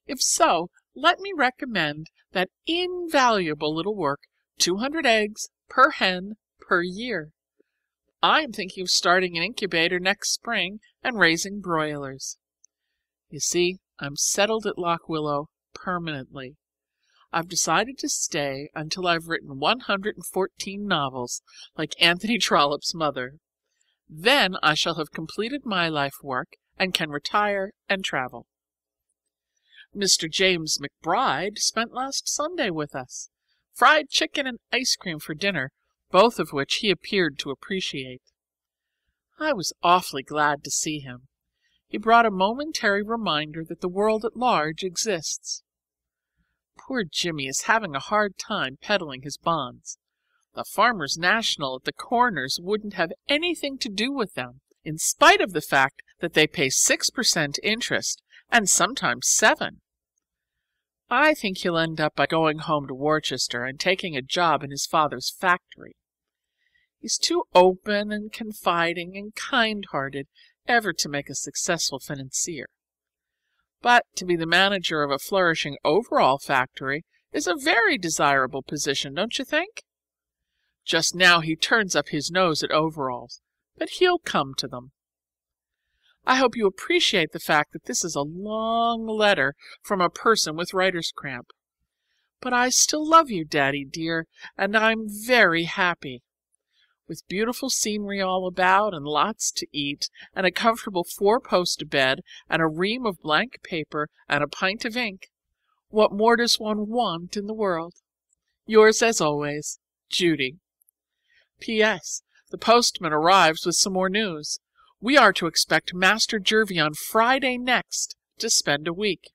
Speaker 1: If so, let me recommend that invaluable little work, 200 eggs per hen per year. I'm thinking of starting an incubator next spring and raising broilers. You see, I'm settled at Lock Willow permanently. I've decided to stay until I've written 114 novels, like Anthony Trollope's mother. Then I shall have completed my life work and can retire and travel. Mr. James McBride spent last Sunday with us. Fried chicken and ice cream for dinner, both of which he appeared to appreciate. I was awfully glad to see him. He brought a momentary reminder that the world at large exists. Poor Jimmy is having a hard time peddling his bonds. The Farmers' National at the Corners wouldn't have anything to do with them, in spite of the fact that they pay 6% interest, and sometimes 7%. I think he'll end up by going home to Worcester and taking a job in his father's factory. He's too open and confiding and kind-hearted ever to make a successful financier. But to be the manager of a flourishing overall factory is a very desirable position, don't you think? Just now he turns up his nose at overalls, but he'll come to them. I hope you appreciate the fact that this is a long letter from a person with writer's cramp. But I still love you, Daddy dear, and I'm very happy. With beautiful scenery all about, and lots to eat, and a comfortable 4-post bed, and a ream of blank paper, and a pint of ink, what more does one want in the world? Yours as always, Judy. P.S. The postman arrives with some more news. We are to expect Master Jervie on Friday next to spend a week.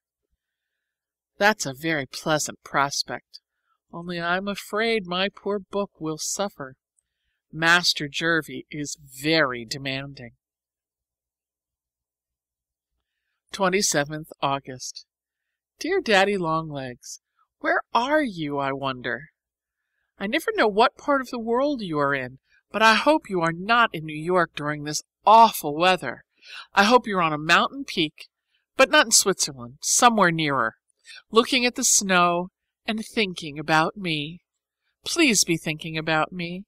Speaker 1: That's a very pleasant prospect, only I'm afraid my poor book will suffer. Master Jervie is very demanding. 27th August. Dear Daddy Longlegs, where are you, I wonder? I never know what part of the world you are in, but I hope you are not in New York during this awful weather. I hope you're on a mountain peak, but not in Switzerland, somewhere nearer, looking at the snow and thinking about me. Please be thinking about me.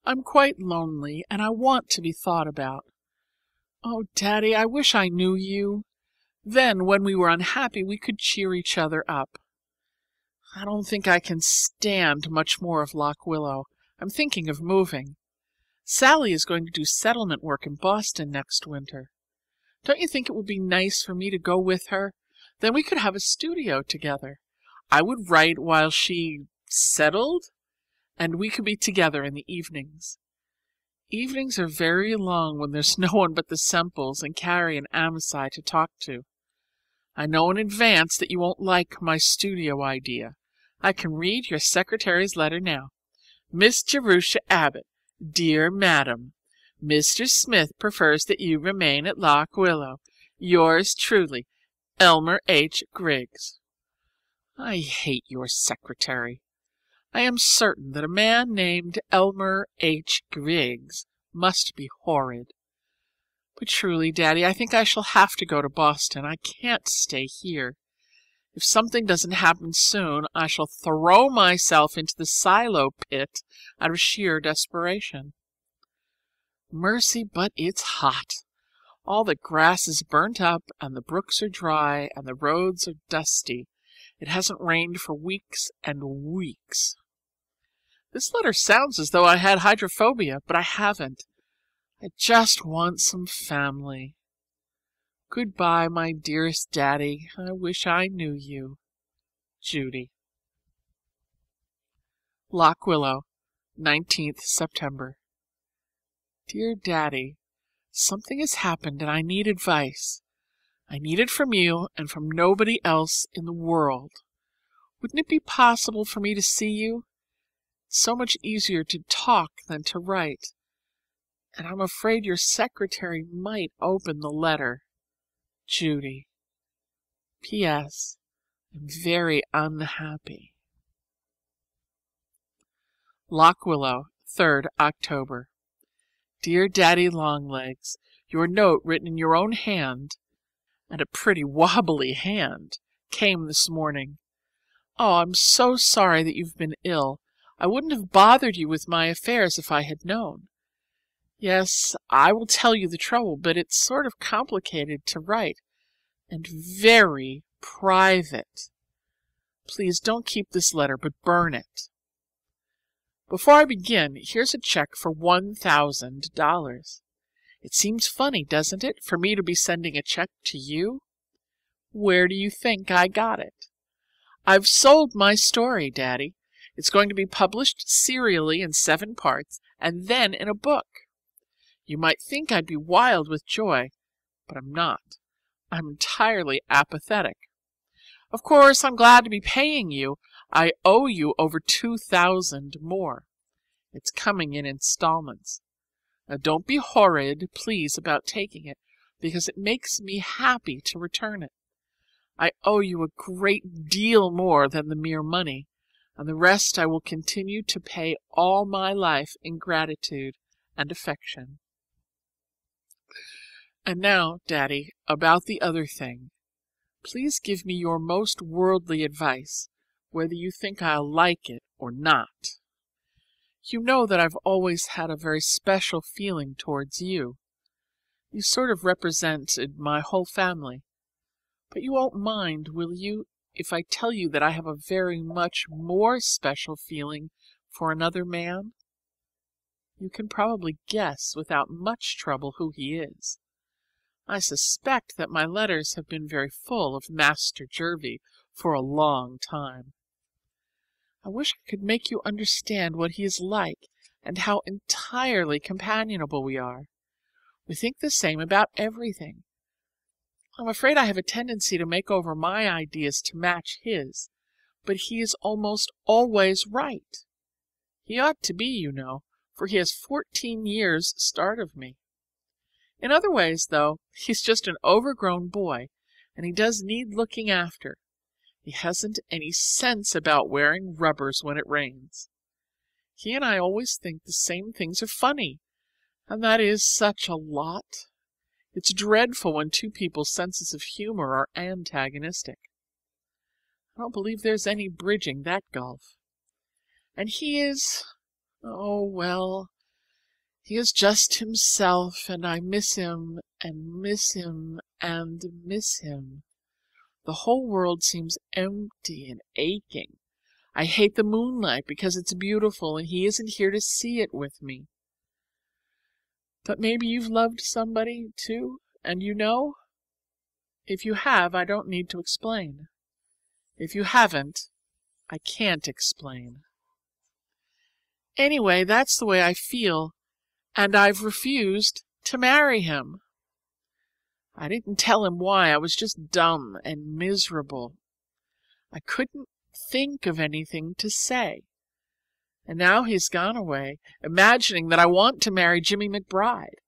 Speaker 1: I'm quite lonely, and I want to be thought about. Oh, Daddy, I wish I knew you. Then, when we were unhappy, we could cheer each other up. I don't think I can stand much more of Lock Willow. I'm thinking of moving. Sally is going to do settlement work in Boston next winter. Don't you think it would be nice for me to go with her? Then we could have a studio together. I would write while she settled, and we could be together in the evenings. Evenings are very long when there's no one but the Semples and Carrie and Amasai to talk to. I know in advance that you won't like my studio idea. I can read your secretary's letter now. Miss Jerusha Abbott, dear Madam, Mr. Smith prefers that you remain at Lock Willow. Yours truly, Elmer H. Griggs. I hate your secretary. I am certain that a man named Elmer H. Griggs must be horrid. But truly, Daddy, I think I shall have to go to Boston. I can't stay here. If something doesn't happen soon, I shall throw myself into the silo pit out of sheer desperation. Mercy, but it's hot. All the grass is burnt up, and the brooks are dry, and the roads are dusty. It hasn't rained for weeks and weeks. This letter sounds as though I had hydrophobia, but I haven't. I just want some family. Goodbye, my dearest Daddy. I wish I knew you. Judy. Lock Willow, 19th September. Dear Daddy, something has happened and I need advice. I need it from you and from nobody else in the world. Wouldn't it be possible for me to see you? It's so much easier to talk than to write. And I'm afraid your secretary might open the letter. Judy. P.S. I'm very unhappy. Lock Willow, 3rd October. Dear Daddy Longlegs, your note written in your own hand, and a pretty wobbly hand, came this morning. Oh, I'm so sorry that you've been ill. I wouldn't have bothered you with my affairs if I had known. Yes, I will tell you the trouble, but it's sort of complicated to write, and very private. Please don't keep this letter, but burn it. Before I begin, here's a check for $1,000. It seems funny, doesn't it, for me to be sending a check to you? Where do you think I got it? I've sold my story, Daddy. It's going to be published serially in 7 parts, and then in a book. You might think I'd be wild with joy, but I'm not. I'm entirely apathetic. Of course, I'm glad to be paying you. I owe you over 2,000 more. It's coming in installments. Now, don't be horrid, please, about taking it, because it makes me happy to return it. I owe you a great deal more than the mere money, and the rest I will continue to pay all my life in gratitude and affection. And now, Daddy, about the other thing. Please give me your most worldly advice, whether you think I'll like it or not. You know that I've always had a very special feeling towards you. You sort of represented my whole family. But you won't mind, will you, if I tell you that I have a very much more special feeling for another man? You can probably guess without much trouble who he is. I suspect that my letters have been very full of Master Jervie for a long time. I wish I could make you understand what he is like and how entirely companionable we are. We think the same about everything. I'm afraid I have a tendency to make over my ideas to match his, but he is almost always right. He ought to be, you know, for he has 14 years' start of me. In other ways, though, he's just an overgrown boy, and he does need looking after. He hasn't any sense about wearing rubbers when it rains. He and I always think the same things are funny, and that is such a lot. It's dreadful when 2 people's senses of humor are antagonistic. I don't believe there's any bridging that gulf. And he is, oh, well, he is just himself, and I miss him, and miss him, and miss him. The whole world seems empty and aching. I hate the moonlight because it's beautiful, and he isn't here to see it with me. But maybe you've loved somebody, too, and you know? If you have, I don't need to explain. If you haven't, I can't explain. Anyway, that's the way I feel, and I've refused to marry him. I didn't tell him why. I was just dumb and miserable. I couldn't think of anything to say. And now he's gone away, imagining that I want to marry Jimmy McBride.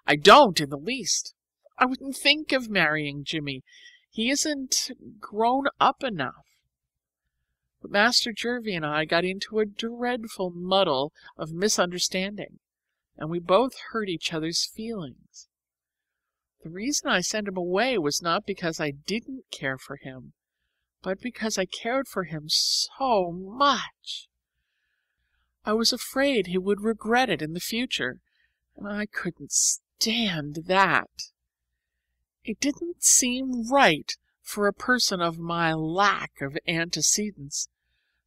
Speaker 1: I don't in the least. I wouldn't think of marrying Jimmy. He isn't grown up enough. But Master Jervie and I got into a dreadful muddle of misunderstanding, and we both hurt each other's feelings. The reason I sent him away was not because I didn't care for him, but because I cared for him so much. I was afraid he would regret it in the future, and I couldn't stand that. It didn't seem right for a person of my lack of antecedents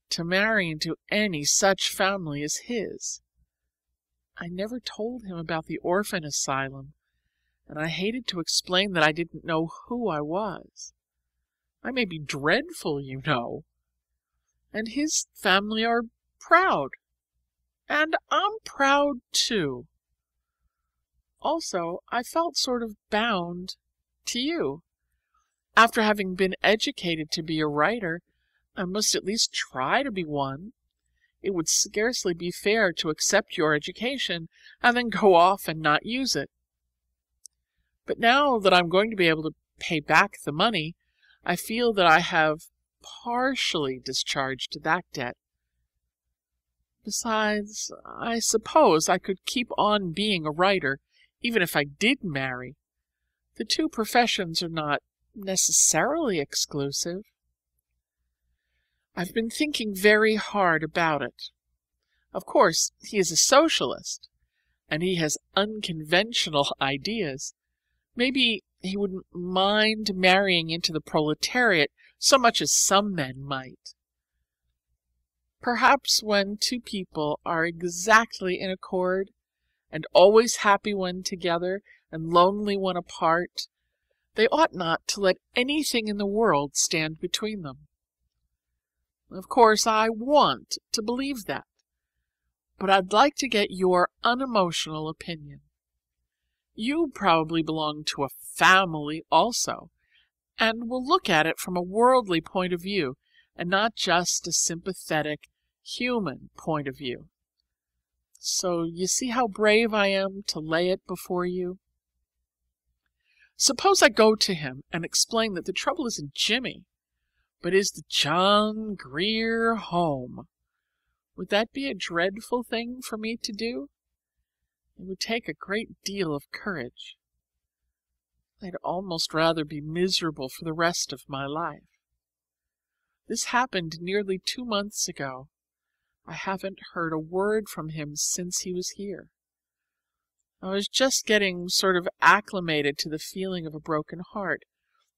Speaker 1: to marry into any such family as his. I never told him about the orphan asylum, and I hated to explain that I didn't know who I was. I may be dreadful, you know, and his family are proud, and I'm proud too. Also, I felt sort of bound to you. After having been educated to be a writer, I must at least try to be one. It would scarcely be fair to accept your education and then go off and not use it. But now that I'm going to be able to pay back the money, I feel that I have partially discharged that debt. Besides, I suppose I could keep on being a writer, even if I did marry. The 2 professions are not necessarily exclusive. I've been thinking very hard about it. Of course, he is a socialist, and he has unconventional ideas. Maybe he wouldn't mind marrying into the proletariat so much as some men might. Perhaps when 2 people are exactly in accord, and always happy when together and lonely when apart, they ought not to let anything in the world stand between them. Of course, I want to believe that, but I'd like to get your unemotional opinion. You probably belong to a family also, and will look at it from a worldly point of view and not just a sympathetic, human point of view. So you see how brave I am to lay it before you? Suppose I go to him and explain that the trouble isn't Jimmy, but is the John Grier home. Would that be a dreadful thing for me to do? It would take a great deal of courage. I'd almost rather be miserable for the rest of my life. This happened nearly 2 months ago. I haven't heard a word from him since he was here. I was just getting sort of acclimated to the feeling of a broken heart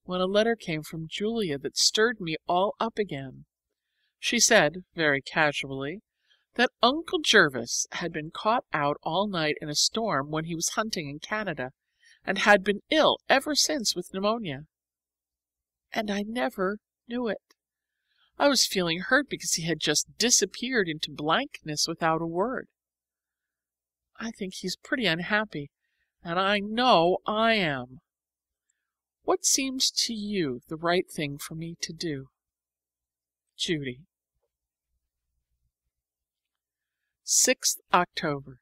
Speaker 1: when a letter came from Julia that stirred me all up again. She said, very casually, that Uncle Jervis had been caught out all night in a storm when he was hunting in Canada, and had been ill ever since with pneumonia. And I never knew it. I was feeling hurt because he had just disappeared into blankness without a word. I think he's pretty unhappy, and I know I am. What seems to you the right thing for me to do? Judy. 6th October.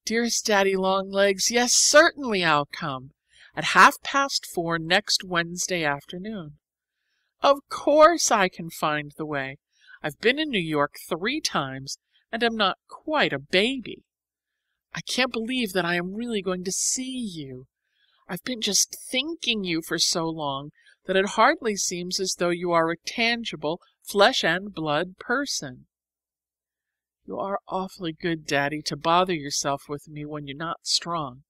Speaker 1: Dearest Daddy Longlegs, yes, certainly I'll come at 4:30 next Wednesday afternoon. Of course I can find the way. I've been in New York 3 times and am not quite a baby. I can't believe that I am really going to see you. I've been just thinking you for so long that it hardly seems as though you are a tangible, flesh and blood person. You are awfully good, Daddy, to bother yourself with me when you're not strong.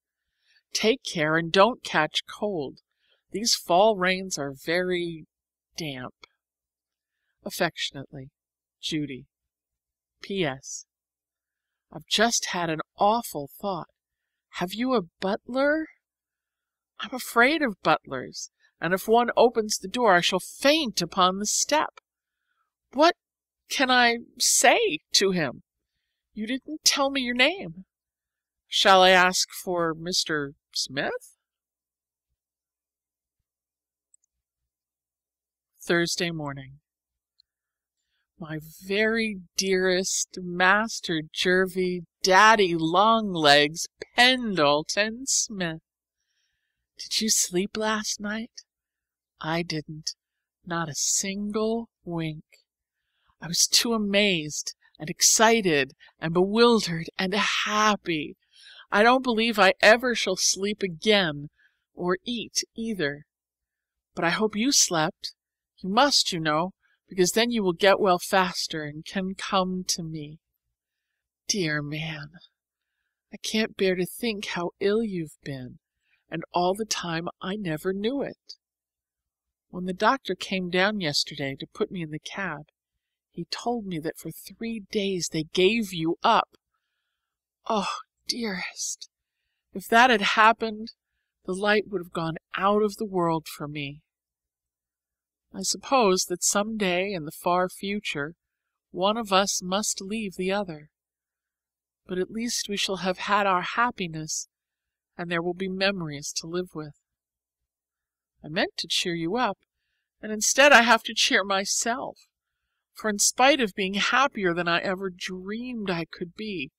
Speaker 1: Take care and don't catch cold. These fall rains are very damp. Affectionately, Judy. P.S. I've just had an awful thought. Have you a butler? I'm afraid of butlers, and if one opens the door I shall faint upon the step. What can I say to him? You didn't tell me your name. Shall I ask for Mr. Smith? Thursday morning. My very dearest Master Jervie Daddy Longlegs Pendleton Smith. Did you sleep last night? I didn't. Not a single wink. I was too amazed and excited and bewildered and happy. I don't believe I ever shall sleep again, or eat either. But I hope you slept. You must, you know, because then you will get well faster and can come to me. Dear man, I can't bear to think how ill you've been, and all the time I never knew it. When the doctor came down yesterday to put me in the cab, he told me that for 3 days they gave you up. Oh, dearest, if that had happened, the light would have gone out of the world for me. I suppose that some day in the far future one of us must leave the other, but at least we shall have had our happiness, and there will be memories to live with. I meant to cheer you up, and instead I have to cheer myself, for in spite of being happier than I ever dreamed I could be,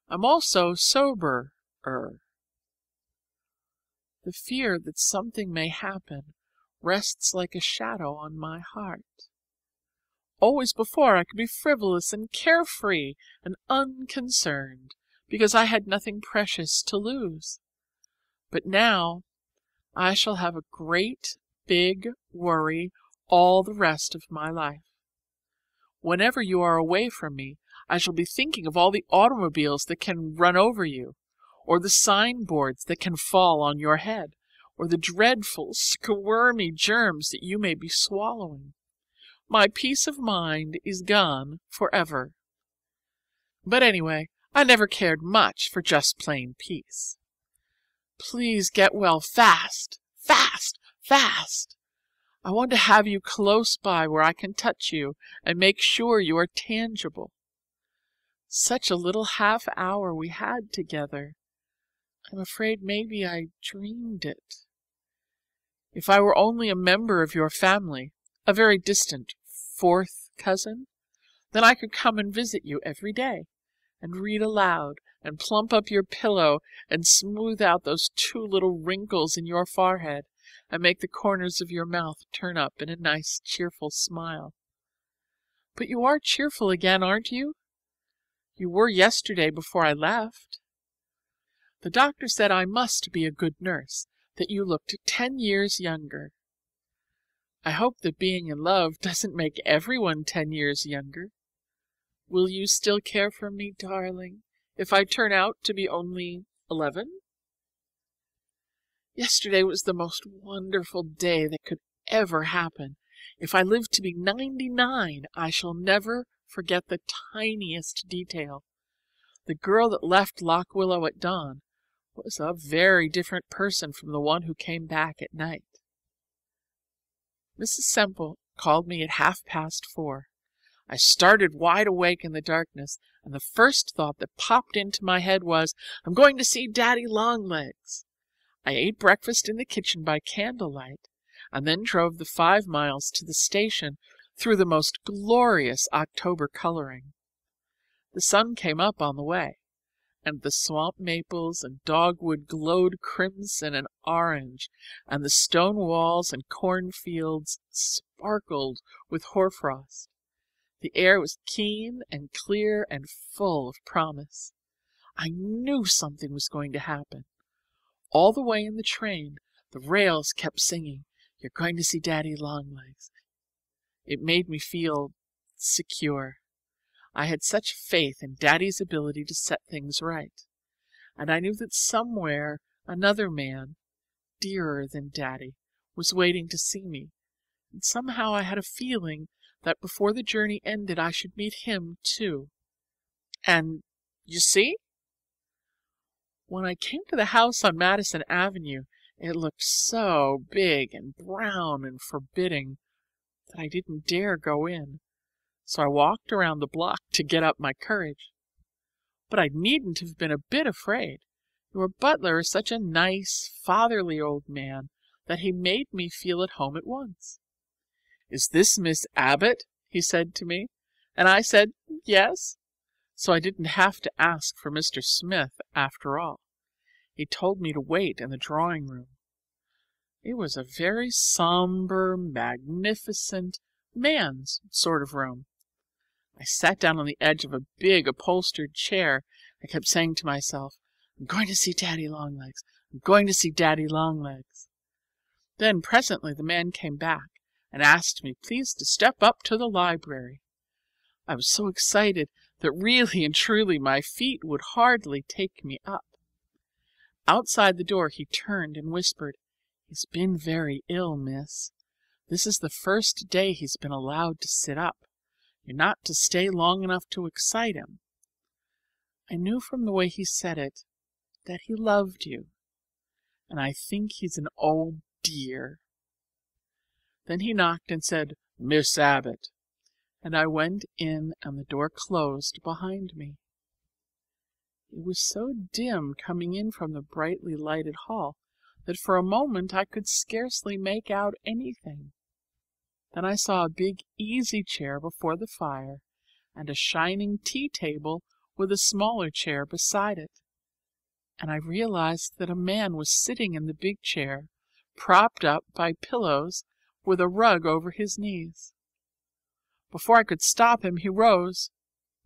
Speaker 1: I'm also soberer. The fear that something may happen rests like a shadow on my heart. Always before I could be frivolous and carefree and unconcerned, because I had nothing precious to lose. But now I shall have a great big worry all the rest of my life. Whenever you are away from me, I shall be thinking of all the automobiles that can run over you, or the signboards that can fall on your head, or the dreadful, squirmy germs that you may be swallowing. My peace of mind is gone forever. But anyway, I never cared much for just plain peace. Please get well fast, fast, fast. I want to have you close by where I can touch you and make sure you are tangible. Such a little half hour we had together. I'm afraid maybe I dreamed it. If I were only a member of your family, a very distant fourth cousin, then I could come and visit you every day, and read aloud, and plump up your pillow, and smooth out those 2 little wrinkles in your forehead, and make the corners of your mouth turn up in a nice, cheerful smile. But you are cheerful again, aren't you? You were yesterday before I left. The doctor said I must be a good nurse, that you looked 10 years younger. I hope that being in love doesn't make everyone 10 years younger. Will you still care for me, darling, if I turn out to be only 11? Yesterday was the most wonderful day that could ever happen. If I live to be 99, I shall never forget the tiniest detail. The girl that left Lock Willow at dawn was a very different person from the one who came back at night. Mrs. Semple called me at 4:30. I started wide awake in the darkness, and the first thought that popped into my head was, I'm going to see Daddy Longlegs. I ate breakfast in the kitchen by candlelight, and then drove the 5 miles to the station through the most glorious October coloring. The sun came up on the way, and the swamp maples and dogwood glowed crimson and orange, and the stone walls and cornfields sparkled with hoarfrost. The air was keen and clear and full of promise. I knew something was going to happen. All the way in the train, the rails kept singing, You're going to see Daddy Longlegs. It made me feel secure. I had such faith in Daddy's ability to set things right. And I knew that somewhere another man, dearer than Daddy, was waiting to see me. And somehow I had a feeling that before the journey ended I should meet him too. And, you see? When I came to the house on Madison Avenue, it looked so big and brown and forbidding that I didn't dare go in, so I walked around the block to get up my courage. But I needn't have been a bit afraid. Your butler is such a nice, fatherly old man that he made me feel at home at once. Is this Miss Abbott? He said to me, and I said yes. So I didn't have to ask for Mr. Smith after all. He told me to wait in the drawing room. It was a very somber, magnificent, man's sort of room. I sat down on the edge of a big upholstered chair. I kept saying to myself, I'm going to see Daddy Longlegs. I'm going to see Daddy Longlegs. Then presently the man came back and asked me please to step up to the library. I was so excited that really and truly my feet would hardly take me up. Outside the door he turned and whispered, He's been very ill, miss. This is the first day he's been allowed to sit up. You're not to stay long enough to excite him. I knew from the way he said it that he loved you, and I think he's an old dear. Then he knocked and said, Miss Abbott, and I went in and the door closed behind me. It was so dim coming in from the brightly lighted hall that for a moment I could scarcely make out anything. Then I saw a big easy chair before the fire and a shining tea table with a smaller chair beside it, and I realized that a man was sitting in the big chair, propped up by pillows with a rug over his knees. Before I could stop him, he rose,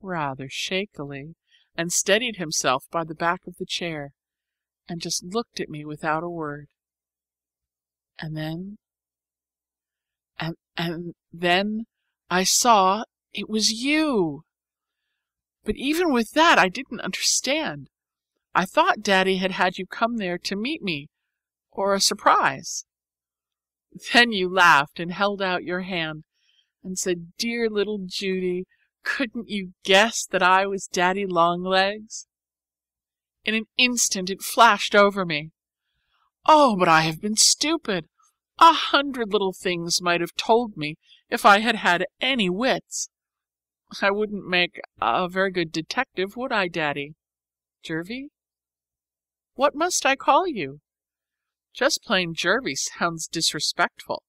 Speaker 1: rather shakily, and steadied himself by the back of the chair, and just looked at me without a word. And then I saw it was you. But even with that, I didn't understand. I thought Daddy had had you come there to meet me, or a surprise. Then you laughed and held out your hand and said, Dear little Judy, couldn't you guess that I was Daddy Longlegs? In an instant it flashed over me. Oh, but I have been stupid. 100 little things might have told me if I had had any wits. I wouldn't make a very good detective, would I, Daddy? Jervie? What must I call you? Just plain Jervie sounds disrespectful,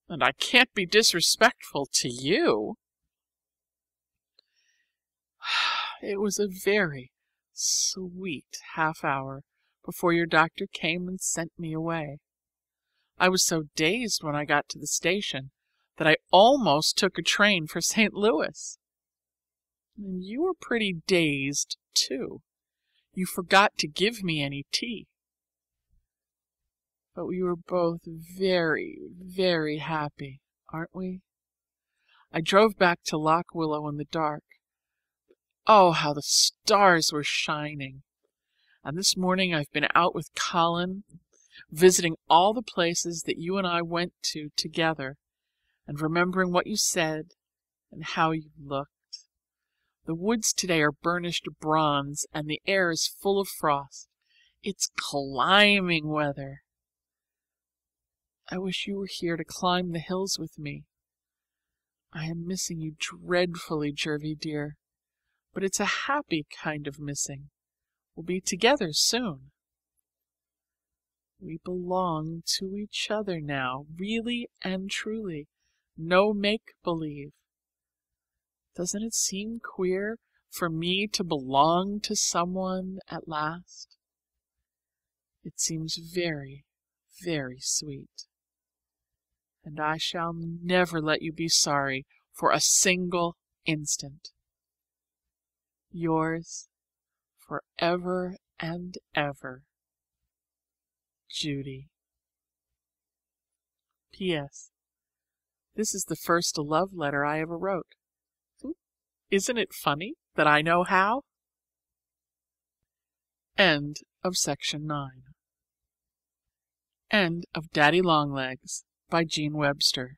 Speaker 1: and I can't be disrespectful to you. It was a very sweet half-hour before your doctor came and sent me away. I was so dazed when I got to the station that I almost took a train for St. Louis. And you were pretty dazed, too. You forgot to give me any tea. But we were both very, very happy, aren't we? I drove back to Lock Willow in the dark. Oh, how the stars were shining. And this morning I've been out with Colin, visiting all the places that you and I went to together, and remembering what you said and how you looked. The woods today are burnished bronze, and the air is full of frost. It's climbing weather. I wish you were here to climb the hills with me. I am missing you dreadfully, Jervie dear, but it's a happy kind of missing. We'll be together soon. We belong to each other now, really and truly. No make-believe. Doesn't it seem queer for me to belong to someone at last? It seems very, very sweet. And I shall never let you be sorry for a single instant. Yours forever and ever, Judy. P.S. This is the first love letter I ever wrote. Isn't it funny that I know how? End of section 9. End of Daddy Longlegs by Jean Webster.